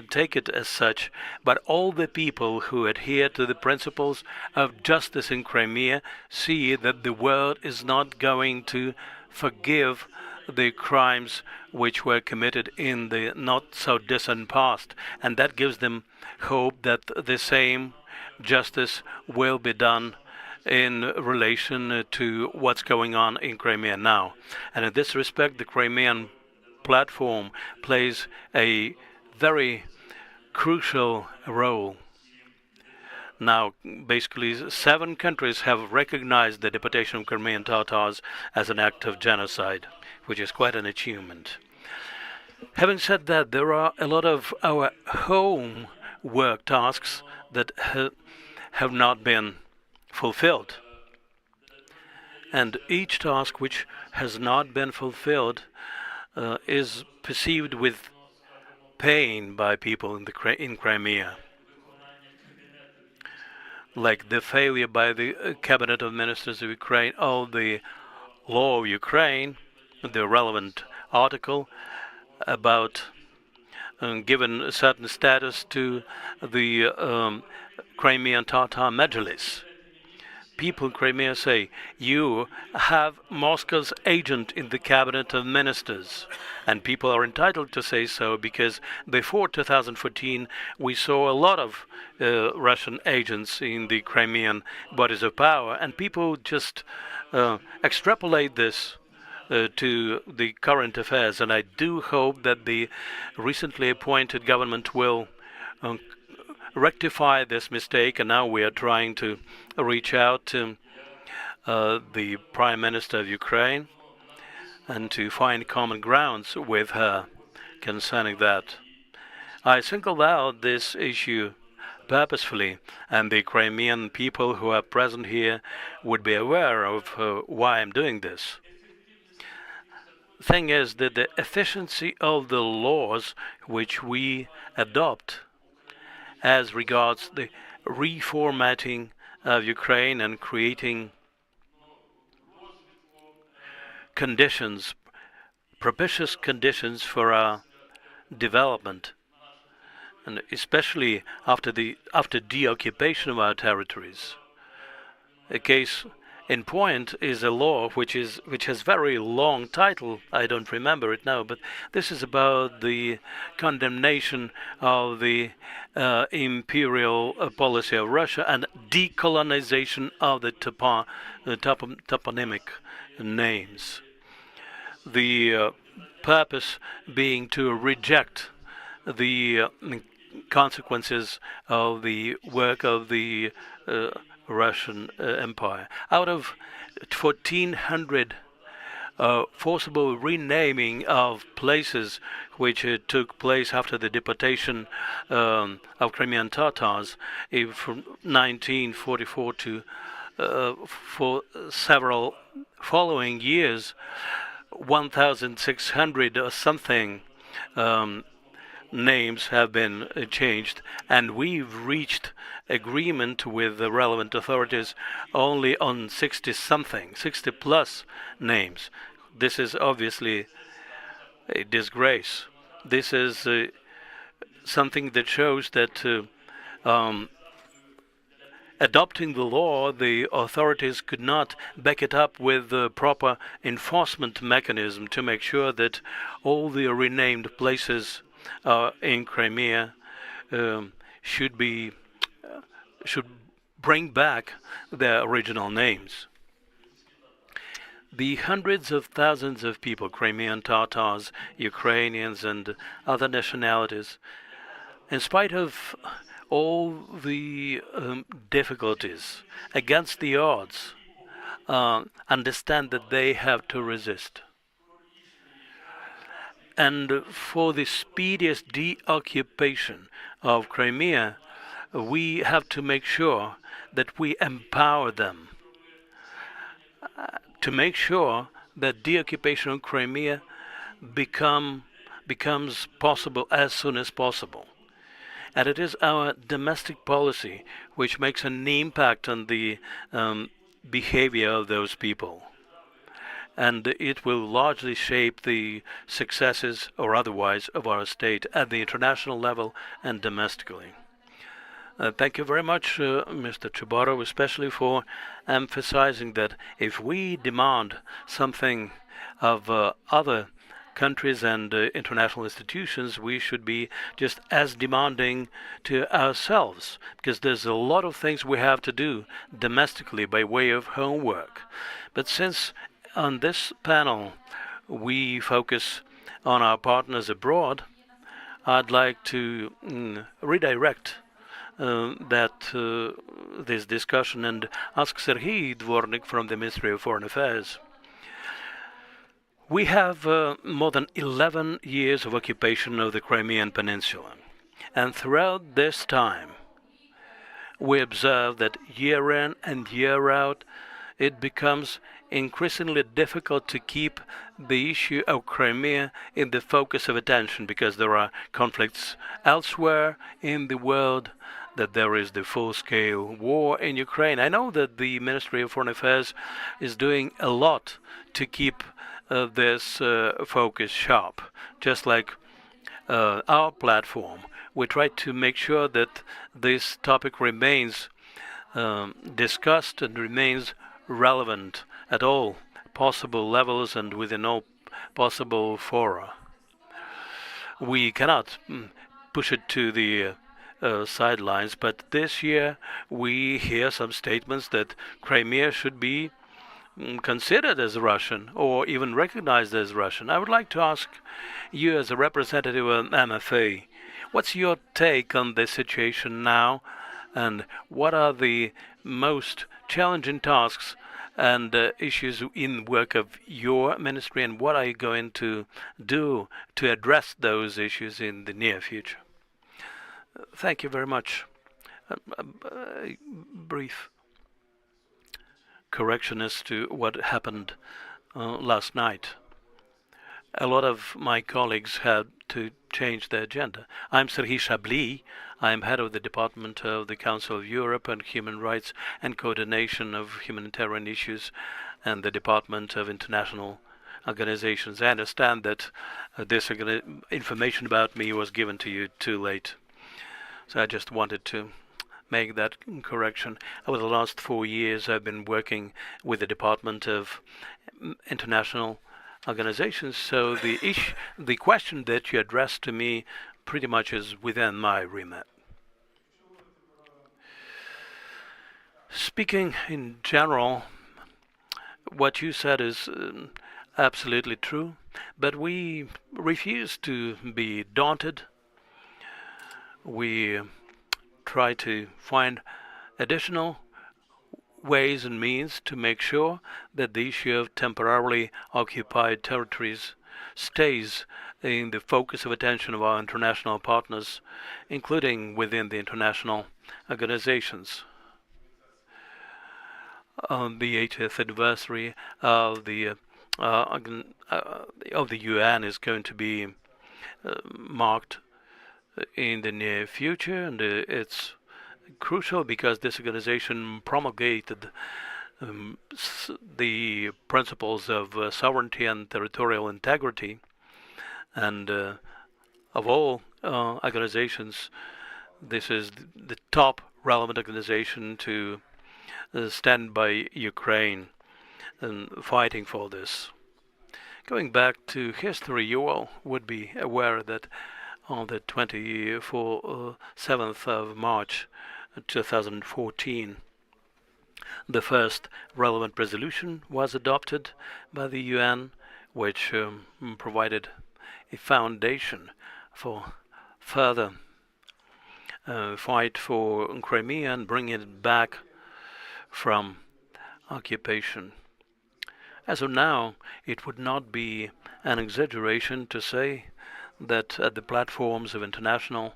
take it as such, but all the people who adhere to the principles of justice in Crimea see that the world is not going to forgive the crimes which were committed in the not so distant past, and that gives them hope that the same justice will be done in relation to what's going on in Crimea now. And in this respect, the Crimean Platform plays a very crucial role. Now, basically, 7 countries have recognized the deportation of Crimean Tatars as an act of genocide, which is quite an achievement. Having said that, there are a lot of our home work tasks that have not been fulfilled. And each task which has not been fulfilled is perceived with pain by people in Crimea, like the failure by the Cabinet of Ministers of Ukraine of the law of Ukraine, the relevant article about giving a certain status to the Crimean Tatar Majlis. people in Crimea say, you have Moscow's agent in the cabinet of ministers. And people are entitled to say so because before 2014 we saw a lot of Russian agents in the Crimean bodies of power, and people just extrapolate this to the current affairs. And I do hope that the recently appointed government will rectify this mistake, and now we are trying to reach out to the Prime Minister of Ukraine and to find common grounds with her concerning that. I singled out this issue purposefully, and the Crimean people who are present here would be aware of why I'm doing this. Thing is that the efficiency of the laws which we adopt as regards the reformatting of Ukraine and creating conditions, propitious conditions for our development, and especially after deoccupation of our territories. A case in point is a law which has very long title. I don't remember it now, but this is about the condemnation of the imperial policy of Russia and decolonization of the toponymic names. The purpose being to reject the consequences of the work of the Russian Empire. Out of 1,400 forcible renaming of places which took place after the deportation of Crimean Tatars from 1944 to for several following years, 1,600 or something names have been changed, and we've reached agreement with the relevant authorities only on 60 plus names. This is obviously a disgrace. This is something that shows that adopting the law, the authorities could not back it up with the proper enforcement mechanism to make sure that all the renamed places in Crimea should bring back their original names. The hundreds of thousands of people, Crimean Tatars, Ukrainians, and other nationalities, in spite of all the difficulties, against the odds, understand that they have to resist. And for the speediest deoccupation of Crimea, we have to make sure that we empower them, to make sure that deoccupation of Crimea becomes possible as soon as possible. And it is our domestic policy which makes an impact on the behavior of those people. And it will largely shape the successes or otherwise of our state at the international level and domestically. Thank you very much, Mr. Chubarov, especially for emphasizing that if we demand something of other countries and international institutions, we should be just as demanding to ourselves, because there's a lot of things we have to do domestically by way of homework. But since on this panel we focus on our partners abroad, I'd like to redirect this discussion and ask Serhiy Dvornik from the Ministry of Foreign Affairs. We have more than 11 years of occupation of the Crimean Peninsula, and throughout this time we observe that year in and year out it becomes increasingly difficult to keep the issue of Crimea in the focus of attention, because there are conflicts elsewhere in the world, that there is the full-scale war in Ukraine. I know that the Ministry of Foreign Affairs is doing a lot to keep this focus sharp, just like our platform. We try to make sure that this topic remains discussed and remains relevant at all possible levels and within all possible fora. We cannot push it to the sidelines, but this year we hear some statements that Crimea should be considered as Russian or even recognized as Russian. I would like to ask you, as a representative of MFA, what's your take on this situation now, and what are the most challenging tasks and issues in work of your ministry, and what are you going to do to address those issues in the near future? Thank you very much. A brief correction as to what happened last night. A lot of my colleagues had to change their agenda. I'm Serhiy Shabli. I'm head of the Department of the Council of Europe on Human Rights and Coordination of Humanitarian Issues and the Department of International Organizations. I understand that this information about me was given to you too late. So I just wanted to make that correction. Over the last 4 years, I've been working with the Department of International Organizations, so the question that you addressed to me pretty much is within my remit. Speaking in general, what you said is absolutely true, but we refuse to be daunted. We try to find additional ways and means to make sure that the issue of temporarily occupied territories stays in the focus of attention of our international partners, including within the international organizations. The 80th anniversary of the UN is going to be marked in the near future, and it's crucial because this organization promulgated the principles of sovereignty and territorial integrity, and of all organizations, this is the top relevant organization to stand by Ukraine and fighting for this. Going back to history, you all would be aware that on the 27th of March 2014, the first relevant resolution was adopted by the UN, which provided a foundation for further fight for Crimea and bringing it back from occupation. As of now, it would not be an exaggeration to say that at the platforms of international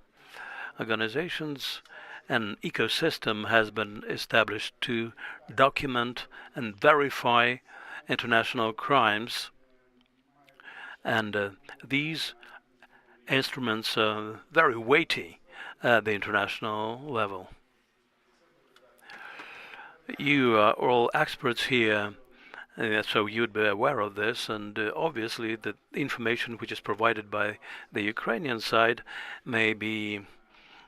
organizations, an ecosystem has been established to document and verify international crimes, and these instruments are very weighty at the international level. You are all experts here, so you'd be aware of this, and obviously the information which is provided by the Ukrainian side may be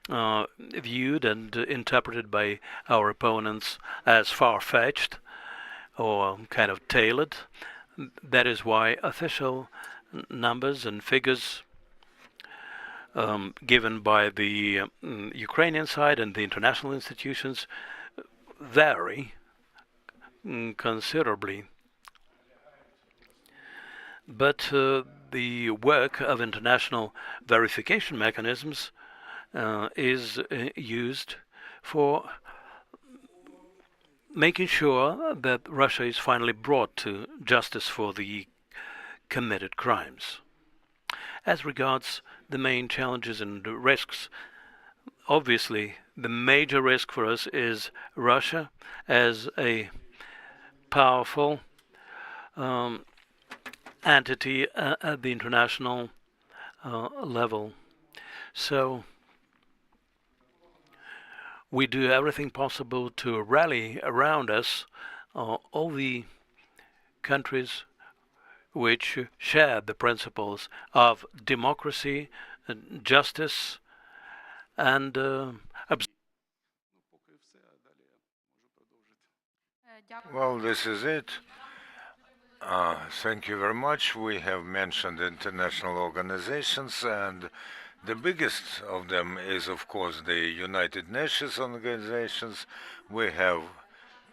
viewed and interpreted by our opponents as far-fetched or kind of tailored. That is why official numbers and figures given by the Ukrainian side and the international institutions vary considerably. But the work of international verification mechanisms is used for making sure that Russia is finally brought to justice for the committed crimes. As regards the main challenges and risks, obviously the major risk for us is Russia as a powerful entity at the international level. So we do everything possible to rally around us all the countries which share the principles of democracy, justice, and Well, this is it. Thank you very much. We have mentioned international organizations, and the biggest of them is, of course, the United Nations organizations. We have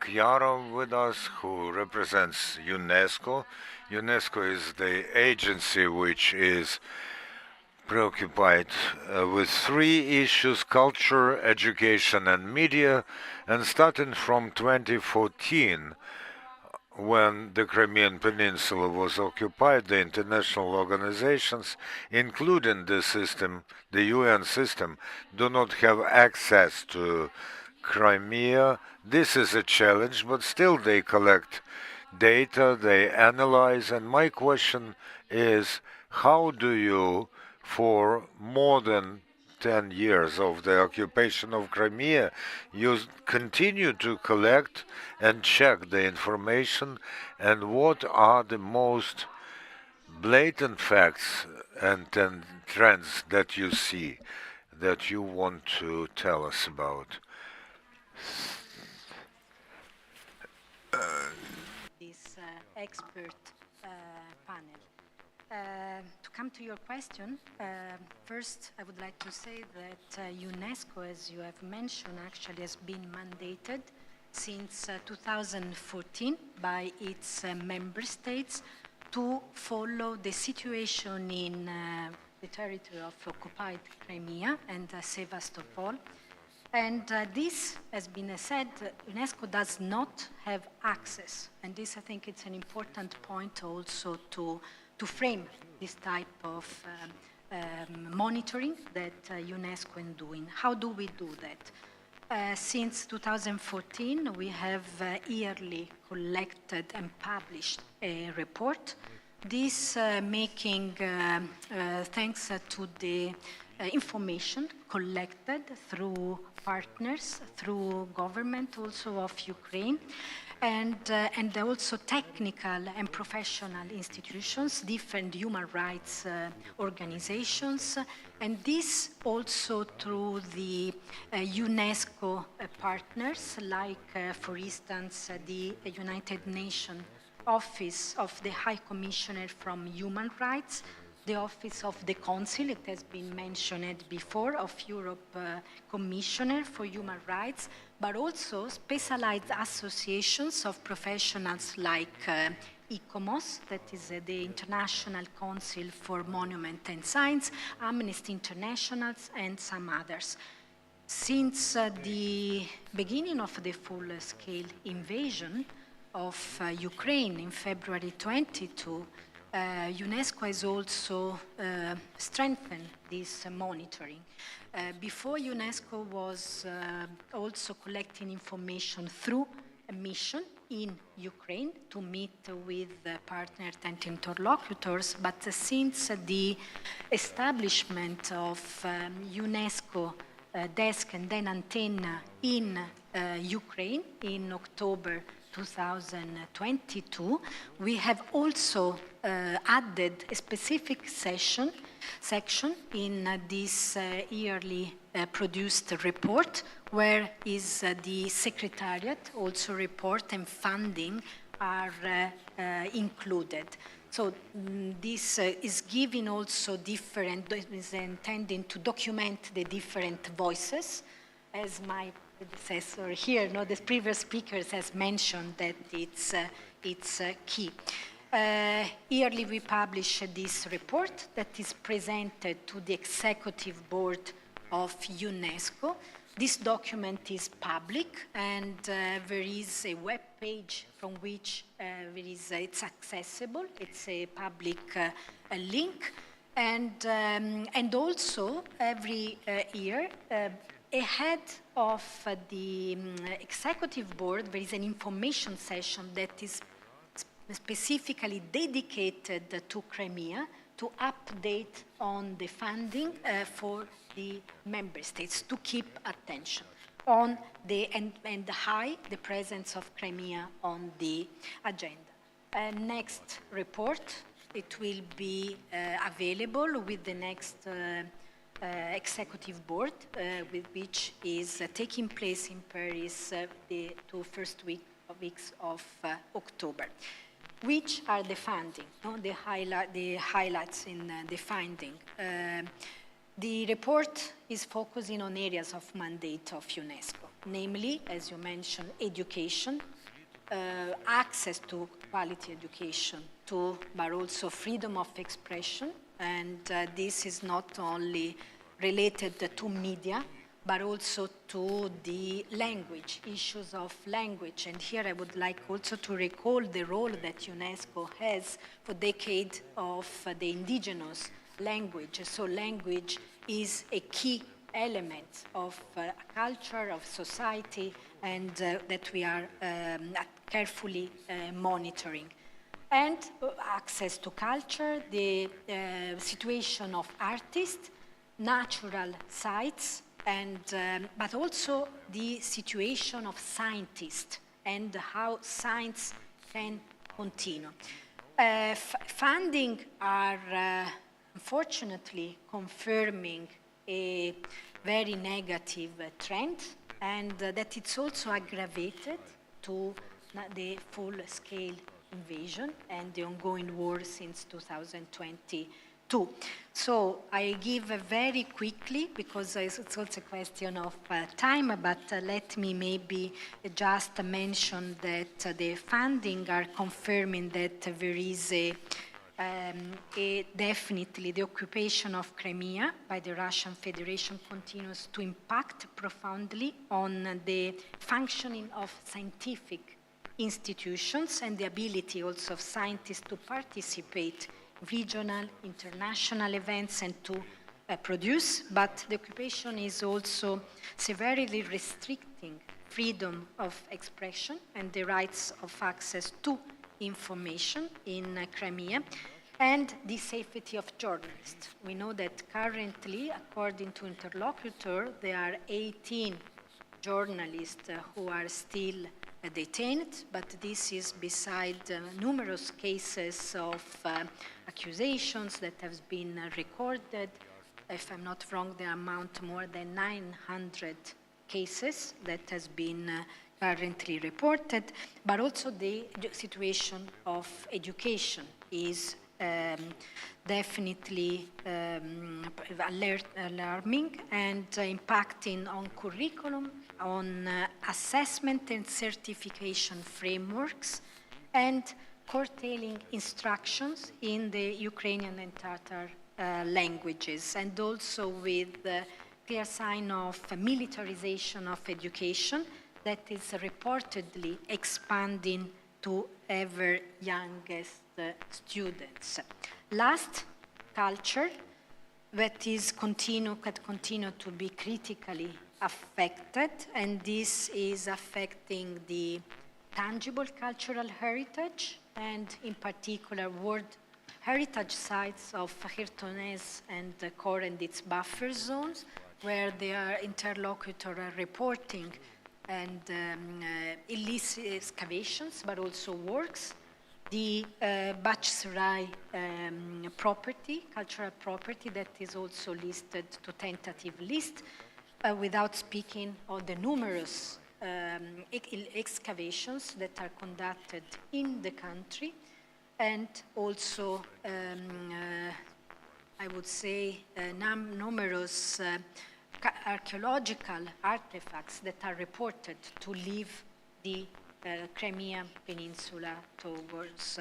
Chiara with us, who represents UNESCO. UNESCO is the agency which is preoccupied with three issues: culture, education, and media. And starting from 2014, when the Crimean Peninsula was occupied, the international organizations, including the system, the UN system, do not have access to Crimea. This is a challenge, but still they collect data, they analyze, and my question is, how do you, for more than 10 years of the occupation of Crimea, you continue to collect and check the information, and what are the most blatant facts and trends that you see that you want to tell us about? This expert panel. To come to your question, first I would like to say that UNESCO, as you have mentioned, actually has been mandated since 2014 by its member states to follow the situation in the territory of occupied Crimea and Sevastopol. And this has been said, UNESCO does not have access. And this, I think, it's an important point also to frame this type of monitoring that UNESCO is doing. How do we do that? Since 2014, we have yearly collected and published a report. This making, thanks to the information collected through partners, through government also of Ukraine, and also technical and professional institutions, different human rights organizations, and this also through the UNESCO partners, like, for instance, the United Nations Office of the High Commissioner from Human Rights, the Office of the Council, it has been mentioned before, of Europe Commissioner for Human Rights, but also specialized associations of professionals like ICOMOS, that is the International Council for Monument and Signs, Amnesty International, and some others. Since the beginning of the full-scale invasion of Ukraine in February 22, UNESCO has also strengthened this monitoring. Before, UNESCO was also collecting information through a mission in Ukraine to meet with partners and interlocutors, but since the establishment of UNESCO desk and then antenna in Ukraine in October 2022, we have also added a specific section in this yearly produced report, where is the Secretariat also report and funding are included. So this is giving also different, is intending to document the different voices, as my predecessor here, the previous speakers has mentioned that it's key. Yearly we publish this report that is presented to the Executive Board of UNESCO. This document is public, and there is a web page from which it's accessible. It's a public link, and also every year, ahead of the Executive Board, there is an information session that is specifically dedicated to Crimea to update on the funding for the member states, to keep attention on the the presence of Crimea on the agenda. Next report, it will be available with the next Executive Board, with which is taking place in Paris the first week weeks of October. Which are the funding, no? The highlights in the finding. The report is focusing on areas of mandate of UNESCO, namely, as you mentioned, education, access to quality education, but also freedom of expression, and this is not only related to media, but also to the language, issues of language. And here I would like also to recall the role that UNESCO has for decades of the indigenous language. So language is a key element of culture, of society, and that we are carefully monitoring. And access to culture, the situation of artists, natural sites, and but also the situation of scientists and how science can continue. Funding are unfortunately confirming a very negative trend, and that it's also aggravated to the full-scale invasion and the ongoing war since 2022. So I give very quickly, because it's also a question of time, but let me maybe just mention that the funding are confirming that there is definitely the occupation of Crimea by the Russian Federation continues to impact profoundly on the functioning of scientific institutions and the ability also of scientists to participate regional, international events and to produce, but the occupation is also severely restricting freedom of expression and the rights of access to information in Crimea, and the safety of journalists. We know that currently, according to Interlocutor, there are 18 journalists who are still detained, but this is beside numerous cases of accusations that have been recorded. If I'm not wrong, they amount more than 900 cases that has been currently reported, but also the situation of education is definitely alarming and impacting on curriculum, on assessment and certification frameworks, and curtailing instructions in the Ukrainian and Tatar languages, and also with clear sign of militarization of education that is reportedly expanding to ever youngest students. Last, culture, that is continue to be critically affected, and this is affecting the tangible cultural heritage, and in particular World Heritage Sites of Hirtonez and Kor and its buffer zones, where their interlocutor are reporting and illicit excavations, but also works. The Bachsarai property, cultural property, that is also listed to tentative list, without speaking of the numerous excavations that are conducted in the country, and also, I would say, numerous archaeological artifacts that are reported to leave the Crimea Peninsula towards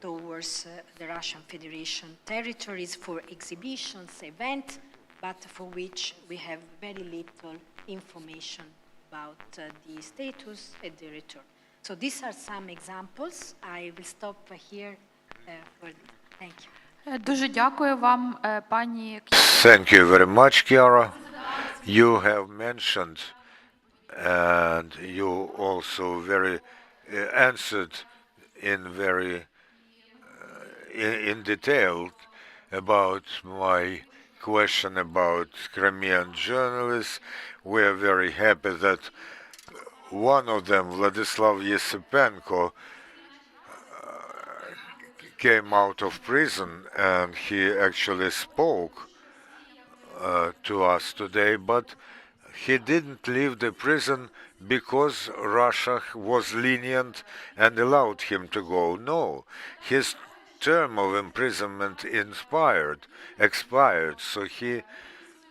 the Russian Federation territories for exhibitions, events, but for which we have very little information about the status and the return. So these are some examples. I will stop here. Thank you. Дуже дякую вам, пані. Thank you very much, Chiara. You have mentioned, and you also very answered in very in detail about my question about Crimean journalists. We are very happy that one of them, Vladislav Yesipenko, came out of prison, and he actually spoke to us today, but he didn't leave the prison because Russia was lenient and allowed him to go. No, his term of imprisonment expired, so he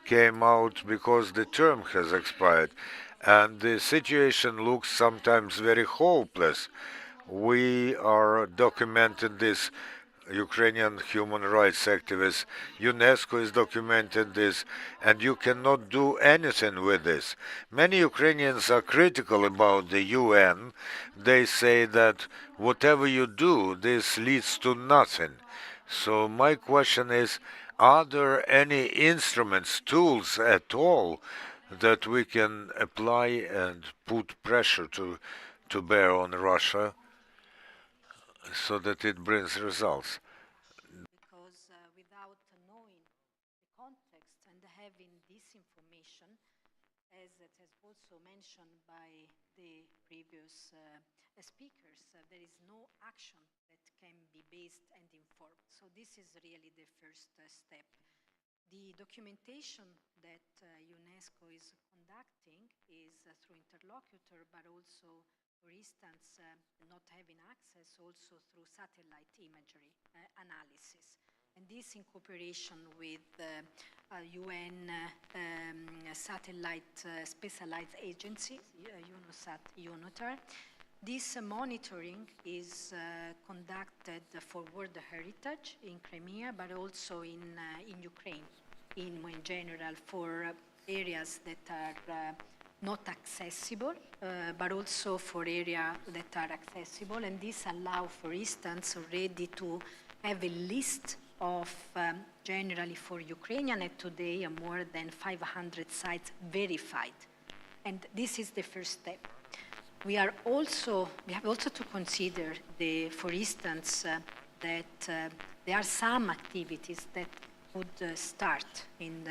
came out because the term has expired. And the situation looks sometimes very hopeless. We are documenting this. Ukrainian human rights activists, UNESCO is documenting this, and you cannot do anything with this. Many Ukrainians are critical about the UN. They say that whatever you do, this leads to nothing. So my question is, are there any instruments, tools at all that we can apply and put pressure to bear on Russia so that it brings results? Because without knowing the context and having this information, as it has also mentioned by the previous speakers, there is no action that can be based and informed. So this is really the first step. The documentation that UNESCO is conducting is through interlocutor, but also, for instance, not having access also through satellite imagery analysis. And this in cooperation with UN satellite specialized agencies, UNOSAT, UNOTAR. This monitoring is conducted for World Heritage in Crimea, but also in Ukraine, in general, for areas that are not accessible, but also for areas that are accessible. And this allows, for instance, already to have a list of, generally for Ukrainian, and today more than 500 sites verified. And this is the first step. We have also to consider, for instance, that there are some activities that would start, and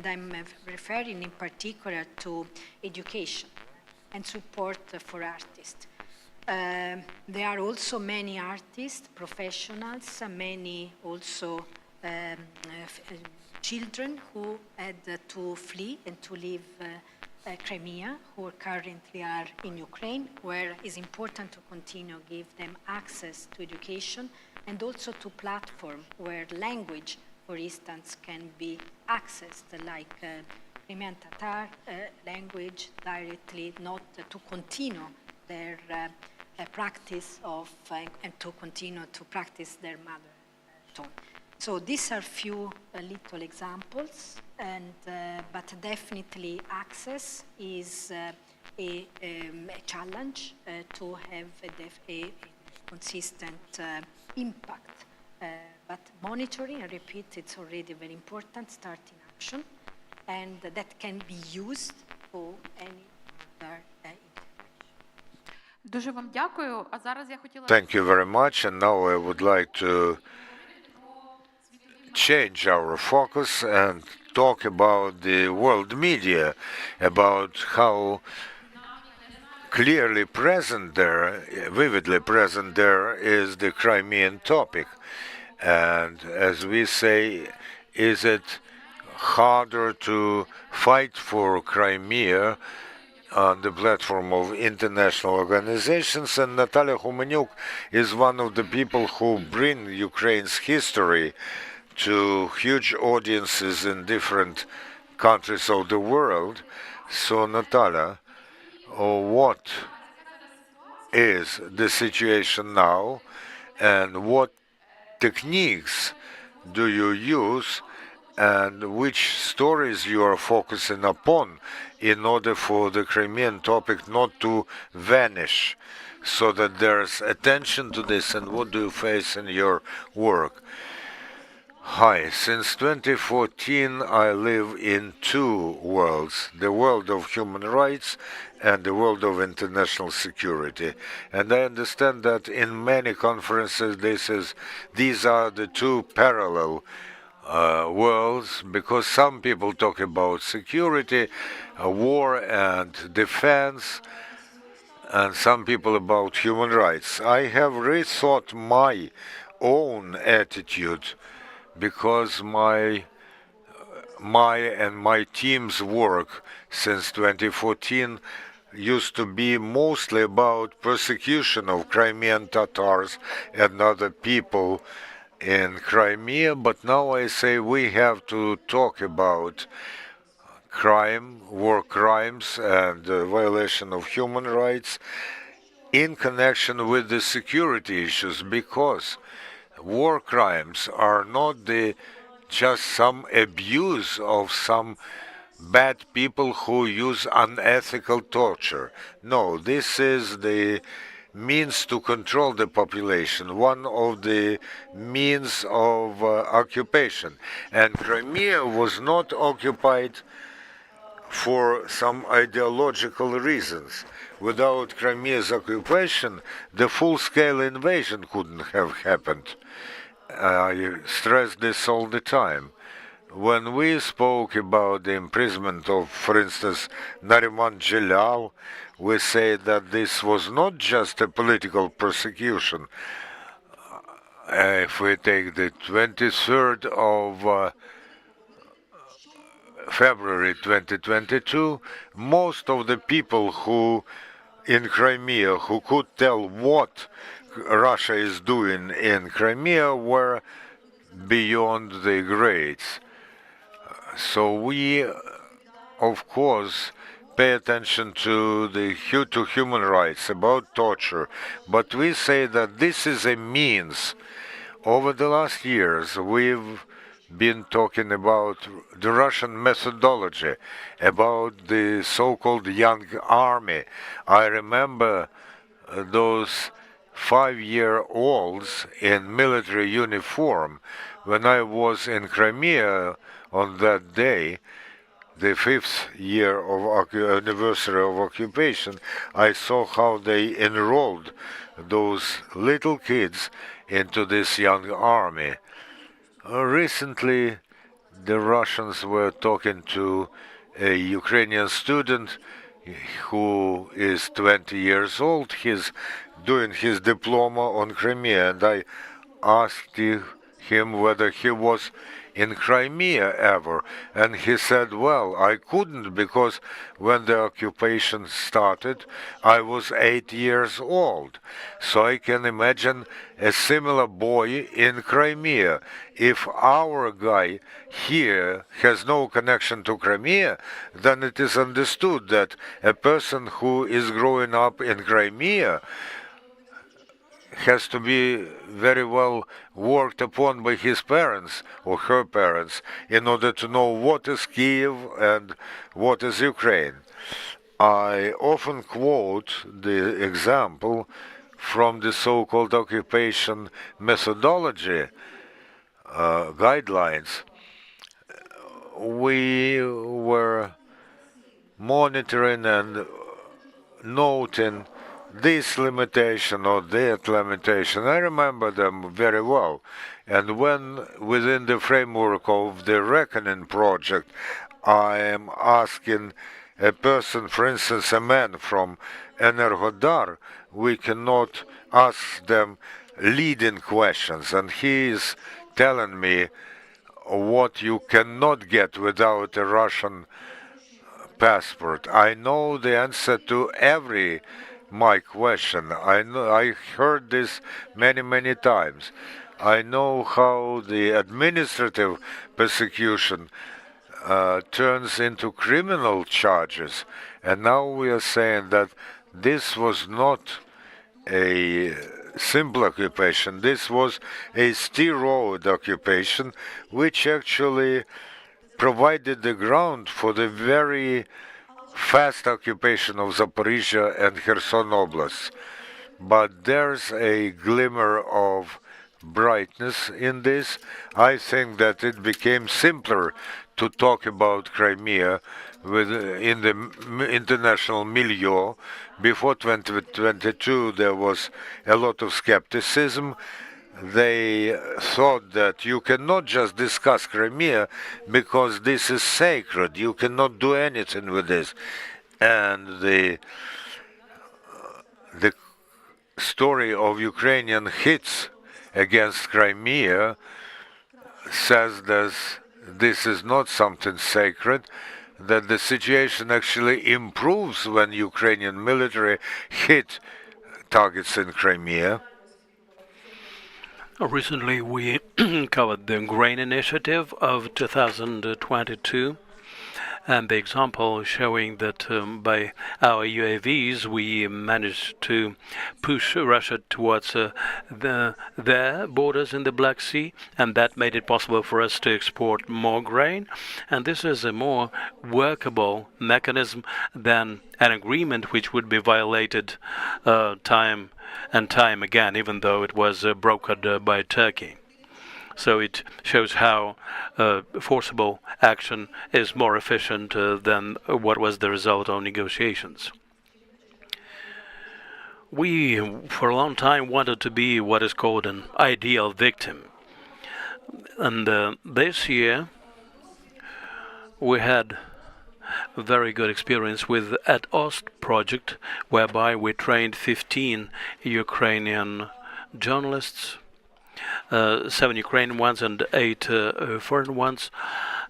I'm referring in particular to education and support for artists. There are also many artists, professionals, many also children who had to flee and to leave Crimea, who currently are in Ukraine, where it's important to continue to give them access to education and also to platform where language, for instance, can be accessed, like Crimean Tatar language directly, not to continue their practice of, and to continue to practice their mother tongue. So these are few little examples, and but definitely access is a challenge to have a consistent impact. But monitoring, I repeat, it's already very important, starting action, and that can be used for any other Дуже вам дякую. А зараз я хотіла... Thank you very much, and now I would like to change our focus and talk about the world media, about how clearly present there, vividly present there is the Crimean topic. And as we say, is it harder to fight for Crimea on the platform of international organizations? And Natalia Humaniuk is one of the people who bring Ukraine's history to huge audiences in different countries of the world. So, Natalia, what is the situation now, and what techniques do you use, and which stories you are focusing upon in order for the Crimean topic not to vanish, so that there's attention to this, and what do you face in your work? Hi, since 2014 I live in two worlds, the world of human rights and the world of international security. And I understand that in many conferences these are the two parallel worlds, because some people talk about security, war and defense, and some people about human rights. I have rethought my own attitude, because my my team's work since 2014 used to be mostly about persecution of Crimean Tatars and other people in Crimea, but now I say we have to talk about crime, war crimes, and violation of human rights in connection with the security issues, because war crimes are not just some abuse of some bad people who use unethical torture. No, this is the means to control the population, one of the means of occupation. And Crimea was not occupied for some ideological reasons. Without Crimea's occupation, the full-scale invasion couldn't have happened. I stress this all the time. When we spoke about the imprisonment of, for instance, Nariman Jalal, we say that this was not just a political persecution. If we take the 23rd of February 2022, most of the people who in Crimea who could tell what Russia is doing in Crimea were beyond the grades. So we, of course, pay attention to human rights, about torture, but we say that this is a means. Over the last years, we've been talking about the Russian methodology, about the so-called young army. I remember those 5-year-olds in military uniform. When I was in Crimea on that day, the 5th year of anniversary of occupation, I saw how they enrolled those little kids into this young army. Recently, the Russians were talking to a Ukrainian student who is 20 years old. He's doing his diploma on Crimea, and I asked him whether he was in Crimea ever, and he said, well, I couldn't, because when the occupation started, I was 8 years old. So I can imagine a similar boy in Crimea. If our guy here has no connection to Crimea, then it is understood that a person who is growing up in Crimea has to be very well worked upon by his parents or her parents in order to know what is Kiev and what is Ukraine. I often quote the example from the so-called occupation methodology guidelines. We were monitoring and noting this limitation or that limitation. I remember them very well. And when, within the framework of the Reckoning project, I am asking a person, for instance, a man from Energodar, we cannot ask them leading questions. And he is telling me what you cannot get without a Russian passport. I know the answer to every my question. I heard this many times. I know how the administrative persecution turns into criminal charges, and now we are saying that this was not a simple occupation. This was a steroid occupation, which actually provided the ground for the very fast occupation of Zaporizhia and Kherson Oblast. But there's a glimmer of brightness in this. I think that it became simpler to talk about Crimea in the international milieu. Before 2022, there was a lot of skepticism. They thought that you cannot just discuss Crimea because this is sacred. You cannot do anything with this. And the story of Ukrainian hits against Crimea says this is not something sacred, that the situation actually improves when Ukrainian military hit targets in Crimea. Recently, we covered the grain initiative of 2022, and the example showing that by our UAVs we managed to push Russia towards their borders in the Black Sea, and that made it possible for us to export more grain. And this is a more workable mechanism than an agreement which would be violated time and time again, even though it was brokered by Turkey. So it shows how forcible action is more efficient than what was the result of negotiations. We, for a long time, wanted to be what is called an ideal victim. And this year, we had a very good experience with At Ost project, whereby we trained 15 Ukrainian journalists, 7 Ukrainian ones and 8 foreign ones,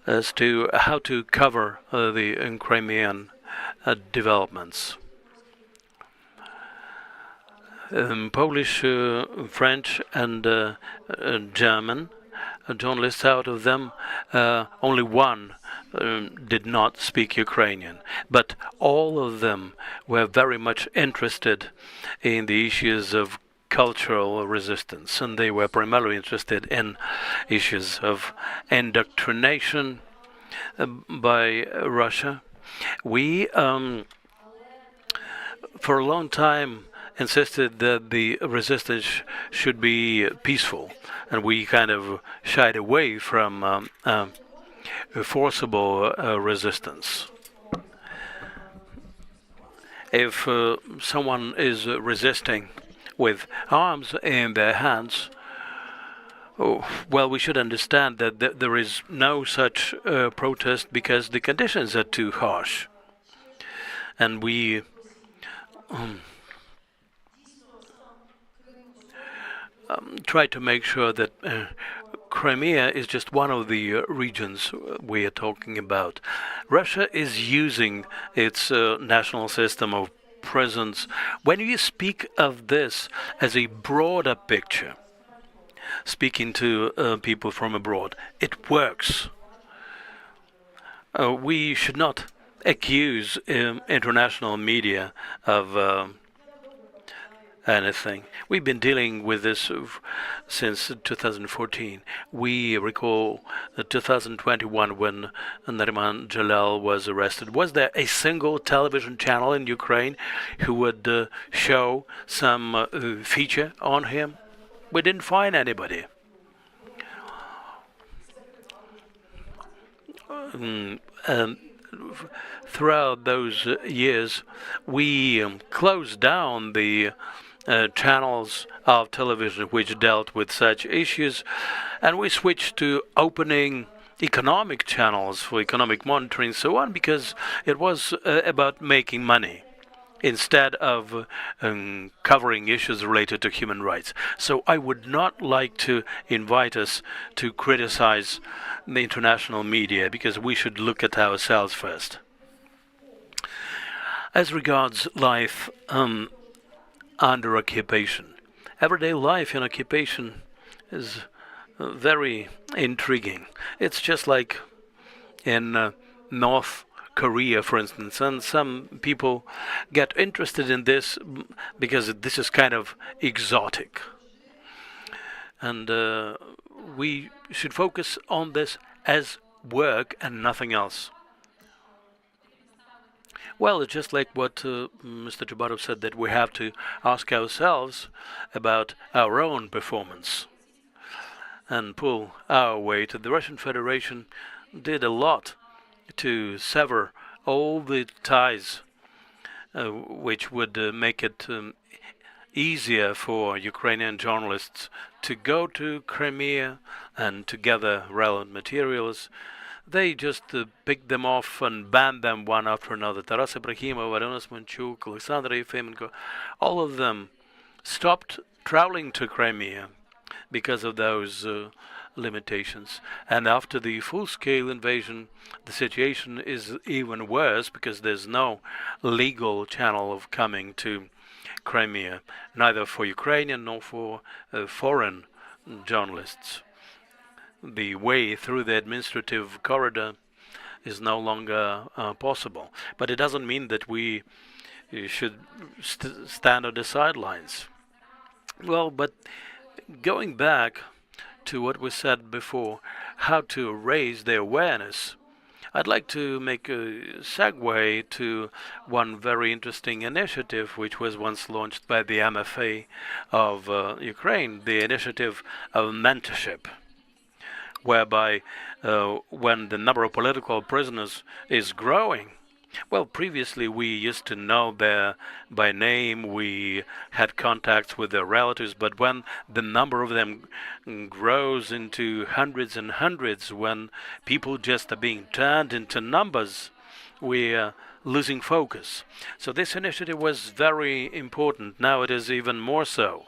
as to how to cover the Crimean developments. Polish, French, and German journalists. Out of them, only one did not speak Ukrainian, but all of them were very much interested in the issues of cultural resistance, and they were primarily interested in issues of indoctrination by Russia. We, for a long time, insisted that the resistance should be peaceful, and we kind of shied away from forcible resistance. If someone is resisting with arms in their hands, well, we should understand that there is no such protest because the conditions are too harsh. And we try to make sure that Crimea is just one of the regions we are talking about. Russia is using its national system of prisons. When you speak of this as a broader picture, speaking to people from abroad, it works. We should not accuse international media of anything. We've been dealing with this since 2014. We recall 2021 when Nariman Jalal was arrested. Was there a single television channel in Ukraine who would show some feature on him? We didn't find anybody. Throughout those years, we closed down the channels of television which dealt with such issues, and we switched to opening economic channels for economic monitoring and so on, because it was about making money instead of covering issues related to human rights. So I would not like to invite us to criticize the international media, because we should look at ourselves first. As regards life under occupation, everyday life in occupation is very intriguing. It's just like in North Korea, for instance, and some people get interested in this because this is kind of exotic. And we should focus on this as work and nothing else. Well, it's just like what Mr. Chubarov said, that we have to ask ourselves about our own performance and pull our weight. The Russian Federation did a lot to sever all the ties which would make it easier for Ukrainian journalists to go to Crimea and to gather relevant materials. They just picked them off and banned them one after another. Taras Ibrahimov, Arinas Manchuk, Alexander Yefemenko, all of them stopped traveling to Crimea because of those limitations. And after the full-scale invasion, the situation is even worse because there's no legal channel of coming to Crimea, neither for Ukrainian nor for foreign journalists. The way through the administrative corridor is no longer possible. But it doesn't mean that we should stand on the sidelines. Well, but going back to what was said before, how to raise the awareness, I'd like to make a segue to one very interesting initiative which was once launched by the MFA of Ukraine, the initiative of mentorship, whereby when the number of political prisoners is growing, well, previously we used to know them by name, we had contacts with their relatives, but when the number of them grows into hundreds and hundreds, when people just are being turned into numbers, we are losing focus. So this initiative was very important. Now it is even more so.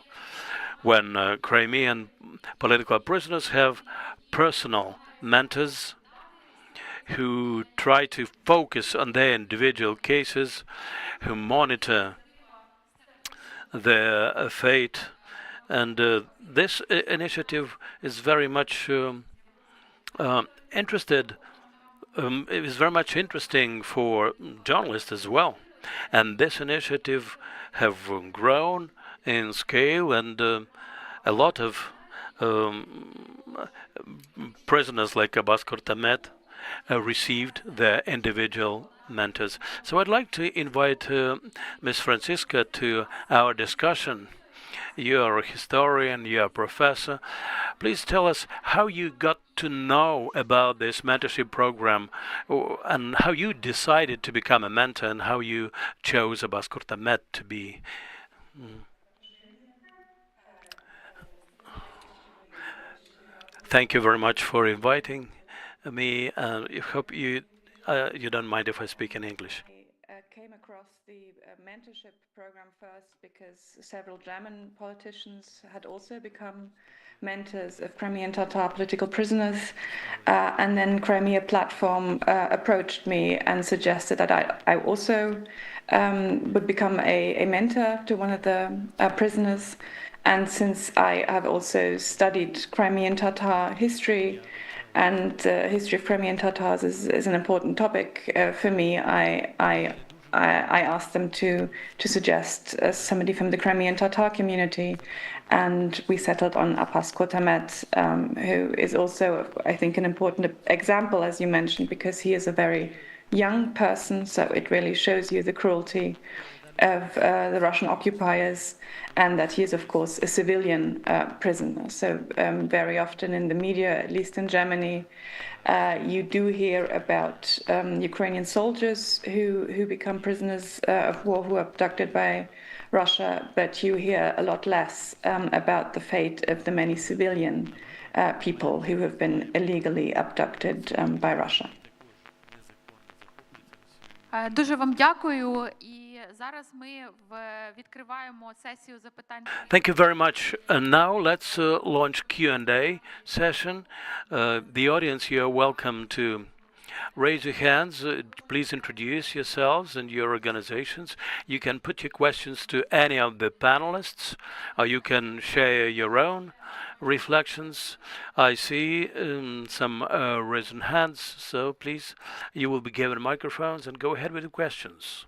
When Crimean political prisoners have personal mentors who try to focus on their individual cases, who monitor their fate. And this initiative is very much interested. It is very much interesting for journalists as well. And this initiative have grown in scale, and a lot of prisoners like Abbas Kurtamet received their individual mentors. So I'd like to invite Ms. Francisca to our discussion. You're a historian, you're a professor. Please tell us how you got to know about this mentorship program and how you decided to become a mentor and how you chose Abbas Kurtamet to be. Thank you very much for inviting me. I hope you don't mind if I speak in English. I came across the mentorship program first because several German politicians had also become mentors of Crimean Tatar political prisoners, and then Crimea Platform approached me and suggested that I also would become a mentor to one of the prisoners. And since I have also studied Crimean Tatar history, and history of Crimean Tatars is an important topic for me, I asked them to suggest somebody from the Crimean Tatar community, and we settled on Abbas Kurtamet, who is also, I think, an important example, as you mentioned, because he is a very young person, so it really shows you the cruelty of the Russian occupiers, and that he is, of course, a civilian prisoner. So very often in the media, at least in Germany, you do hear about Ukrainian soldiers who become prisoners of war, who are abducted by Russia, but you hear a lot less about the fate of the many civilian people who have been illegally abducted by Russia. Дуже вам дякую. Зараз ми відкриваємо сесію запитань. Thank you very much. And now let's launch Q&A session. The audience, you're welcome to raise your hands. Please introduce yourselves and your organizations. You can put your questions to any of the panelists, or you can share your own reflections. I see some raised hands, so please, you will be given microphones and go ahead with the questions.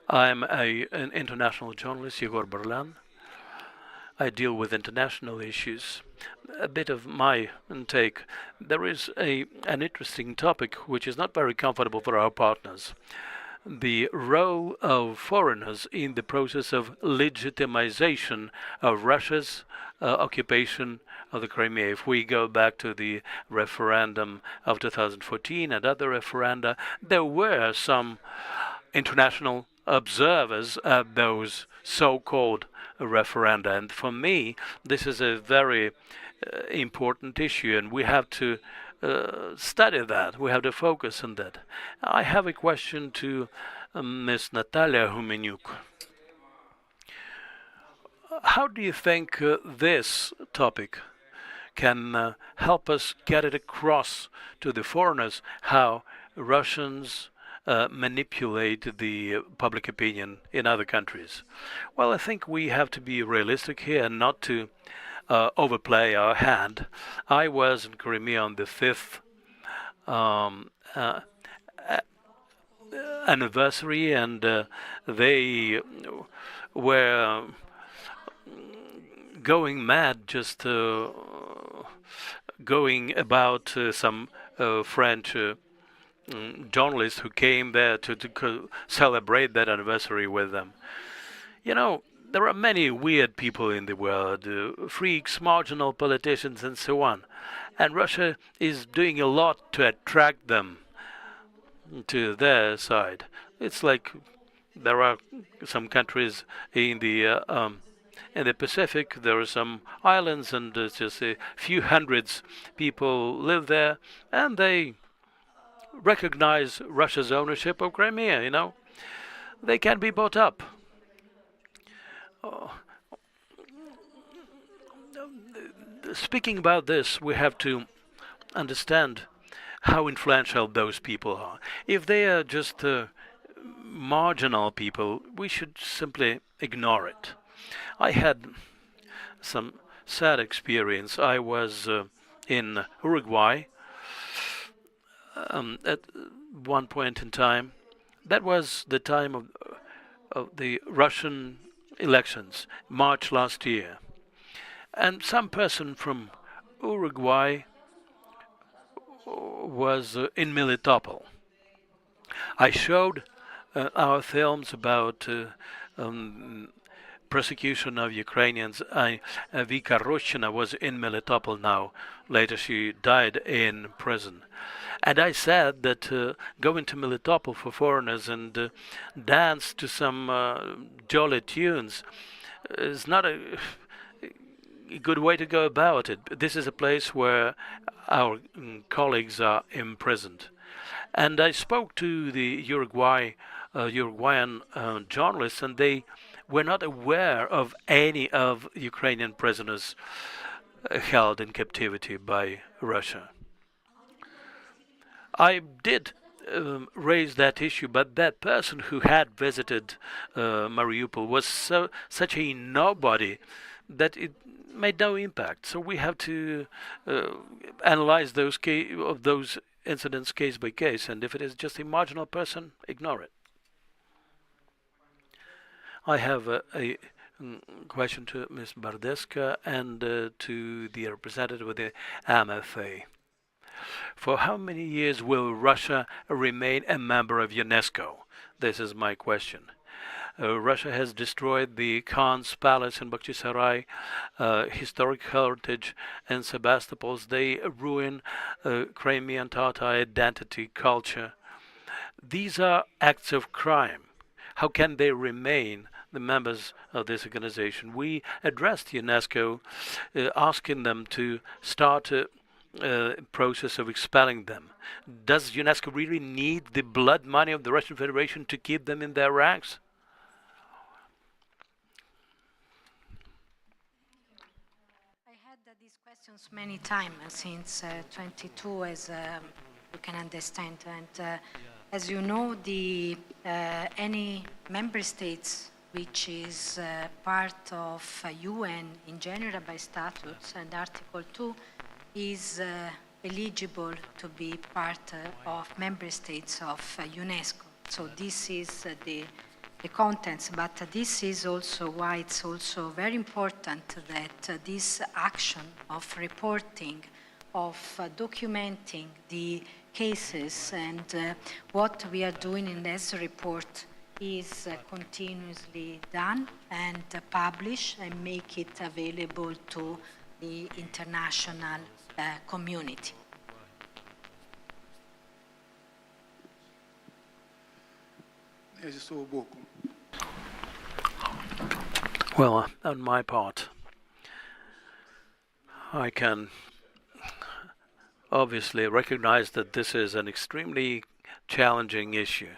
I'm an international journalist, Yegor Berlan. I deal with international issues. A bit of my take. There is an interesting topic which is not very comfortable for our partners. The role of foreigners in the process of legitimization of Russia's occupation of the Crimea. If we go back to the referendum of 2014 and other referenda, there were some international observers at those so-called referenda. And for me, this is a very important issue, and we have to study that. We have to focus on that. I have a question to Ms. Natalia Humenyuk. How do you think this topic can help us get it across to the foreigners how Russians manipulate the public opinion in other countries? Well, I think we have to be realistic here and not to overplay our hand. I was in Crimea on the 5th anniversary, and they were going mad, just going about some French journalists who came there to celebrate that anniversary with them. You know, there are many weird people in the world, freaks, marginal politicians, and so on. And Russia is doing a lot to attract them to their side. It's like there are some countries in the Pacific. There are some islands, and just a few hundreds people live there, and they recognize Russia's ownership of Crimea. You know, they can be bought up. Speaking about this, we have to understand how influential those people are. If they are just marginal people, we should simply ignore it. I had some sad experience. I was in Uruguay at one point in time. That was the time of the Russian elections, March last year. And some person from Uruguay was in Melitopol. I showed our films about persecution of Ukrainians. Vika Roshina was in Melitopol now. Later she died in prison. And I said that going to Melitopol for foreigners and dance to some jolly tunes is not a good way to go about it. This is a place where our colleagues are imprisoned. And I spoke to the Uruguayan journalists, and they were not aware of any of Ukrainian prisoners held in captivity by Russia. I did raise that issue, but that person who had visited Mariupol was such a nobody that it made no impact. So we have to analyze those incidents case by case, and if it is just a marginal person, ignore it. I have a question to Ms. Bardeska and to the representative of the MFA. For how many years will Russia remain a member of UNESCO? This is my question. Russia has destroyed the Khan's palace in Bakhchisarai, historic heritage in Sebastopol. They ruin Crimean Tatar identity, culture. These are acts of crime. How can they remain the members of this organization? We addressed UNESCO asking them to start a process of expelling them. Does UNESCO really need the blood money of the Russian Federation to keep them in their ranks? These questions many times since 22, as you can understand, and as you know, any member states which is part of UN in general by statutes and Article 2 is eligible to be part of member states of UNESCO. So this is the contents, but this is also why it's also very important that this action of reporting, of documenting the cases and what we are doing in this report is continuously done and published and make it available to the international community. Well, on my part, I can obviously recognize that this is an extremely challenging issue,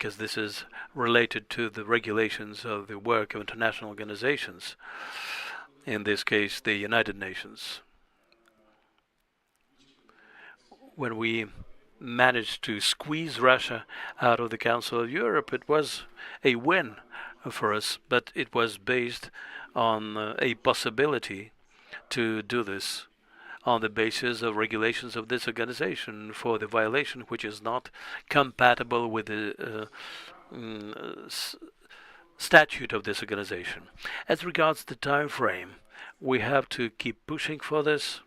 because this is related to the regulations of the work of international organizations, in this case, the United Nations. When we managed to squeeze Russia out of the Council of Europe, it was a win for us, but it was based on a possibility to do this on the basis of regulations of this organization for the violation which is not compatible with the statute of this organization. As regards the time frame, we have to keep pushing for this,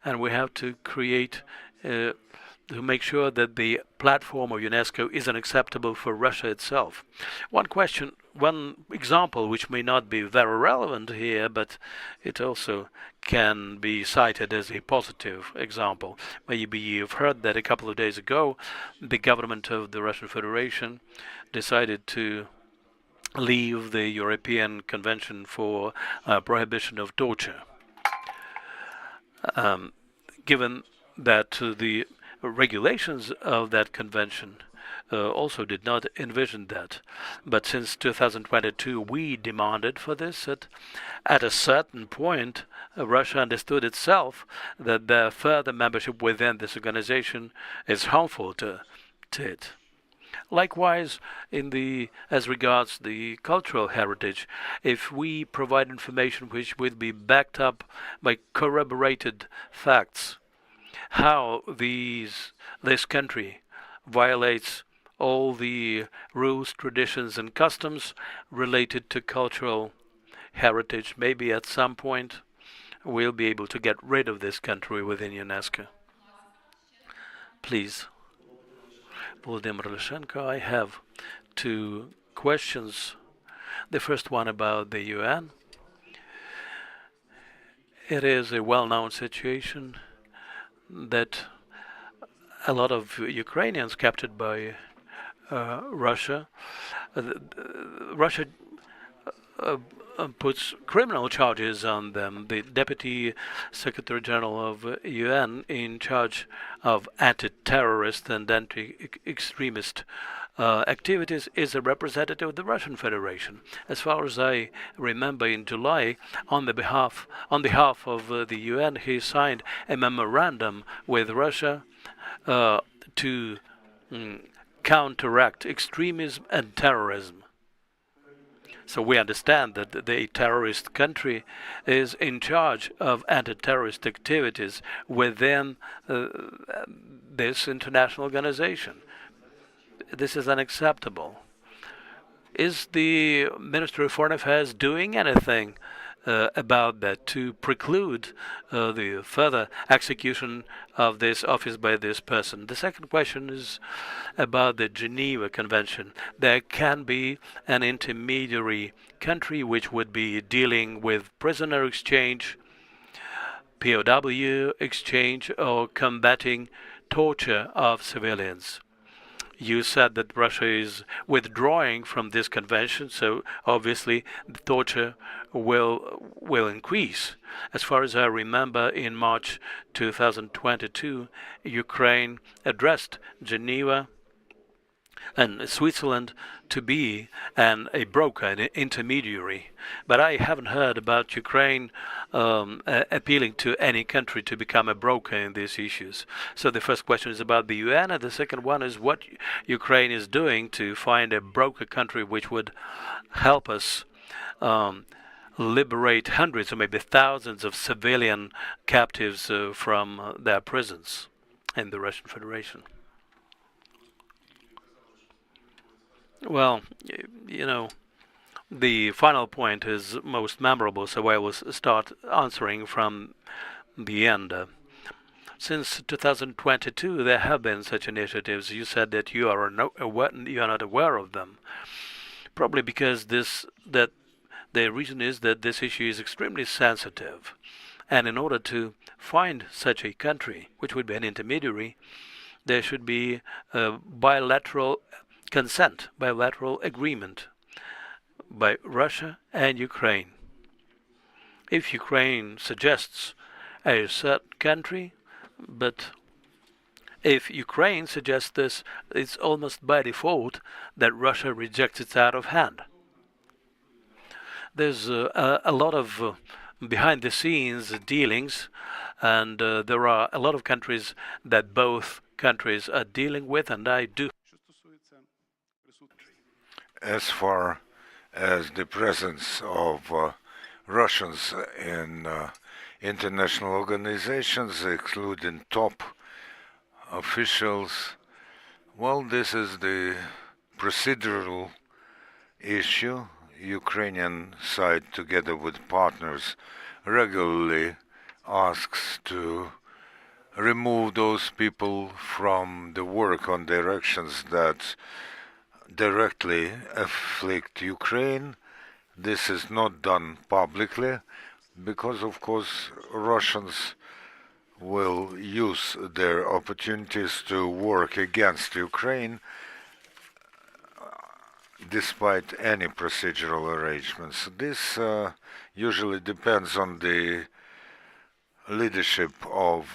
and we have to create to make sure that the platform of UNESCO is unacceptable for Russia itself. One example, which may not be very relevant here, but it also can be cited as a positive example. Maybe you've heard that a couple of days ago, the government of the Russian Federation decided to leave the European Convention for Prohibition of Torture. Given that the regulations of that convention also did not envision that. But since 2022, we demanded for this. At a certain point, Russia understood itself that the further membership within this organization is harmful to it. Likewise, as regards the cultural heritage, if we provide information which would be backed up by corroborated facts, how this country violates all the rules, traditions, and customs related to cultural heritage, maybe at some point we'll be able to get rid of this country within UNESCO. Please. Volodymyr Lyshenko, I have two questions. The first one about the UN. It is a well-known situation that a lot of Ukrainians captured by Russia, Russia puts criminal charges on them. The Deputy Secretary General of UN in charge of anti-terrorist and anti-extremist activities is a representative of the Russian Federation. As far as I remember, in July, on behalf of the UN, he signed a memorandum with Russia to counteract extremism and terrorism. So we understand that the terrorist country is in charge of anti-terrorist activities within this international organization. This is unacceptable. Is the Ministry of Foreign Affairs doing anything about that to preclude the further execution of this office by this person? The second question is about the Geneva Convention. There can be an intermediary country which would be dealing with prisoner exchange, POW exchange, or combating torture of civilians. You said that Russia is withdrawing from this convention, so obviously the torture will increase. As far as I remember, in March 2022, Ukraine addressed Geneva and Switzerland to be a broker, an intermediary. But I haven't heard about Ukraine appealing to any country to become a broker in these issues. So the first question is about the UN, and the second one is what Ukraine is doing to find a broker country which would help us liberate hundreds or maybe thousands of civilian captives from their prisons in the Russian Federation. Well, the final point is most memorable, so I will start answering from the end. Since 2022, there have been such initiatives. You said that you are not aware of them, probably because the reason is that this issue is extremely sensitive, and in order to find such a country, which would be an intermediary, there should be bilateral consent, bilateral agreement by Russia and Ukraine. If Ukraine suggests a certain country, but If Ukraine suggests this, it's almost by default that Russia rejects it out of hand. There's a lot of behind-the-scenes dealings, and there are a lot of countries that both countries are dealing with, and I do. As far as the presence of Russians in international organizations, including top officials, well, this is the procedural issue. Ukrainian side, together with partners, regularly asks to remove those people from the work on directions that directly afflict Ukraine. This is not done publicly because, of course, Russians will use their opportunities to work against Ukraine despite any procedural arrangements. This usually depends on the leadership of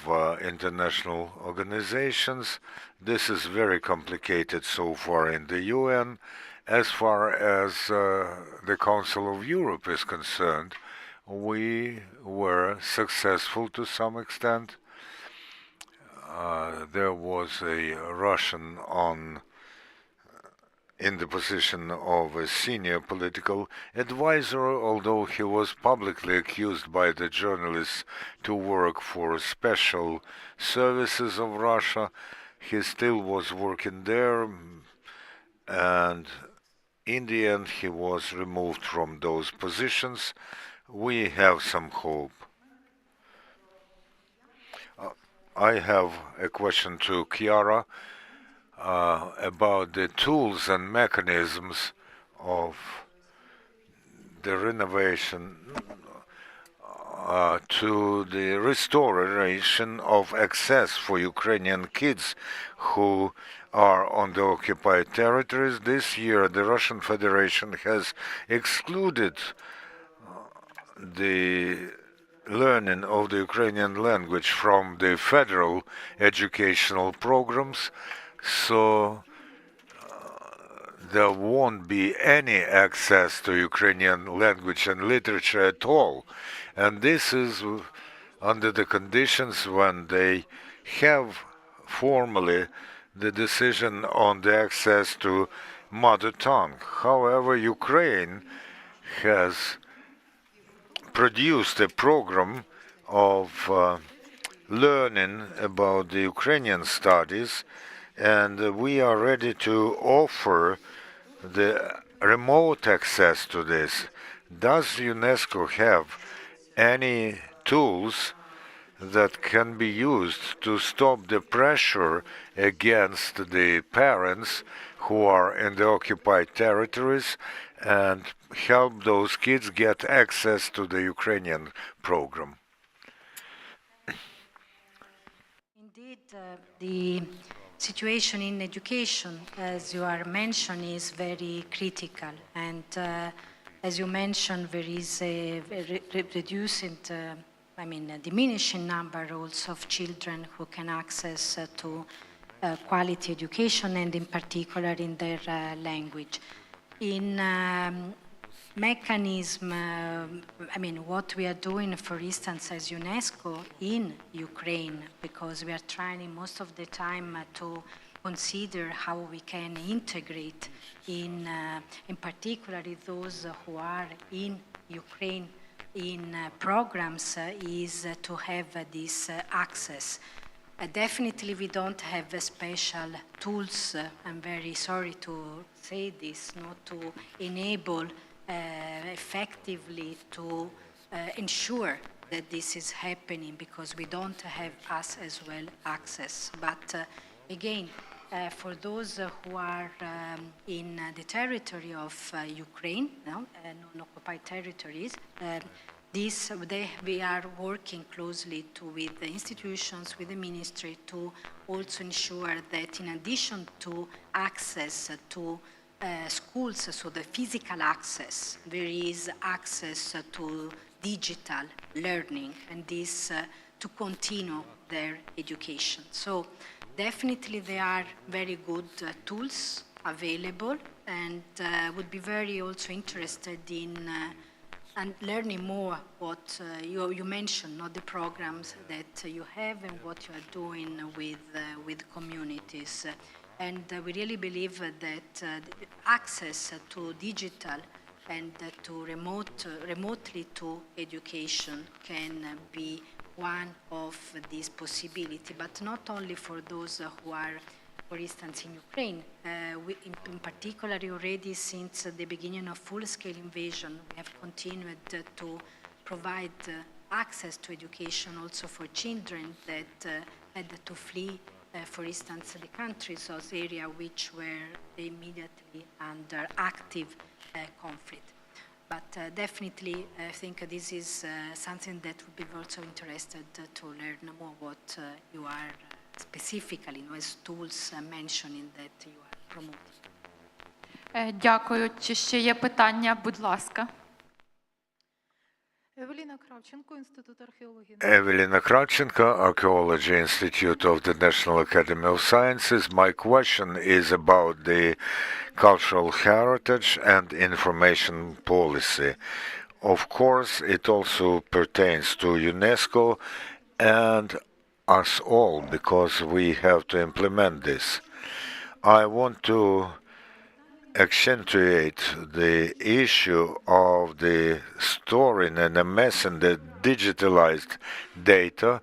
international organizations. This is very complicated so far in the UN. As far as the Council of Europe is concerned, we were successful to some extent. There was a Russian in the position of a senior political advisor, although he was publicly accused by the journalists to work for special services of Russia. He still was working there, and in the end he was removed from those positions. We have some hope. I have a question to Chiara about the tools and mechanisms of the renovation to the restoration of access for Ukrainian kids who are on the occupied territories. This year, the Russian Federation has excluded the learning of the Ukrainian language from the federal educational programs. So there won't be any access to Ukrainian language and literature at all. And this is under the conditions when they have formally the decision on the access to mother tongue. However, Ukraine has produced a program of learning about the Ukrainian studies, and we are ready to offer the remote access to this. Does UNESCO have any tools that can be used to stop the pressure against the parents who are in the occupied territories and help those kids get access to the Ukrainian program? Indeed, the situation in education, as you are mentioning, is very critical. And as you mentioned, there is a diminishing number also of children who can access to quality education, and in particular in their language. In mechanism, what we are doing, for instance, as UNESCO in Ukraine, because we are trying most of the time to consider how we can integrate in particular those who are in Ukraine in programs, is to have this access. Definitely we don't have special tools, I'm very sorry to say this, not to enable effectively to ensure that this is happening, because we don't have us as well access. But again, for those who are in the territory of Ukraine, non-occupied territories, we are working closely with the institutions, with the ministry, to also ensure that in addition to access to schools, so the physical access, there is access to digital learning, and this to continue their education. So Definitely there are very good tools available, and would be very also interested in and learning more what you mentioned, not the programs that you have and what you are doing with communities. And we really believe that access to digital and to remotely to education can be one of these possibilities, but not only for those who are, for instance, in Ukraine. We, in particular, already since the beginning of full-scale invasion, we have continued to provide access to education also for children that had to flee, for instance, the countries or areas which were immediately under active conflict. But definitely, I think this is something that would be also interested to learn more what you are specifically, as tools mentioning that you are promoting. Дякую. Чи ще є питання? Будь ласка. Evelina Kravchenko, Archaeology Institute of the National Academy of Sciences. My question is about the cultural heritage and information policy. Of course, it also pertains to UNESCO and us all, because we have to implement this. I want to accentuate the issue of the storing and amassing the digitalized data.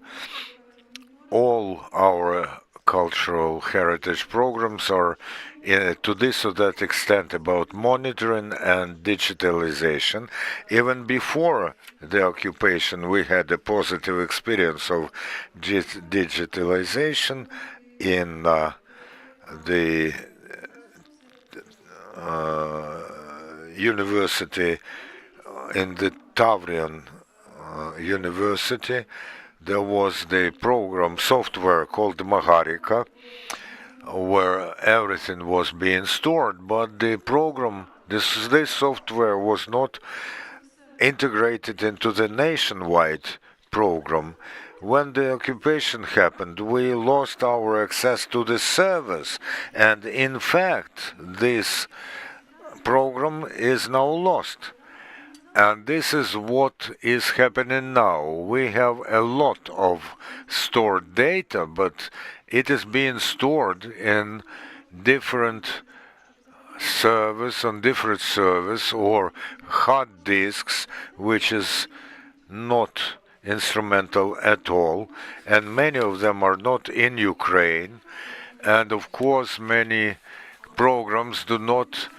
All our cultural heritage programs are to this or that extent about monitoring and digitalization. Even before the occupation, we had a positive experience of digitalization in the university, in the Tavrian University. There was the program software called Magarika, where everything was being stored, but the program, this software was not integrated into the nationwide program. When the occupation happened, we lost our access to the servers, and in fact, this program is now lost. And this is what is happening now. We have a lot of stored data, but it is being stored in different servers, on different servers, or hard disks, which is not instrumental at all, and many of them are not in Ukraine, and of course many programs do not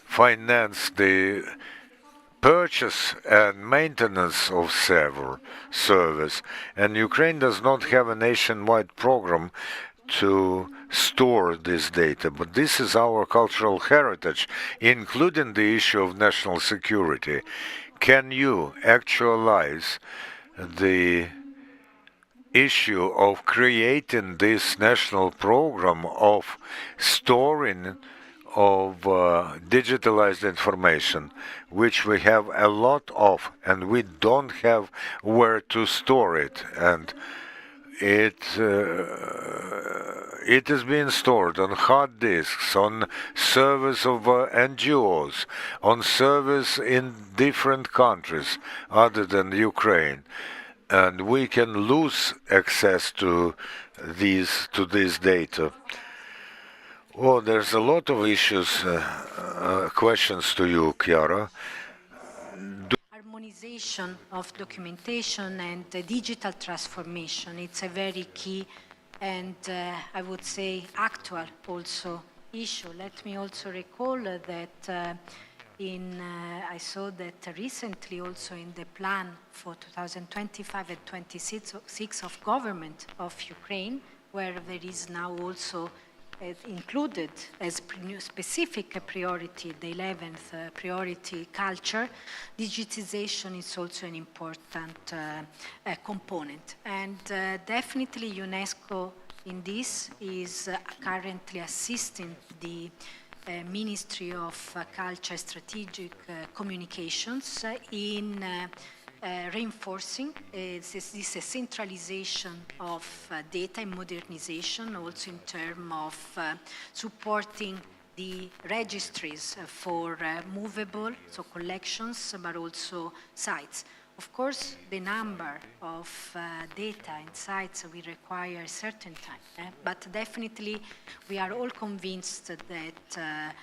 finance the purchase and maintenance of servers, and Ukraine does not have a nationwide program to store this data. But this is our cultural heritage, including the issue of national security. Can you actualize the issue of creating this national program of storing of digitalized information, which we have a lot of, and we don't have where to store it, and it is being stored on hard disks, on servers of NGOs, on servers in different countries other than Ukraine, and we can lose access to this data. Well, there's a lot of issues, questions to you, Chiara. Harmonization of documentation and digital transformation, it's a very key and I would say actual also issue. Let me also recall that I saw that recently also in the plan for 2025 and 26 of government of Ukraine, where there is now also included as specific priority, the 11th priority, culture. Digitization is also an important component. And definitely UNESCO in this is currently assisting the Ministry of Culture Strategic Communications in reinforcing this centralization of data and modernization, also in terms of supporting the registries for movable, so collections, but also sites. Of course, the number of data and sites will require a certain time, but definitely we are all convinced that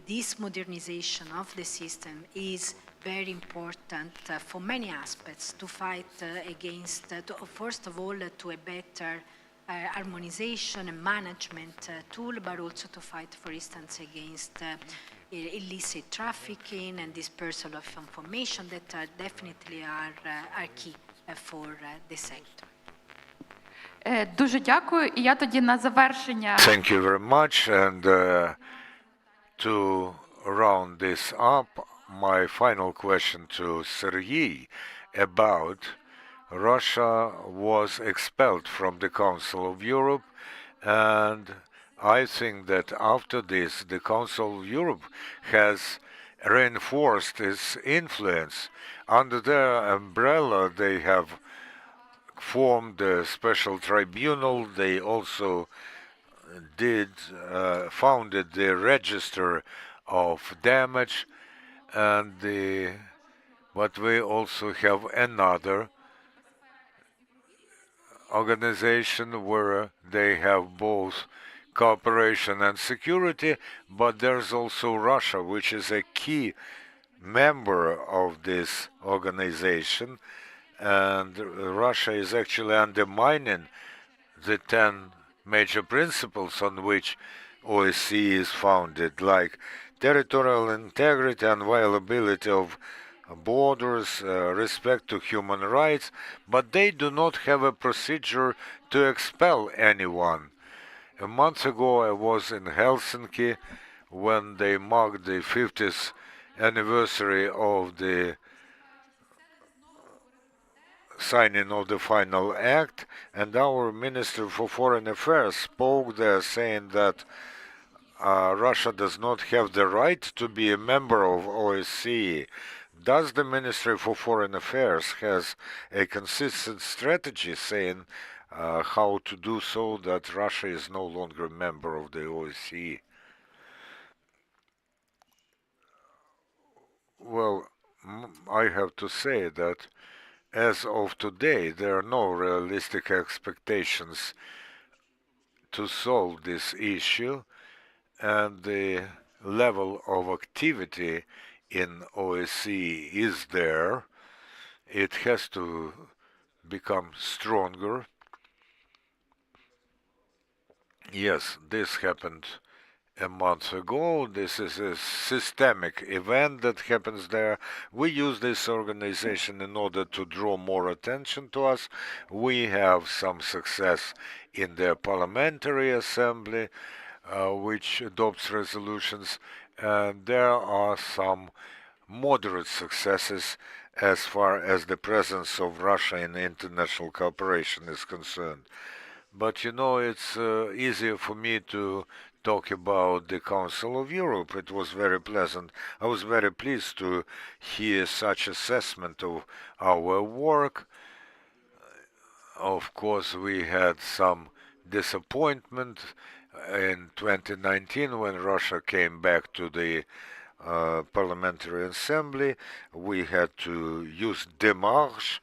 this modernization of the system is very important for many aspects to fight against, first of all, to a better harmonization and management tool, but also to fight, for instance, against illicit trafficking and dispersal of information that definitely are key for the sector. Дуже дякую. І я тоді на завершення. Thank you very much. And to round this up, my final question to Sergei about Russia was expelled from the Council of Europe, and I think that after this, the Council of Europe has reinforced its influence. Under their umbrella, they have formed a special tribunal. They also founded the register of damage, and but we also have another organization where they have both cooperation and security, but there's also Russia, which is a key member of this organization, and Russia is actually undermining the 10 major principles on which OSCE is founded, like territorial integrity, inviolability of borders, respect to human rights, but they do not have a procedure to expel anyone. A month ago, I was in Helsinki when they marked the 50th anniversary of the signing of the final act, and our Minister for Foreign Affairs spoke there saying that Russia does not have the right to be a member of OSCE. Does the Ministry for Foreign Affairs has a consistent strategy saying how to do so that Russia is no longer a member of the OSCE? Well, I have to say that as of today, there are no realistic expectations to solve this issue, and the level of activity in OSCE is there. It has to become stronger. Yes, this happened a month ago. This is a systemic event that happens there. We use this organization in order to draw more attention to us. We have some success in the Parliamentary Assembly, which adopts resolutions, and there are some moderate successes as far as the presence of Russia in international cooperation is concerned. But you know, it's easier for me to talk about the Council of Europe. It was very pleasant. I was very pleased to hear such assessment of our work. Of course, we had some disappointment in 2019 when Russia came back to the Parliamentary Assembly. We had to use démarche,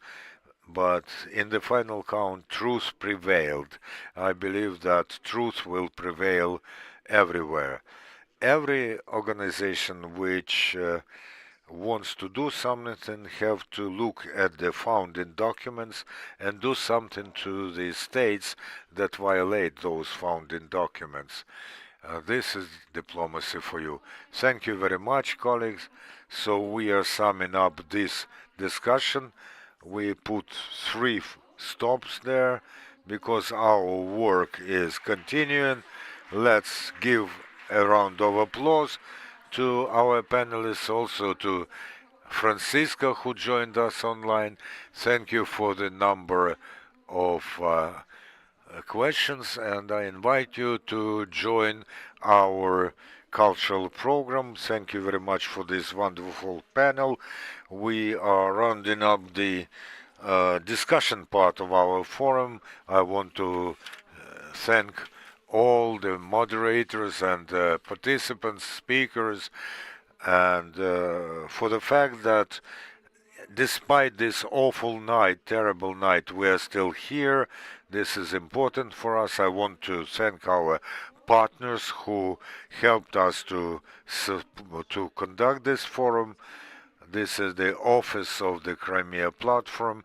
but in the final count, truth prevailed. I believe that truth will prevail everywhere. Every organization which wants to do something have to look at the founding documents and do something to the states that violate those founding documents. This is diplomacy for you. Thank you very much, colleagues. So we are summing up this discussion. We put 3 stops there because our work is continuing. Let's give a round of applause to our panelists, also to Francisca, who joined us online. Thank you for the number of questions, and I invite you to join our cultural program. Thank you very much for this wonderful panel. We are rounding up the discussion part of our forum. I want to thank all the moderators and participants, speakers, and for the fact that despite this awful night, terrible night, we are still here. This is important for us. I want to thank our partners who helped us to conduct this forum. This is the office of the Crimea Platform,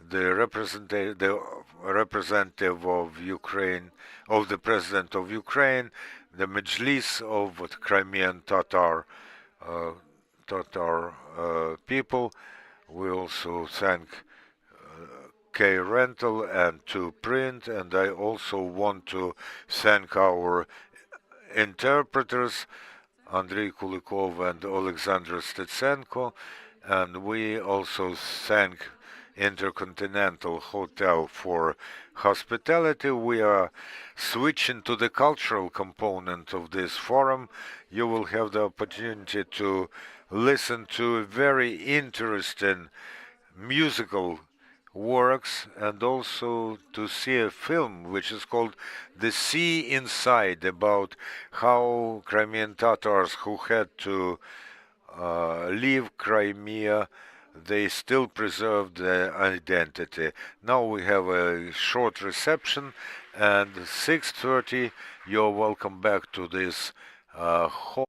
the representative of Ukraine, of the president of Ukraine, the Majlis of the Crimean Tatar people. We also thank K Rental and 2Print, and I also want to thank our interpreters, Andrei Kulikov and Alexander Stetsenko, and we also thank Intercontinental Hotel for hospitality. We are switching to the cultural component of this forum. You will have the opportunity to listen to very interesting musical works and also to see a film which is called The Sea Inside, about how Crimean Tatars who had to leave Crimea, they still preserved their identity. Now we have a short reception, and 6:30 you're welcome back to this hall.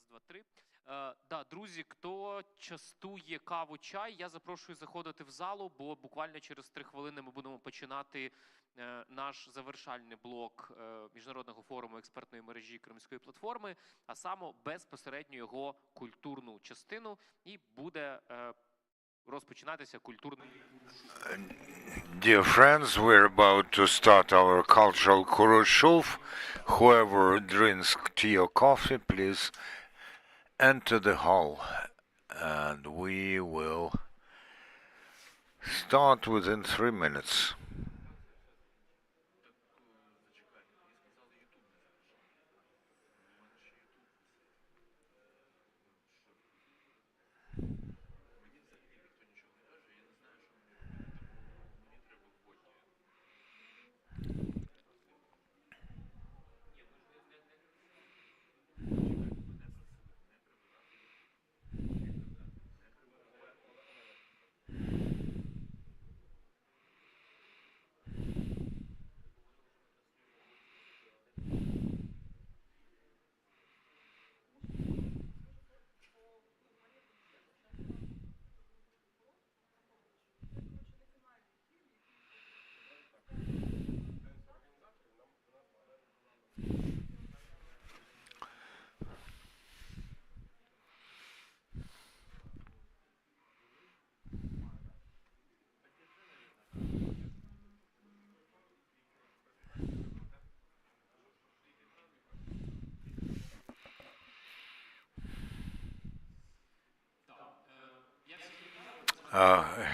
два, три. Да, друзі, хто частує каву, чай, я запрошую заходити в залу, бо буквально через 3 хвилини ми будемо починати наш завершальний блок Міжнародного форуму експертної мережі Кримської платформи, а саме безпосередньо його культурну частину, і буде розпочинатися культурний. Dear friends, we're about to start our cultural Khrushchev. Whoever drinks tea or coffee, please enter the hall, and we will start within 3 minutes.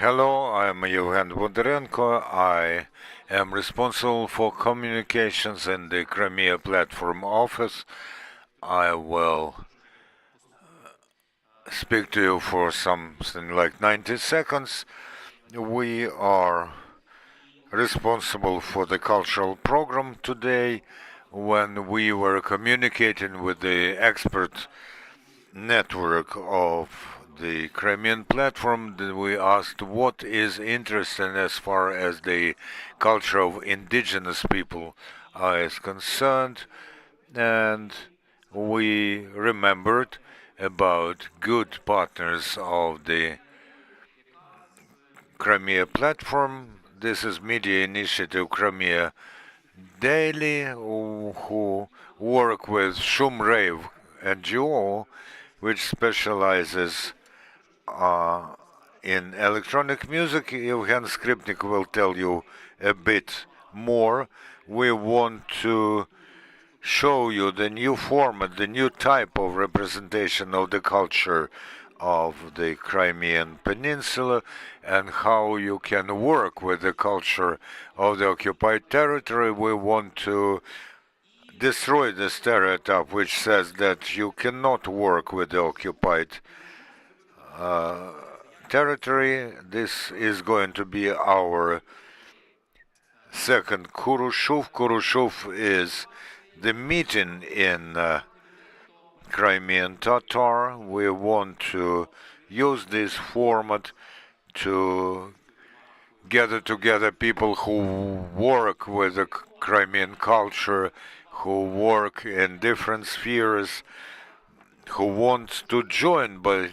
Hello, I'm Yevhen Bondarenko. I am responsible for communications in the Crimea Platform office. I will speak to you for something like 90 seconds. We are responsible for the cultural program today. When we were communicating with the expert network of the Crimean platform, we asked what is interesting as far as the culture of indigenous people is concerned, and we remembered about good partners of the Crimea platform. This is media initiative Crimea Daily, who work with Shumrave NGO, which specializes in electronic music. Evgen Skripnik will tell you a bit more. We want to show you the new format, the new type of representation of the culture of the Crimean Peninsula, and how you can work with the culture of the occupied territory. We want to destroy the stereotype which says that you cannot work with the occupied territory. This is going to be our second Khrushchev. Khrushchev is the meeting in Crimean Tatar. We want to use this format to gather together people who work with the Crimean culture, who work in different spheres, who want to join but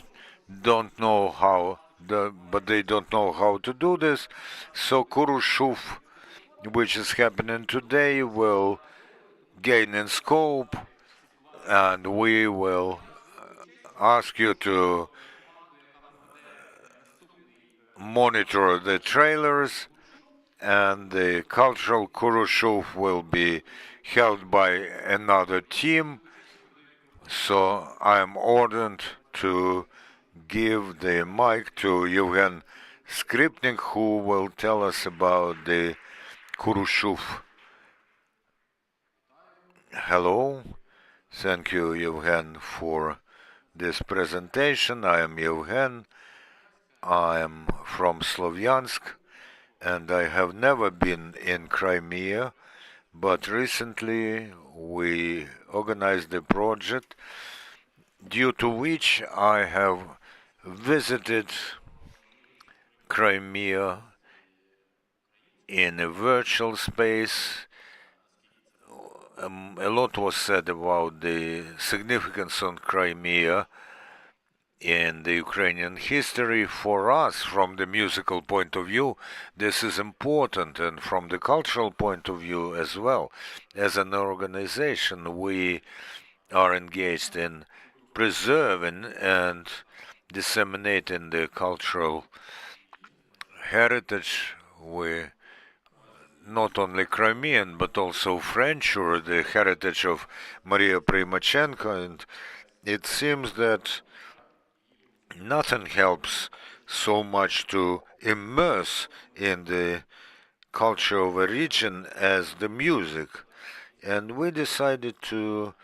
don't know how. But they don't know how to do this. So Khrushchev, which is happening today, will gain in scope, and we will ask you to monitor the trailers, and the cultural Khrushchev will be held by another team. So I am ordered to give the mic to Yevhen Skripnik, who will tell us about the Khrushchev. Hello, thank you, Yevhen, for this presentation. I am Yevhen. I am from Slovyansk, and I have never been in Crimea, but recently we organized a project due to which I have visited Crimea in a virtual space a lot was said about the significance on Crimea in the Ukrainian history. For us, from the musical point of view, this is important, and from the cultural point of view as well. As an organization, we are engaged in preserving and disseminating the cultural heritage. We not only Crimean but also French, or the heritage of Maria Primachenko, and it seems that nothing helps so much to immerse in the culture of a region as the music. And we decided to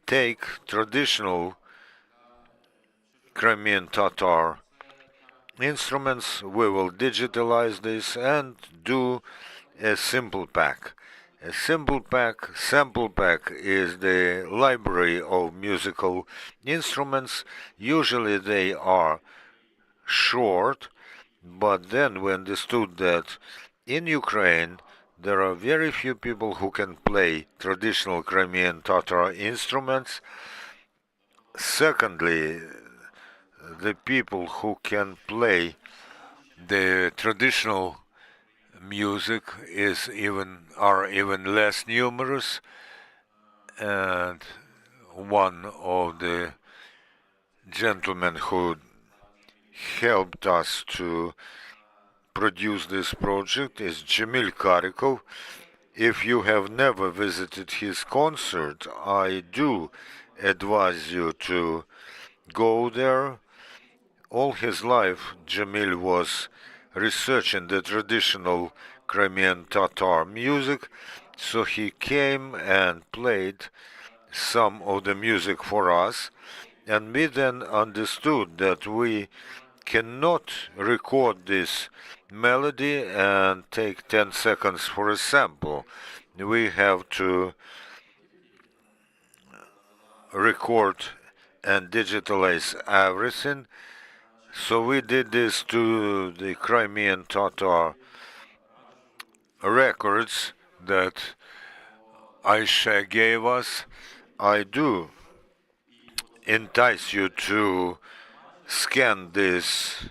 take traditional Crimean Tatar instruments, we will digitalize this and do a simple pack. A sample pack is the library of musical instruments. Usually they are short, but then we understood that in Ukraine there are very few people who can play traditional Crimean Tatar instruments. Secondly, the people who can play the traditional music are even less numerous, and one of the gentlemen who helped us to produce this project is Jamil Karikov. If you have never visited his concert, I do advise you to go there. All his life, Jamil was researching the traditional Crimean Tatar music, so he came and played some of the music for us, and we then understood that we cannot record this melody and take 10 seconds for a sample. We have to record and digitalize everything. So we did this to the Crimean Tatar records that Aisha gave us. I do entice you to scan this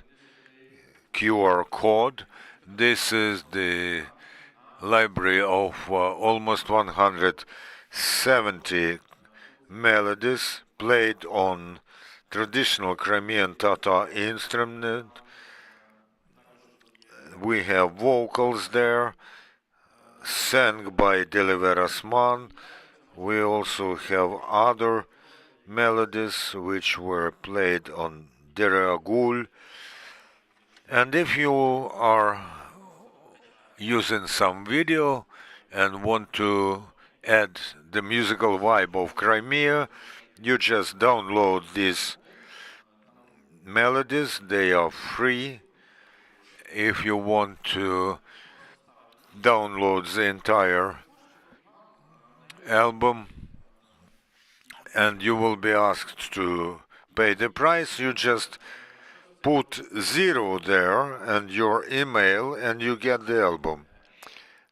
QR code. This is the library of almost 170 melodies played on traditional Crimean Tatar instrument. We have vocals there, sang by Deliver Osman. We also have other melodies which were played on Deragul. And if you are using some video and want to add the musical vibe of Crimea, you just download these melodies. They are free. If you want to download the entire album and you will be asked to pay the price, you just put 0 there and your email and you get the album.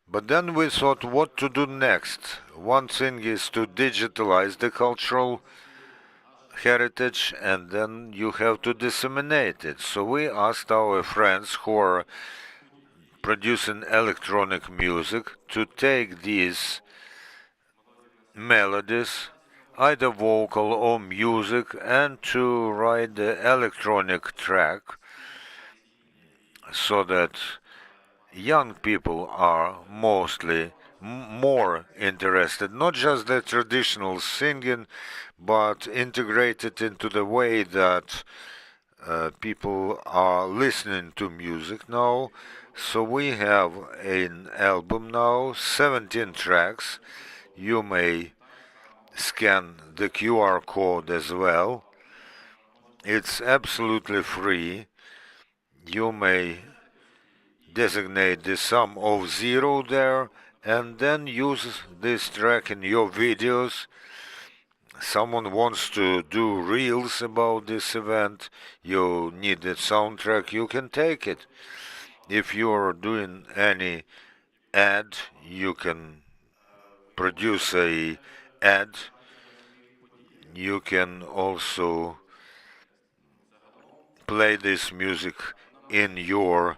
But then we thought what to do next. One thing is to digitalize the cultural heritage, and then you have to disseminate it. So we asked our friends who are producing electronic music to take these melodies, either vocal or music, and to write the electronic track so that young people are mostly more interested, not just the traditional singing, but integrated into the way that people are listening to music now. So we have an album now, 17 tracks. You may scan the QR code as well. It's absolutely free. You may designate the sum of 0 there and then use this track in your videos. Someone wants to do reels about this event, you need a soundtrack, you can take it. If you're doing any ad, you can produce a ad. You can also play this music in your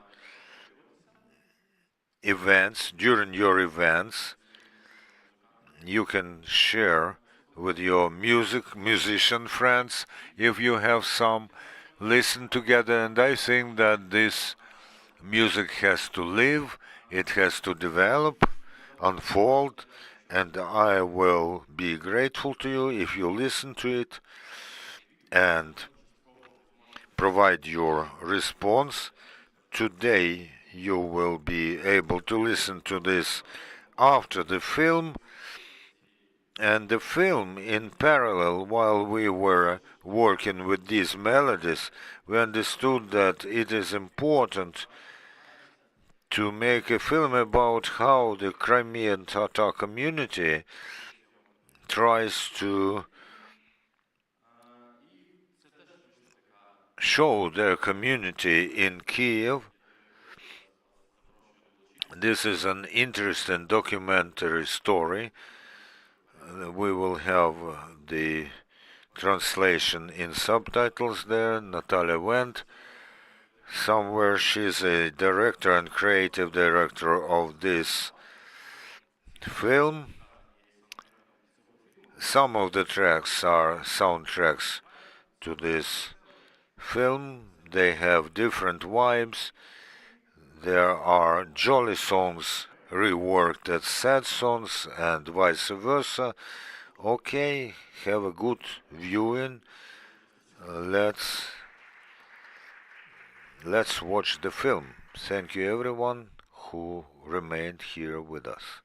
events, during your events. You can share with your musician friends, if you have some, listen together. And I think that this music has to live, it has to develop, unfold, and I will be grateful to you if you listen to it and provide your response. Today you will be able to listen to this after the film, and the film in parallel. While we were working with these melodies, we understood that it is important to make a film about how the Crimean Tatar community tries to show their community in Kiev. This is an interesting documentary story. We will have the translation in subtitles there. Natalia went somewhere. She's a director and creative director of this film. Some of the tracks are soundtracks to this film. They have different vibes. There are jolly songs reworked as sad songs and vice versa. Okay, have a good viewing. Let's watch the film. Thank you everyone who remained here with us.